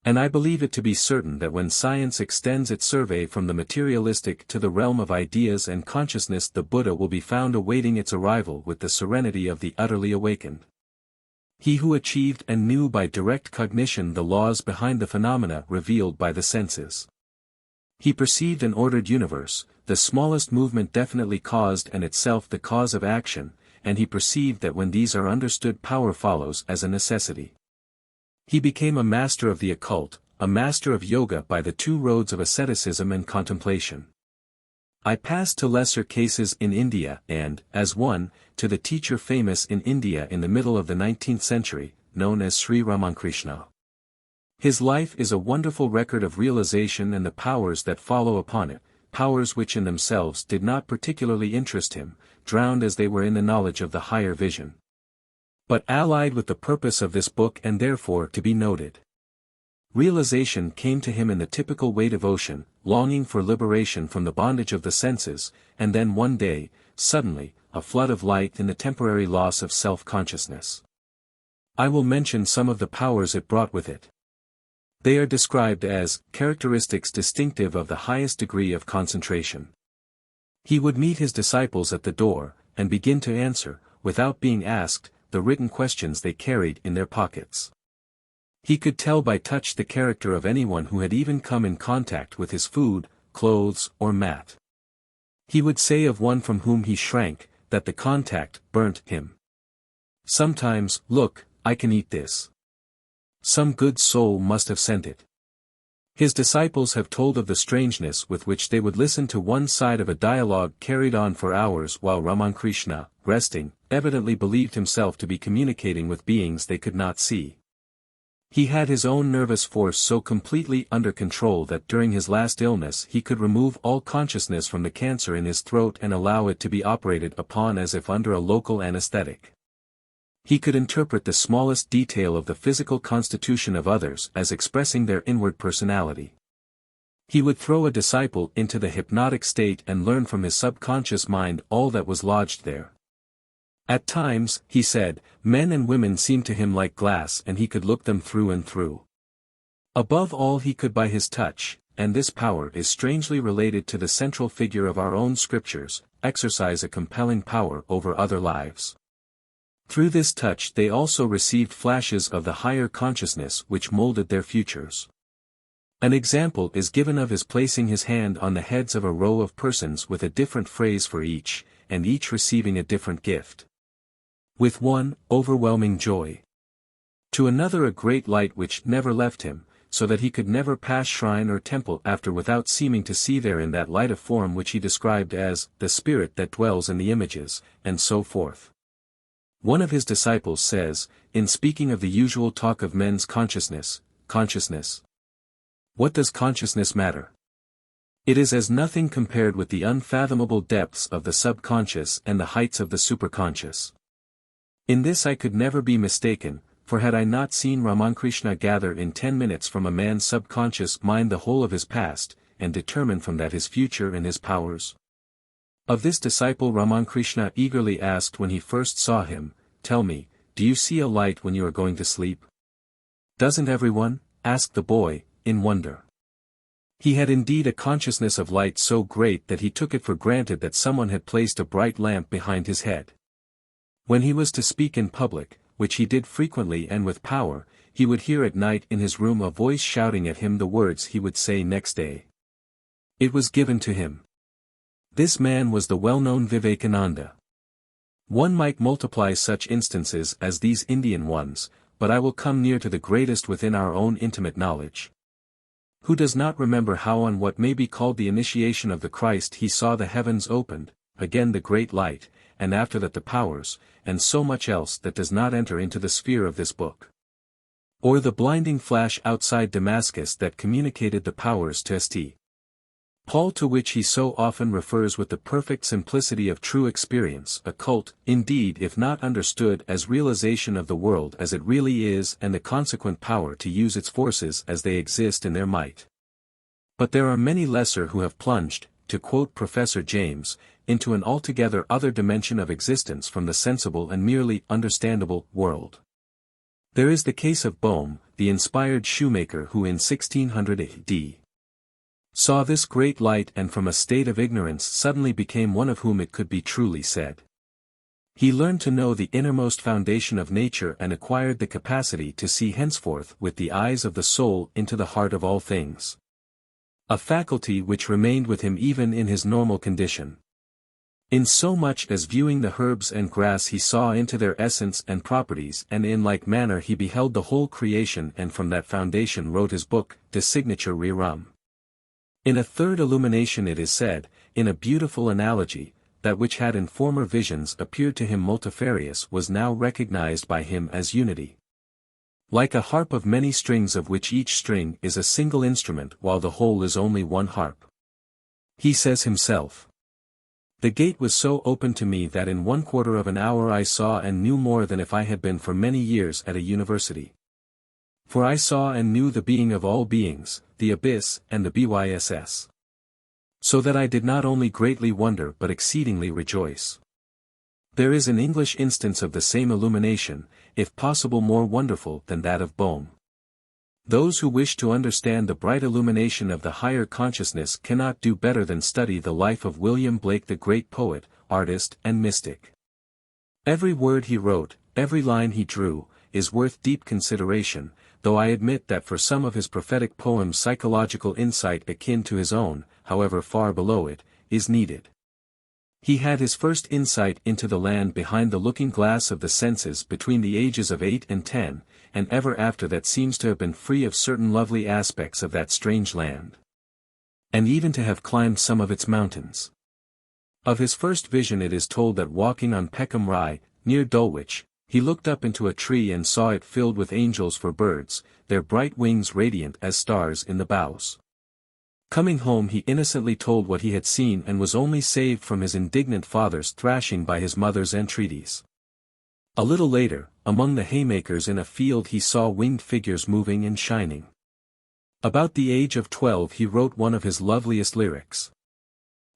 And I believe it to be certain that when science extends its survey from the materialistic to the realm of ideas and consciousness, the Buddha will be found awaiting its arrival with the serenity of the utterly awakened. He who achieved and knew by direct cognition the laws behind the phenomena revealed by the senses. He perceived an ordered universe, the smallest movement definitely caused and itself the cause of action, and he perceived that when these are understood power follows as a necessity. He became a master of the occult, a master of yoga by the two roads of asceticism and contemplation. I passed to lesser cases in India and, as one, to the teacher famous in India in the middle of the 19th century, known as Sri Ramakrishna. His life is a wonderful record of realization and the powers that follow upon it, powers which in themselves did not particularly interest him, drowned as they were in the knowledge of the higher vision. But allied with the purpose of this book and therefore to be noted. Realization came to him in the typical way devotion, longing for liberation from the bondage of the senses, and then one day, suddenly, a flood of light in the temporary loss of self-consciousness. I will mention some of the powers it brought with it. They are described as characteristics distinctive of the highest degree of concentration. He would meet his disciples at the door, and begin to answer, without being asked, the written questions they carried in their pockets. He could tell by touch the character of anyone who had even come in contact with his food, clothes, or mat. He would say of one from whom he shrank, that the contact burnt him. Sometimes, "Look, I can eat this. Some good soul must have sent it." His disciples have told of the strangeness with which they would listen to one side of a dialogue carried on for hours while Ramakrishna, resting, evidently believed himself to be communicating with beings they could not see. He had his own nervous force so completely under control that during his last illness he could remove all consciousness from the cancer in his throat and allow it to be operated upon as if under a local anesthetic. He could interpret the smallest detail of the physical constitution of others as expressing their inward personality. He would throw a disciple into the hypnotic state and learn from his subconscious mind all that was lodged there. At times, he said, men and women seemed to him like glass and he could look them through and through. Above all he could by his touch, and this power is strangely related to the central figure of our own scriptures, exercise a compelling power over other lives. Through this touch they also received flashes of the higher consciousness which molded their futures. An example is given of his placing his hand on the heads of a row of persons with a different phrase for each, and each receiving a different gift. With one, overwhelming joy. To another a great light which never left him, so that he could never pass shrine or temple after without seeming to see therein that light of form which he described as, the spirit that dwells in the images, and so forth. One of his disciples says, in speaking of the usual talk of men's consciousness, what does consciousness matter? It is as nothing compared with the unfathomable depths of the subconscious and the heights of the superconscious. In this I could never be mistaken, for had I not seen Ramakrishna gather in 10 minutes from a man's subconscious mind the whole of his past, and determine from that his future and his powers? Of this disciple Ramakrishna eagerly asked when he first saw him, tell me, do you see a light when you are going to sleep? Doesn't everyone? Asked the boy, in wonder. He had indeed a consciousness of light so great that he took it for granted that someone had placed a bright lamp behind his head. When he was to speak in public, which he did frequently and with power, he would hear at night in his room a voice shouting at him the words he would say next day. It was given to him. This man was the well-known Vivekananda. One might multiply such instances as these Indian ones, but I will come near to the greatest within our own intimate knowledge. Who does not remember how on what may be called the initiation of the Christ he saw the heavens opened, again the great light, and after that the powers, and so much else that does not enter into the sphere of this book. Or the blinding flash outside Damascus that communicated the powers to St. Paul, to which he so often refers with the perfect simplicity of true experience, occult, indeed if not understood as realization of the world as it really is and the consequent power to use its forces as they exist in their might. But there are many lesser who have plunged, to quote Professor James, into an altogether other dimension of existence from the sensible and merely understandable world. There is the case of Bohm, the inspired shoemaker who in 1600 A.D. saw this great light and from a state of ignorance suddenly became one of whom it could be truly said. He learned to know the innermost foundation of nature and acquired the capacity to see henceforth with the eyes of the soul into the heart of all things. A faculty which remained with him even in his normal condition. In so much as viewing the herbs and grass he saw into their essence and properties, and in like manner he beheld the whole creation, and from that foundation wrote his book, De Signature Rerum. In a third illumination it is said, in a beautiful analogy, that which had in former visions appeared to him multifarious was now recognized by him as unity. Like a harp of many strings of which each string is a single instrument while the whole is only one harp. He says himself, the gate was so open to me that in 1/4 of an hour I saw and knew more than if I had been for many years at a university. For I saw and knew the being of all beings, the abyss and the byss. So that I did not only greatly wonder but exceedingly rejoice. There is an English instance of the same illumination, if possible more wonderful than that of Bohm. Those who wish to understand the bright illumination of the higher consciousness cannot do better than study the life of William Blake, the great poet, artist and mystic. Every word he wrote, every line he drew, is worth deep consideration, though I admit that for some of his prophetic poems psychological insight akin to his own, however far below it, is needed. He had his first insight into the land behind the looking-glass of the senses between the ages of 8 and 10, and ever after that seems to have been free of certain lovely aspects of that strange land. And even to have climbed some of its mountains. Of his first vision it is told that walking on Peckham Rye, near Dulwich, He looked up into a tree and saw it filled with angels for birds, their bright wings radiant as stars in the boughs. Coming home he innocently told what he had seen and was only saved from his indignant father's thrashing by his mother's entreaties. A little later, among the haymakers in a field he saw winged figures moving and shining. About the age of 12 he wrote one of his loveliest lyrics.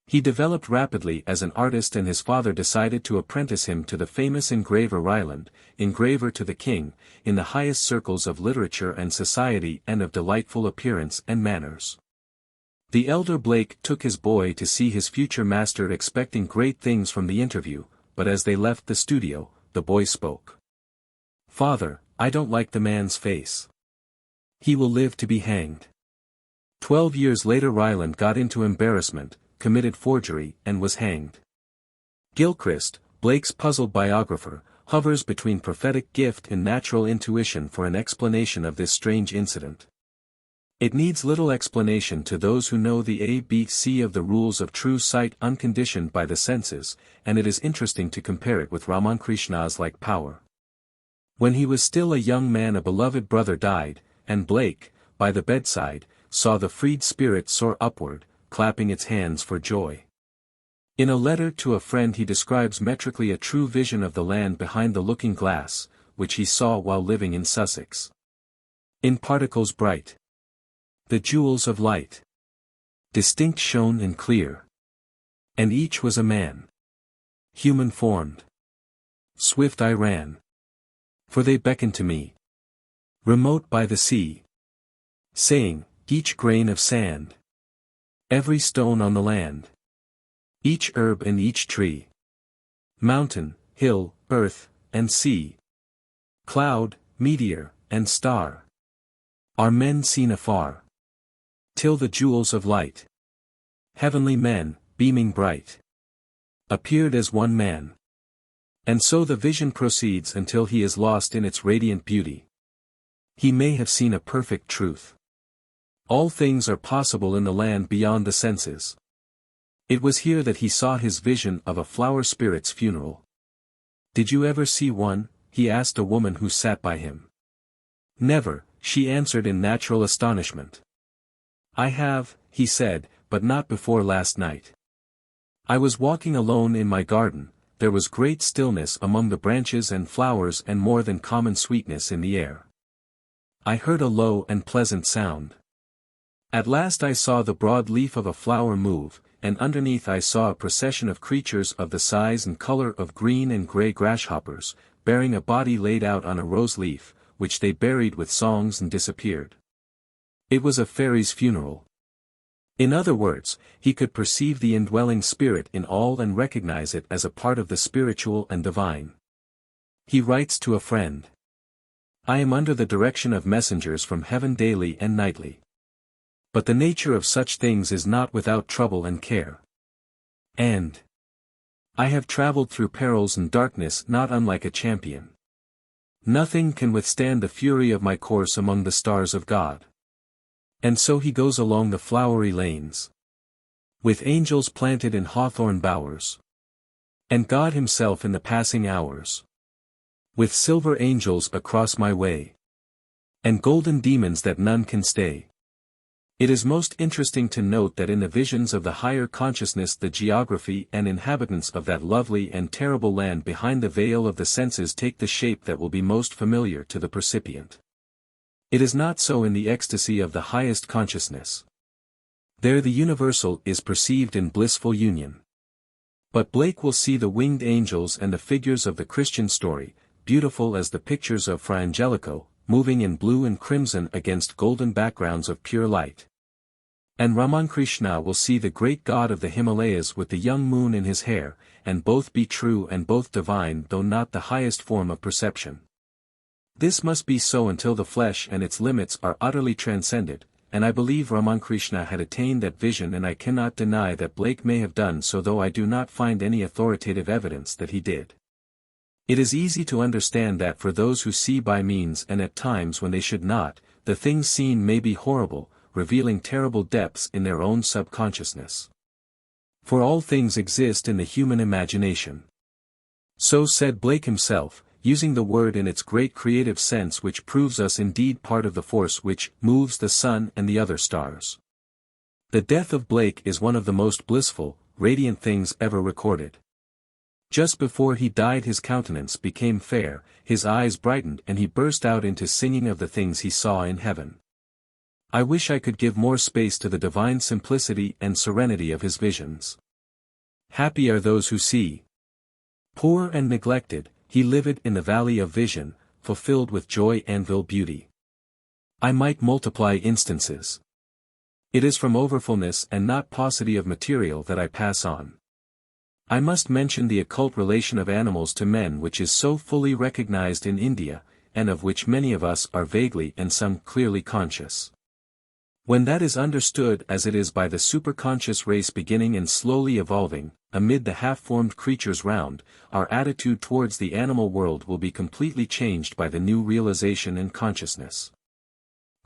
He developed rapidly as an artist and his father decided to apprentice him to the famous engraver Ryland, engraver to the king, in the highest circles of literature and society and of delightful appearance and manners. The elder Blake took his boy to see his future master expecting great things from the interview, but as they left the studio, the boy spoke. "Father, I don't like the man's face. He will live to be hanged." 12 years later Ryland got into embarrassment, committed forgery, and was hanged. Gilchrist, Blake's puzzled biographer, hovers between prophetic gift and natural intuition for an explanation of this strange incident. It needs little explanation to those who know the ABC of the rules of true sight unconditioned by the senses, and it is interesting to compare it with Ramankrishna's like power. When he was still a young man a beloved brother died, and Blake, by the bedside, saw the freed spirit soar upward, clapping its hands for joy. In a letter to a friend he describes metrically a true vision of the land behind the looking glass, which he saw while living in Sussex. In particles bright, the jewels of light, distinct shone and clear. And each was a man, human formed. Swift I ran, for they beckoned to me, remote by the sea, saying, each grain of sand, every stone on the land, each herb and each tree, mountain, hill, earth, and sea, cloud, meteor, and star, are men seen afar, till the jewels of light, heavenly men, beaming bright, appeared as one man. And so the vision proceeds until he is lost in its radiant beauty. He may have seen a perfect truth. All things are possible in the land beyond the senses. It was here that he saw his vision of a flower spirit's funeral. "Did you ever see one?" he asked a woman who sat by him. "Never," she answered in natural astonishment. "I have," he said, "but not before last night. I was walking alone in my garden, there was great stillness among the branches and flowers and more than common sweetness in the air. I heard a low and pleasant sound. At last I saw the broad leaf of a flower move, and underneath I saw a procession of creatures of the size and color of green and gray grasshoppers, bearing a body laid out on a rose leaf, which they buried with songs and disappeared. It was a fairy's funeral." In other words, he could perceive the indwelling spirit in all and recognize it as a part of the spiritual and divine. He writes to a friend, "I am under the direction of messengers from heaven daily and nightly. But the nature of such things is not without trouble and care. And I have traveled through perils and darkness not unlike a champion. Nothing can withstand the fury of my course among the stars of God." And so he goes along the flowery lanes, with angels planted in hawthorn bowers, and God himself in the passing hours, with silver angels across my way, and golden demons that none can stay. It is most interesting to note that in the visions of the higher consciousness the geography and inhabitants of that lovely and terrible land behind the veil of the senses take the shape that will be most familiar to the percipient. It is not so in the ecstasy of the highest consciousness. There the universal is perceived in blissful union. But Blake will see the winged angels and the figures of the Christian story, beautiful as the pictures of Fra Angelico, moving in blue and crimson against golden backgrounds of pure light. And Ramankrishna will see the great god of the Himalayas with the young moon in his hair, and both be true and both divine though not the highest form of perception. This must be so until the flesh and its limits are utterly transcended, and I believe Ramankrishna had attained that vision, and I cannot deny that Blake may have done so, though I do not find any authoritative evidence that he did. It is easy to understand that for those who see by means and at times when they should not, the things seen may be horrible, revealing terrible depths in their own subconsciousness. For all things exist in the human imagination. So said Blake himself, using the word in its great creative sense, which proves us indeed part of the force which moves the sun and the other stars. The death of Blake is one of the most blissful, radiant things ever recorded. Just before he died his countenance became fair, his eyes brightened, and he burst out into singing of the things he saw in heaven. I wish I could give more space to the divine simplicity and serenity of his visions. Happy are those who see. Poor and neglected, he lived in the valley of vision, fulfilled with joy and beauty. I might multiply instances. It is from overfullness and not paucity of material that I pass on. I must mention the occult relation of animals to men, which is so fully recognized in India, and of which many of us are vaguely and some clearly conscious. When that is understood as it is by the superconscious race beginning and slowly evolving, amid the half-formed creatures round, our attitude towards the animal world will be completely changed by the new realization and consciousness.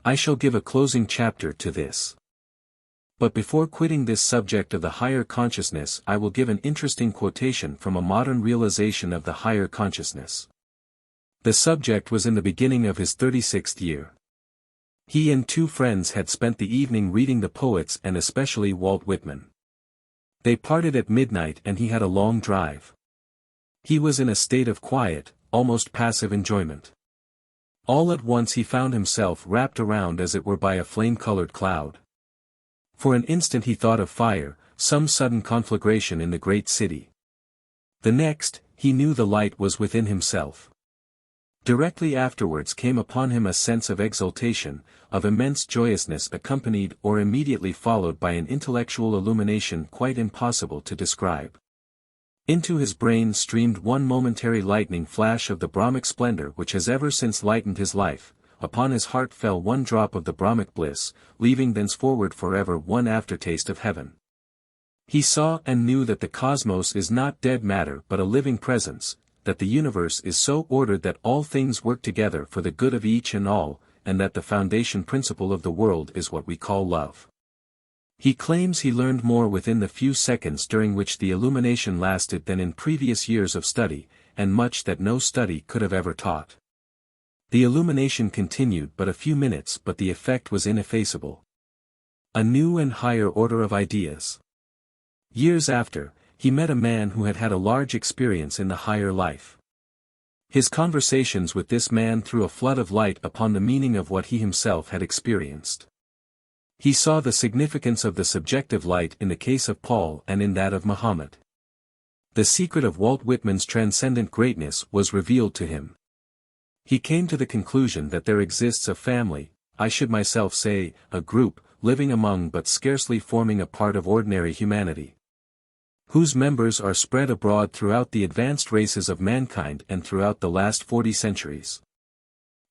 I shall give a closing chapter to this. But before quitting this subject of the higher consciousness, I will give an interesting quotation from a modern realization of the higher consciousness. The subject was in the beginning of his 36th year. He and two friends had spent the evening reading the poets and especially Walt Whitman. They parted at midnight and he had a long drive. He was in a state of quiet, almost passive enjoyment. All at once he found himself wrapped around as it were by a flame-colored cloud. For an instant he thought of fire, some sudden conflagration in the great city. The next, he knew the light was within himself. Directly afterwards came upon him a sense of exultation, of immense joyousness, accompanied or immediately followed by an intellectual illumination quite impossible to describe. Into his brain streamed one momentary lightning flash of the Brahmic splendor which has ever since lightened his life. Upon his heart fell one drop of the Brahmic bliss, leaving thenceforward forever one aftertaste of heaven. He saw and knew that the cosmos is not dead matter but a living presence, that the universe is so ordered that all things work together for the good of each and all, and that the foundation principle of the world is what we call love. He claims he learned more within the few seconds during which the illumination lasted than in previous years of study, and much that no study could have ever taught. The illumination continued but a few minutes, but the effect was ineffaceable. A new and higher order of ideas. Years after, he met a man who had had a large experience in the higher life. His conversations with this man threw a flood of light upon the meaning of what he himself had experienced. He saw the significance of the subjective light in the case of Paul and in that of Muhammad. The secret of Walt Whitman's transcendent greatness was revealed to him. He came to the conclusion that there exists a family, I should myself say, a group, living among but scarcely forming a part of ordinary humanity, whose members are spread abroad throughout the advanced races of mankind and throughout the last 40 centuries.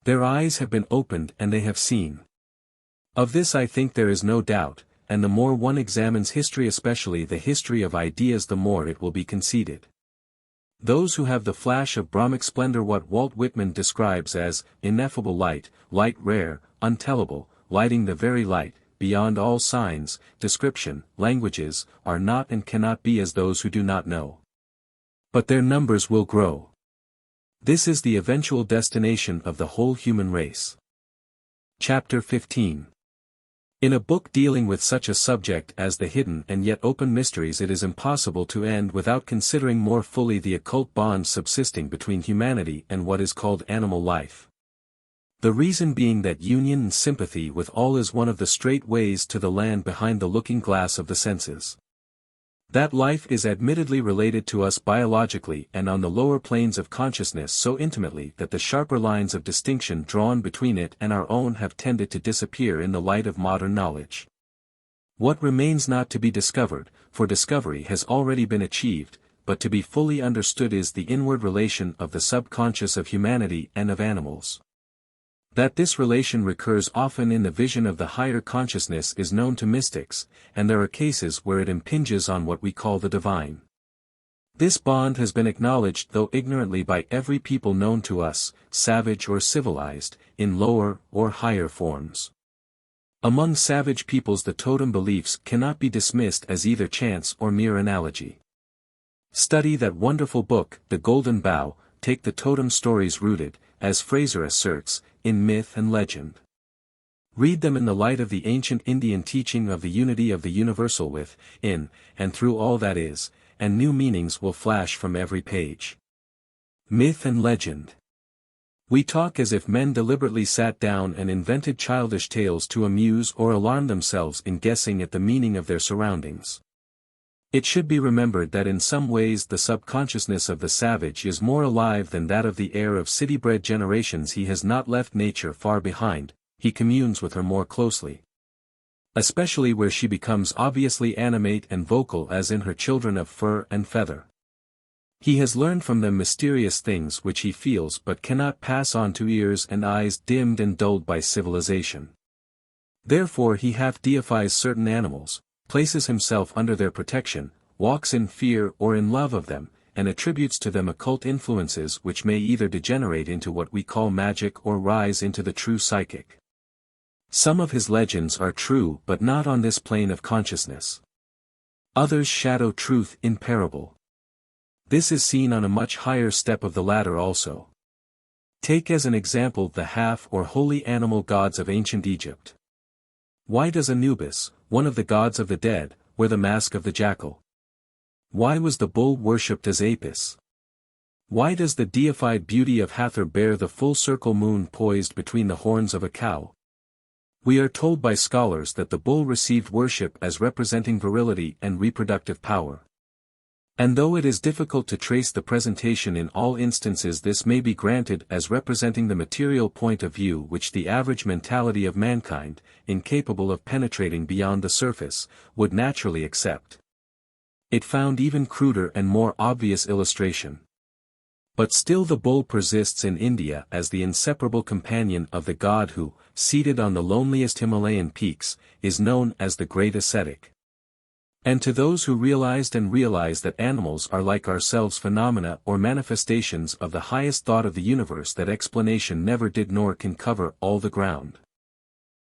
Their eyes have been opened and they have seen. Of this I think there is no doubt, and the more one examines history, especially the history of ideas, the more it will be conceded. Those who have the flash of Brahmic splendor, what Walt Whitman describes as ineffable light, light rare, untellable, lighting the very light, beyond all signs, description, languages, are not and cannot be as those who do not know. But their numbers will grow. This is the eventual destination of the whole human race. Chapter 15. In a book dealing with such a subject as the hidden and yet open mysteries, it is impossible to end without considering more fully the occult bonds subsisting between humanity and what is called animal life. The reason being that union and sympathy with all is one of the straight ways to the land behind the looking glass of the senses. That life is admittedly related to us biologically and on the lower planes of consciousness so intimately that the sharper lines of distinction drawn between it and our own have tended to disappear in the light of modern knowledge. What remains not to be discovered, for discovery has already been achieved, but to be fully understood is the inward relation of the subconscious of humanity and of animals. That this relation recurs often in the vision of the higher consciousness is known to mystics, and there are cases where it impinges on what we call the divine. This bond has been acknowledged, though ignorantly, by every people known to us, savage or civilized, in lower or higher forms. Among savage peoples the totem beliefs cannot be dismissed as either chance or mere analogy. Study that wonderful book, The Golden Bough, take the totem stories rooted, as Fraser asserts, in myth and legend. Read them in the light of the ancient Indian teaching of the unity of the universal with, in, and through all that is, and new meanings will flash from every page. Myth and legend. We talk as if men deliberately sat down and invented childish tales to amuse or alarm themselves in guessing at the meaning of their surroundings. It should be remembered that in some ways the subconsciousness of the savage is more alive than that of the heir of city-bred generations. He has not left nature far behind, he communes with her more closely. Especially where she becomes obviously animate and vocal, as in her children of fur and feather. He has learned from them mysterious things which he feels but cannot pass on to ears and eyes dimmed and dulled by civilization. Therefore he half deifies certain animals, places himself under their protection, walks in fear or in love of them, and attributes to them occult influences which may either degenerate into what we call magic or rise into the true psychic. Some of his legends are true but not on this plane of consciousness. Others shadow truth in parable. This is seen on a much higher step of the ladder also. Take as an example the half or holy animal gods of ancient Egypt. Why does Anubis, one of the gods of the dead, wear the mask of the jackal? Why was the bull worshipped as Apis? Why does the deified beauty of Hathor bear the full circle moon poised between the horns of a cow? We are told by scholars that the bull received worship as representing virility and reproductive power. And though it is difficult to trace the presentation in all instances, this may be granted as representing the material point of view which the average mentality of mankind, incapable of penetrating beyond the surface, would naturally accept. It found even cruder and more obvious illustration. But still the bull persists in India as the inseparable companion of the god who, seated on the loneliest Himalayan peaks, is known as the great ascetic. And to those who realize that animals are like ourselves, phenomena or manifestations of the highest thought of the universe, that explanation never did nor can cover all the ground.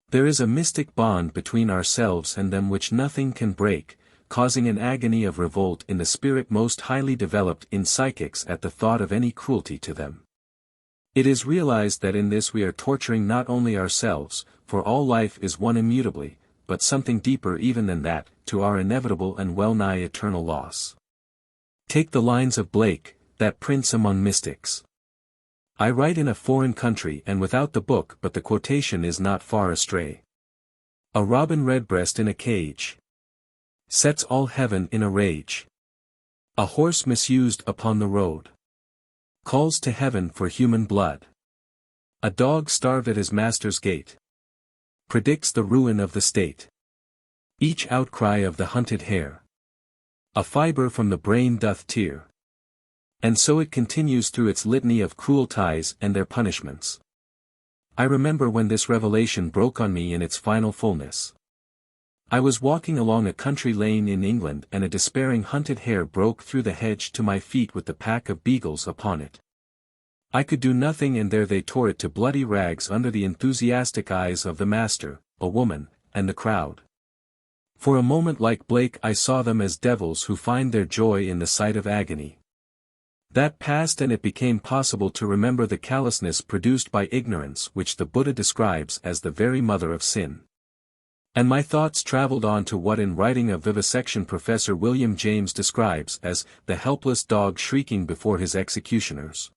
There is a mystic bond between ourselves and them which nothing can break, causing an agony of revolt in the spirit most highly developed in psychics at the thought of any cruelty to them. It is realized that in this we are torturing not only ourselves, for all life is one immutably, but something deeper even than that, to our inevitable and well-nigh eternal loss. Take the lines of Blake, that prince among mystics. I write in a foreign country and without the book, but the quotation is not far astray. A robin redbreast in a cage sets all heaven in a rage. A horse misused upon the road calls to heaven for human blood. A dog starved at his master's gate predicts the ruin of the state. Each outcry of the hunted hare a fibre from the brain doth tear. And so it continues through its litany of cruel ties and their punishments. I remember when this revelation broke on me in its final fullness. I was walking along a country lane in England, and a despairing hunted hare broke through the hedge to my feet with the pack of beagles upon it. I could do nothing, and there they tore it to bloody rags under the enthusiastic eyes of the master, a woman, and the crowd. For a moment, like Blake, I saw them as devils who find their joy in the sight of agony. That passed, and it became possible to remember the callousness produced by ignorance, which the Buddha describes as the very mother of sin. And my thoughts traveled on to what in writing of vivisection Professor William James describes as the helpless dog shrieking before his executioners.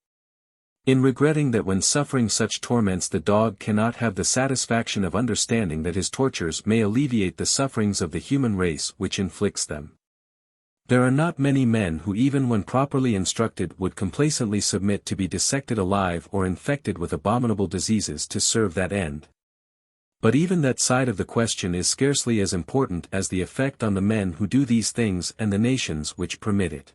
In regretting that when suffering such torments the dog cannot have the satisfaction of understanding that his tortures may alleviate the sufferings of the human race which inflicts them. There are not many men who, even when properly instructed, would complacently submit to be dissected alive or infected with abominable diseases to serve that end. But even that side of the question is scarcely as important as the effect on the men who do these things and the nations which permit it.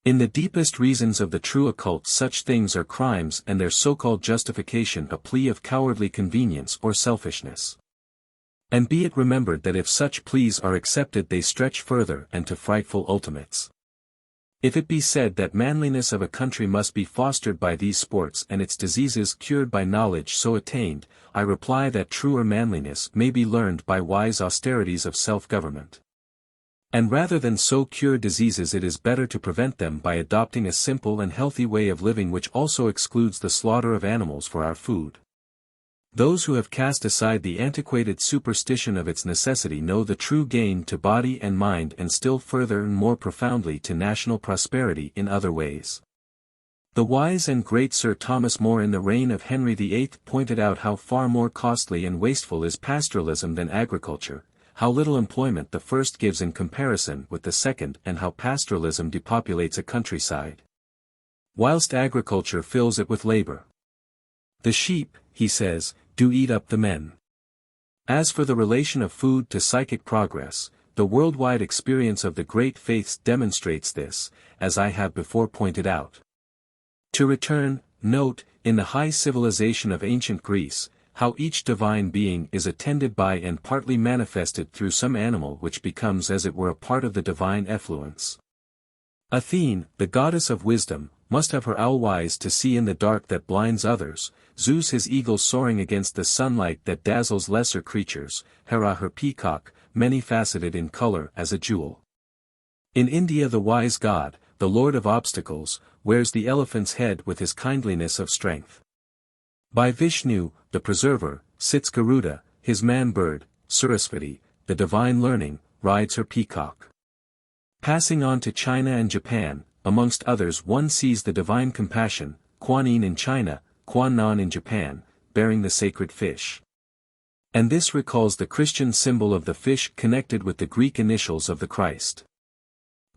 In the deepest reasons of the true occult, such things are crimes, and their so-called justification a plea of cowardly convenience or selfishness. And be it remembered that if such pleas are accepted they stretch further and to frightful ultimates. If it be said that manliness of a country must be fostered by these sports and its diseases cured by knowledge so attained, I reply that truer manliness may be learned by wise austerities of self-government. And rather than so cure diseases, it is better to prevent them by adopting a simple and healthy way of living which also excludes the slaughter of animals for our food. Those who have cast aside the antiquated superstition of its necessity know the true gain to body and mind, and still further and more profoundly to national prosperity in other ways. The wise and great Sir Thomas More in the reign of Henry VIII pointed out how far more costly and wasteful is pastoralism than agriculture, how little employment the first gives in comparison with the second, and how pastoralism depopulates a countryside, whilst agriculture fills it with labor. The sheep, he says, do eat up the men. As for the relation of food to psychic progress, the worldwide experience of the great faiths demonstrates this, as I have before pointed out. To return, note, in the high civilization of ancient Greece, how each divine being is attended by and partly manifested through some animal which becomes as it were a part of the divine effluence. Athene, the goddess of wisdom, must have her owl wise to see in the dark that blinds others, Zeus his eagle soaring against the sunlight that dazzles lesser creatures, Hera her peacock, many-faceted in color as a jewel. In India the wise god, the lord of obstacles, wears the elephant's head with his kindliness of strength. By Vishnu, the preserver, sits Garuda, his man-bird, Sarasvati, the divine learning, rides her peacock. Passing on to China and Japan, amongst others one sees the divine compassion, Kuan Yin in China, Kuan Nan in Japan, bearing the sacred fish. And this recalls the Christian symbol of the fish connected with the Greek initials of the Christ.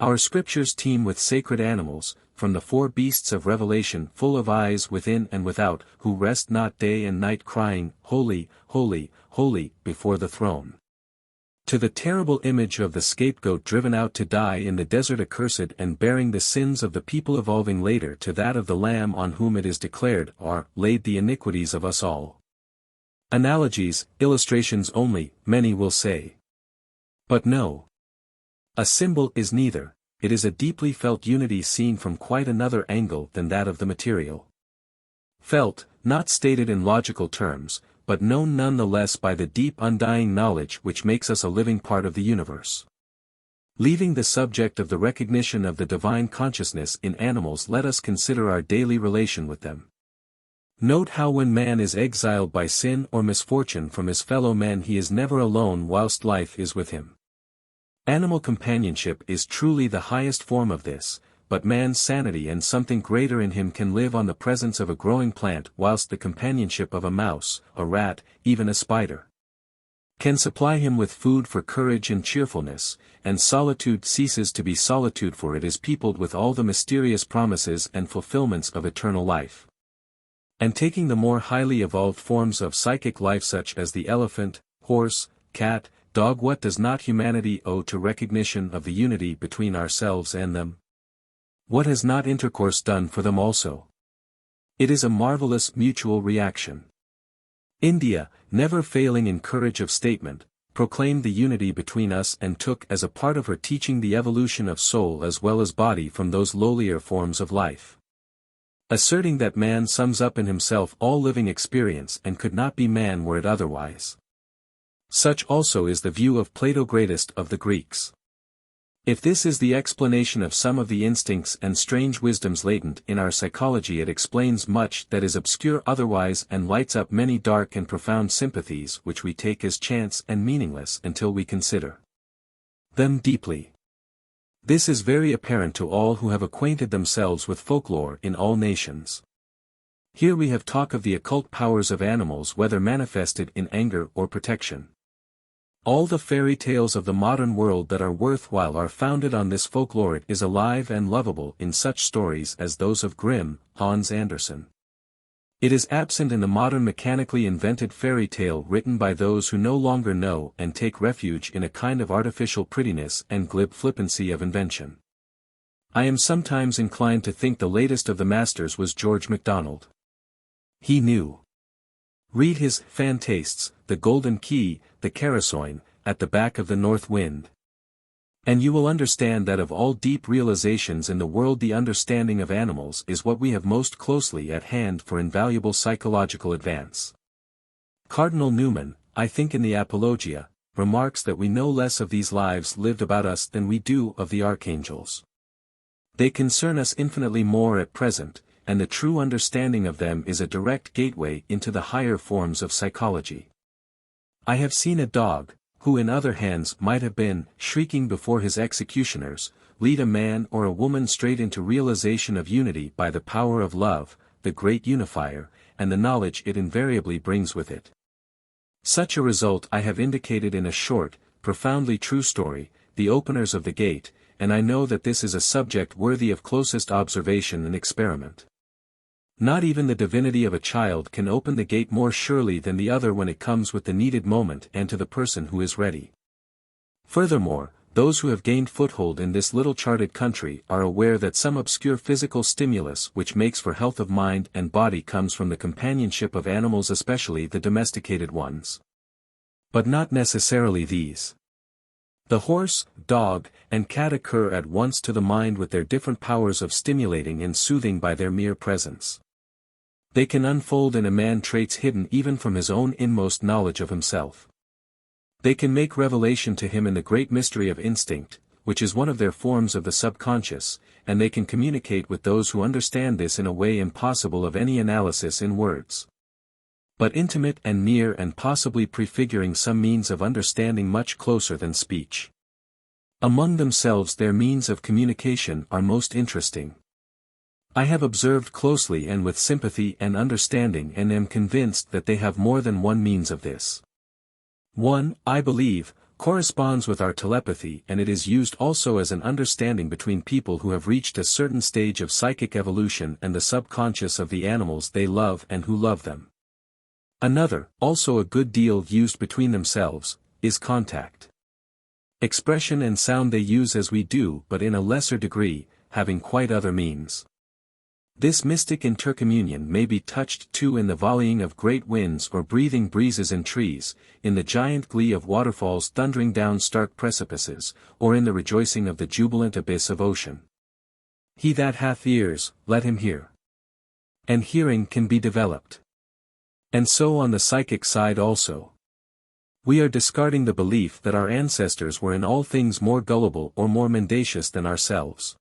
Our scriptures teem with sacred animals, from the four beasts of Revelation full of eyes within and without, who rest not day and night crying, Holy, holy, holy, before the throne, to the terrible image of the scapegoat driven out to die in the desert accursed and bearing the sins of the people, evolving later to that of the Lamb on whom it is declared are laid the iniquities of us all. Analogies, illustrations only, many will say. But no. A symbol is neither, it is a deeply felt unity seen from quite another angle than that of the material. Felt, not stated in logical terms, but known none the less by the deep undying knowledge which makes us a living part of the universe. Leaving the subject of the recognition of the divine consciousness in animals, let us consider our daily relation with them. Note how when man is exiled by sin or misfortune from his fellow men he is never alone whilst life is with him. Animal companionship is truly the highest form of this, but man's sanity and something greater in him can live on the presence of a growing plant, whilst the companionship of a mouse, a rat, even a spider, can supply him with food for courage and cheerfulness, and solitude ceases to be solitude, for it is peopled with all the mysterious promises and fulfillments of eternal life. And taking the more highly evolved forms of psychic life such as the elephant, horse, cat, dog, what does not humanity owe to recognition of the unity between ourselves and them? What has not intercourse done for them also? It is a marvelous mutual reaction. India, never failing in courage of statement, proclaimed the unity between us and took as a part of her teaching the evolution of soul as well as body from those lowlier forms of life, asserting that man sums up in himself all living experience and could not be man were it otherwise. Such also is the view of Plato, greatest of the Greeks. If this is the explanation of some of the instincts and strange wisdoms latent in our psychology, it explains much that is obscure otherwise and lights up many dark and profound sympathies which we take as chance and meaningless until we consider them deeply. This is very apparent to all who have acquainted themselves with folklore in all nations. Here we have talk of the occult powers of animals, whether manifested in anger or protection. All the fairy tales of the modern world that are worthwhile are founded on this folklore. It is alive and lovable in such stories as those of Grimm, Hans Andersen. It is absent in the modern mechanically invented fairy tale written by those who no longer know and take refuge in a kind of artificial prettiness and glib flippancy of invention. I am sometimes inclined to think the latest of the masters was George MacDonald. He knew. Read his Fantastes, The Golden Key, The Carasoin, At the Back of the North Wind. And you will understand that of all deep realizations in the world the understanding of animals is what we have most closely at hand for invaluable psychological advance. Cardinal Newman, I think in the Apologia, remarks that we know less of these lives lived about us than we do of the archangels. They concern us infinitely more at present, and the true understanding of them is a direct gateway into the higher forms of psychology. I have seen a dog, who in other hands might have been shrieking before his executioners, lead a man or a woman straight into realization of unity by the power of love, the great unifier, and the knowledge it invariably brings with it. Such a result I have indicated in a short, profoundly true story, The Openers of the Gate, and I know that this is a subject worthy of closest observation and experiment. Not even the divinity of a child can open the gate more surely than the other when it comes with the needed moment and to the person who is ready. Furthermore, those who have gained foothold in this little charted country are aware that some obscure physical stimulus which makes for health of mind and body comes from the companionship of animals, especially the domesticated ones. But not necessarily these. The horse, dog, and cat occur at once to the mind with their different powers of stimulating and soothing by their mere presence. They can unfold in a man traits hidden even from his own inmost knowledge of himself. They can make revelation to him in the great mystery of instinct, which is one of their forms of the subconscious, and they can communicate with those who understand this in a way impossible of any analysis in words. But intimate and near, and possibly prefiguring some means of understanding much closer than speech. Among themselves their means of communication are most interesting. I have observed closely and with sympathy and understanding, and am convinced that they have more than one means of this. One, I believe, corresponds with our telepathy, and it is used also as an understanding between people who have reached a certain stage of psychic evolution and the subconscious of the animals they love and who love them. Another, also a good deal used between themselves, is contact. Expression and sound they use as we do, but in a lesser degree, having quite other means. This mystic intercommunion may be touched too in the volleying of great winds or breathing breezes in trees, in the giant glee of waterfalls thundering down stark precipices, or in the rejoicing of the jubilant abyss of ocean. He that hath ears, let him hear. And hearing can be developed. And so on the psychic side also. We are discarding the belief that our ancestors were in all things more gullible or more mendacious than ourselves.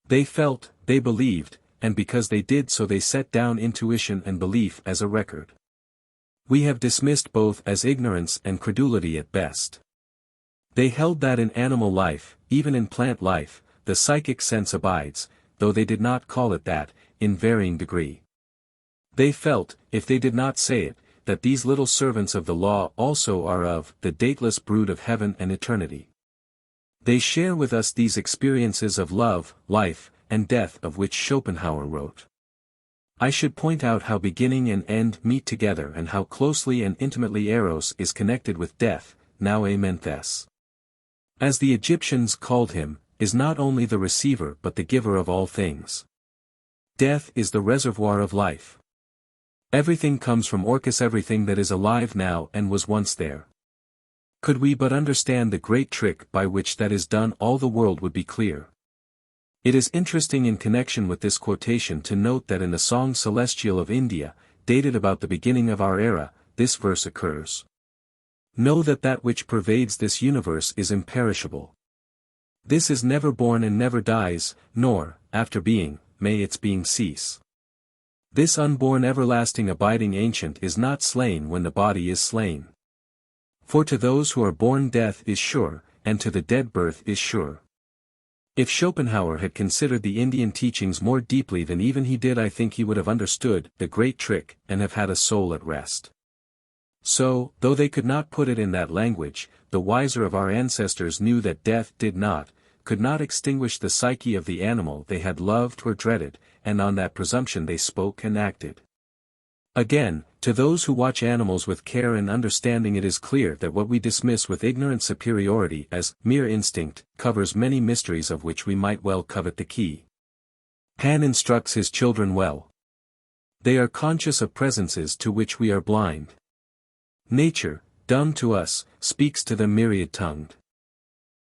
They felt, they believed, and because they did so they set down intuition and belief as a record. We have dismissed both as ignorance and credulity at best. They held that in animal life, even in plant life, the psychic sense abides, though they did not call it that, in varying degree. They felt, if they did not say it, that these little servants of the law also are of the dateless brood of heaven and eternity. They share with us these experiences of love, life, and death of which Schopenhauer wrote. I should point out how beginning and end meet together, and how closely and intimately Eros is connected with death, now Amenthus. As the Egyptians called him, is not only the receiver but the giver of all things. Death is the reservoir of life. Everything comes from Orcus, everything that is alive now and was once there. Could we but understand the great trick by which that is done, all the world would be clear. It is interesting in connection with this quotation to note that in the Song Celestial of India, dated about the beginning of our era, this verse occurs. Know that that which pervades this universe is imperishable. This is never born and never dies, nor, after being, may its being cease. This unborn everlasting abiding ancient is not slain when the body is slain. For to those who are born death is sure, and to the dead birth is sure. If Schopenhauer had considered the Indian teachings more deeply than even he did, I think he would have understood the great trick and have had a soul at rest. So, though they could not put it in that language, the wiser of our ancestors knew that death could not extinguish the psyche of the animal they had loved or dreaded, and on that presumption they spoke and acted. Again, to those who watch animals with care and understanding, it is clear that what we dismiss with ignorant superiority as mere instinct covers many mysteries of which we might well covet the key. Pan instructs his children well. They are conscious of presences to which we are blind. Nature, dumb to us, speaks to them myriad-tongued.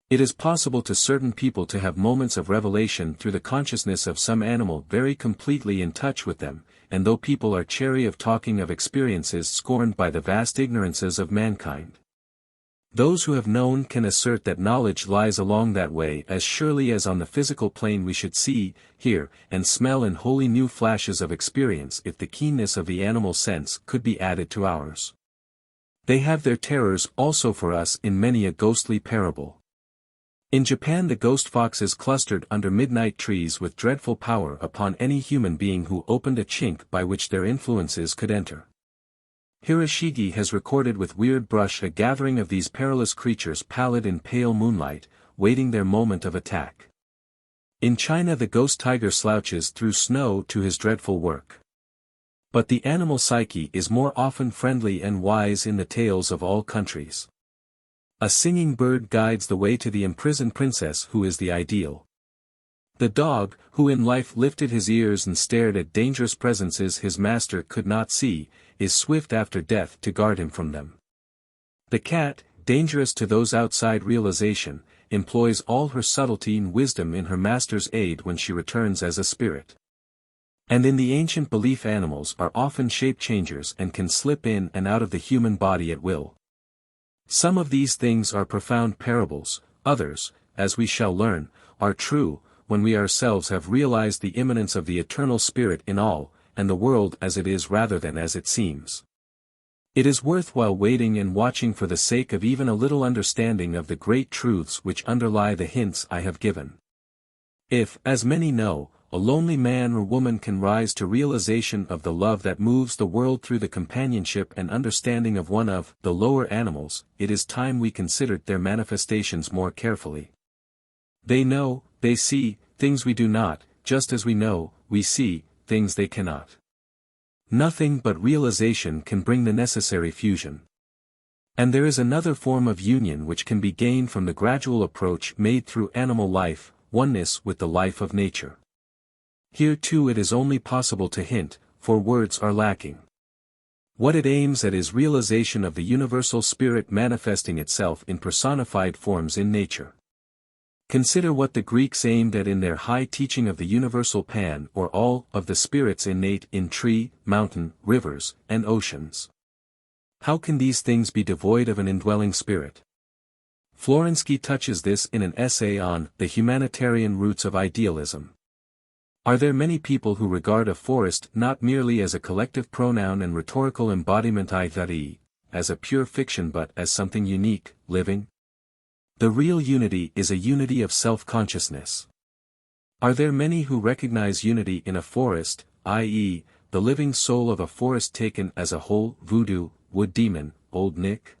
It is possible to certain people to have moments of revelation through the consciousness of some animal very completely in touch with them, and though people are chary of talking of experiences scorned by the vast ignorances of mankind, Those who have known can assert that knowledge lies along that way as surely as on the physical plane we should see, hear, and smell in wholly new flashes of experience if the keenness of the animal sense could be added to ours. They have their terrors also for us in many a ghostly parable. In Japan the ghost foxes clustered under midnight trees with dreadful power upon any human being who opened a chink by which their influences could enter. Hiroshige has recorded with weird brush a gathering of these perilous creatures pallid in pale moonlight, waiting their moment of attack. In China the ghost tiger slouches through snow to his dreadful work. But the animal psyche is more often friendly and wise in the tales of all countries. A singing bird guides the way to the imprisoned princess who is the ideal. The dog, who in life lifted his ears and stared at dangerous presences his master could not see, is swift after death to guard him from them. The cat, dangerous to those outside realization, employs all her subtlety and wisdom in her master's aid when she returns as a spirit. And in the ancient belief animals are often shape-changers and can slip in and out of the human body at will. Some of these things are profound parables, others, as we shall learn, are true, when we ourselves have realized the immanence of the eternal spirit in all, and the world as it is rather than as it seems. It is worthwhile waiting and watching for the sake of even a little understanding of the great truths which underlie the hints I have given. If, as many know, a lonely man or woman can rise to realization of the love that moves the world through the companionship and understanding of one of the lower animals, it is time we considered their manifestations more carefully. They know, they see, things we do not, just as we know, we see, things they cannot. Nothing but realization can bring the necessary fusion. And there is another form of union which can be gained from the gradual approach made through animal life, oneness with the life of nature. Here too it is only possible to hint, for words are lacking. What it aims at is realization of the universal spirit manifesting itself in personified forms in nature. Consider what the Greeks aimed at in their high teaching of the universal Pan or all of the spirits innate in tree, mountain, rivers, and oceans. How can these things be devoid of an indwelling spirit? Florensky touches this in an essay on the humanitarian roots of idealism. Are there many people who regard a forest not merely as a collective pronoun and rhetorical embodiment I-E, as a pure fiction but as something unique, living? The real unity is a unity of self-consciousness. Are there many who recognize unity in a forest, i.e., the living soul of a forest taken as a whole, voodoo, wood demon, old Nick?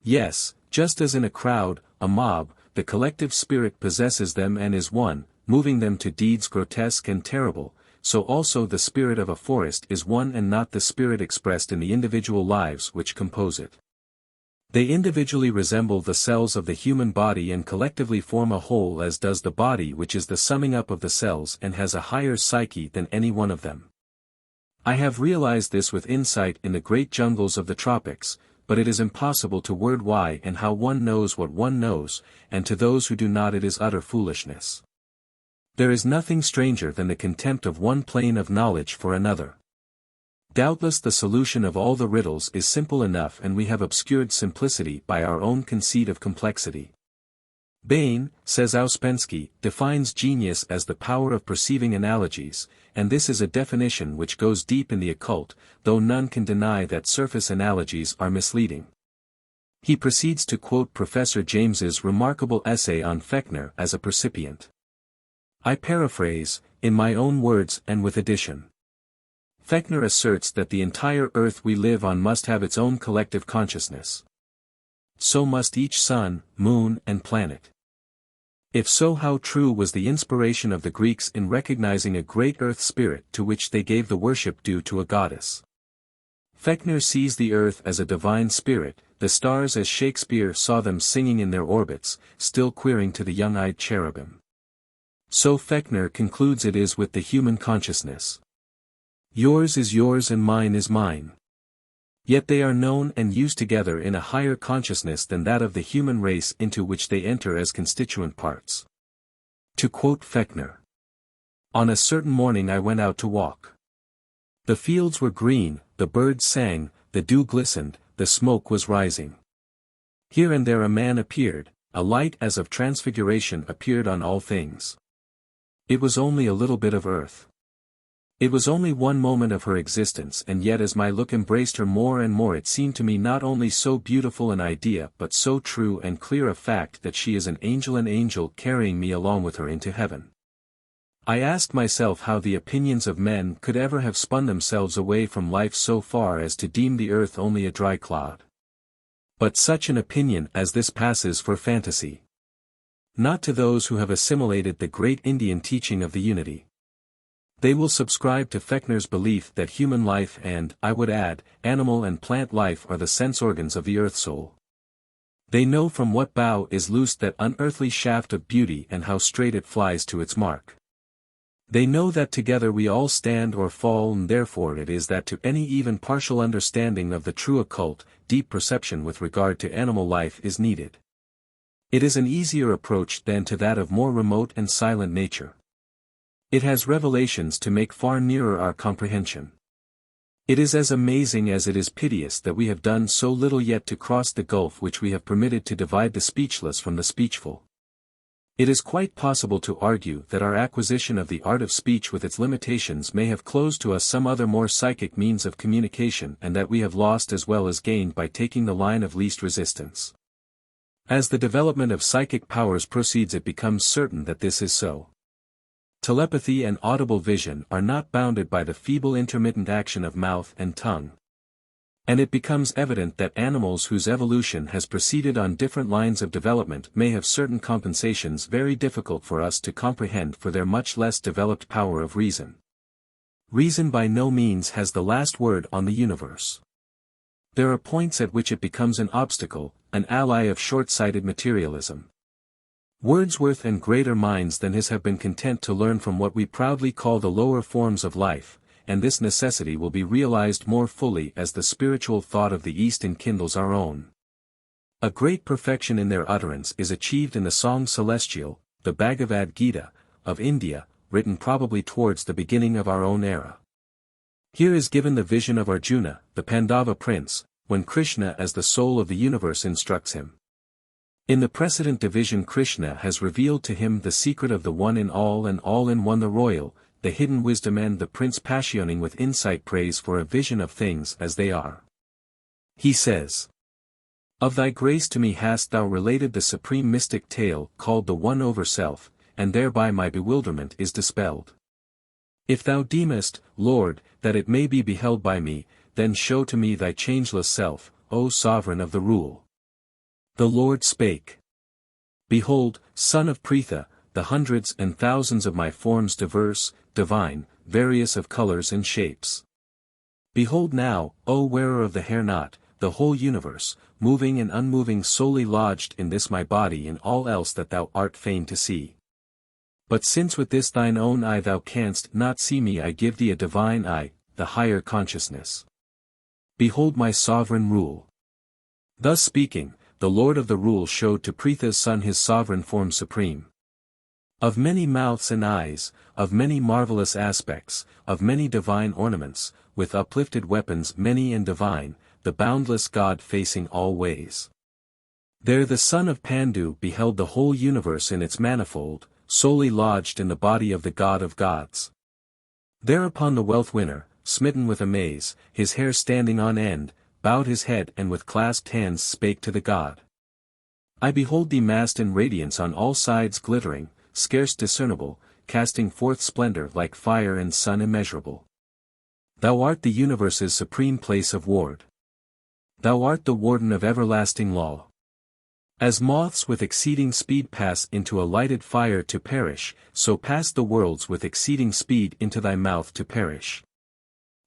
Yes, just as in a crowd, a mob, the collective spirit possesses them and is one, moving them to deeds grotesque and terrible, so also the spirit of a forest is one and not the spirit expressed in the individual lives which compose it. They individually resemble the cells of the human body and collectively form a whole as does the body which is the summing up of the cells and has a higher psyche than any one of them. I have realized this with insight in the great jungles of the tropics, but it is impossible to word why and how one knows what one knows, and to those who do not it is utter foolishness. There is nothing stranger than the contempt of one plane of knowledge for another. Doubtless the solution of all the riddles is simple enough and we have obscured simplicity by our own conceit of complexity. Bain, says Ouspensky, defines genius as the power of perceiving analogies, and this is a definition which goes deep in the occult, though none can deny that surface analogies are misleading. He proceeds to quote Professor James's remarkable essay on Fechner as a percipient. I paraphrase, in my own words and with addition. Fechner asserts that the entire earth we live on must have its own collective consciousness. So must each sun, moon, and planet. If so, how true was the inspiration of the Greeks in recognizing a great earth spirit to which they gave the worship due to a goddess. Fechner sees the earth as a divine spirit, the stars as Shakespeare saw them singing in their orbits, still queering to the young-eyed cherubim. So Fechner concludes it is with the human consciousness. Yours is yours and mine is mine. Yet they are known and used together in a higher consciousness than that of the human race into which they enter as constituent parts. To quote Fechner. On a certain morning I went out to walk. The fields were green, the birds sang, the dew glistened, the smoke was rising. Here and there a man appeared, a light as of transfiguration appeared on all things. It was only a little bit of earth. It was only one moment of her existence, and yet as my look embraced her more and more it seemed to me not only so beautiful an idea but so true and clear a fact that she is an angel carrying me along with her into heaven. I asked myself how the opinions of men could ever have spun themselves away from life so far as to deem the earth only a dry clod. But such an opinion as this passes for fantasy. Not to those who have assimilated the great Indian teaching of the unity. They will subscribe to Fechner's belief that human life and, I would add, animal and plant life are the sense organs of the earth soul. They know from what bough is loosed that unearthly shaft of beauty and how straight it flies to its mark. They know that together we all stand or fall, and therefore it is that to any even partial understanding of the true occult, deep perception with regard to animal life is needed. It is an easier approach than to that of more remote and silent nature. It has revelations to make far nearer our comprehension. It is as amazing as it is piteous that we have done so little yet to cross the gulf which we have permitted to divide the speechless from the speechful. It is quite possible to argue that our acquisition of the art of speech with its limitations may have closed to us some other more psychic means of communication, and that we have lost as well as gained by taking the line of least resistance. As the development of psychic powers proceeds it becomes certain that this is so. Telepathy and audible vision are not bounded by the feeble intermittent action of mouth and tongue. And it becomes evident that animals whose evolution has proceeded on different lines of development may have certain compensations very difficult for us to comprehend for their much less developed power of reason. Reason by no means has the last word on the universe. There are points at which it becomes an obstacle, an ally of short-sighted materialism. Wordsworth and greater minds than his have been content to learn from what we proudly call the lower forms of life, and this necessity will be realized more fully as the spiritual thought of the East enkindles our own. A great perfection in their utterance is achieved in the song Celestial, the Bhagavad Gita, of India, written probably towards the beginning of our own era. Here is given the vision of Arjuna, the Pandava prince, when Krishna as the soul of the universe instructs him. In the precedent division Krishna has revealed to him the secret of the one in all and all in one, the royal, the hidden wisdom, and the prince passioning with insight prays for a vision of things as they are. He says, "Of thy grace to me hast thou related the supreme mystic tale called the One over Self, and thereby my bewilderment is dispelled. If thou deemest, Lord, that it may be beheld by me, then show to me thy changeless self, O sovereign of the rule." The Lord spake. "Behold, son of Pretha, the hundreds and thousands of my forms diverse, divine, various of colors and shapes. Behold now, O wearer of the hair knot, the whole universe, moving and unmoving solely lodged in this my body and all else that thou art fain to see. But since with this thine own eye thou canst not see me, I give thee a divine eye, the higher consciousness. Behold my sovereign rule." Thus speaking, the Lord of the Rule showed to Pretha's son his sovereign form supreme. Of many mouths and eyes, of many marvelous aspects, of many divine ornaments, with uplifted weapons many and divine, the boundless God facing all ways. There the son of Pandu beheld the whole universe in its manifold, solely lodged in the body of the God of gods. Thereupon the wealth winner, smitten with amaze, his hair standing on end, bowed his head and with clasped hands spake to the God. "I behold thee massed in radiance on all sides glittering, scarce discernible, casting forth splendor like fire and sun immeasurable. Thou art the universe's supreme place of ward. Thou art the warden of everlasting law. As moths with exceeding speed pass into a lighted fire to perish, so pass the worlds with exceeding speed into thy mouth to perish."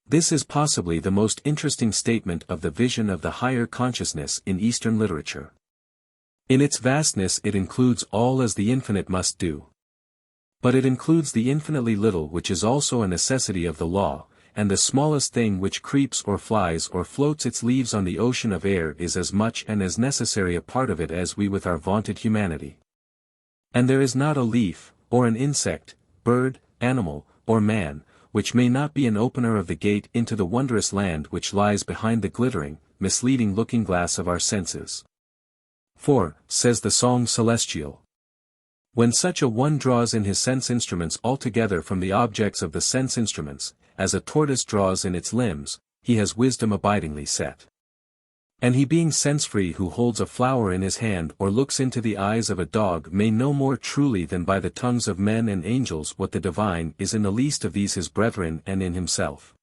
This is possibly the most interesting statement of the vision of the higher consciousness in Eastern literature. In its vastness it includes all as the infinite must do. But it includes the infinitely little which is also a necessity of the law, and the smallest thing which creeps or flies or floats its leaves on the ocean of air is as much and as necessary a part of it as we with our vaunted humanity. And there is not a leaf, or an insect, bird, animal, or man, which may not be an opener of the gate into the wondrous land which lies behind the glittering, misleading looking glass of our senses. For, says the song celestial, when such a one draws in his sense instruments altogether from the objects of the sense instruments, as a tortoise draws in its limbs, he has wisdom abidingly set. And he being sense-free who holds a flower in his hand or looks into the eyes of a dog may know more truly than by the tongues of men and angels what the divine is in the least of these his brethren and in himself.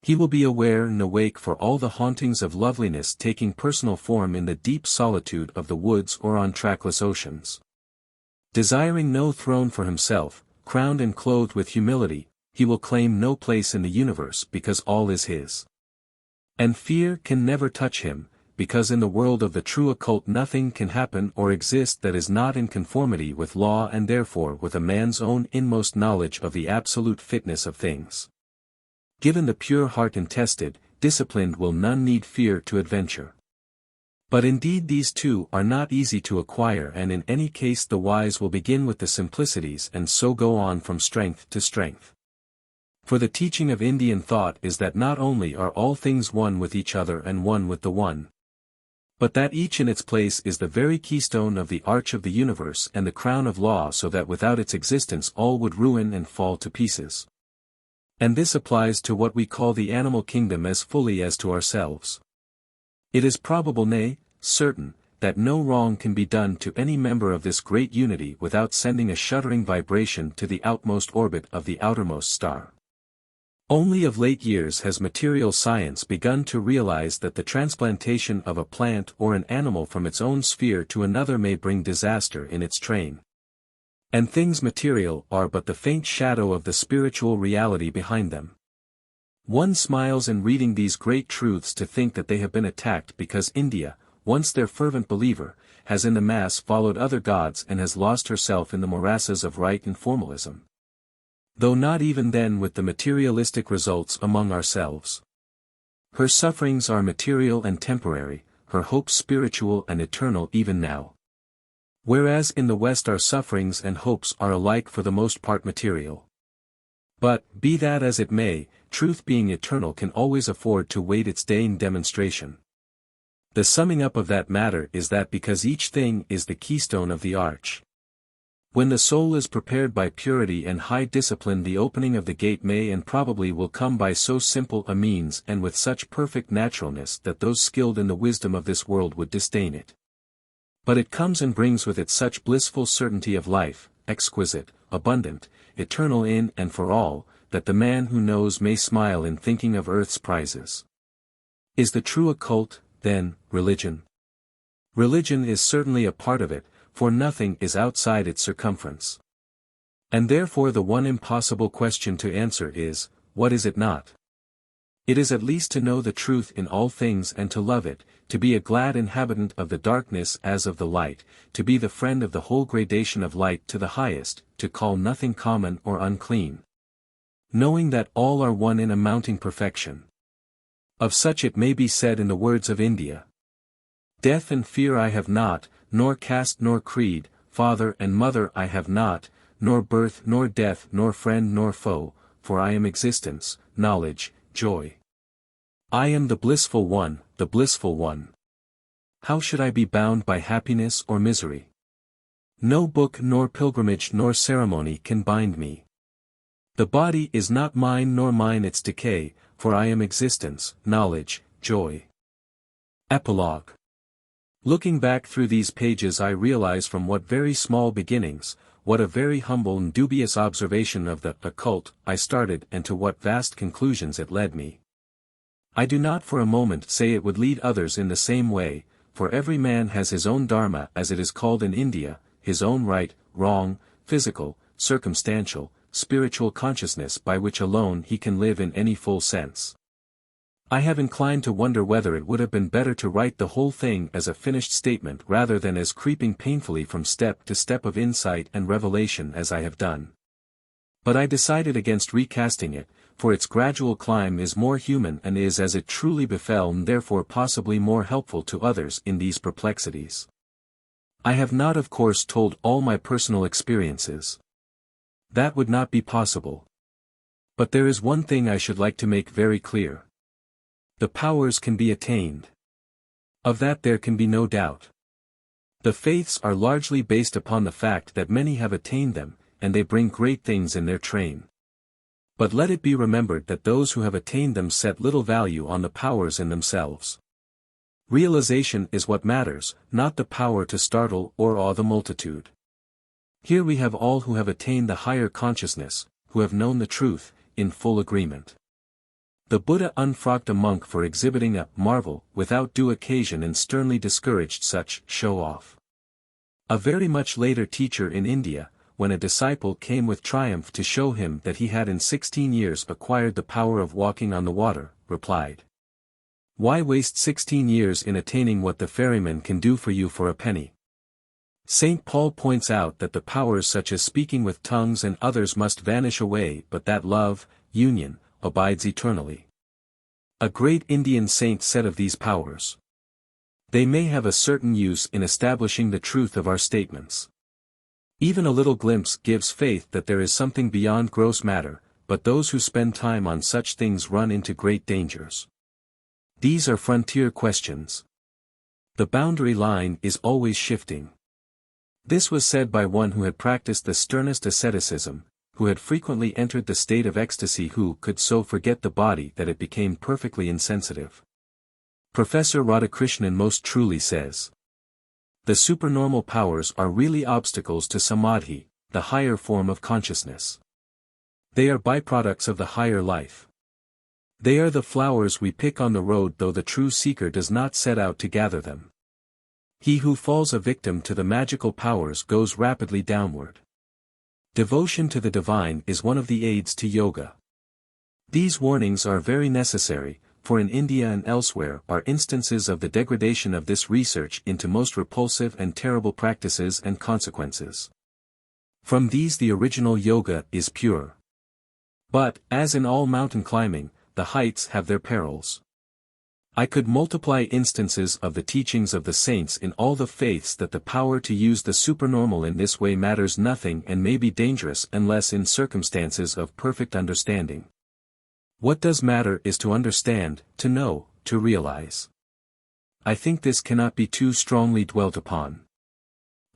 He will be aware and awake for all the hauntings of loveliness taking personal form in the deep solitude of the woods or on trackless oceans. Desiring no throne for himself, crowned and clothed with humility, he will claim no place in the universe because all is his. And fear can never touch him, because in the world of the true occult nothing can happen or exist that is not in conformity with law and therefore with a man's own inmost knowledge of the absolute fitness of things. Given the pure heart and tested, disciplined will none need fear to adventure. But indeed these two are not easy to acquire and in any case the wise will begin with the simplicities and so go on from strength to strength. For the teaching of Indian thought is that not only are all things one with each other and one with the one, but that each in its place is the very keystone of the arch of the universe and the crown of law so that without its existence all would ruin and fall to pieces. And this applies to what we call the animal kingdom as fully as to ourselves. It is probable, nay, certain, that no wrong can be done to any member of this great unity without sending a shuddering vibration to the outmost orbit of the outermost star. Only of late years has material science begun to realize that the transplantation of a plant or an animal from its own sphere to another may bring disaster in its train. And things material are but the faint shadow of the spiritual reality behind them. One smiles in reading these great truths to think that they have been attacked because India, once their fervent believer, has in the mass followed other gods and has lost herself in the morasses of rite and formalism. Though not even then with the materialistic results among ourselves. Her sufferings are material and temporary, her hopes spiritual and eternal even now. Whereas in the West our sufferings and hopes are alike for the most part material. But, be that as it may, truth being eternal can always afford to wait its day in demonstration. The summing up of that matter is that because each thing is the keystone of the arch. When the soul is prepared by purity and high discipline the opening of the gate may and probably will come by so simple a means and with such perfect naturalness that those skilled in the wisdom of this world would disdain it. But it comes and brings with it such blissful certainty of life, exquisite, abundant, eternal in and for all, that the man who knows may smile in thinking of earth's prizes. Is the true occult, then, religion? Religion is certainly a part of it, for nothing is outside its circumference. And therefore the one impossible question to answer is, what is it not? It is at least to know the truth in all things and to love it, to be a glad inhabitant of the darkness as of the light, to be the friend of the whole gradation of light to the highest, to call nothing common or unclean. Knowing that all are one in a mounting perfection. Of such it may be said in the words of India. Death and fear I have not, nor caste nor creed, father and mother I have not, nor birth nor death nor friend nor foe, for I am existence, knowledge, joy. I am the blissful one, the blissful one. How should I be bound by happiness or misery? No book nor pilgrimage nor ceremony can bind me. The body is not mine nor mine its decay, for I am existence, knowledge, joy. Epilogue. Looking back through these pages I realize from what very small beginnings, what a very humble and dubious observation of the occult I started and to what vast conclusions it led me. I do not for a moment say it would lead others in the same way, for every man has his own dharma as it is called in India, his own right, wrong, physical, circumstantial, spiritual consciousness by which alone he can live in any full sense. I have inclined to wonder whether it would have been better to write the whole thing as a finished statement rather than as creeping painfully from step to step of insight and revelation as I have done. But I decided against recasting it, for its gradual climb is more human and is as it truly befell and therefore possibly more helpful to others in these perplexities. I have not of course told all my personal experiences. That would not be possible. But there is one thing I should like to make very clear. The powers can be attained. Of that there can be no doubt. The faiths are largely based upon the fact that many have attained them, and they bring great things in their train. But let it be remembered that those who have attained them set little value on the powers in themselves. Realization is what matters, not the power to startle or awe the multitude. Here we have all who have attained the higher consciousness, who have known the truth, in full agreement. The Buddha unfrocked a monk for exhibiting a marvel without due occasion and sternly discouraged such show-off. A very much later teacher in India, when a disciple came with triumph to show him that he had in 16 years acquired the power of walking on the water, replied, "Why waste 16 years in attaining what the ferryman can do for you for a penny?" St. Paul points out that the powers such as speaking with tongues and others must vanish away, but that love, union, abides eternally. A great Indian saint said of these powers, "They may have a certain use in establishing the truth of our statements. Even a little glimpse gives faith that there is something beyond gross matter, but those who spend time on such things run into great dangers. These are frontier questions. The boundary line is always shifting." This was said by one who had practiced the sternest asceticism, who had frequently entered the state of ecstasy, who could so forget the body that it became perfectly insensitive. Professor Radhakrishnan most truly says, "The supernormal powers are really obstacles to samadhi, the higher form of consciousness. They are byproducts of the higher life. They are the flowers we pick on the road, though the true seeker does not set out to gather them. He who falls a victim to the magical powers goes rapidly downward. Devotion to the divine is one of the aids to yoga." These warnings are very necessary, for in India and elsewhere are instances of the degradation of this research into most repulsive and terrible practices and consequences. From these the original yoga is pure. But, as in all mountain climbing, the heights have their perils. I could multiply instances of the teachings of the saints in all the faiths that the power to use the supernormal in this way matters nothing and may be dangerous unless in circumstances of perfect understanding. What does matter is to understand, to know, to realize. I think this cannot be too strongly dwelt upon.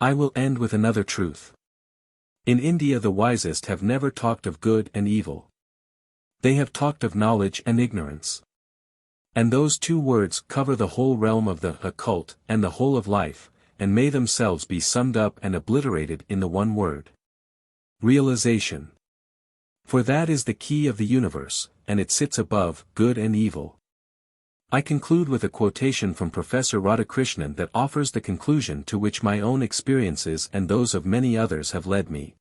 I will end with another truth. In India the wisest have never talked of good and evil. They have talked of knowledge and ignorance. And those two words cover the whole realm of the occult and the whole of life, and may themselves be summed up and obliterated in the one word: realization. For that is the key of the universe, and it sits above good and evil. I conclude with a quotation from Professor Radhakrishnan that offers the conclusion to which my own experiences and those of many others have led me.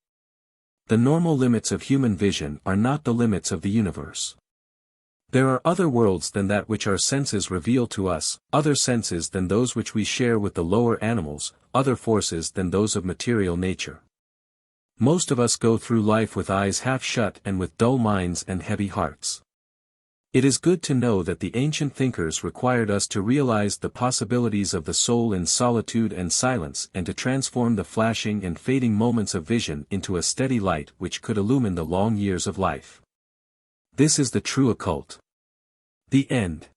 The normal limits of human vision are not the limits of the universe. There are other worlds than that which our senses reveal to us, other senses than those which we share with the lower animals, other forces than those of material nature. Most of us go through life with eyes half shut and with dull minds and heavy hearts. It is good to know that the ancient thinkers required us to realize the possibilities of the soul in solitude and silence and to transform the flashing and fading moments of vision into a steady light which could illumine the long years of life. This is the true occult. The end.